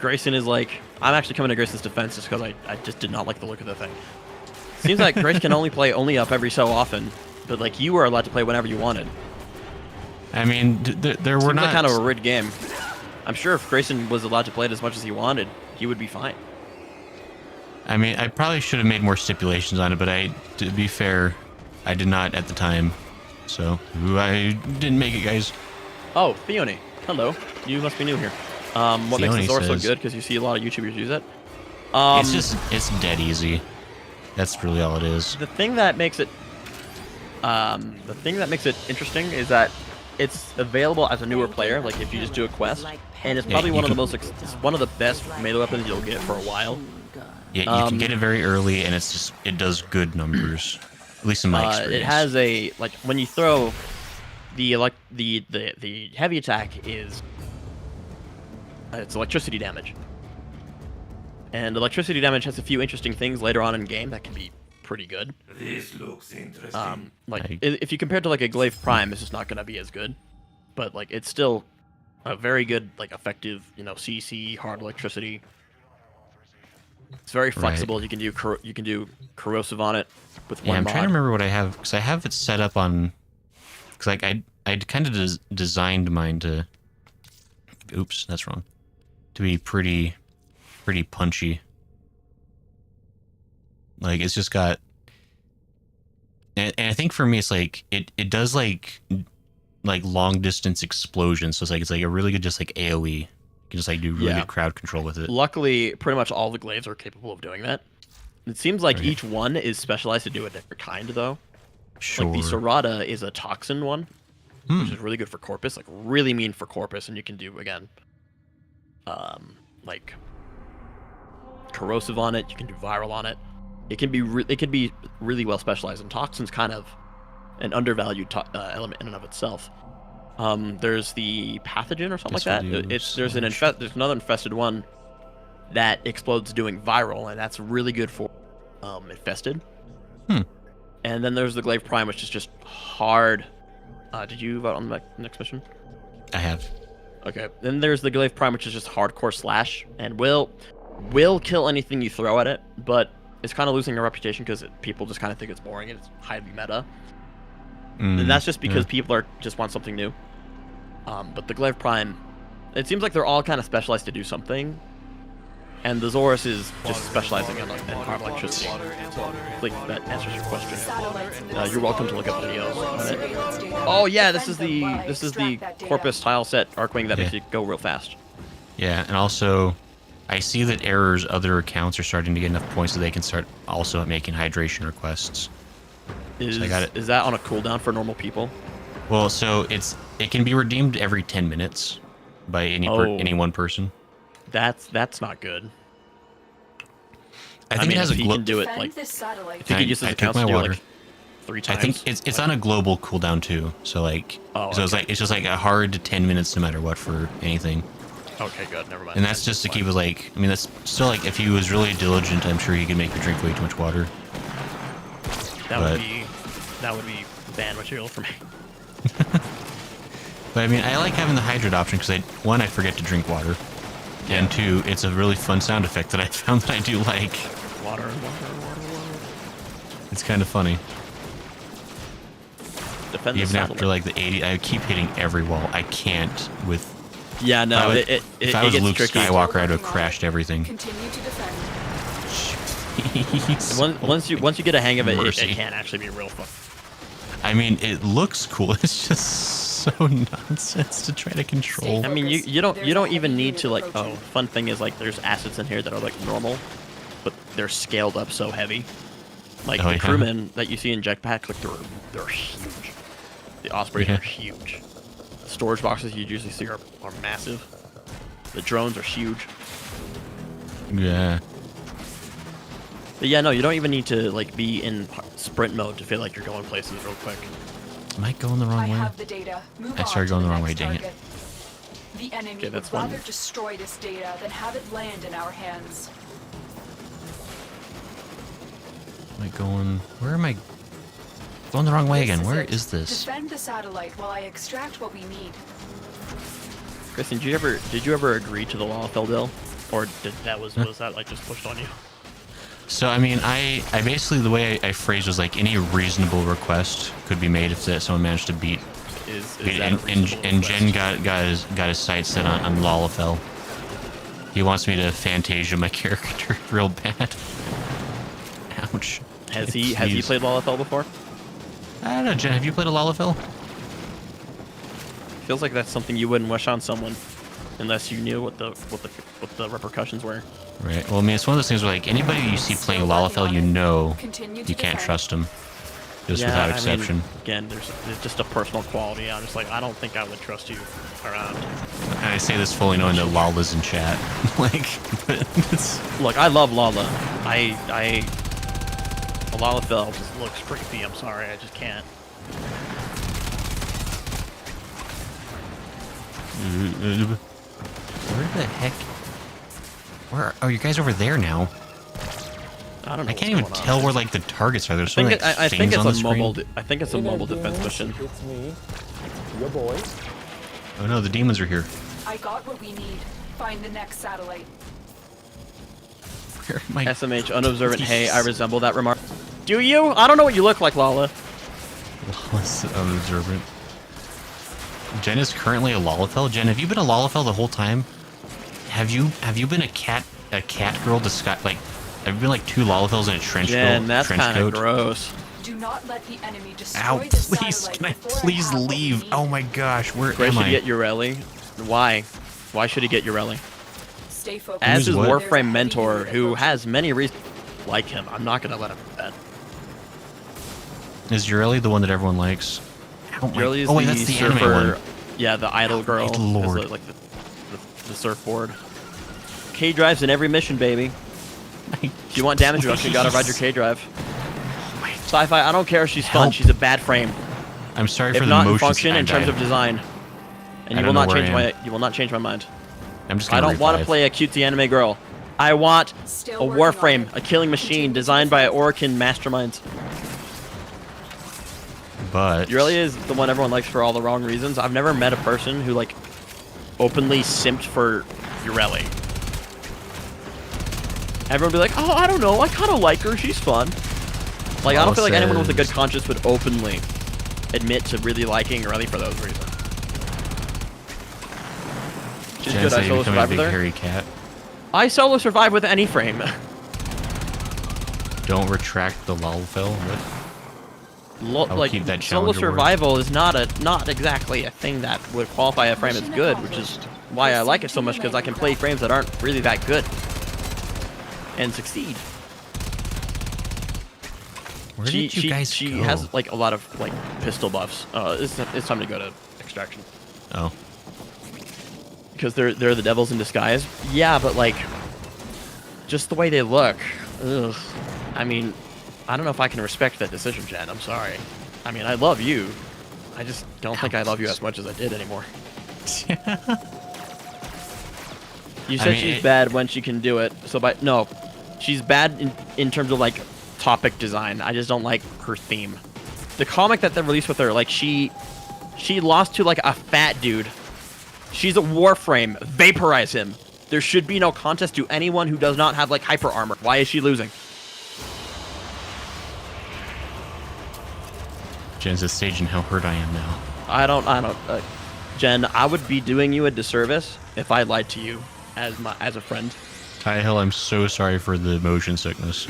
Grayson is like. I'm actually coming to Grayson's defense just because I just did not like the look of the thing. Seems like Grace can only play up every so often, but like you were allowed to play whenever you wanted. I mean, there were Seems not like kind of a rigged game. I'm sure if Grayson was allowed to play it as much as he wanted, he would be fine. I mean, I probably should have made more stipulations on it, but to be fair, I did not at the time. So I didn't make it, guys. Oh, Theone. Hello. You must be new here. What makes Theone the Zora so says- good? Because you see a lot of YouTubers use it. It's dead easy. That's really all it is. The thing that makes it interesting is that it's available as a newer player. Like if you just do a quest, and it's Yeah, probably you one of the can- most it's one of the best melee weapons you'll get for a while. Yeah, you can get it very early, and it does good numbers. At least in my experience. It has a when you throw the heavy attack is it's electricity damage. And electricity damage has a few interesting things later on in game that can be pretty good. This looks interesting. If you compare it to like a Glaive Prime, it's just not going to be as good. But like it's still a very good effective, CC hard electricity. It's very flexible. You can do corrosive on it with one Yeah, I'm mod. trying to remember what I have because I have it set up on. Because like I kind of designed mine to. Oops, that's wrong. To be pretty punchy. Like it's just got. And I think for me it's like it does like long distance explosions. So it's like a really good just like AOE. You can just like do really good crowd control with it. Luckily, pretty much all the glaives are capable of doing that. It seems like Right. each one is specialized to do a different kind, though. Sure. Like the Serrata is a toxin one, which is really good for Corpus, like really mean for Corpus, and you can do again, like corrosive on it. You can do viral on it. It can be really well specialized, and toxin's kind of an undervalued element in and of itself. There's the pathogen or something like that. There's another infested one that explodes doing viral, and that's really good for infested. And then there's the Glaive Prime, which is just hard. Did you vote on the next mission? I have. Okay. Then there's the Glaive Prime, which is just hardcore slash, and will kill anything you throw at it, but it's kind of losing a reputation because people just kind of think it's boring and it's highly meta. And that's just because people just want something new. But the Glaive Prime, it seems like they're all kind of specialized to do something. And the Zorus is just specializing in hard electricity. I think that answers your question. You're welcome to look up videos on it. Oh yeah, this is the Corpus tile set Arcwing that makes it go real fast. Yeah, and also, I see that Error's other accounts are starting to get enough points so they can start also making hydration requests. Is that on a cooldown for normal people? Well, so it can be redeemed every 10 minutes by any one person. That's not good. I think it has if a he can do it Defend like this satellite. if he can use his I took accounts my to do it water. like 3 times. I think it's on a global cooldown too. So like, Oh, it's just like a hard to 10 minutes no matter what for anything. Okay, good. Never mind. And that's just to keep it like, I mean, that's still like if he was really diligent, I'm sure he could make you drink way too much water. That would be banned material for me. But I mean, I like having the hydrate option because one, I forget to drink water, and two, it's a really fun sound effect that I found that I do like. Water. It's kind of funny. Defend the Even after satellite. like the 80, I keep hitting every wall. I can't with. Yeah, no, If I was gets Luke tricky. Skywalker, I'd have crashed everything. Continue to defend. Jeez. Once you get a hang of it, it Mercy. can actually be real fun. I mean, it looks cool. It's just so nonsense to try to control. I mean, you don't even need to like. Oh, fun thing is like there's assets in here that are like normal, but they're scaled up so heavy. Like Oh, the yeah. crewmen that you see in jetpacks, like they're huge. The Ospreys Yeah. are huge. The storage boxes you usually see are massive. The drones are huge. Yeah. But yeah, no, you don't even need to like be in sprint mode to feel like you're going places real quick. Am I going the wrong I way? have the data. Move I on started to going the wrong next way, dang it. target. The enemy Okay, would that's one. rather destroy this data than have it land in our hands. Am I going? Where am I? Going the wrong way again. This Where it. is this? Defend the satellite while I extract what we need. Kristen, did you ever agree to the Lalafell deal, or was that like just pushed on you? So I mean, I basically the way I phrased was like any reasonable request could be made if that someone managed to beat. Is beat that a and reasonable Jen request? got his sights set on Lalafell. He wants me to Fantasia my character real bad. Ouch. Has he Jeez. played Lalafell before? I don't know, Jen. Have you played a Lalafell? Feels like that's something you wouldn't wish on someone, unless you knew what the repercussions were. Right. Well, I mean, it's one of those things where like anybody you see playing Lalafell, you know, Continue to you can't defend. trust them. Just Yeah, without I exception. mean, again, there's just a personal quality. I'm just like, I don't think I would trust you around. And I say this fully knowing that Lala's in chat. Like, but it's Look, I love Lala. Lalafell just looks creepy. I'm sorry, I just can't. where the heck? Where are you guys over there now? I don't know. I can't even what's going tell on. where like the targets are. There's so I many think, like, I think things it's on the a screen. mobile. I think it's a mobile defense mission. It's me, your boys. Oh no, the demons are here. I got what we need. Find the next satellite. Where am I? SMH unobservant. Hey, I resemble that remark. Do you? I don't know what you look like, Lala. Lala's unobservant. Jen is currently a Lalafell. Jen, have you been a Lalafell the whole time? Have you been a cat girl disguise like? Have you been like two Lalafells in a trench Jen, that's trench kind of coat? Do gross. not let the enemy destroy Ow! the Please, satellite can I before please have what we leave? need. Oh my gosh, where Gray am should I? get Ureli. Why? Why should he get Ureli? Stay focused. As Who's his what? Warframe mentor, who has many reasons to like him. I'm not gonna let him do that. Is Ureli the one that everyone likes? Oh, my, Ureli is oh wait, the that's the surfer. anime one. Yeah, the idol girl. my lord. Is like the surfboard. K drives in every mission, baby. If you want damage reduction, you gotta ride your K drive. Sci-fi, I don't care if she's fun. Help. She's a bad frame. I'm sorry If for the not in motion. function, in terms of design. And I you will don't know not where change I my am. you will not change my mind. I'm just I gonna don't want to revive. play a cutesy anime girl. I want Still a working on Warframe, it. a killing machine Continue to designed by defend. Orican masterminds. But Ureli is the one everyone likes for all the wrong reasons. I've never met a person who like openly simped for Ureli. Everyone would be like, oh, I don't know, I kind of like her, she's fun. Like, I don't feel like anyone with a good says- conscience would openly admit to really liking Ureli for those reasons. She's Jen good, said I you're solo becoming a survive big with her. hairy cat. I solo survive with any frame. Don't retract the Lalafell. What? I'll Like, keep that solo challenger word. survival is not exactly a thing that would qualify a frame as good, which is why I like it so much, because I can play frames that aren't really that good and succeed. Where did you guys she go? has like a lot of like pistol buffs. It's time to go to extraction Oh. because they're the devils in disguise. Yeah, but like just the way they look. Ugh. I mean, I don't know if I can respect that decision, Jen. I'm sorry. I mean, I love you. I just don't think I love you as much as I did anymore. You said mean, she's bad when she can do it. So no, she's bad in terms of like topic design. I just don't like her theme. The comic that they released with her, like she lost to like a fat dude. She's a Warframe. Vaporize him. There should be no contest to anyone who does not have like hyper armor. Why is she losing? Jen's at stage and how hurt I am now. I don't. Jen, I would be doing you a disservice if I lied to you as a friend. Ty Hill, I'm so sorry for the motion sickness.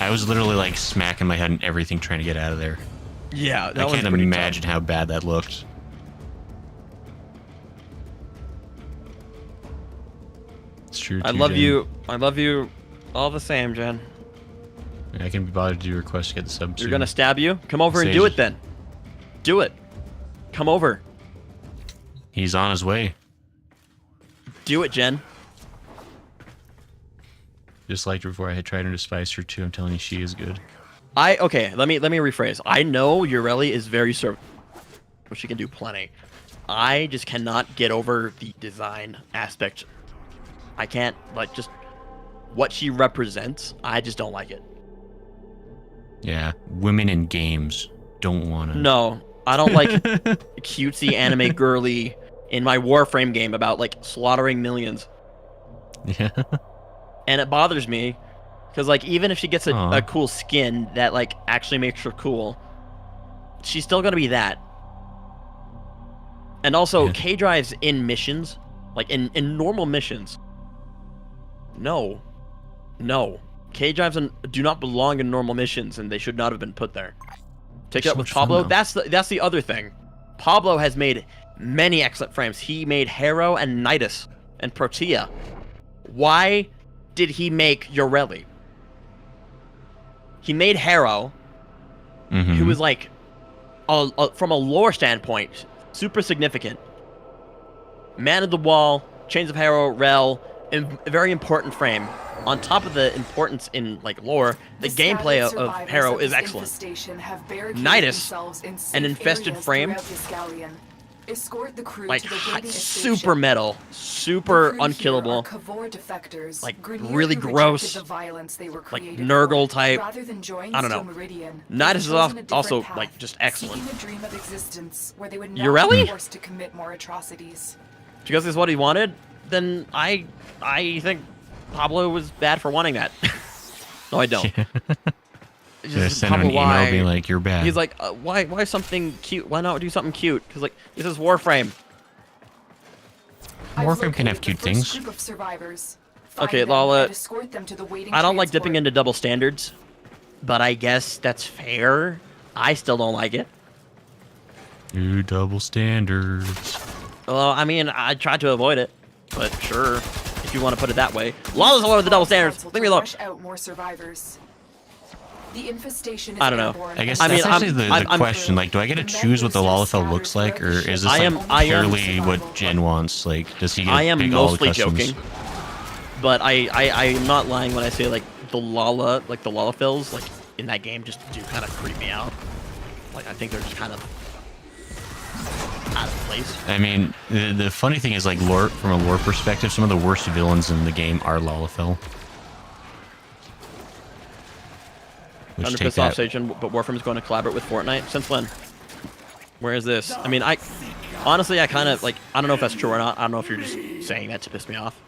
I was literally like smacking my head and everything trying to get out of there. Yeah, I can't imagine how bad that looked. It's true. I too, love Jen. you. I love you all the same, Jen. I can be bothered to do request to get the sub. You're soon. gonna stab you? Come over and Sage. do it then. Do it. Come over. He's on his way. Do it, Jen. Just like before, I had tried to despise her too. I'm telling you, she is good. Okay, let me rephrase. I know Ureli is very but she can do plenty. I just cannot get over the design aspect. I can't, like, just what she represents. I just don't like it. Yeah, women in games don't want to. No, I don't like cutesy anime girly in my Warframe game about like slaughtering millions. Yeah. And it bothers me because, like, even if she gets a Aw. cool skin that like actually makes her cool, she's still gonna be that. And also, Yeah. K drives in missions, like in normal missions. No, K drives do not belong in normal missions, and they should not have been put there. Take it So up with much fun, Pablo. though. That's the other thing. Pablo has made many excellent frames. He made Harrow and Nidus and Protea. Why did he make Ureli? He made Harrow, Mhm. who was like, from a lore standpoint, super significant. Man of the Wall, Chains of Harrow, Rel, and a very important frame. On top of the importance in like lore, the gameplay of Harrow is excellent. Nidus, an infested frame, like super metal, super unkillable, like really gross, like Nurgle type. I don't know. Nidus is also like just excellent. Ureli? Because it's what he wanted, then I think Pablo was bad for wanting that. No, I don't. It's Yeah, just send him an Pablo, email why? being like, "You're bad." He's like, why something cute? Why not do something cute? Because like this is Warframe. Warframe can have cute things. Okay, Lala. I don't like dipping into double standards, but I guess that's fair. I still don't like it. You double standards. Well, I mean, I tried to avoid it, but sure, if you want to put it that way. Lala's one of the double standards. Leave me alone. I don't know. I guess I that's mean, actually I'm- the question. Like, do I get to choose what the Lalafell looks like, or is this I am- purely what Jen wants? Like, does he get I am big all mostly customs? joking, but I'm not lying when I say like the Lalafels, like in that game, just do kind of creep me out. Like I think they're just kind of out of place. I mean, the funny thing is, like, lore, from a lore perspective, some of the worst villains in the game are Lalafell. Which Under take pissed off, that. Sage, but Warframe is going to collaborate with Fortnite. Since when? Where is this? I mean, honestly, I kind of like. I don't know if that's true or not. I don't know if you're just saying that to piss me off.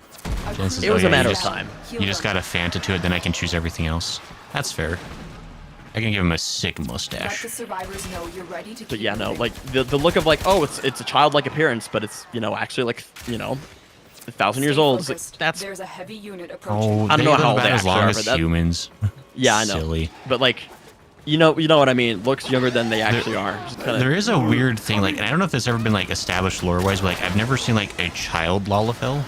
Chances- It was oh, a yeah, matter you of just- time. You just got a Fanta to it, then I can choose everything else. That's fair. I can give him a sick mustache. But yeah, no, like the look of like, oh, it's a childlike appearance, but it's actually like 1,000 years old. It's like, that's There's a heavy unit Oh, approaching. I don't they know live how old about they as actually long are, as but that- humans. yeah, I know. Silly. But like, you know what I mean. Looks younger than they actually are. Just kinda, There is a weird thing, like, and I don't know if this ever been like established lore-wise, but like I've never seen like a child Lalafell.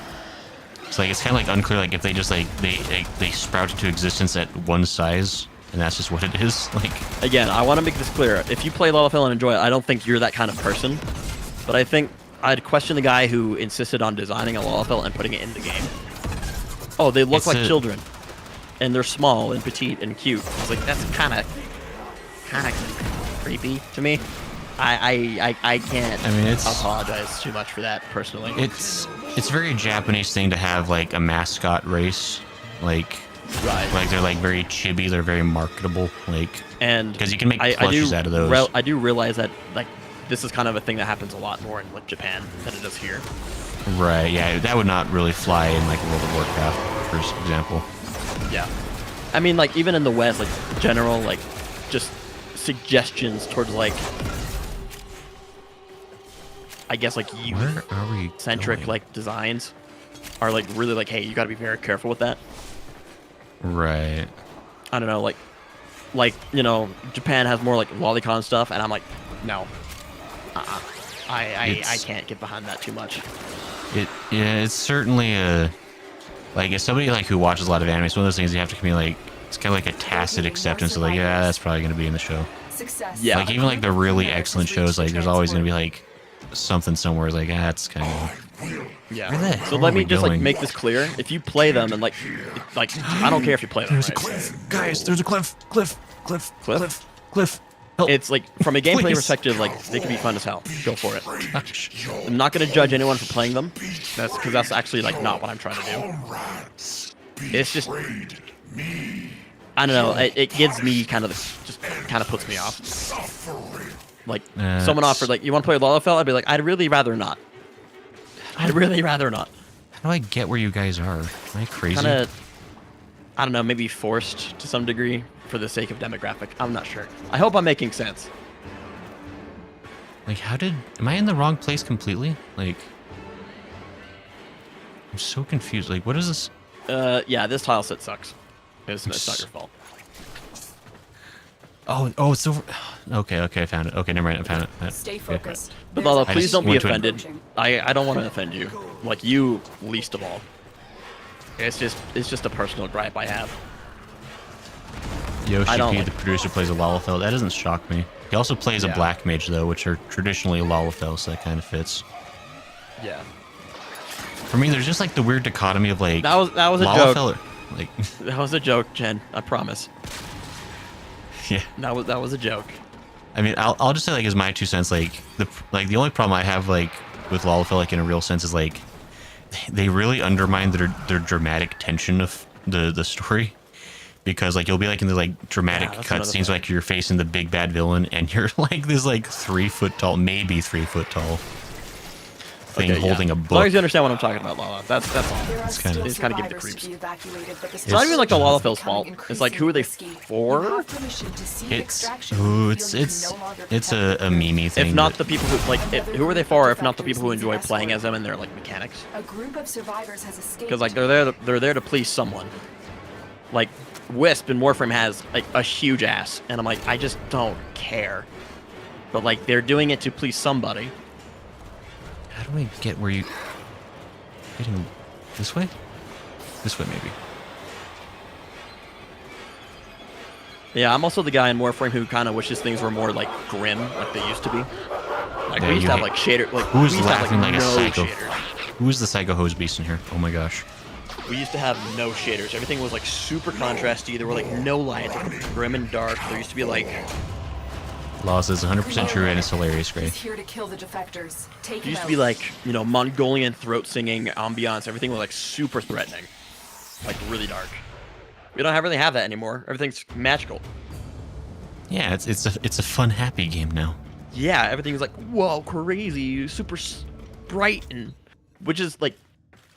So like it's kind of like unclear, like if they just like they sprout into existence at one size, and that's just what it is. Like, Again, I want to make this clear. If you play Lalafell and enjoy it, I don't think you're that kind of person. But I think I'd question the guy who insisted on designing a Lalafell and putting it in the game. Oh, they look It's like a- children, and they're small and petite and cute. It's like that's kind of creepy to me. I can't. I mean, it's apologize too much for that personally. it's very Japanese thing to have like a mascot race, like right. they're like very chibi, they're very marketable, like, And because you can make I plushes do out of those. I do realize that like this is kind of a thing that happens a lot more in like Japan than it does here. Right? Yeah, that would not really fly in like World of Warcraft, for example. Yeah. I mean, like, even in the West, like, general, like, just suggestions towards, like, I guess, like, Where are we youth-centric, going? like, designs are, like, really, like, hey, you gotta be very careful with that. Right. I don't know, like, Japan has more, like, lolicon stuff, and I'm like, no. I can't get behind that too much. Yeah, it's certainly a Like, as somebody like who watches a lot of anime, it's one of those things you have to be like, it's kind of like a tacit acceptance of like, yeah, that's probably going to be in the show. Success. Yeah. Like, even like the really excellent shows, like, there's always going to be like something somewhere. It's like, that's kind of. Yeah. Where the So hell let are me we just like going? make this clear. If you play them and like I don't care if you play them. There's a Right? cliff, guys. There's a cliff. Cliff. Help. It's like from a gameplay Please. perspective, like they can be fun as hell. Go for it. Gosh. I'm not gonna judge anyone for playing them. That's because that's actually like not what I'm trying to do. It's just I don't know. It gives me kind of puts me off. Like someone offered like you want to play Lalafell, I'd be like I'd really rather not. I'd really rather not. How do I get where you guys are? Am I crazy? Kind of. I don't know. Maybe forced to some degree for the sake of demographic. I'm not sure. I hope I'm making sense. Like, am I in the wrong place completely? Like, I'm so confused. Like, what is this? Yeah, this tile set sucks. It's not your fault. Oh, it's over. Okay, I found it. Okay, never mind. I found it. Stay Okay. focused. But Lala, I please just don't be went to offended. I don't want to offend you. Like you, least of all. It's just a personal gripe I have. Yoshi I don't P, like the producer, plays a Lalafell. That doesn't shock me. He also plays a Yeah. Black Mage, though, which are traditionally Lalafell, so that kind of fits. Yeah. For me, there's just like the weird dichotomy of like That was a Lalafell joke. or, like, That was a joke, Jen. I promise. yeah. That was a joke. I mean, I'll just say like as my 2 cents. Like the only problem I have like with Lalafell, like in a real sense, is like they really undermine their dramatic tension of the story. Because like you'll be like in the like dramatic Yeah, that's another cutscenes, thing. like you're facing the big bad villain, and you're like this like 3 foot tall, maybe 3 foot tall thing Okay, yeah. holding a As long book. as you understand what I'm talking about, Lala. That's all. It's kinda- It's kinda give the creeps. It's not even like the Lalafell's fault. It's like who are they for? It's it's a memey thing. If not but the people who like, who are they for? If not the people who enjoy playing as them and they're like mechanics. A group of survivors has escaped. Because like they're there to please someone. Like Wisp in Warframe has like a huge ass, and I'm like I just don't care. But like they're doing it to please somebody. how do I get where you getting this way? This way maybe. Yeah, I'm also the guy in Warframe who kind of wishes things were more like grim, like they used to be. Like Yeah, we used you to have hate- like shader, like Who's we used to have laughing like a no psycho? shaders. Who's the psycho hose beast in here? Oh my gosh. We used to have no shaders. Everything was like super contrasty. There were like no lights, like grim and dark. There used to be like Loss is 100% true and it's hilarious, Gray. He's here to kill the defectors. Take it him used to out. be like, you know, Mongolian throat singing ambiance. Everything was like super threatening, like really dark. We don't really have that anymore. Everything's magical. Yeah, it's a fun, happy game now. Yeah, everything's like whoa, crazy, super bright, and which is like,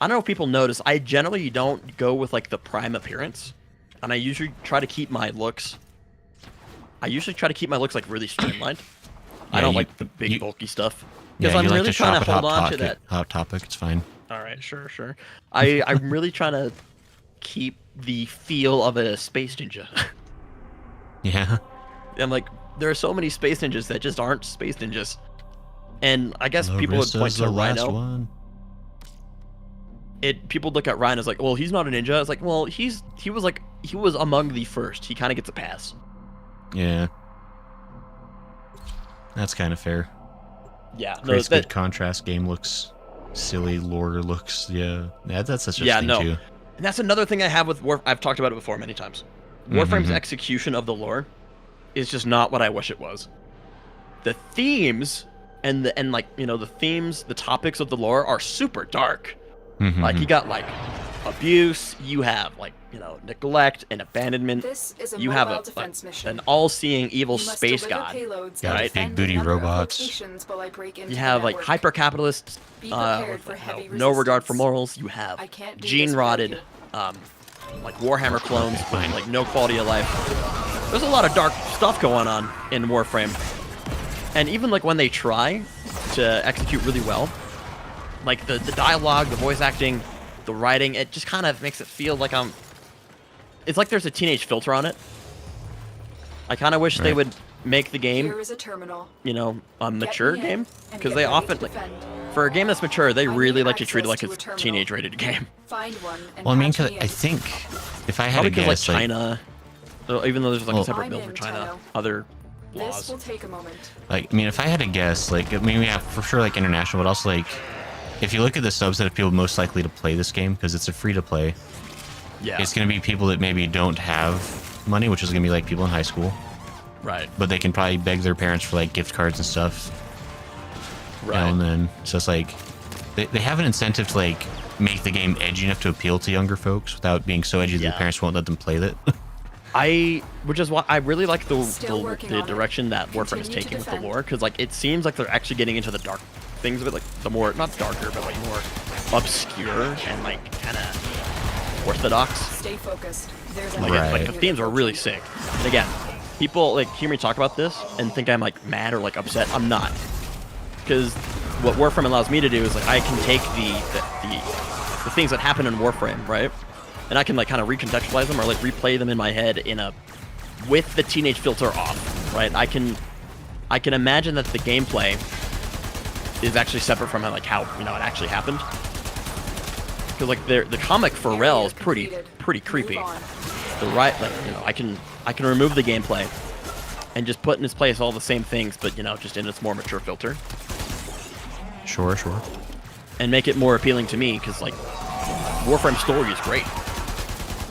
I don't know if people notice. I generally don't go with like the prime appearance, and I usually try to keep my looks. I usually try to keep my looks like really streamlined. I Yeah, don't you- like the big you- bulky stuff because Yeah, I'm you really like to trying shop to at hold on to that. Hot Topic, it's fine. All right, sure. I'm really trying to keep the feel of a space ninja. Yeah. And like, there are so many space ninjas that just aren't space ninjas. And I guess people would point Larissa's to the last Rhino. one. People look at Rhino as like, well, he's not a ninja. It's like, well, he was among the first. He kind of gets a pass. Yeah. That's kind of fair. Yeah, no, Creates that, good contrast. Game looks silly. Lore looks, yeah. That's such a yeah, thing no. too. And that's another thing I have with Warframe. I've talked about it before many times. Warframe's Mhm. execution of the lore is just not what I wish it was. The themes and the topics of the lore are super dark. Mhm. Like you got like abuse, you have like, neglect and abandonment. This is a You have mobile defense mission. an all-seeing evil You must space deliver god. payloads Yeah, and big defend booty a number of robots. locations while I break into You the have like network. hyper-capitalists, Be prepared for with, heavy no regard for resistance. morals. You have I can't do this gene-rotted, without like Warhammer clones with Fine. like no quality of life. There's a lot of dark stuff going on in Warframe, and even like when they try to execute really well, like the dialogue, the voice acting, the writing, it just kind of makes it feel like it's like there's a teenage filter on it. I kind of wish they Right. would make the game, Here is a terminal. a mature Get me in game, and because get they ready often to like defend. For a game that's mature, they I really need like to treat it like access it's to a a terminal. teenage-rated game. Find one and Well, I mean, patch 'cause me I in. think if I had Probably to because like guess, like, China, even though there's like Well- a separate I'm bill for in, China, Tenno. other This laws. will take a moment. I mean, if I had to guess, like, I mean, yeah, for sure, like international, but also like, if you look at the subset of people most likely to play this game, because it's a free to play, Yeah, it's going to be people that maybe don't have money, which is going to be like people in high school, right, but they can probably beg their parents for like gift cards and stuff. You know, right. and then so it's like they have an incentive to like make the game edgy enough to appeal to younger folks without being so edgy that Yeah. the parents won't let them play it. Which is why I really like Still working the on it. direction that Warframe is Continue to taking with the defend. lore, because like it seems like they're actually getting into the dark things of it, like the more not darker, but like more obscure and like kind of orthodox. Stay focused. There's a Like, Right. like the themes are really sick. And again, people like hear me talk about this and think I'm like mad or like upset. I'm not, because what Warframe allows me to do is like I can take the things that happen in Warframe, right, and I can like kind of recontextualize them or like replay them in my head with the teenage filter off, right? I can imagine that the gameplay is actually separate from like how it actually happened. Because like the comic Pharrell is pretty creepy. Move on. The right, like I can remove the gameplay and just put in its place all the same things, but just in its more mature filter, Sure. and make it more appealing to me. Because like Warframe story is great.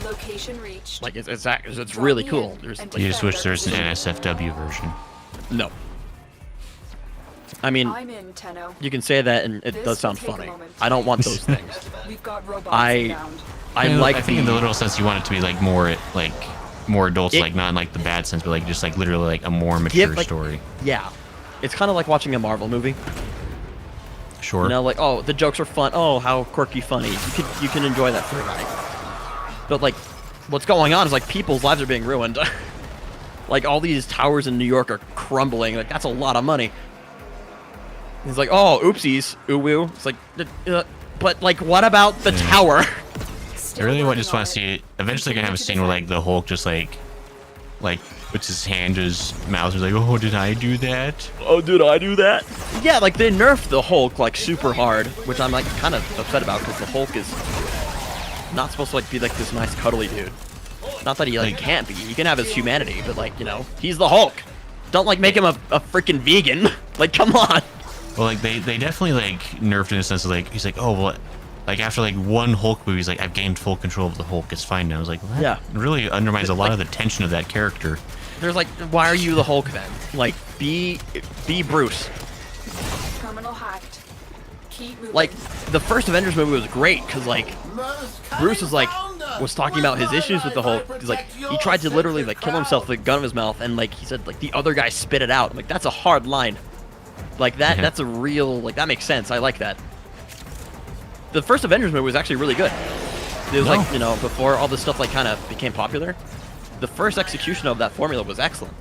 Location reached. Like it's really cool. There's and like, You just wish there was an Defend our NSFW version. no. I mean, I'm in, Tenno. you can say that, and it This does sound will take a funny. moment. I don't want those things. We've got robots I inbound. I mean, like I think in the literal sense you want it to be like more adults, It- like not in like the bad sense, but like just like literally like a more mature like- story. yeah. It's kind of like watching a Marvel movie. Sure. Like, oh, the jokes are fun. Oh, how quirky, funny. You can enjoy that for a night. But like, what's going on is like people's lives are being ruined. Like all these towers in New York are crumbling. Like that's a lot of money. He's like, oh, oopsies, ooh. It's like, but like, what about the tower? I Still really working just want on to it. see. Eventually, gonna have a scene where like the Hulk just like puts his hand to his mouth and is like, "Oh, did I do that?" Oh, did I do that? Yeah, like they nerfed the Hulk like super hard, which I'm like kind of upset about because the Hulk is not supposed to like be like this nice cuddly dude. Not that he like can't be. He can have his humanity, but like he's the Hulk. Don't like make him a freaking vegan. Like come on. Well, like they definitely like nerfed in the sense of like he's like, "Oh, well." Like after like one Hulk movie, he's like, "I've gained full control of the Hulk. It's fine now." I was like, well, that really undermines a lot of the tension of that character. There's like, why are you the Hulk then? Like, be Bruce. Terminal hacked. Keep moving. Like, the first Avengers movie was great because like Bruce was talking about his issues with the Hulk. He's like, he tried to literally like kill himself with a gun in his mouth, and like he said like the other guy spit it out. I'm like, that's a hard line. Like that, Yeah. that's a real like that makes sense. I like that. The first Avengers movie was actually really good. It was like before all this stuff like kind of became popular. The first execution of that formula was excellent.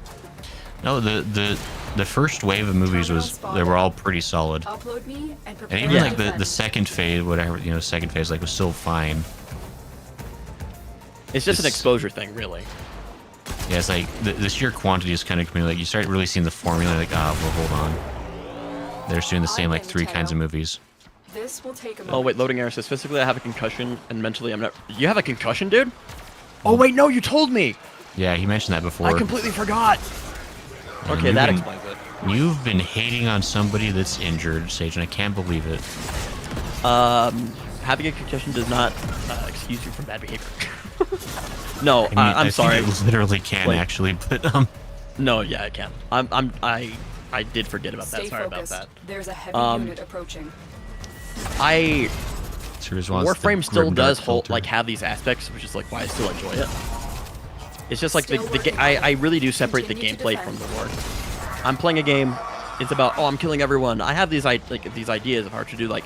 No, the first wave of movies they were all pretty solid, Upload me and prepare and even to like the defend. second phase, whatever second phase like was still fine. It's just an It's- exposure thing, really. Yeah, it's like the sheer quantity is kind of coming. Like you start really seeing the formula. Like, well, hold on. They're just doing the same like three kinds of movies. This will take a moment. Oh wait, loading error says physically I have a concussion and mentally I'm not. You have a concussion, dude? Oh wait, no, you told me. Yeah, he mentioned that before. I completely forgot. And Okay, you've that been- explains it. You've been hating on somebody that's injured, Sage, and I can't believe it. Having a concussion does not excuse you from bad behavior. No, I mean, I'm I sorry. think it literally can Like- actually, but No, yeah, I can. I did forget about that. Stay Sorry focused. about There's a heavy Um, unit approaching. that. Warframe still grim does dark hold filter. like have these aspects, which is like why I still enjoy it. It's just like Still working on I it. really do separate the Continue to gameplay from defend. the lore. I'm playing a game. It's about I'm killing everyone. I have these these ideas of how to do like,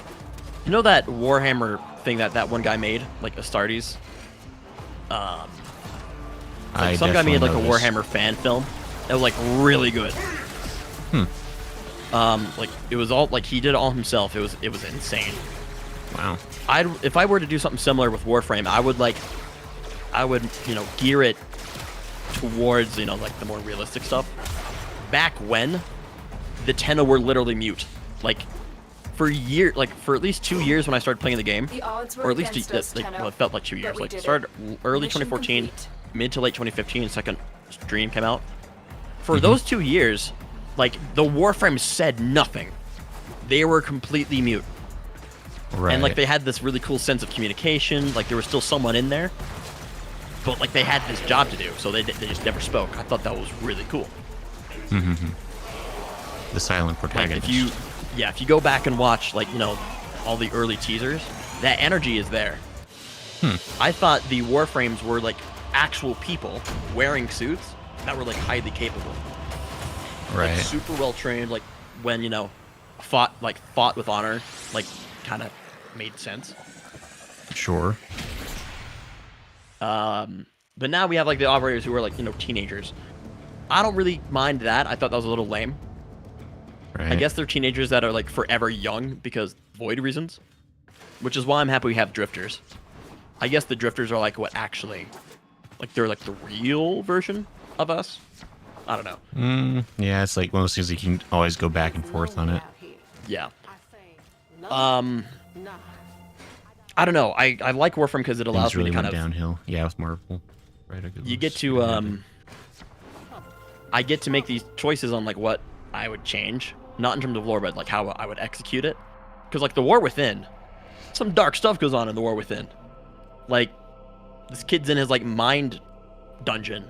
that Warhammer thing that one guy made like Astartes. I Some guy made like a definitely know this. Warhammer fan film. It was like really good. Like it was all like he did it all himself. It was insane. Wow. If I were to do something similar with Warframe, I would gear it towards like the more realistic stuff. Back when the Tenno were literally mute, like for at least 2 years when I started playing the game, The odds were or at least against us, well, Tenno, it felt like 2 but years. we Like did it. started early Mission 2014, complete. mid to late 2015, second stream came out. For those 2 years, like the Warframe said nothing. They were completely mute. Right. And like they had this really cool sense of communication. Like there was still someone in there, but like they had this job to do, so they just never spoke. I thought that was really cool. The silent Like protagonist. if you go back and watch like all the early teasers, that energy is there. I thought the Warframes were like actual people wearing suits that were like highly capable, right. like super well trained. Like when fought with honor, like kind of made sense. Sure. But now we have like the operators who are like teenagers. I don't really mind that. I thought that was a little lame. Right. I guess they're teenagers that are like forever young because void reasons, which is why I'm happy we have drifters. I guess the drifters are like what actually, like they're like the real version of us. I don't know. Yeah, it's like one of those things you can always go back and forth on it. Yeah. I don't know. I like Warframe because it allows Things really me to kind went of downhill. Yeah, with Marvel. Right. you get to I get to make these choices on like what I would change, not in terms of lore, but like how I would execute it. Because like the War Within, some dark stuff goes on in the War Within. Like this kid's in his like mind dungeon,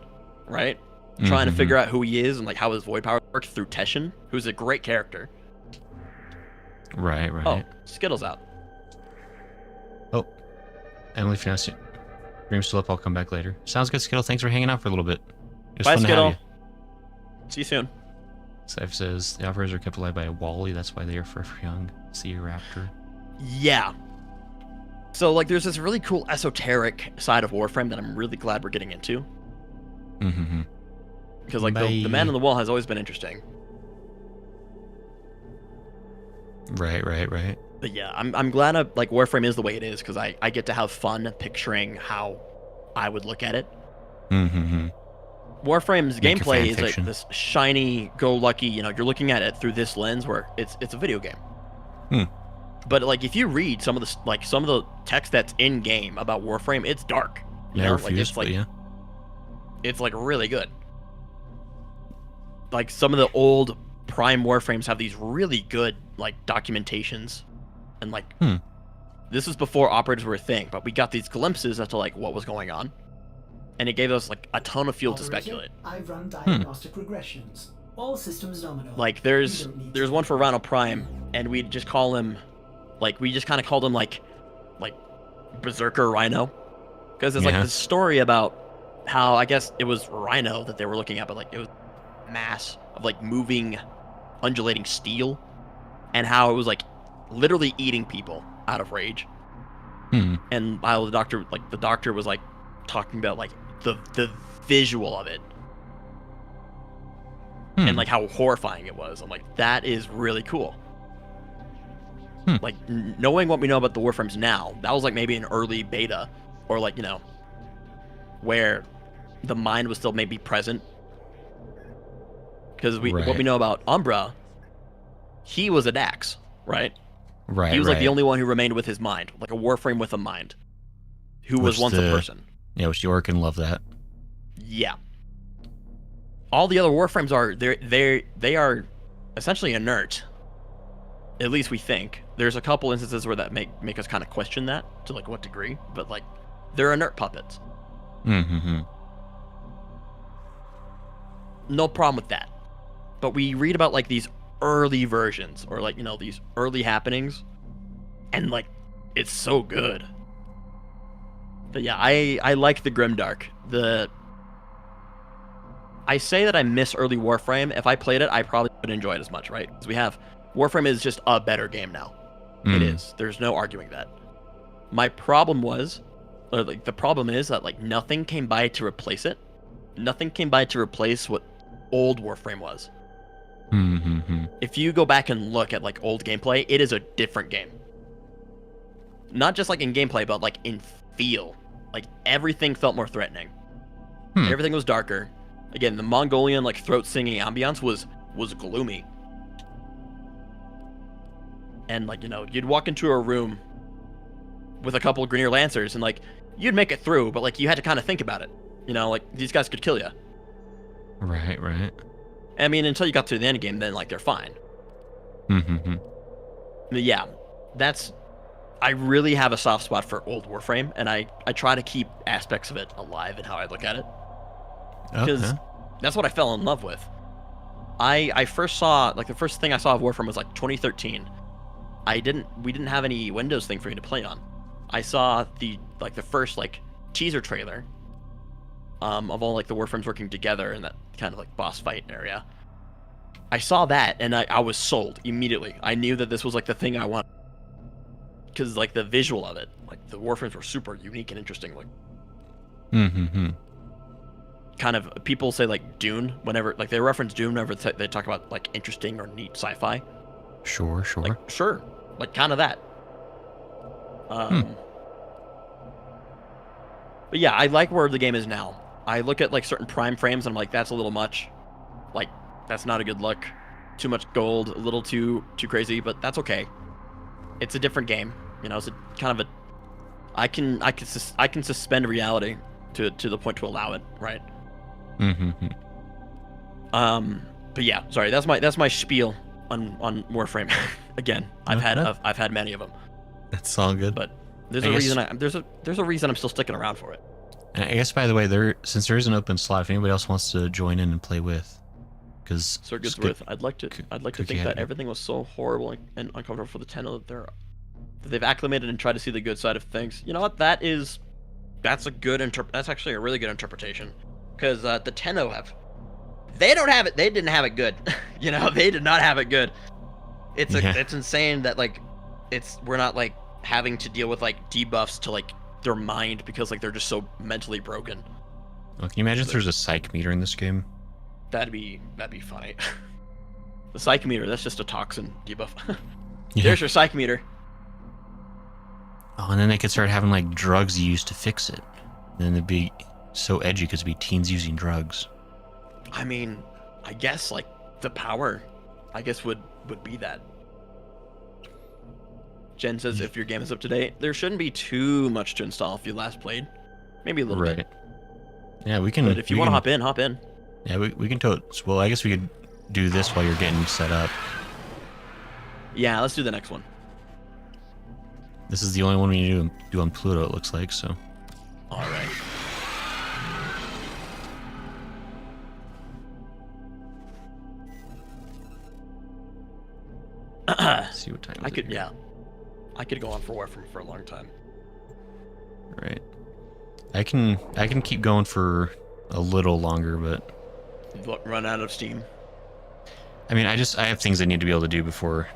right? Trying to figure out who he is and like how his void power works through Teshin, who's a great character. Right. Oh, Skittles out. Oh, Emily, if you're not stream's still up, I'll come back later. Sounds good, Skittle. Thanks for hanging out for a little bit. It was Bye, fun to Skittle. have you. See you soon. Seth says the operators are kept alive by a Wally. That's why they are forever young. See you, Raptor. Yeah. So like there's this really cool esoteric side of Warframe that I'm really glad we're getting into. Because like the man on the wall has always been interesting. Right. But yeah, I'm glad like Warframe is the way it is because I get to have fun picturing how I would look at it. Warframe's Make a gameplay fan is like fiction. this shiny, go lucky. You're looking at it through this lens where it's a video game. But like if you read some of the text that's in game about Warframe, it's dark. Yeah, Like it's like yeah. it's like really good. Like some of the old Prime Warframes have these really good like documentations, and like this was before operators were a thing, but we got these glimpses as to like what was going on, and it gave us like a ton of fuel to speculate. I run diagnostic regressions. All systems nominal. Like there's one for Rhino Prime, and we just call him, like we just kind of called him like Berserker Rhino, because it's like this story about how I guess it was Rhino that they were looking at, but like it was mass of like moving, undulating steel, and how it was like literally eating people out of rage. And while the doctor was like talking about like the visual of it. And like how horrifying it was. I'm like, that is really cool. Like knowing what we know about the Warframes now, that was like maybe an early beta, or like where the mind was still maybe present. Because what we know about Umbra, he was a Dax, right? Right. He was like the only one who remained with his mind, like a Warframe with a mind, who was once a person. Yeah, which York can love that. Yeah. All the other Warframes are they are essentially inert. At least we think. There's a couple instances where that make us kind of question that to like what degree, but like they're inert puppets. No problem with that. But we read about like these early versions or like these early happenings, and like it's so good. But yeah, I like the Grimdark. I say that I miss early Warframe. If I played it, I probably wouldn't enjoy it as much, right? Because Warframe is just a better game now. It is. There's no arguing that. My problem is that like nothing came by to replace it. Nothing came by to replace what old Warframe was. If you go back and look at like old gameplay, it is a different game. Not just like in gameplay, but like in feel. Like everything felt more threatening. Everything was darker. Again, the Mongolian like throat singing ambiance was gloomy. and like, you know, you'd walk into a room with a couple of Grenier Lancers, and like you'd make it through, but like you had to kind of think about it. You know, like these guys could kill you. Right, right. I mean, until you got to the end game, then like they're fine. Mm-hmm. But yeah, I really have a soft spot for old Warframe, and I try to keep aspects of it alive in how I look at it. Because that's what I fell in love with. I first saw, like, the first thing I saw of Warframe was like 2013. We didn't have any Windows thing for me to play on. I saw the first like teaser trailer of all like the Warframes working together in that kind of like boss fight area. I saw that and I was sold immediately. I knew that this was like the thing I wanted, because like the visual of it, like the Warframes were super unique and interesting. Like, kind of, people say like Dune whenever, like they reference Dune whenever they talk about like interesting or neat sci-fi. Sure. Like, sure, like kind of that. But yeah, I like where the game is now. I look at like certain prime frames and I'm like, that's a little much. Like, that's not a good look. Too much gold, a little too crazy, but that's okay. It's a different game, you know. It's a kind of a, I can suspend reality to the point to allow it, right? But yeah, sorry, that's my spiel on Warframe. Again, I've had many of them. That's all good. But there's a reason I'm still sticking around for it. And I guess, by the way, since there is an open slot, if anybody else wants to join in and play with, because Circuits with, I'd like to think that everything was so horrible and uncomfortable for the Tenno that they've acclimated and tried to see the good side of things. You know what? That's actually a really good interpretation, because the Tenno they didn't have it good. You know, they did not have it good. It's insane that like we're not like having to deal with like debuffs to like their mind, because like they're just so mentally broken. Well, can you imagine if there's a psych meter in this game? That'd be funny. The psych meter, that's just a toxin debuff. Yeah. There's your psych meter. Oh, and then they could start having like drugs used to fix it. Then it'd be so edgy because it'd be teens using drugs. I mean, I guess like the power, I guess would be that. Jen says if your game is up to date, there shouldn't be too much to install if you last played. Maybe a little bit. Yeah, we can. But if you want to hop in. Yeah, we can well, I guess we could do this while you're getting set up. Yeah, let's do the next one. This is the only one we need to do on Pluto, it looks like, so. All right. Let's see what time I could go on for Warframe for a long time. Right. I can keep going for a little longer, but run out of steam. I mean, I have things I need to be able to do before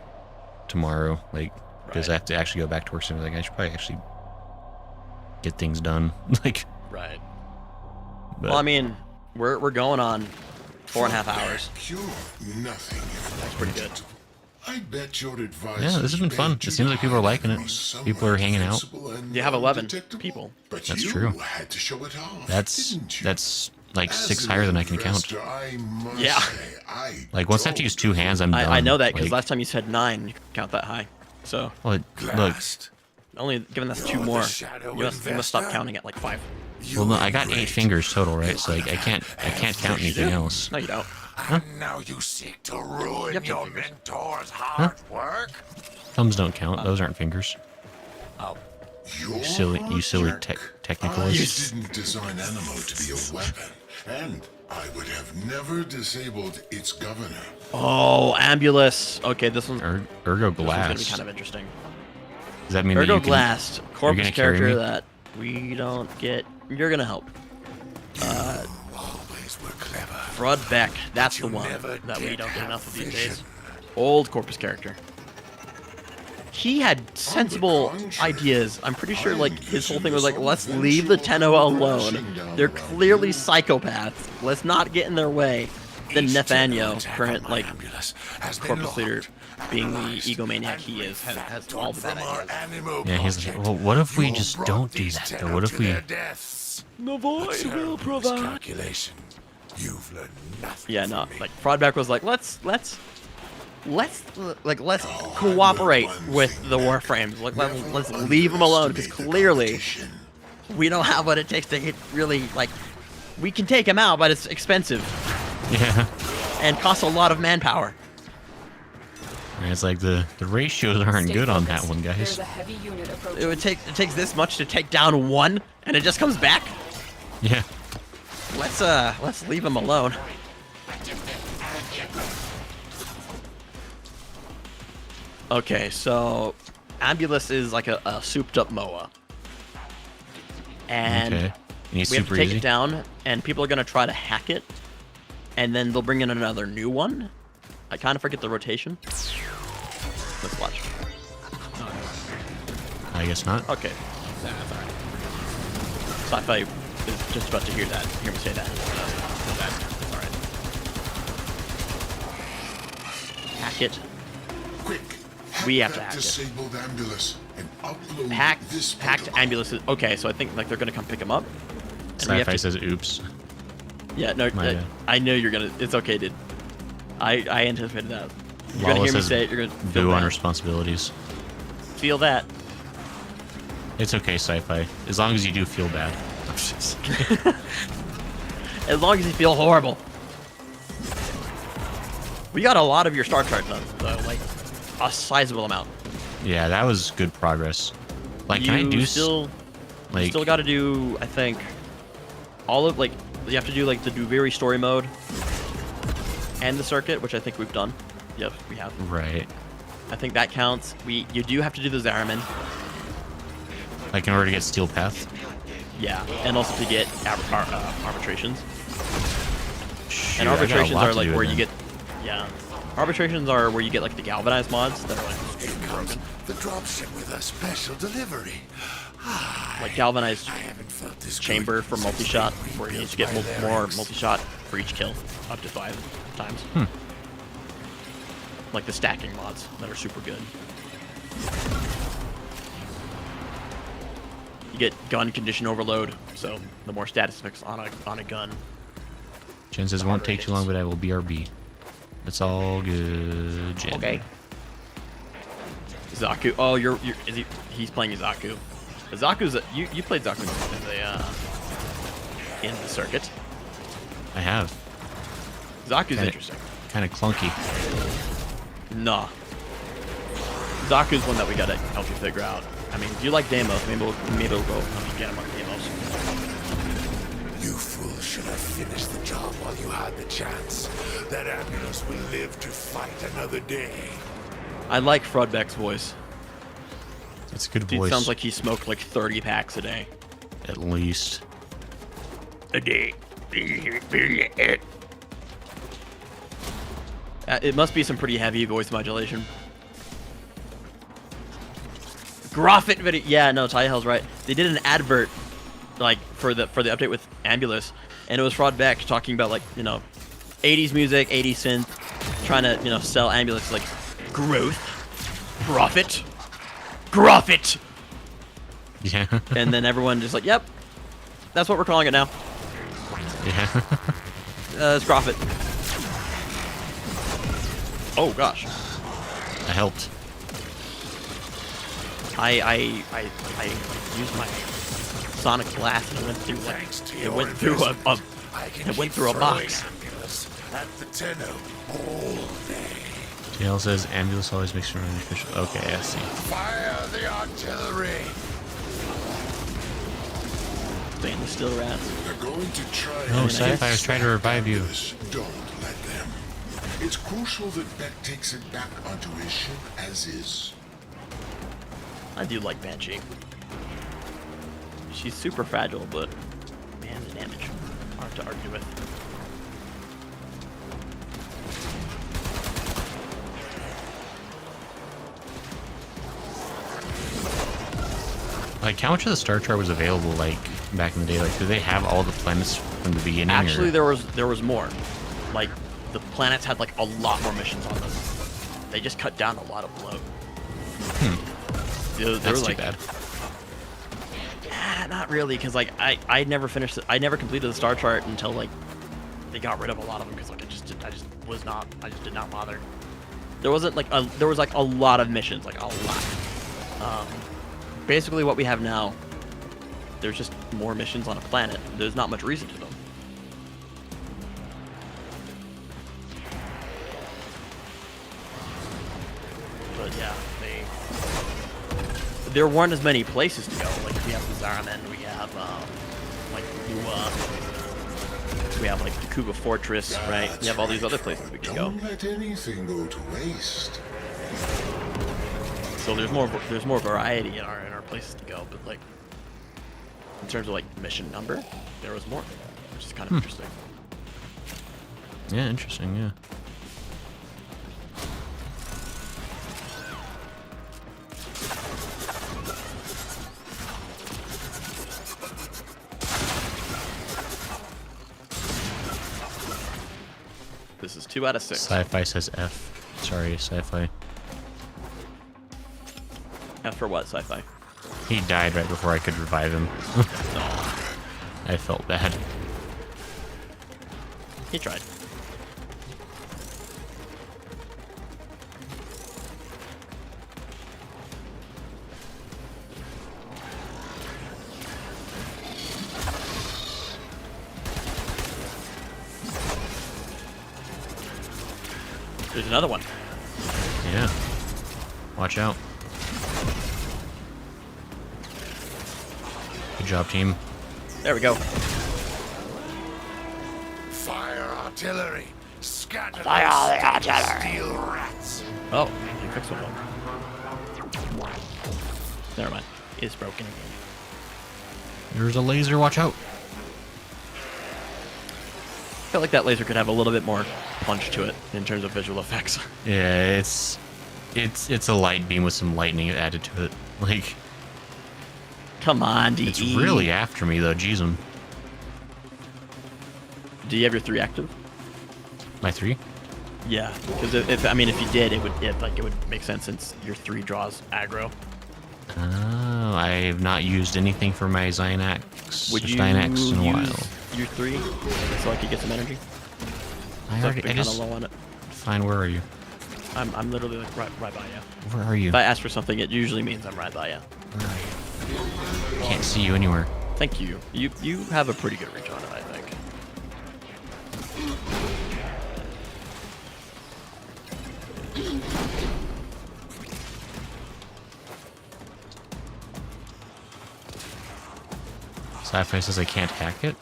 tomorrow, like, because I have to actually go back to work soon. Like, I should probably actually get things done. Like, right. But, well, I mean, we're going on 4.5 hours. You're nothing. That's pretty good. I bet your advice. Yeah, this has been fun. It seems like people are liking it. People are hanging out. You have 11 people. That's true. Had to show it off, That's like 6 higher than I can count. Yeah. Like, once I have to use 2 hands, I'm done. I know that, because like, last time you said 9, you could count that high. So. Well, look. Only given that's 2 more. You must stop counting at like 5. Well, no, I got 8 fingers total, right? So like, I can't count anything else. No, you don't. Huh? Now you seek to ruin your mentor's hard work. Thumbs don't count. Those aren't fingers. Oh. You silly technicalist. You didn't design Animo to be a weapon, and I would have never disabled its governor. Oh, Ambulus. Okay, this one's Ergo This one's Blast. gonna be kind of interesting. Does that mean Ergo that you can, Blast, corpus gonna carry character me? that we don't get. You're gonna help. Always were clever. Frud Beck, that's the You one never that we did don't get have enough of these vision. days. Old corpus character. He had sensible ideas. I'm pretty sure like his whole thing was like, let's leave the Tenno alone. They're clearly psychopaths. Let's not get in their way. Then Nathaniel, current like corpus leader, being the egomaniac he is, has all the bad ideas. Yeah, he's like, well, what if we just don't do that, though? What if we... The void will provide. You've learned nothing. Yeah, no, like Frodback was like, let's let's cooperate with the Warframes. Like, let's leave them alone, because clearly we don't have what it takes to hit really, like, we can take them out, but it's expensive. Yeah. And costs a lot of manpower. And it's like the ratios aren't Stay good on focused. that one, There's guys. a heavy unit approaching. It takes this much to take down one, and it just comes back. Yeah. Let's leave them alone. Okay, so Ambulus is like a souped up MOA. And Okay. And he's we have to super take easy. it down, and people are going to try to hack it, and then they'll bring in another new one. I kind of forget the rotation. Let's watch. I guess not. Okay. That's alright. Sci-fi is just about to hear me say that. That's alright. Hack it. Quick. We have to that hack it. disabled ambulance and upload this Hacked protocol. ambulances. Okay, so I think like they're gonna come pick him up. And we have Sci-fi to, says oops. yeah, no, My bad. I know you're gonna. It's okay, dude. I anticipated that. You're gonna Lala hear me says say it. You're gonna boo feel on that. responsibilities. Feel that. It's okay, Sci-Fi. As long as you do feel bad. As long as you feel horrible. We got a lot of your star chart done, though, like a sizable amount. Yeah, that was good progress. Like, can I do still like still got to do, I think, all of like you have to do like the Duviri story mode and the circuit, which I think we've done. Yep, we have. right? I think that counts. You do have to do the Zaraman. Like in order to get Steel Path. Yeah, and also to get arbitrations. Shoot, And I got a arbitrations lot are to like do where then. you get, yeah. Arbitrations are where you get like the galvanized mods that are like super broken. The dropship with a special delivery. Like galvanized I haven't felt this chamber good for since multi-shot, they were where you need to rebuilt get by their more ranks. multi-shot for each kill, up to 5 times. Like the stacking mods that are super good. You get gun condition overload, so the more status effects on a gun. Jen says won't take too long, but I will BRB. It's all good, Jen. Okay. Zaku. Oh, he's playing Zaku. Zaku's you played Zaku in the circuit. I have. Zaku's interesting. Kind of clunky. Nah. Zaku's one that we gotta help you figure out. I mean, if you like Deimos, maybe we'll go get him on Deimos. You fool should have finished the job while you had the chance. That ambulance will live to fight another day. I like Frodbeck's voice. It's a good Dude voice. sounds like he smoked like 30 packs a day. At least. A day. It must be some pretty heavy voice modulation. Graphic video. Yeah, no, Tyhell's right. They did an advert, like for the update with Ambulus, and it was Frodbeck talking about like 80s music, 80s synth, trying to sell Ambulus like growth, profit. Yeah. And then everyone just like, yep, that's what we're calling it now. Yeah. It's profit. Oh gosh. I helped. I used my sonic blast and it went through like it went through a box. At the Tenno all day. JL says ambulance always makes sure official. Okay, I see. Fire the artillery. Stainless steel rats. They're going to try. No, and Sci-Fi was trying to revive you. Don't let them. It's crucial that Beck takes it back onto his ship as is. I do like Banshee. She's super fragile, but man, the damage hard to argue with. Like, how much of the star chart was available, like, back in the day? Like, did they have all the planets from the beginning? Actually, or? there was more. Like, the planets had like a lot more missions on them. They just cut down a lot of bloat. They were That's like, too bad. Not really, because like I never finished it. I never completed the star chart until like they got rid of a lot of them because like I just did not bother. There wasn't like there was like a lot of missions, like a lot. Basically, what we have now, there's just more missions on a planet. There's not much reason to them. But yeah, there weren't as many places to go. Like we have the Zaraman, we have like Lua, we have like the Kuba Fortress, right? We have all these other places we can go. Don't let anything go to waste. So there's more variety in our places to go, but like in terms of like mission number, there was more, which is kind of interesting. Yeah, interesting. Yeah. This is 2 out of 6. Sci-fi says F. Sorry, sci-fi. F for what, sci-fi? He died right before I could revive him. I felt bad. He tried. There's another one. Yeah. Watch out. Good job, team. There we go. Fire artillery! Scatter Fire those artillery. steel rats! Oh, you fixed one. Never mind. It's broken again. There's a laser. Watch out. I feel like that laser could have a little bit more punch to it in terms of visual effects. Yeah, it's a light beam with some lightning added to it. Like, come on, DE. it's really after me though. Jeez, Do you have your 3 active? my 3? Yeah, because if you did, it would make sense since your 3 draws aggro. Oh, I have not used anything for my Zynax. Would you Zynax in a while. use your 3 so I could get some energy? I So already. I've been I kinda just. low on it. Fine. Where are you? I'm literally like right by you. Where are you? If I ask for something, it usually means I'm right by you. Where are you? Can't see you anywhere. Thank you. You have a pretty good reach on it, I think. Sci-fi says I can't hack it.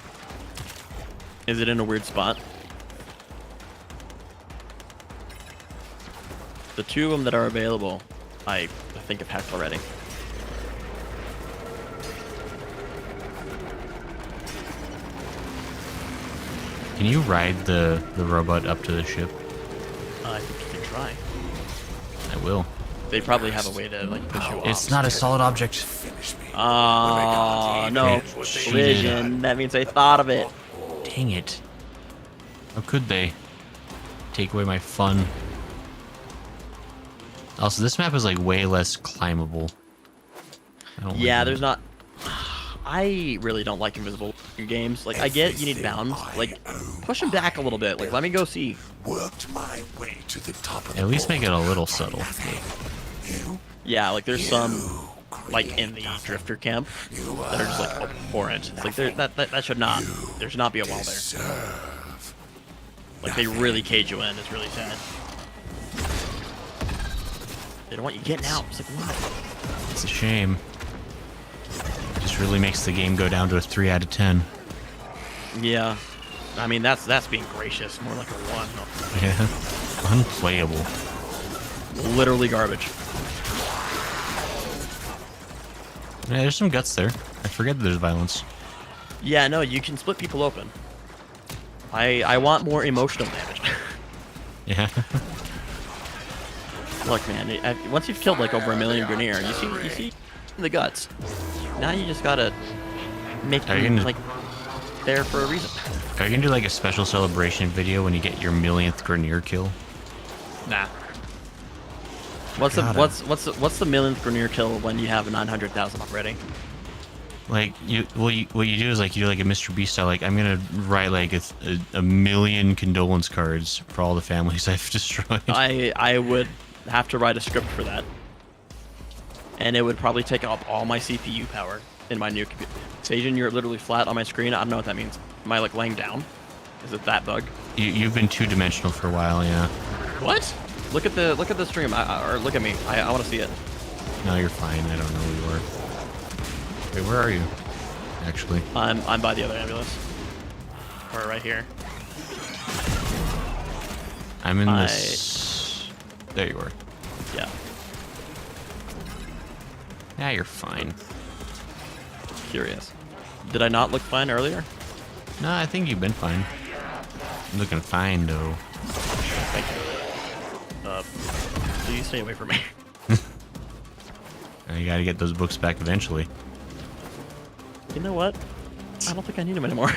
Is it in a weird spot? The 2 of them that are available, I think have hacked already. Can you ride the robot up to the ship? I think you can try. I will. They probably have a way to like push you off. It's not a solid object. Oh no, collision. That means they thought of it. Dang it. How could they take away my fun? Also, this map is like way less climbable. I don't Yeah, like there's it. not. I really don't like invisible games. Like, I get you need bounds. Like, push them back a little bit. Like, let me go see. Worked my way to the top of At least make it a little subtle. Yeah, like there's some, like in the drifter camp, that are just like abhorrent. Like that should not. There should not be a wall there. Like they really cage you in. It's really sad. They don't want you getting out. It's like why? It's a shame. Just really makes the game go down to a 3 out of 10. Yeah, I mean that's being gracious. More like a 1. Yeah, unplayable. Literally garbage. Yeah, there's some guts there. I forget that there's violence. Yeah, no, you can split people open. I want more emotional damage. Yeah. Look, man, once you've killed like over 1 million Grenier, you see the guts. Now you just gotta make them like there for a reason. Are you gonna do like a special celebration video when you get your 1,000,000th Grenier kill? Nah. What's the 1,000,000th Grenier kill when you have 900,000 already? Like what you do is like you do like a Mr. Beast style. Like I'm gonna write like a million condolence cards for all the families I've destroyed. I would have to write a script for that, and it would probably take up all my CPU power in my new computer. Sajin, you're literally flat on my screen. I don't know what that means. Am I like laying down? Is it that bug? You've been two-dimensional for a while, yeah. What? Look at the stream. Or look at me. I want to see it. No, you're fine. I don't know who you are. Wait, where are you? Actually, I'm by the other ambulance. Or right here. I'm in this. There you are. Yeah. Yeah, you're fine. Curious. Did I not look fine earlier? No, I think you've been fine. I'm looking fine though. Thank you. Please stay away from me. You gotta get those books back eventually. You know what? I don't think I need them anymore.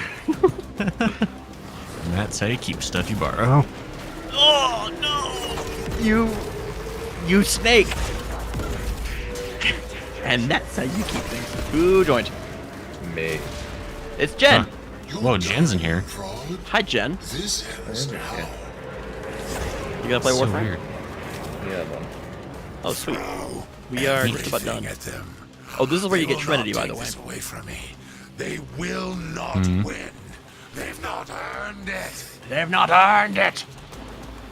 And that's how you keep stuff you borrow. Oh no! You snake! And that's how you keep things. Who joined? Me. It's Jen. Huh. Whoa, Jen's in here. Hi, Jen. This ends now. You gonna play So Warframe? weird. Yeah, man. Oh, sweet. We are just about done. At them. Oh, this is where you They get will Trinity, not by the take way. this away from me. They will not win. They've not earned it. They've not earned it.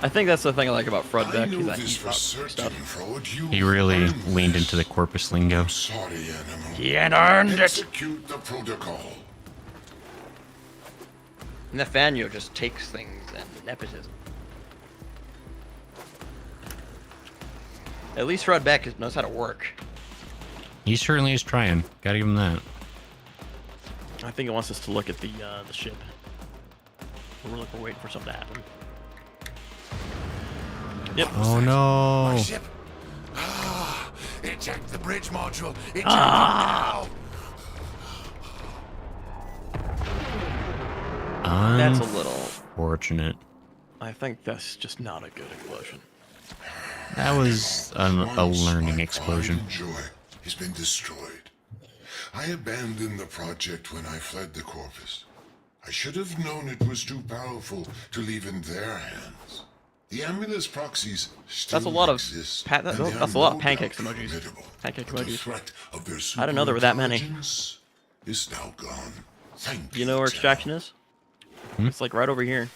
I think that's the thing I like about Fred I Beck. know Is that this he's for about certain, stuff. Frode. You He really earned leaned this. into the corpus lingo. Sorry, animal. He ain't earned it. Execute the protocol. Nathaniel just takes things and nepotism. At least Fred Beck knows how to work. He certainly is trying. Gotta give him that. I think it wants us to look at the ship. We're waiting for something to happen. Yep. Oh no! My ship. Ah, eject the bridge module. Eject it now. That's a little. Fortunate. I think that's just not a good explosion. That was a learning explosion. Pride and joy has been destroyed. I abandoned the project when I fled the Corpus. I should have known it was too powerful to leave in their hands. The Amulus proxies still That's a lot of exist, that's and they a are lot of no pancakes doubt emojis. formidable. Pancake But the emojis. threat of their I didn't know there were that many. superintelligence is now gone. Thank You know where extraction is? It's like right over here.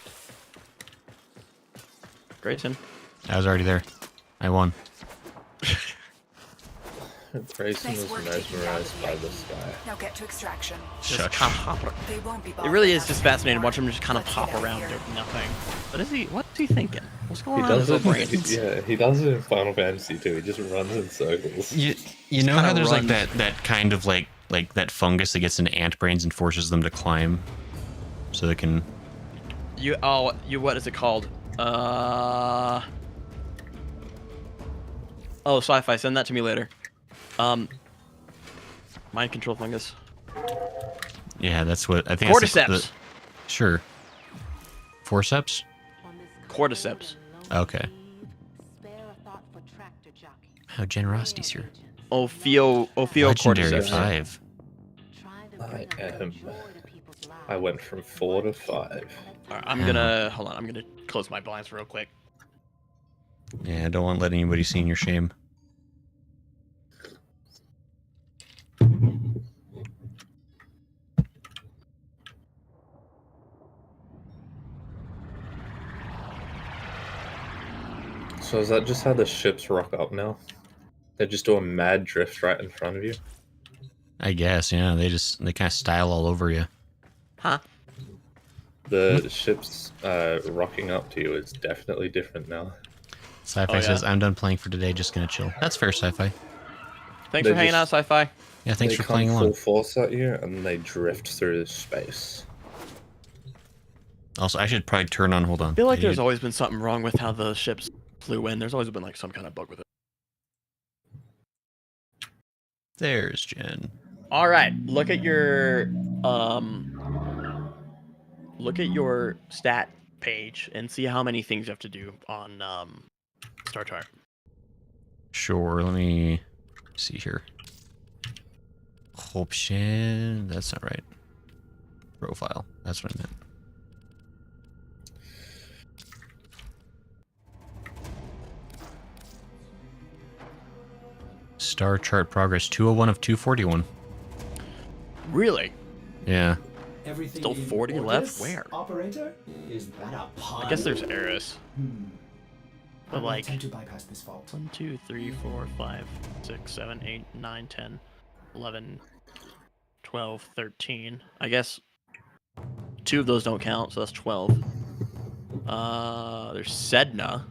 Grayson. I was already there. I won. Grayson Nice was work taking down mesmerized the by VIP. the sky. Now get to extraction. Just kind of hop. They won't be It really bothering is us just fascinating anymore. watch him just kind of Let's hop get out of around here. doing nothing. What's he thinking? What's going He on in his does little it. brain? Yeah, he does it in Final Fantasy too. He just runs in circles. You know kinda how there's like runs. that kind of like that fungus that gets into ant brains and forces them to climb, so they can. What is it called? Oh, sci-fi. Send that to me later. Mind control fungus. Yeah, that's what I think. That's Cordyceps. Sure. Forceps. Cordyceps. Okay. Oh, generosity's here. Legendary Cordyceps. 5. I went from 4 to 5. Alright, I'm gonna hold on. I'm gonna close my blinds real quick. Yeah, I don't want to let anybody see in your shame. So is that just how the ships rock up now? They just do a mad drift right in front of you? I guess, yeah. They kind of style all over you. Huh? The ships rocking up to you is definitely different now. Sci-fi Oh, yeah? says, "I'm done playing for today. Just gonna chill." That's fair, Sci-Fi. Thanks They for hanging out, just- sci-fi. Yeah, thanks They for come playing full along. force at you and they drift through space. Also, I should probably turn on. Hold on. I feel like I there's need- always been something wrong with how the ships flew in. There's always been like some kind of bug with it. There's Jen. All right, look at your stat page and see how many things you have to do on Star Tower. Sure. Let me see here. Option. That's not right. Profile. That's what I meant. Star chart progress 201 of 241. Really? Yeah. Everything Still in 40 orders, left? Where? Operator? Is that a pun? I guess there's Eris. I But will like attempt to bypass this fault. 1, 2, 3, 4, 5, 6, 7, 8, 9, 10, 11, 12, 13. I guess 2 of those don't count, so that's 12. There's Sedna.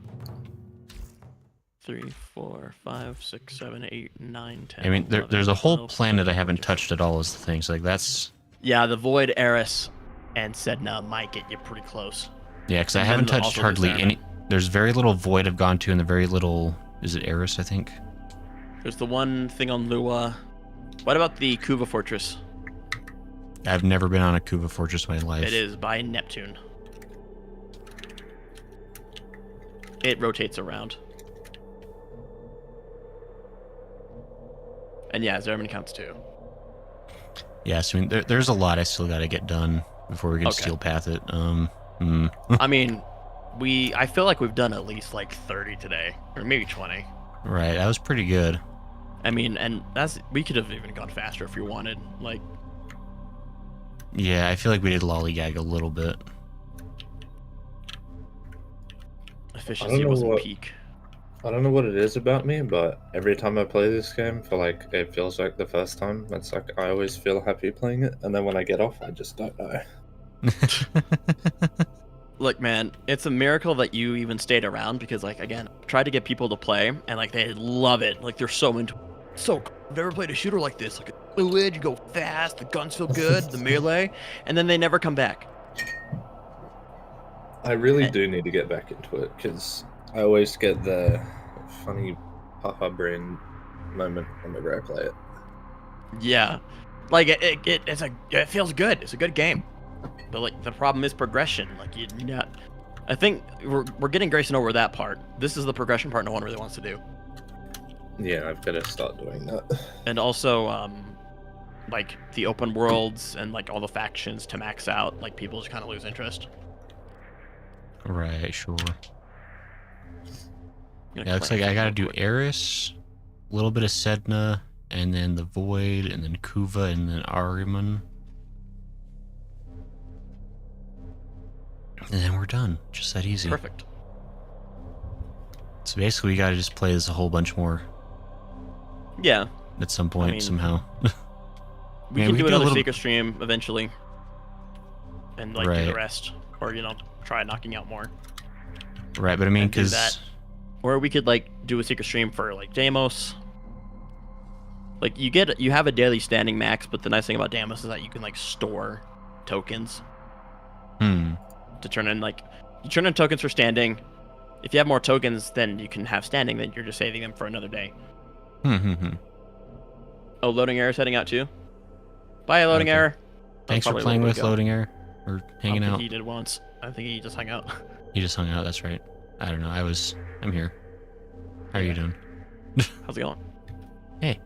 3, 4, 5, 6, 7, 8, 9, 10. I mean, 11, there's a whole 12, planet I 13, haven't 14. touched at all is the thing. So like that's Yeah, the Void, Eris, and Sedna might get you pretty close. yeah, because I And haven't then touched also hardly there's any. There's very little Void I've gone to, and the very little is it Eris, I think. There's the one thing on Lua. What about the Kuva Fortress? I've never been on a Kuva Fortress in my life. It is by Neptune. It rotates around. And yeah, Zerman counts too. Yes, I mean there's a lot I still got to get done before we can Okay. steel path it. I mean, I feel like we've done at least like 30 today, or maybe 20. Right, that was pretty good. I mean, and we could have even gone faster if we wanted. Like, Yeah, I feel like we did lollygag a little bit. efficiency know wasn't what- peak. I don't know what it is about me, but every time I play this game, for like it feels like the first time. It's like I always feel happy playing it, and then when I get off, I just don't know. Look, man, it's a miracle that you even stayed around because, like, again, tried to get people to play and like they love it. Like they're so into. So cool. I've never played a shooter like this. Like a fluid, you go fast, the guns feel good, the melee, and then they never come back. I really do need to get back into it because I always get the funny haha brain moment whenever I play it. Yeah, like it feels good. It's a good game, but like the problem is progression. Like you know, I think we're getting Grayson over that part. This is the progression part no one really wants to do. Yeah, I've got to start doing that. And also, like the open worlds and like all the factions to max out. Like people just kind of lose interest. Right, sure. You know, Yeah, looks like claim I gotta real do quick. Eris, a little bit of Sedna, and then the Void, and then Kuva, and then Ariman. And then we're done. Just that easy. Perfect. So basically, we gotta just play this a whole bunch more Yeah, at some point, mean, somehow. we Yeah, can we do could do a another little- secret stream eventually, and like do the Right. rest, or try knocking out more. Right, but I mean, And do because that. Or we could like do a secret stream for like Deimos. Like you have a daily standing max, but the nice thing about Deimos is that you can like store tokens to turn in you turn in tokens for standing. If you have more tokens than you can have standing, then you're just saving them for another day. Oh, loading error is heading out too. Bye, loading Okay. error. Thanks for Probably playing let with it go. Loading Air or hanging I think out. he did once. I think he just hung out. He just hung out. That's right. I don't know. I'm here. How are you doing? How's it going? Hey.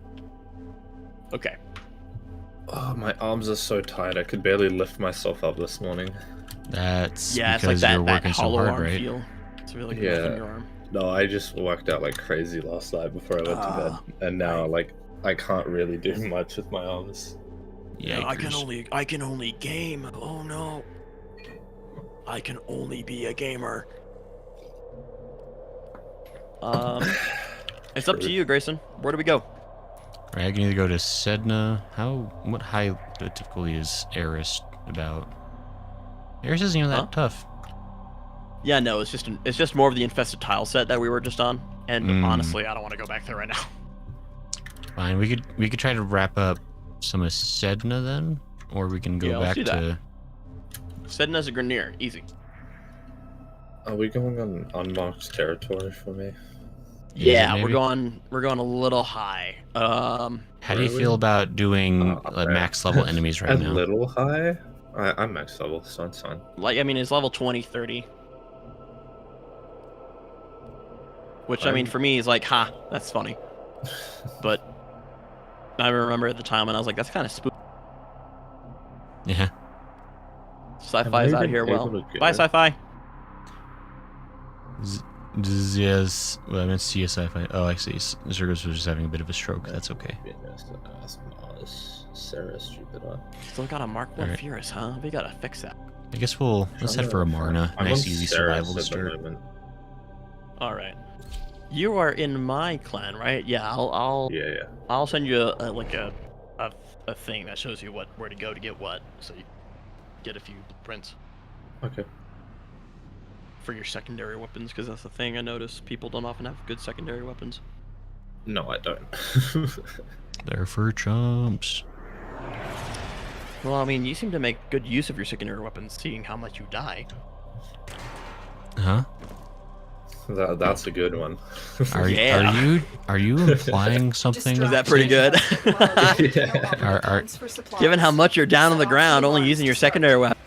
Okay. Oh, my arms are so tired. I could barely lift myself up this morning. That's Yeah, it's like because you're that working so hollow hard, arm right? feel. It's really good Yeah. in your arm. No, I just worked out like crazy last night before I went to bed, and now like I can't really do much with my arms. Yeah, I can only game. Oh no. I can only be a gamer. It's up to you, Grayson. Where do we go? Right, I can either go to Sedna. What high difficulty is Eris about? Eris isn't even that tough. Yeah, no, it's just more of the infested tile set that we were just on, and honestly, I don't want to go back there right now. Fine, we could try to wrap up some of Sedna then, or we can go Yeah, let's back do that. to. Sedna as a Grenier, easy. Are we going on unmarked territory for me? Yeah, maybe? we're going a little high. How do you Really? feel about doing Okay. max level enemies right A now? little high? I'm max level, so it's fine. Like, I mean, it's level 20, 30. Which, I mean, for me is like, ha, that's funny. But I remember at the time when I was like, that's kind of spooky. Yeah. Sci-fi is out of here. Well, bye, sci-fi. Yes. Well, I meant CSI. Oh, I see. Zergos was just having a bit of a stroke. That's okay. Sarah, stupid. Still got a Mark 1 Alright. Furus, huh? We gotta fix that. I guess let's head for Amarna. I'm Nice, on easy Sarah's survival to at the start. moment. All right. You are in my clan, right? Yeah. I'll Yeah. I'll send you a thing that shows you where to go to get what, so you get a few blueprints Okay. for your secondary weapons, because that's the thing I notice. People don't often have good secondary weapons. No, I don't. They're for chumps. Well, I mean, you seem to make good use of your secondary weapons, seeing how much you die. Huh? That's a good one. Are you implying something? Is that pretty good? Yeah. Given how much you're down on the ground, only using your secondary weapon.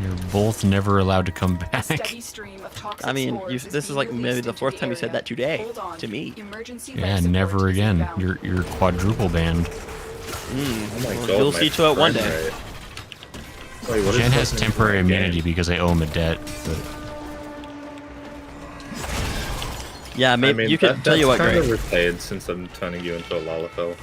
You're both never allowed to come back. I mean, this is like maybe the fourth time you said that today to me. Yeah, never again. You're quadruple banned. Oh my Well, God, you'll my see to it one frame day. rate. Wait, what is Jen has happening to temporary my game? immunity because I owe him a debt. But Yeah, maybe I mean, you could tell you what, that's kind Greg. of repaid since I'm turning you into a Lalafell.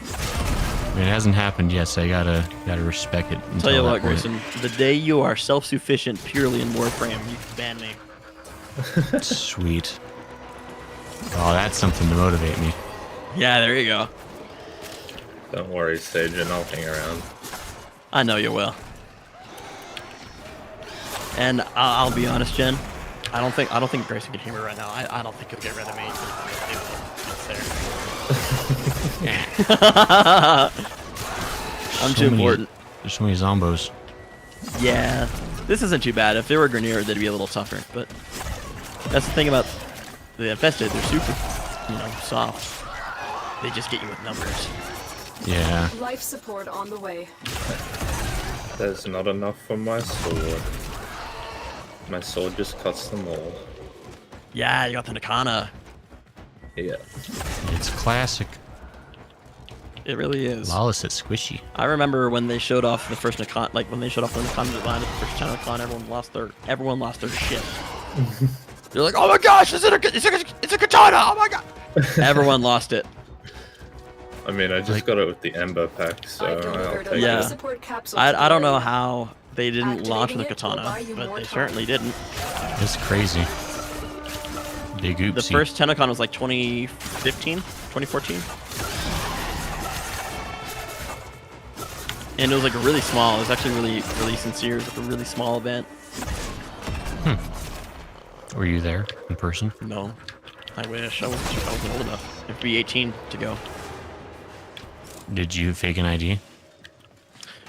I mean, it hasn't happened yet, so I gotta respect it. Tell you until what, that point. Grayson. The day you are self-sufficient purely in Warframe, you can ban me. Sweet. Oh, that's something to motivate me. Yeah, there you go. Don't worry, Sage, and I'll hang around. I know you will. And I'll be honest, Jen. I don't think Grayson can hear me right now. I don't think he'll get rid of me. I'm too important. There's so many zombos. Yeah, this isn't too bad. If they were Grenier, they'd be a little tougher. But that's the thing about the Infested. They're super, soft. They just get you with numbers. Yeah. Life support on the way. There's not enough for my sword. My sword just cuts them all. Yeah, you got the Nakana. Yeah. It's classic. It really is. Lawless at squishy. I remember when they showed off the first Nakana, like when they showed off the Nakana design at the first China Con, everyone lost their shit. They're like, oh my gosh, it's a katana! Oh my god! Everyone lost it. I mean, I just got it with the Ember pack, so I'll take Yeah. it. I don't know how they didn't launch with a katana, but they certainly didn't. It's crazy. Big oopsie. The first Tenacon was like 2015, 2014. And it was like really small. It was actually really sincere. It was like a really small event. Were you there in person? No. I wish. I wasn't old enough. It'd be 18 to go. Did you fake an ID?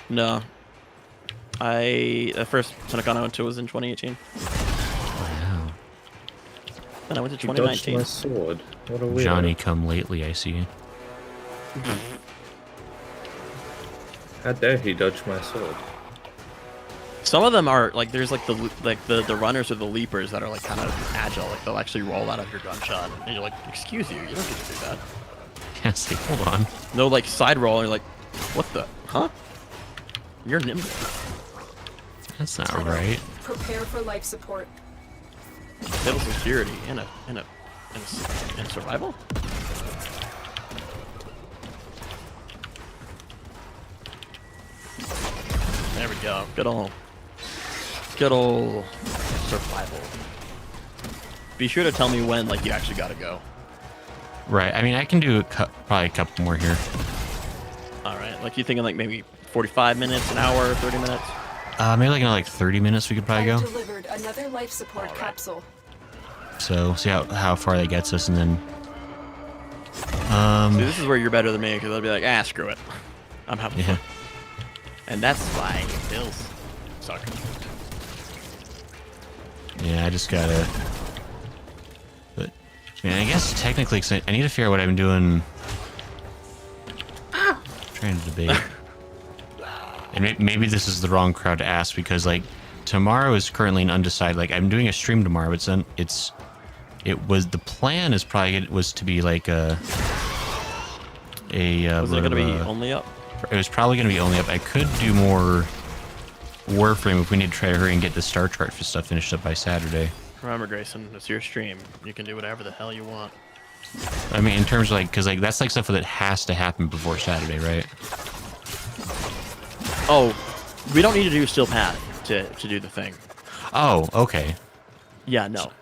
No. The first Tenacon I went to was in 2018. Wow. Then I went to You dodged 2019. my sword. What a weirdo. Johnny come lately, I see. How dare he dodge my sword? Some of them are like there's like the runners or the leapers that are like kind of agile. Like they'll actually roll out of your gunshot, and you're like, excuse you, you don't get to do that. Yeah, say, hold on. No, like side roll, and you're like, what the? Huh? You're nimble. That's not right. Prepare for life support. Middle security in survival. There we go. Good old survival. Be sure to tell me when, like, you actually gotta go. Right. I mean, I can do probably a couple more here. All right. Like, you thinking like maybe 45 minutes, an hour, 30 minutes? Maybe like another 30 minutes we could probably go. Delivered another life support capsule. So see how far that gets us, and then. See, this is where you're better than me, because I'll be like, screw it. I'm having fun. And that's why bills suck. Yeah, I just gotta. But man, I guess technically, 'cause I need to figure out what I've been doing. Trying to debate. And maybe this is the wrong crowd to ask, because like tomorrow is currently an undecided. Like I'm doing a stream tomorrow, but the plan is probably was to be like a Was it gonna be only up? It was probably gonna be only up. I could do more Warframe if we need to try to hurry and get the star chart for stuff finished up by Saturday. Remember, Grayson, it's your stream. You can do whatever the hell you want. I mean, in terms of like, because like that's like stuff that has to happen before Saturday, right? Oh, we don't need to do Steel Path to do the thing. Oh, okay. Yeah, no.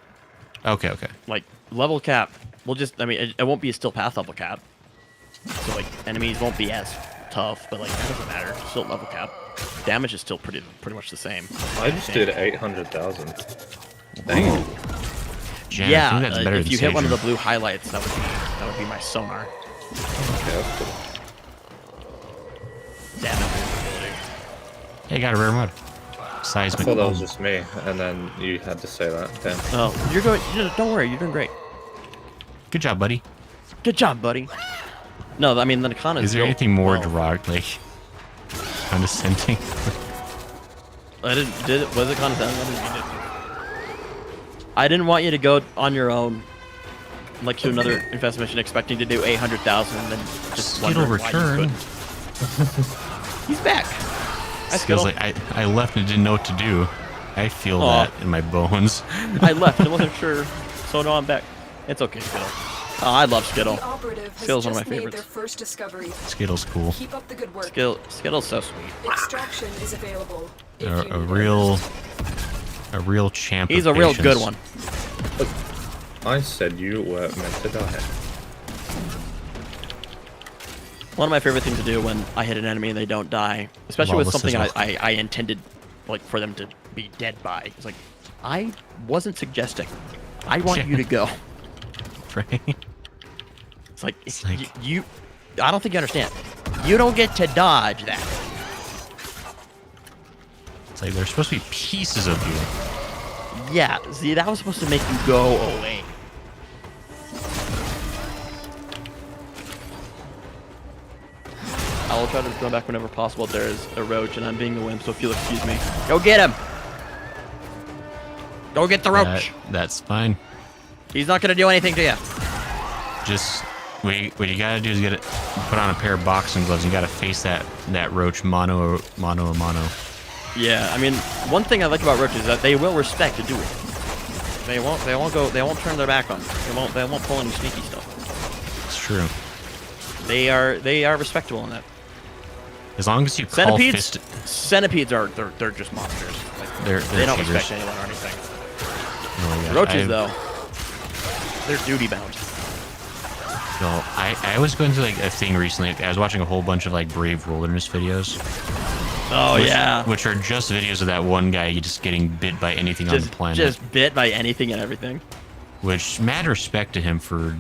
Okay. Like, level cap, we'll just, I mean, it won't be a Steel Path level cap. So, like, enemies won't be as tough, but, like, that doesn't matter. It's still level cap. Damage is still pretty much the same. I just did 800,000. Dang. Jan, Yeah, I think that's better if than you hit one of the Sager. blue highlights, that would be my sonar. Okay, that's cool. Damage. Hey, got a rare mud. I Seismic. thought that was just me, and then you had to say that. Damn. Oh, don't worry, you're doing great. Good job, buddy. Good job, buddy. No, I mean, the Nakana Is there anything more well. like condescending? Was it condescending? I didn't want you to go on your own, like to another investment mission, expecting to do 800,000 and then just Skittle wondering why you return. couldn't. He's back. Hi, Skills Skittle. like I left and didn't know what to do. I feel Aw. that in my bones. I left and wasn't sure, so now I'm back. It's okay, Skittle. Oh, I love Skittle. The operative has Skittle's one of just my made their favorites. first discovery. Skittle's cool. Keep up the good work. Skittle's so sweet. Extraction is available. if you A need real champ. He's of a real patience. good one. I said you were meant to die. One of my favorite things to do when I hit an enemy and they don't die, especially with Lawless something as well. I intended, like, for them to be dead by. It's like, I wasn't suggesting. I want you to go. Right? It's like, like- you. I don't think you understand. You don't get to dodge that. It's like there's supposed to be pieces of you. Yeah, see, that was supposed to make you go away. I will try to go back whenever possible. There is a roach, and I'm being a wimp, so if you'll excuse me. Go get him! Go get the roach! That's fine. He's not gonna do anything to you. Just what you gotta do is put on a pair of boxing gloves. And you gotta face that roach mano a mano. Yeah, I mean, one thing I like about roaches is that they will respect a duel. They won't turn their back on you. They won't pull any sneaky stuff. It's true. They are respectable in that. As long as you call fist. Centipedes are they're just monsters. Like, They're they don't cheaters. respect anyone or anything. Oh my gosh, Roaches though, they're duty bound. So I was going through like a thing recently. I was watching a whole bunch of like Brave Wilderness videos. Oh yeah. Which are just videos of that one guy just getting bit by anything on the planet. Just bit by anything and everything. Which mad respect to him for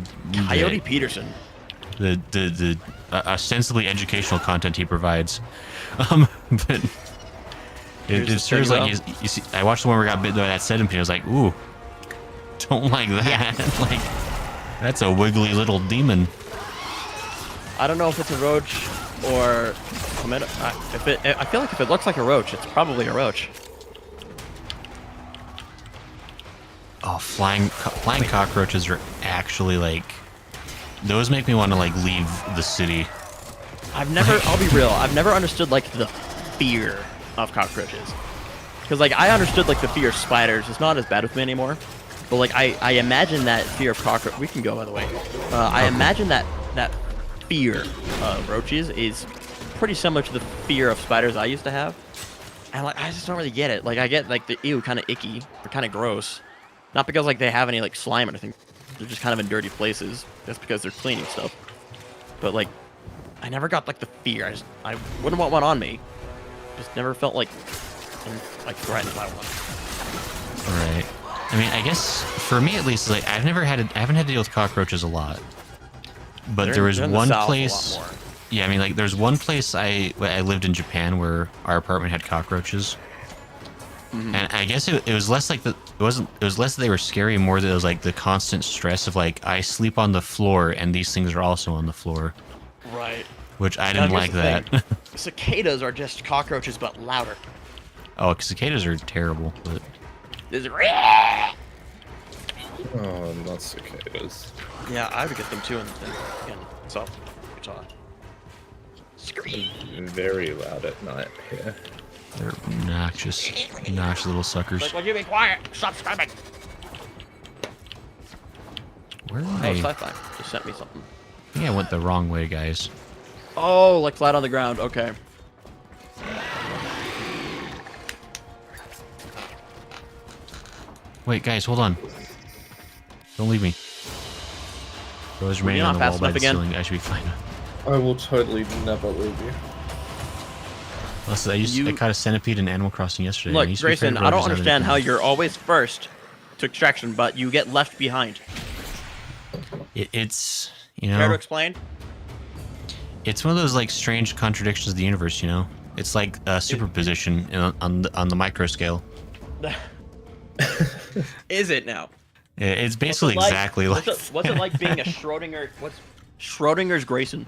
Coyote Peterson. the ostensibly educational content he provides. But it serves like you see. I watched the one where he got bit by that centipede. I was like, ooh, don't like that. Yeah. Like that's a wiggly little demon. I don't know if it's a roach or I feel like if it looks like a roach, it's probably a roach. Oh, flying cockroaches are actually like, those make me want to like leave the city. I'll be real, I've never understood like the fear of cockroaches. Because like I understood like the fear of spiders. It's not as bad with me anymore. But like I imagine that fear of cockroach. We can go, by the way. I imagine that fear of roaches is pretty similar to the fear of spiders I used to have. And like I just don't really get it. Like I get like the ew, kind of icky or kind of gross. Not because like they have any like slime or anything. They're just kind of in dirty places. That's because they're cleaning stuff. But like I never got like the fear. I wouldn't want one on me. Just never felt like threatened by one. Right. I mean, I guess for me at least, like I haven't had to deal with cockroaches a lot. But there was one place. Yeah, I mean, like there's one place I lived in Japan where our apartment had cockroaches. Mm-hmm. And I guess it was less like it was less that they were scary, more that it was like the constant stress of like I sleep on the floor and these things are also on the floor. Right. Which I didn't like that. Cicadas are just cockroaches but louder. Oh, cicadas are terrible, but Oh, not cicadas. Yeah, I would get them too, and then again, so Utah. It's very loud at night here. They're obnoxious little suckers. Like, will you be quiet? Stop screaming. Where am Oh, I? sci-fi just sent me something. I think I went the wrong way, guys. Oh, like flat on the ground. Okay. Wait, guys, hold on. Don't leave me. Rose Were you remaining not on the fast wall by enough the again? ceiling. I should be fine. I will totally never leave you. Listen, I caught a centipede in Animal Crossing yesterday. Look, I used to be afraid Grayson, of I don't roaches out of the understand how corner. you're always first to extraction, but you get left behind. It's, you Care to know, explain? it's one of those like strange contradictions of the universe. You know, it's like superposition on the micro scale. Is it now? It's basically What's it exactly like. What's it like being a Schrodinger? What's Schrodinger's Grayson?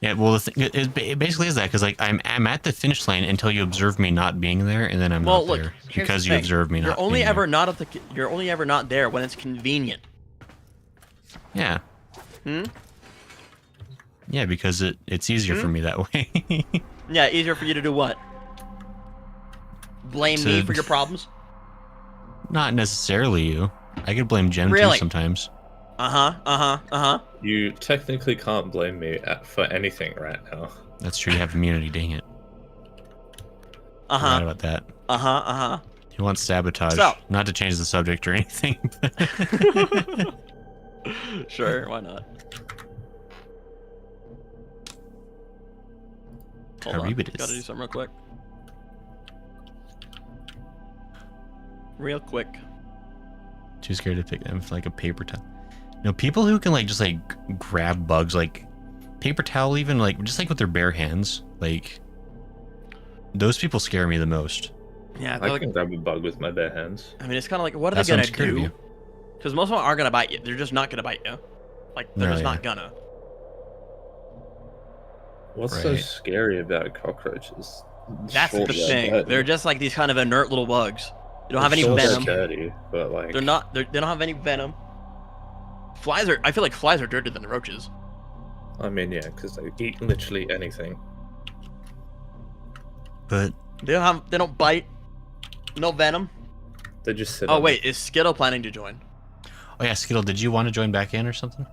Yeah, well, the thing, it basically is that because like I'm at the finish line until you observe me not being there, and then I'm Well, not look, there here's because the you thing. observe me You're not. only being ever there. not at the. You're only ever not there when it's convenient. Yeah. Hmm. Yeah, because it's easier for me that way. Yeah, easier for you to do what? Blame me for your problems? Not necessarily you. I could blame Jem Really? too sometimes. You technically can't blame me for anything right now. That's true. You have immunity. Dang it. Forgot about that. He wants sabotage. So- Not to change the subject or anything. Sure, why not? Hold on, Caribidis. gotta do something real quick. Real quick. Too scared to pick them for like a paper towel. No, people who can like just like grab bugs, like paper towel, even like just like with their bare hands, like those people scare me the most. Yeah, I they're can grab a bug with my bare hands. I mean, it's kind of like, what are That's they why gonna I'm scared of do? you. Because most of them are gonna bite you. They're just not gonna bite you. Like, they're No, just yeah. not gonna. What's so Right. scary about cockroaches? That's Sure, the they're thing. dirty. They're just like these kind of inert little bugs. They don't have any Sure, they're venom. dirty, but like They're not. They don't have any venom. Flies are. I feel like flies are dirtier than the roaches. I mean, yeah, because they eat literally anything. But They don't have. They don't bite. No venom. They just sit. Oh on wait, is Skittle planning to join? oh yeah, Skittle, did you want to join back in or something?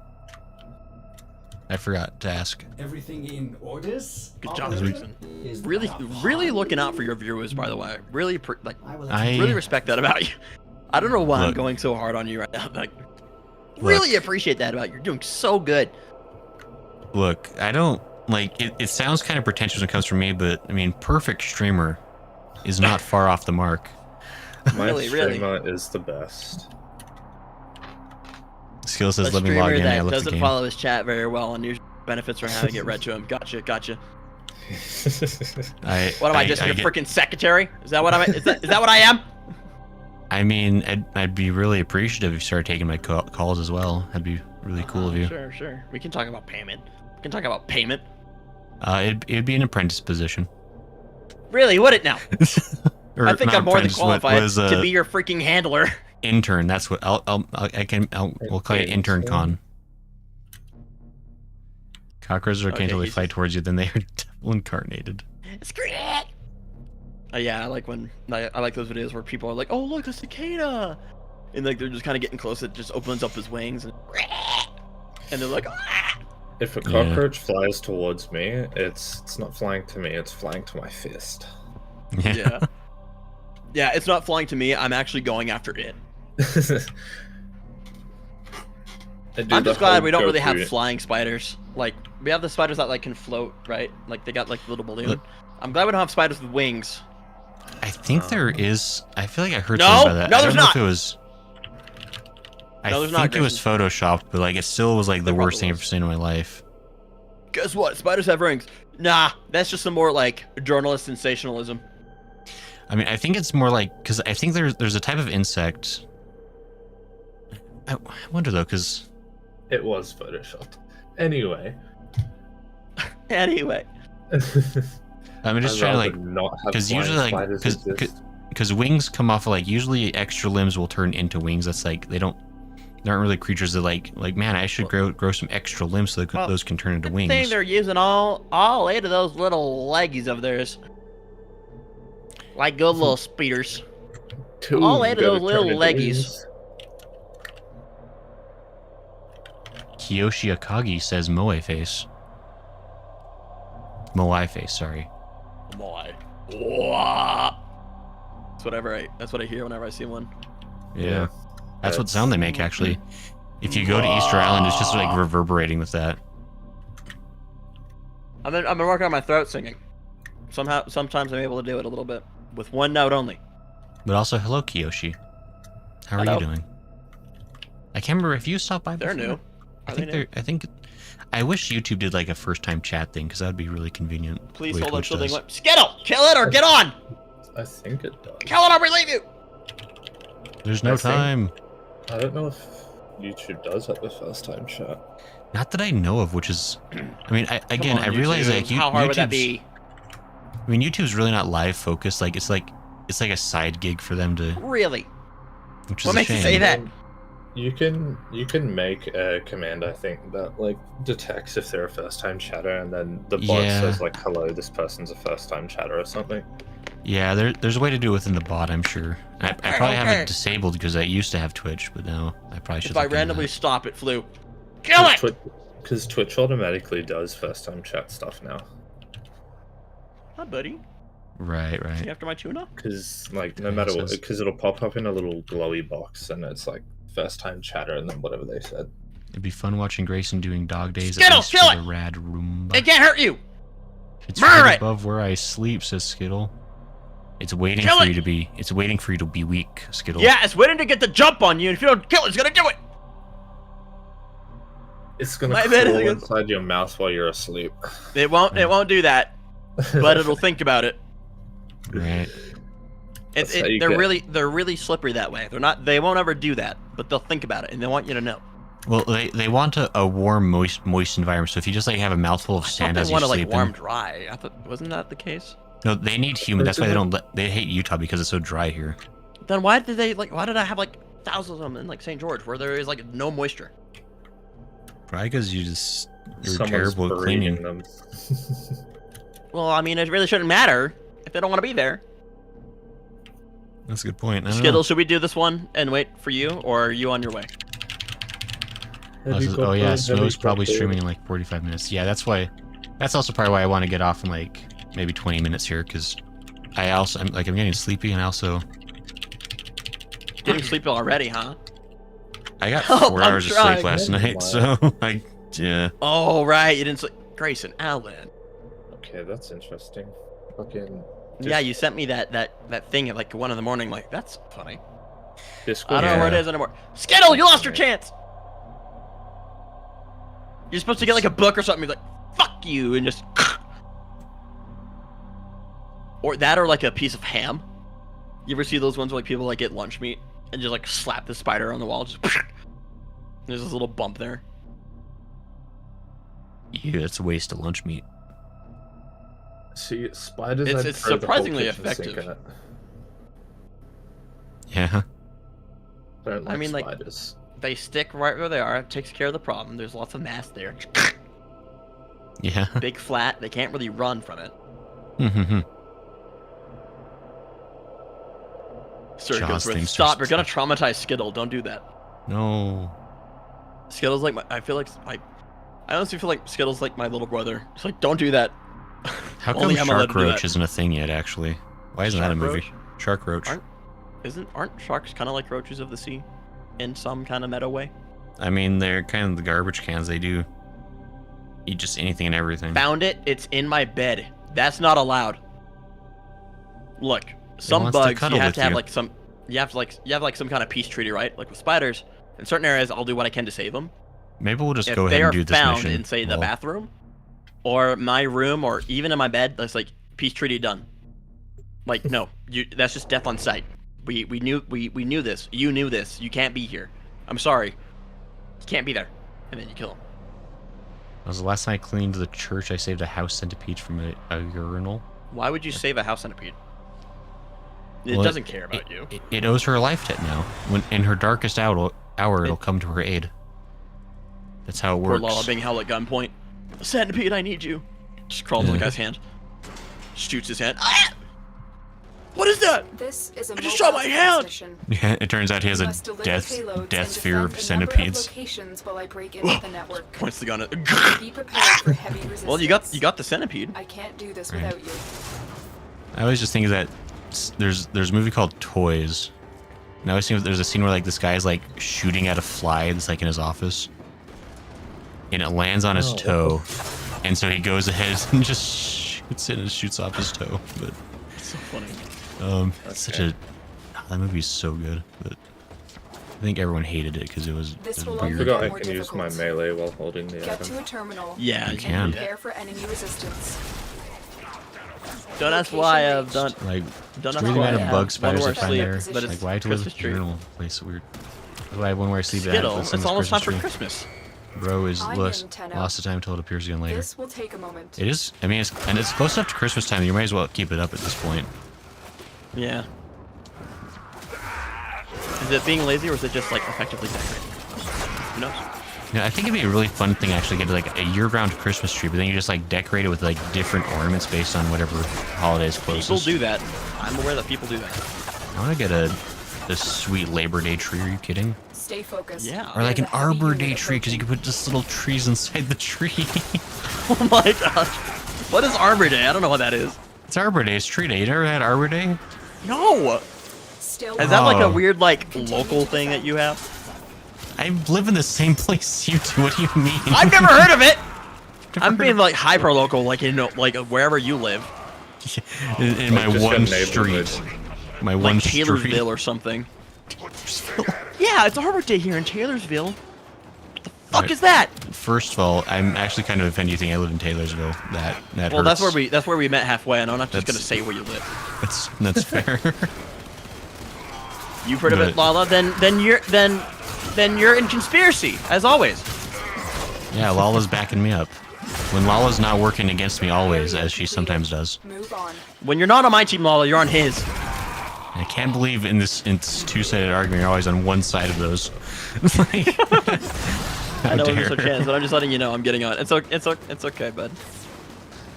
I forgot to ask. Everything in orders? Good job, Operator? Jason. Is Really, the really fine. looking out for your viewers, by the way. Really, I will really respect that about you. I don't know why I'm Look. going so hard on you right now. Like, really appreciate that about you. You're doing so good. Look, I don't like it sounds kind of pretentious when it comes from me, but I mean, perfect streamer is not far off the mark. My Really, streamer is the best. Skill A says, let me streamer log in. I that left the doesn't game. follow his chat very well and usually benefits from having it read to him. Gotcha. What am I just your get- freaking secretary? Is that what I'm? Is that what I am? I mean, I'd be really appreciative if you started taking my calls as well. That'd be really cool of you. Sure. We can talk about payment. It'd be an apprentice position. Really? Would it now? Or I think not I'm more than apprentice, what qualified was, to be your freaking handler. intern. That's what we'll call you intern con. Cockroaches are Okay, occasionally he's- fight towards you, then they are devil incarnated. Screw it! Yeah, I like when I like those videos where people are like, "Oh, look, a cicada," and like they're just kind of getting close. It just opens up his wings, and they're like, "Ah!" If a cockroach flies towards me, it's not flying to me. It's flying to my fist. Yeah. Yeah, it's not flying to me. I'm actually going after it. I'm just glad we don't really have flying spiders. Like, we have the spiders that like can float, right? Like they got like a little balloon. I'm glad we don't have spiders with wings. I think there is. I feel like I heard No! something about that. No, I there's don't know not! if it was. I No, there's think not, it was photoshopped, but like it still was like the There worst thing probably I've ever seen in my life. Guess what? Spiders have rings. Nah, that's just some more like journalist sensationalism. I mean, I think it's more like because I think there's a type of insect. I wonder though, because It was photoshopped. Anyway. Anyway. I'm just I'd trying to rather like not have because flying usually like spiders exist. because wings come off of like usually extra limbs will turn into wings. That's like they don't There aren't really creatures that like man, I should grow some extra limbs so that those can turn into wings. I think they're using all 8 of those little leggies of theirs. Like good little speeders. All 8 of those little leggies. Kiyoshi Akagi says Moe face. Moai face, sorry. Moai. That's what I hear whenever I see one. Yeah. That's what sound they make, actually. If you go to Easter Island, it's just like reverberating with that. I've been working on my throat singing. Sometimes I'm able to do it a little bit with one note only. But also, hello, Kiyoshi. How are you doing? I can't remember if you stopped by before. They're new. I wish YouTube did like a first-time chat thing, because that would be really convenient. Please hold on something. Skittle, kill it or get on. I think it does. Kill it or we leave you. There's no time. I don't know if YouTube does have the first-time chat. Not that I know of, which is, I mean, I realize like how hard would that be? I mean, YouTube's really not live focused. Like it's like a side gig for them to. Really? Which is what makes you say that? You can make a command, I think, that like detects if they're a first-time chatter, and then the bot says like, "Hello, this person's a first-time chatter" or something. Yeah, there's a way to do it within the bot, I'm sure. I probably have it disabled because I used to have Twitch, but now I probably should. If I randomly stop it, flew. Kill it! Because Twitch automatically does first-time chat stuff now. Hi, buddy. Right. You after my tuna? Because like no matter what, because it'll pop up in a little glowy box, and it's like first-time chatter, and then whatever they said. It'd be fun watching Grayson doing dog days. Skittle, kill it! The rad Roomba. It can't hurt you. It's right above where I sleep, says Skittle. It's waiting for you to be. It's waiting for you to be weak, Skittle. Yeah, it's waiting to get the jump on you. And if you don't kill it, it's gonna do it. It's gonna crawl inside your mouth while you're asleep. It won't. It won't do that. But it'll think about it. Right. They're really slippery that way. They won't ever do that, but they'll think about it and they want you to know. Well, they want a warm, moist environment. So if you just like have a mouthful of sand as you're sleeping, like warm, dry. I thought, wasn't that the case? No, they need humid. That's why they hate Utah, because it's so dry here. Then why did I have like thousands of them in like St. George where there is like no moisture? Probably because you're terrible at cleaning them. Well, I mean, it really shouldn't matter if they don't want to be there. That's a good point. Skittle, should we do this one and wait for you, or are you on your way? Oh yeah, Snow's probably streaming in like 45 minutes. Yeah, that's also probably why I want to get off in like maybe 20 minutes here, because I'm getting sleepy, and I also getting sleepy already, huh? I got 4 hours of sleep last night, so yeah. Oh right, you didn't sleep, Grayson Allen. Okay, that's interesting. Fucking. Yeah, you sent me that thing at like 1 in the morning. Like, that's funny. Discord. I don't know where it is anymore. Skittle, you lost your chance. You're supposed to get like a book or something. You're like, fuck you, and just. Or that, or like a piece of ham. You ever see those ones where like people like get lunch meat and just like slap the spider on the wall? Just. There's this little bump there. Yeah, it's a waste of lunch meat. See, spiders. It's surprisingly effective. Yeah. I mean, spiders. Like, they stick right where they are. It takes care of the problem. There's lots of mass there. Yeah. Big flat. They can't really run from it. Mm-hmm. Stop! You're gonna traumatize Skittle. Don't do that. No. Skittle's like I honestly feel like Skittle's like my little brother. It's like, don't do that. How come Shark Roach isn't a thing yet, actually? Why isn't that a movie? Shark Roach. Aren't sharks kind of like roaches of the sea? In some kind of meta way? I mean, they're kind of the garbage cans. They do eat just anything and everything. Found it. It's in my bed. That's not allowed. Look, some bugs you have to have like some. You have some kind of peace treaty, right? Like with spiders, in certain areas, I'll do what I can to save them. Maybe we'll just go ahead and do this mission. If they are found in, say, the bathroom, or my room, or even in my bed, that's like peace treaty done. Like, no, that's just death on sight. We knew this. You knew this. You can't be here. I'm sorry. You can't be there. And then you kill him. That was the last time I cleaned the church. I saved a house centipede from a urinal. Why would you save a house centipede? It doesn't care about you. It owes her a life debt now. When in her darkest hour, hour, it'll come to her aid. That's how it Poor works. Lala being held at gunpoint. Centipede, I need you. Just crawls on the guy's hand. Shoots his hand. Ah! What is that? This is a I just shot my hand! Yeah, it turns out he has a Must deliver death payloads fear and of defend a number of centipedes. locations while I break into the network. Points the gun at. Be prepared for heavy resistance. Well, you got the centipede. I can't do this Right. without you. I always just think that there's a movie called Toys. And I always think there's a scene where like this guy's like shooting at a fly that's like in his office, and it lands on his toe, and so he goes ahead and just shoots it and shoots off his toe. But It's so funny. it's such a that movie's so good. But I think everyone hated it because it was This will weird. I only forgot I more can use my difficult. melee while holding the Get to item. a terminal. Yeah, You you can. can. Prepare for enemy resistance. Don't ask why I've done. Like, Don't it's ask really why I amount of have bug one spiders where I I find sleep, there. but it's Like, why do I live Christmas at the tree. urinal place? Weird. Why do I have one where I sleep at? Skittle. The It's same as almost time Christmas for tree? Christmas. Bro is I'm lost in 10 of time until it appears again later. This will take a moment. It is. I mean, it's close enough to Christmas time. You might as well keep it up at this point. Yeah. Is it being lazy or is it just like effectively decorating? Who knows? Yeah, I think it'd be a really fun thing actually get like a year-round Christmas tree, but then you just like decorate it with like different ornaments based on whatever holiday is closest. People do that. I'm aware that people do that. I want to get a sweet Labor Day tree. Are you kidding? Stay focused. Yeah. Or like an There's a heavy Arbor unit Day tree because you approaching. can put just little trees inside the tree. Oh my gosh. What is Arbor Day? I don't know what that is. It's Arbor Day. It's tree day. You never had Arbor Day? No. Still Is that like a Oh. weird like local thing that you have? I live in the same place you do. What do you mean? I've never heard of it. I'm being like hyper local, like like wherever you live, in my Like, just one your neighborhood. street. My like one Taylorsville street. or something. Yeah, it's Arbor Day here in Taylorsville. What the fuck Right. is that? First of all, I'm actually kind of offended you think I live in Taylorsville. That Well, hurts. that's where we met halfway, and I'm not just gonna That's- say where you live. That's fair. You've heard of it, But- Lala? Then you're in conspiracy, as always. Yeah, Lala's backing me up. When Lala's not working against me always, as she sometimes does. Move on. When you're not on my team, Lala, you're on his. I can't believe in this two-sided argument you're always on one side of those. Like, I know how there's a dare. chance, but I'm just letting you know I'm getting on. It's okay, bud.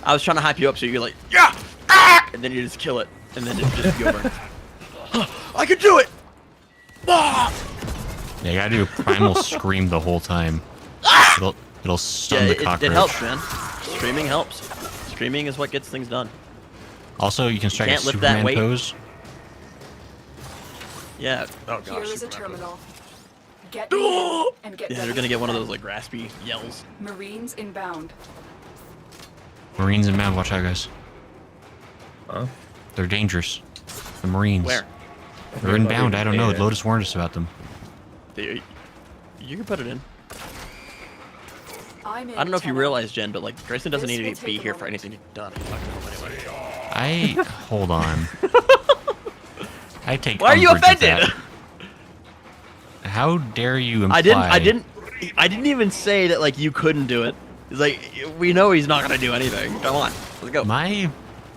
I was trying to hype you up so you're like, yeah, ah! And then you just kill it, and then it just be over. I can do it. Ah! Yeah, you gotta do a primal scream the whole time. It'll stun the Yeah, cockroach. it helps, man. Screaming helps. Screaming is what gets things done. Also, you can strike a Can't lift that Superman weight. pose. Yeah. Oh Here gosh. is a Superman. terminal. Get me in and get Yeah, ready they're gonna to get one of defend. those like raspy yells. Marines inbound. Marines inbound, watch out, guys. Huh? They're dangerous. The Marines. Where? They're inbound. I don't know. Yeah. Lotus warned us about them. You can put it in. I'm in I don't know if you 10. realize, Jen, but like Grayson doesn't This need will to be take a here for moment. anything done. He's not gonna help anybody. Hold on. I take. Why are you umbrage with offended? that. How dare you imply? I didn't even say that like you couldn't do it. It's like we know he's not gonna do anything. Come on, let's go.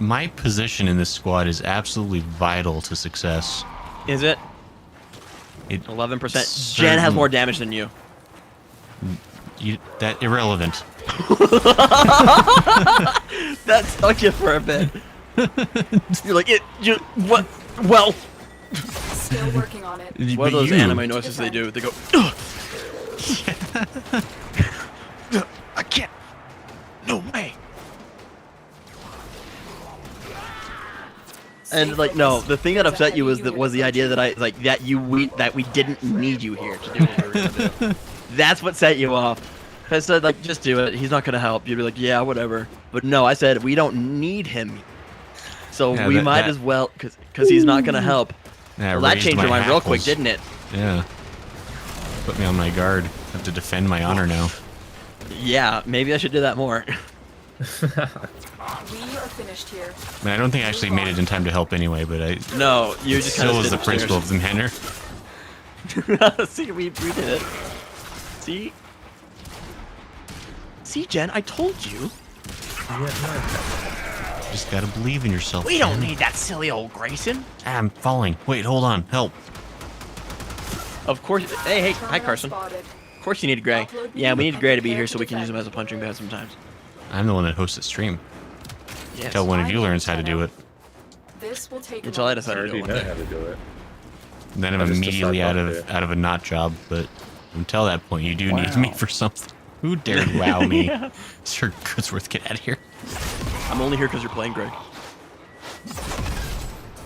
My position in this squad is absolutely vital to success. Is it? It 11%. Jen has more damage than you. That irrelevant. That stuck you for a bit. You're like what? Well, Still working on it. what are But those you- anime noises they do? They go. "Ugh." I can't. No way. And like no, the thing that upset you was the idea that we didn't need you here to do what we were gonna do. That's what set you off. I said like just do it. He's not gonna help. You'd be like yeah whatever. But no, I said we don't need him. So Yeah, we that- might that- as well because he's not gonna help. Yeah, Well, that raised changed my your mind real quick, hackles. didn't it? Yeah. Put me on my guard. I have to defend my honor now. Yeah, maybe I should do that more. We are finished here. I mean, I don't think I actually made it in time to help anyway, but I No, you just kind still of is the principle of the manner. See, we did it. See? See, Jen, I told you. You just gotta believe in yourself. We don't man. need that silly old Grayson. Ah, I'm falling. Wait, hold on. Help. Of course. Hey, hi Carson. Spotted. Of course you need Gray. Yeah, we need Gray to be here so we can use him as a punching bag sometimes. I'm the one that hosts the stream. Yes. Until one of you learns how to do it. This will take. Until I I decide to do already it know one day. how to do it. And then I'm I just immediately decide out not to of do it. out of a not job, but until that point you do need Wow. me for something. Who dared wow me? Sir Goodsworth, get out of here. I'm only here because you're playing Greg.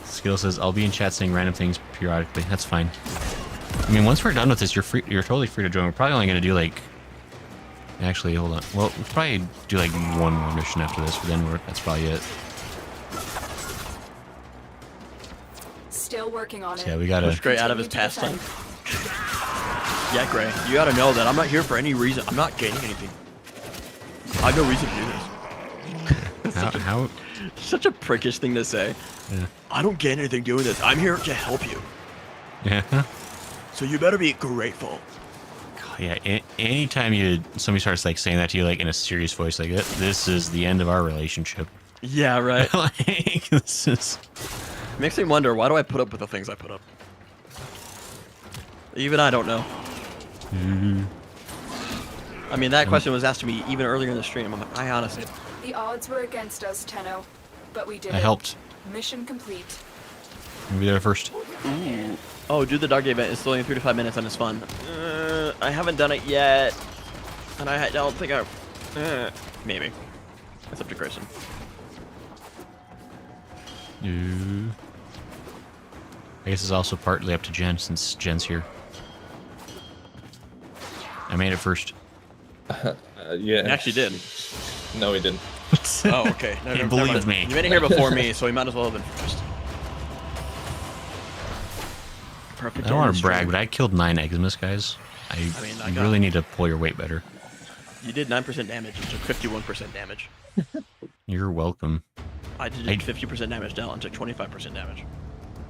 Skill says, I'll be in chat saying random things periodically. That's fine. I mean, once we're done with this, you're free. You're totally free to join. We're probably only going to do, like... Actually, hold on. Well, we'll probably do, like, one more mission after this, but then that's probably it. Still working on it. So, yeah, we got Push to... Gray out of his pastime. Yeah, Gray, you gotta know that I'm not here for any reason. I'm not gaining anything. I have no reason to do this. How... Such a prickish thing to say. Yeah. I don't gain anything doing this. I'm here to help you. Yeah. So you better be grateful. Yeah, anytime somebody starts, like, saying that to you, like, in a serious voice, like, this is the end of our relationship. Yeah, right. Like, this is... Makes me wonder, why do I put up with the things I put up? Even I don't know. I mean, that question was asked to me even earlier in the stream. I'm like, I honestly... The odds were against us, Tenno, but we did I it. helped. Mission complete. I'll be there first. Ooh. Oh, do the dog day event. It's only 3 to 5 minutes and it's fun. I haven't done it yet. And I don't think I... maybe. It's up to Grayson. I guess it's also partly up to Jen, since Jen's here. I made it first. Yeah. You actually did. No, he didn't. Oh, okay. No, He never believed mind. me. You made it here before me, so he might as well have been first. Perfect. I don't want to brag, but I killed 9 Eximus guys. I mean, I got- really need to pull your weight better. You did 9% damage and took 51% damage. You're welcome. I did 50% damage down and took 25% damage.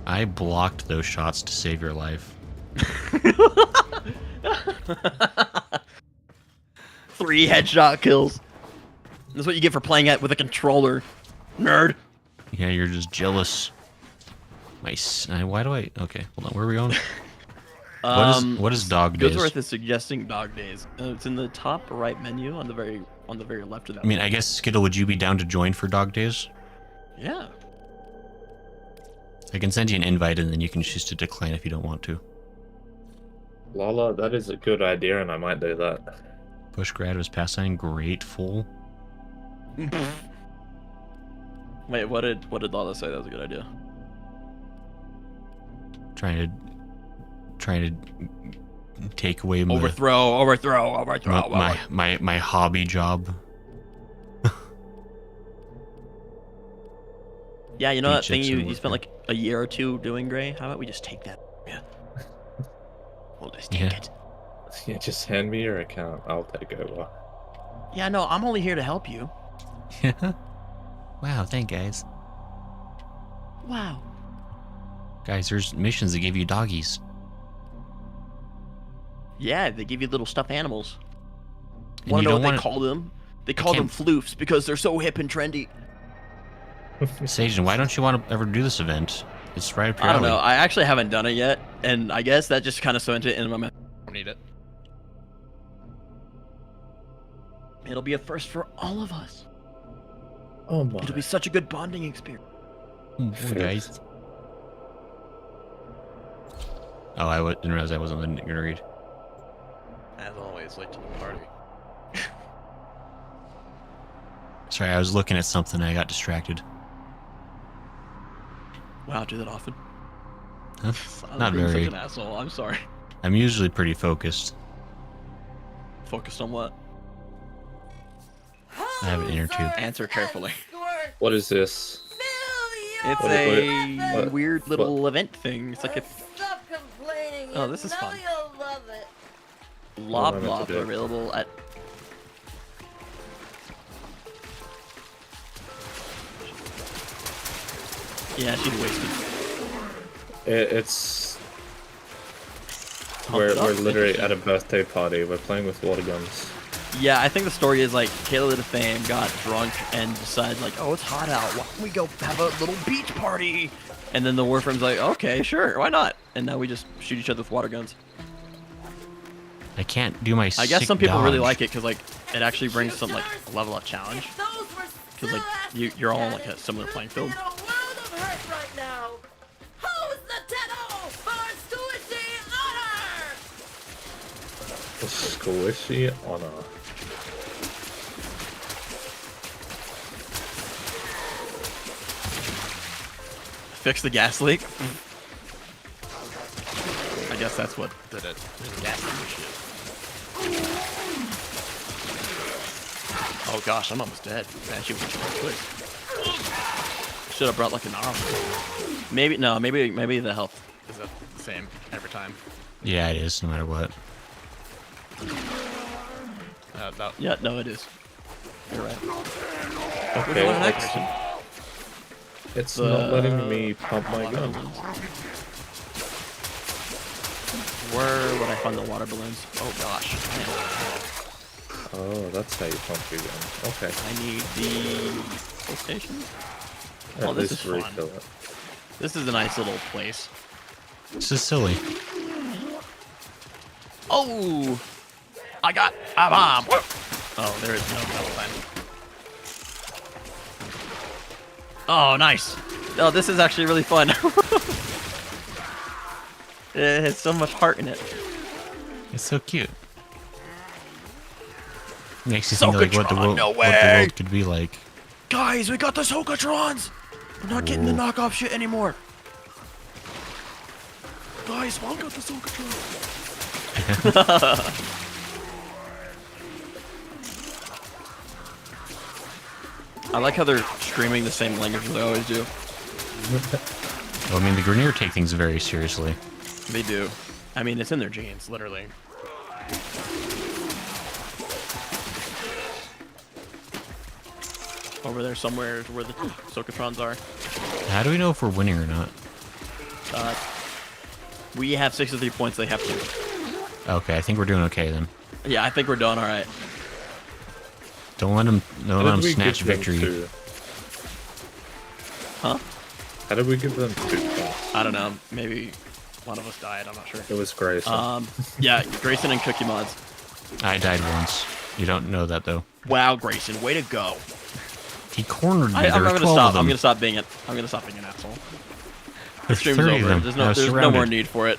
I blocked those shots to save your life. 3 headshot kills. That's what you get for playing it with a controller, nerd. Yeah, you're just jealous. Why do I... Okay, hold on. Where are we going? What is dog days? Goodsworth is suggesting dog days. It's in the top right menu on the very left of that. I mean, I guess, Skittle, would you be down to join for dog days? Yeah. I can send you an invite and then you can choose to decline if you don't want to. Lala, that is a good idea, and I might do that. Push grad was pass sign grateful. Wait, what did Lala say? That was a good idea. Trying to take away my Overthrow. my hobby job. Yeah, you know that thing Jujitsu you spent like a year or 2 doing, Gray? How about we just take that? Yeah. We'll just take it. Yeah, just hand me your account. I'll take over. Yeah, no, I'm only here to help you. Wow, thank guys. Wow. Guys, there's missions that give you doggies. Yeah, they give you little stuffed animals. And Want you to know don't what wanna- they call them? They call them floofs because they're so hip and trendy. Sagen, why don't you want to ever do this event? It's right up your I don't alley. know. I actually haven't done it yet, and I guess that just kind of cemented it in my mind. I don't need it. It'll be a first for all of us. Oh my. It'll be such a good bonding experience. Hey, guys. Oh, didn't realize I wasn't gonna read. As always, late to the party. Sorry, I was looking at something and I got distracted. Wow, do that often. Huh? I'm Not being very. Such an asshole. I'm sorry. I'm usually pretty focused. Focused on what? I have an inner tube. Answer carefully. What is this? It's What- a what- weird little event thing. It's like a Stop complaining. Oh, this is now fun. You'll love it. lob I meant to lob do? available at. Yeah, she's wasted. It's we're literally at a birthday party. We're playing with water guns. Yeah, I think the story is like Kayla the Fame got drunk and decided like, oh, it's hot out. Why don't we go have a little beach party? And then the Warframe's like, okay, sure, why not? And now we just shoot each other with water guns. I can't do my I guess sick some people really dodge. like it because like it actually brings some like level up challenge. Because like you're all on like a similar playing field. The squishy honor. Fix the gas leak. I guess that's what did it. The gas leak shit. Oh gosh, I'm almost dead. Man, she was quick. Should have brought like an arm. Maybe no. Maybe the health is the same every time. Yeah, it is, no matter what. No. Yeah, no, it is. You're right. Okay, it's not letting me pump my gun. Where would I find the water balloons? Oh gosh. Oh, that's how you pump your gun. Okay. I need the station. At Oh, this is least fun. refill it. This is a nice little place. This is silly. Oh! I got a bomb! Oh, there is no metal line. Oh, nice! Oh, this is actually really fun. It has so much heart in it. It's so cute. Makes you think of, like what the Sokatrons, no what the world way! could be like. Guys, we got the Sokatrons! We're not getting the knockoff shit anymore. Guys, Spawn got the Sokatrons. I like how they're screaming the same language as they always do. Well, I mean, the Grenier take things very seriously. They do. I mean, it's in their genes, literally. Over there somewhere is where the Sokatrons are. How do we know if we're winning or not? We have 63 points, they have 2. Okay, I think we're doing okay then. Yeah, I think we're doing alright. Don't let them snatch give them victory. 2? Huh? How did we give them 2 points? I don't know. Maybe one of us died, I'm not sure. It was Grayson. Yeah, Grayson and Cookie Mods. I died once. You don't know that though. Wow, Grayson, way to go. He cornered me. I'm There were gonna 12 stop. of them. I'm gonna stop being an asshole. The There's stream's 30 of over. them. There's I no was no more surrounded. need for it.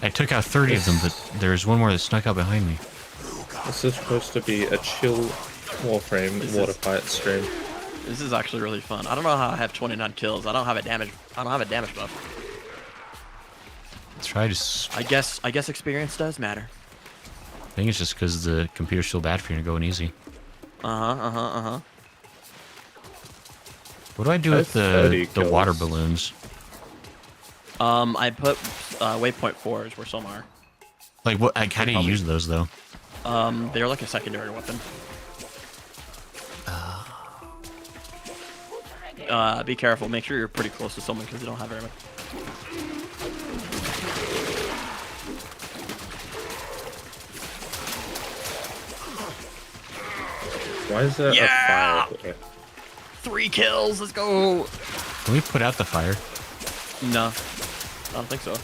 I took out 30 of them, but there's one more that snuck out behind me. This is supposed to be a chill Warframe water fight stream. This is actually really fun. I don't know how I have 29 kills. I don't have a damage buff. Try to. I guess experience does matter. I think it's just because the computer's so bad for you to going easy. Uh-huh. What do I do with the water balloons? I put waypoint 4s where some are. Like what? Like, how do you use those though? They're like a secondary weapon. Be careful. Make sure you're pretty close to someone because they don't have very much. Why is there a fire there? 3 kills. Let's go. Can we put out the fire? No, I don't think so.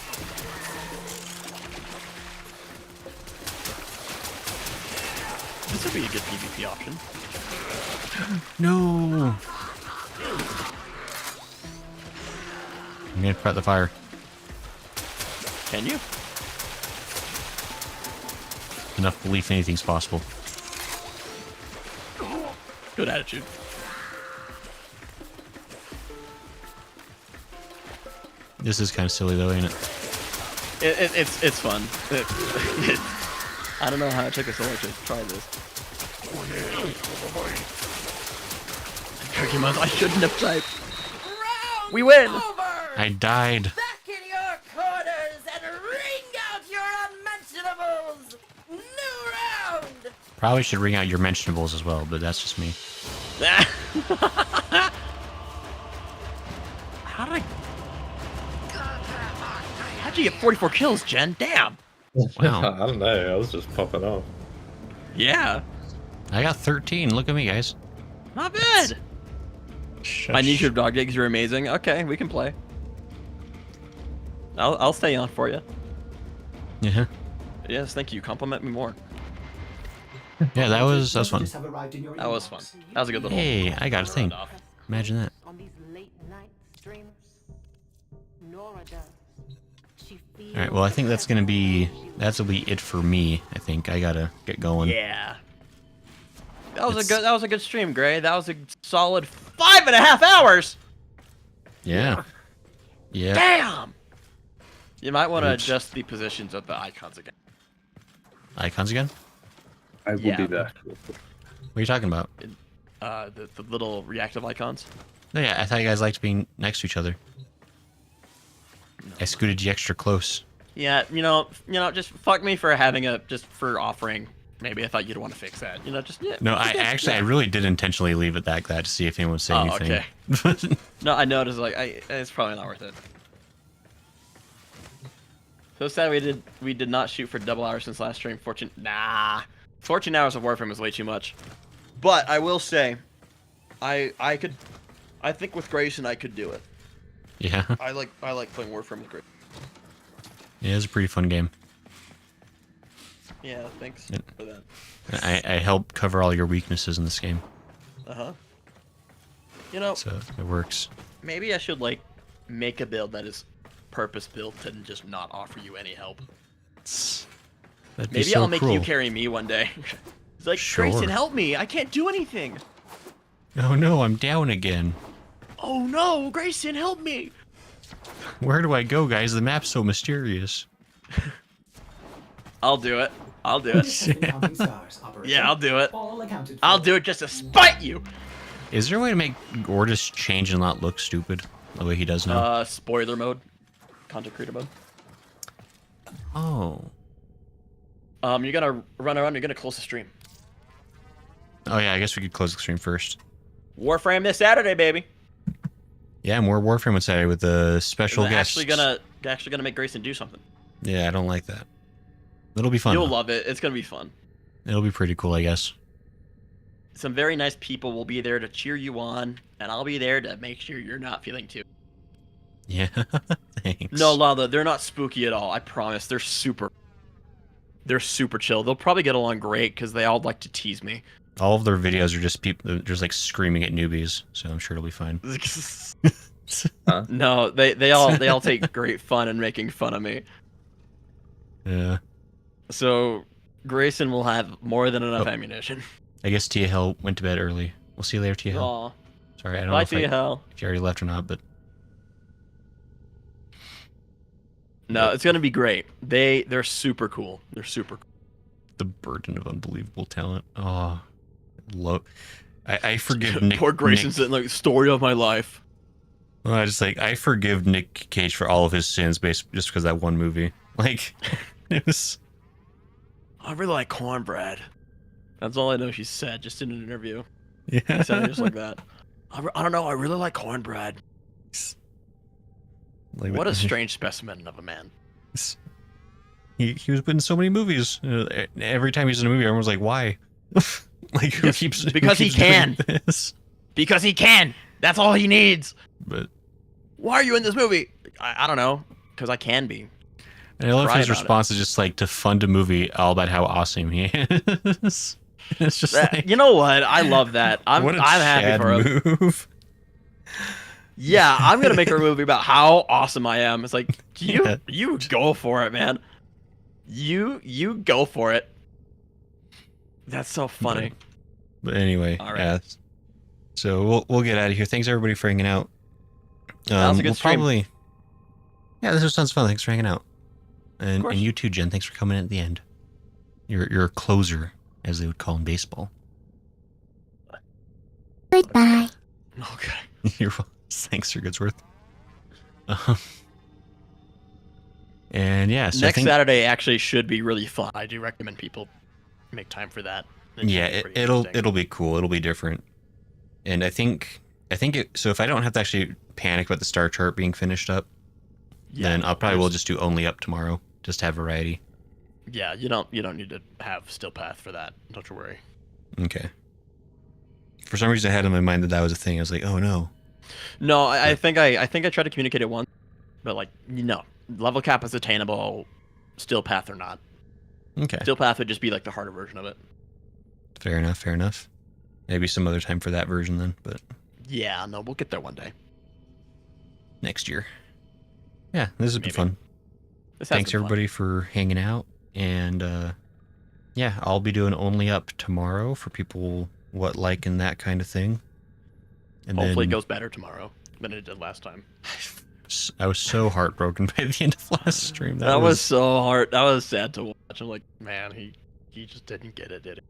This would be a good PvP option. No. I'm gonna put out the fire. Can you? Enough belief anything's possible. Good attitude. This is kind of silly though, ain't it? It's fun. I don't know how it took us so long to try this. Cookie Monster, I shouldn't have typed. We win! I died. Back in your corners and ring out your unmentionables! New round! Probably should ring out your mentionables as well, but that's just me. How'd you get 44 kills, Jen? Damn! Wow. I don't know. I was just popping off. Yeah, I got 13. Look at me, guys. not bad. I need your dog eggs. You're amazing. Okay, we can play. I'll stay on for you. Yeah. Yes, thank you. Compliment me more. Yeah, that was fun. Messages have arrived in your That was inbox. fun. That was a good little. Hey, I got a thing. off. Imagine that. On these late night streamers. Nora does. She feels All right. Well, I think that'll be it for me. I think I gotta get going. Yeah. That was a good stream, Gray. That was a solid 5.5 hours. Yeah. Yeah. Damn. You might want to Oops. adjust the positions of the icons again. Icons again? I will Yeah. do that. What are you talking about? The little reactive icons. Oh, yeah, I thought you guys liked being next to each other. I scooted you extra close. Yeah, just fuck me for for offering. Maybe I thought you'd want to fix that. Yeah. No, I really did intentionally leave it that to see if anyone would say anything. Okay. No, I noticed it's probably not worth it. So sad we did not shoot for double hours since last stream. 14 hours of Warframe was way too much. But I will say, I think with Grayson I could do it. Yeah. I like playing Warframe with Grayson. Yeah, it's a pretty fun game. Yeah, thanks for that. I helped cover all your weaknesses in this game. So it works. Maybe I should make a build that is purpose built to just not offer you any help. That'd be Maybe so I'll make cruel. you carry me one day. It's like, Sure. Grayson, help me! I can't do anything. Oh no, I'm down again. Oh no, Grayson, help me! Where do I go, guys? The map's so mysterious. I'll do it. Counting stars, operation. Yeah, I'll do it. All accounted for. I'll do it just to spite you. Is there a way to make Gortys change and not look stupid the way he does now? Spoiler mode, content creator mode. Oh. You're gonna run around. You're gonna close the stream. Oh yeah, I guess we could close the stream first. Warframe this Saturday, baby. Yeah, more Warframe on Saturday with a special We're guest. actually gonna make Grayson do something. Yeah, I don't like that. It'll be fun. You'll though. love it. It's gonna be fun. It'll be pretty cool, I guess. Some very nice people will be there to cheer you on, and I'll be there to make sure you're not feeling too. Yeah, thanks. No, Lala, they're not spooky at all. I promise. They're super chill. They'll probably get along great because they all like to tease me. All of their videos are just people just like screaming at newbies, so I'm sure it'll be fine. Huh? No, they all take great fun in making fun of me. Yeah. So Grayson will have more than enough Oh. ammunition. I guess Tia Hill went to bed early. We'll see you later, Tia Hill. Aw. Sorry, I don't know Bye, if, Tia Hill. if you already left or not, but No, it's gonna be great. They're super cool. They're super cool. the burden of unbelievable talent. Oh, I forgive Nick. Poor Grayson Nick, sitting like story of my life. well, I just I forgive Nick Cage for all of his sins just because of that one movie. Like, it was. I really like cornbread. That's all I know she said just in an interview. Yeah. She sounded just like that. I don't know. I really like cornbread. Like, What a strange specimen of a man. He was in so many movies. Every time he's in a movie, everyone's like, "Why?" Like, who Yes, keeps because who he keeps doing can. this? Because he can. That's all he needs. But Why are you in this movie? I don't know. Because I can be. and I love Cry his about it. response is just to fund a movie all about how awesome he is. It's just like, You know what? I love that. I'm what a happy Chad for him. move. Yeah, I'm gonna make a movie about how awesome I am. It's like Yeah. you go for it, man. You go for it. That's so funny. But anyway, All right. yeah. So we'll get out of here. Thanks everybody for hanging out. That was a good we'll stream. probably. Yeah, this was tons of fun. Thanks for hanging out, and course. you too, Jen. Thanks for coming in at the end. You're a closer, as they would call in baseball. Goodbye. Okay. You're thanks for Goodsworth. And yeah, so I Next think, Saturday actually should be really fun. I do recommend people make time for that. It yeah, should be pretty it'll interesting. be cool. It'll be different. And I think so if I don't have to actually panic about the star chart being finished up, then I'll probably will just do only up tomorrow, just to have variety. Yeah, you don't need to have still path for that. Don't you worry. Okay. For some reason, I had in my mind that was a thing. I was like, oh no. No, I think I tried to communicate it once, but no, level cap is attainable, Steel Path or not. Okay. Steel Path would just be like the harder version of it. Fair enough, fair enough. Maybe some other time for that version then, but Yeah, no, we'll get there one day. next year. Yeah, this has been Maybe. fun. This has Thanks been fun. everybody for hanging out, and yeah, I'll be doing Only Up tomorrow for people what liking that kind of thing. And Hopefully it then goes better tomorrow than it did last time. I was so heartbroken by the end of last stream. That was so hard. That was sad to watch. I'm like, man, he just didn't get it, did he?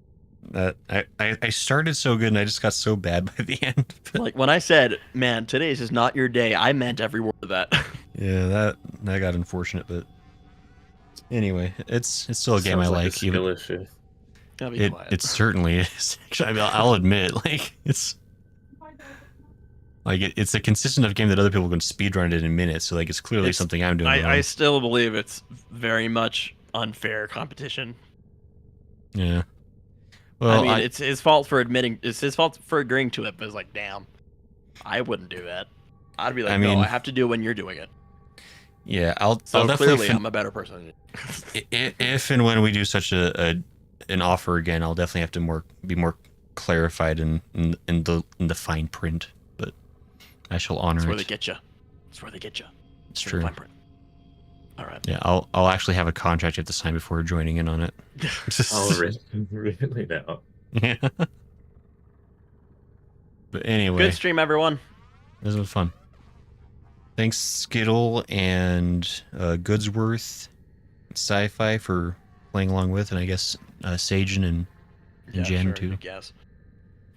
that I started so good and I just got so bad by the end. Like when I said, man, today's is not your day, I meant every word of that. Yeah, that got unfortunate, but anyway, it's still a game I Sounds like. a skill issue. I'll be quiet. It certainly is. Actually, I mean, I'll admit, like it's a consistent enough game that other people can speedrun it in minutes. So like it's clearly something I'm doing. I wrong. still believe it's very much unfair competition. Yeah. Well, I mean, it's his fault for admitting. It's his fault for agreeing to it. But it's like, damn, I wouldn't do that. I'd be like, no, I have to do it when you're doing it. Yeah, I'll So definitely. clearly, I'm a better person. If and when we do such an offer again, I'll definitely have to be more clarified in the fine print. But I shall honor That's it. where they get you. That's where they get you. It's true. Fine print. All right. Yeah, I'll actually have a contract you have to sign before joining in on it. Oh, really now? Yeah. But anyway, Good stream, everyone. this was fun. Thanks, Skittle and Goodsworth Sci-Fi for playing along with, and I guess Sagen and Jen sure, too. Yes.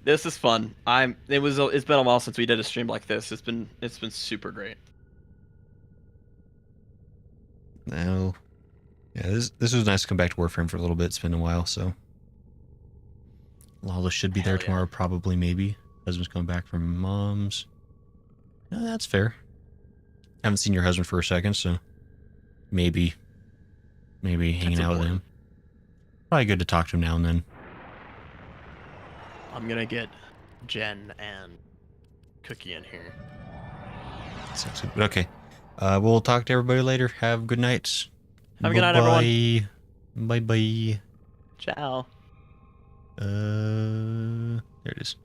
This is fun. It's been a while since we did a stream like this. It's been super great. Now, yeah, this was nice to come back to Warframe for a little bit. It's been a while, so Lala should be there Hell yeah. tomorrow, probably, maybe. Husband's coming back from mom's. No, that's fair. Haven't seen your husband for a second, so maybe hanging out with him. Probably good to talk to him now and then. I'm gonna get Jen and Cookie in here. Sounds good. But okay. We'll talk to everybody later. Have good nights. Have a good night, everyone. Bye bye. Ciao. There it is.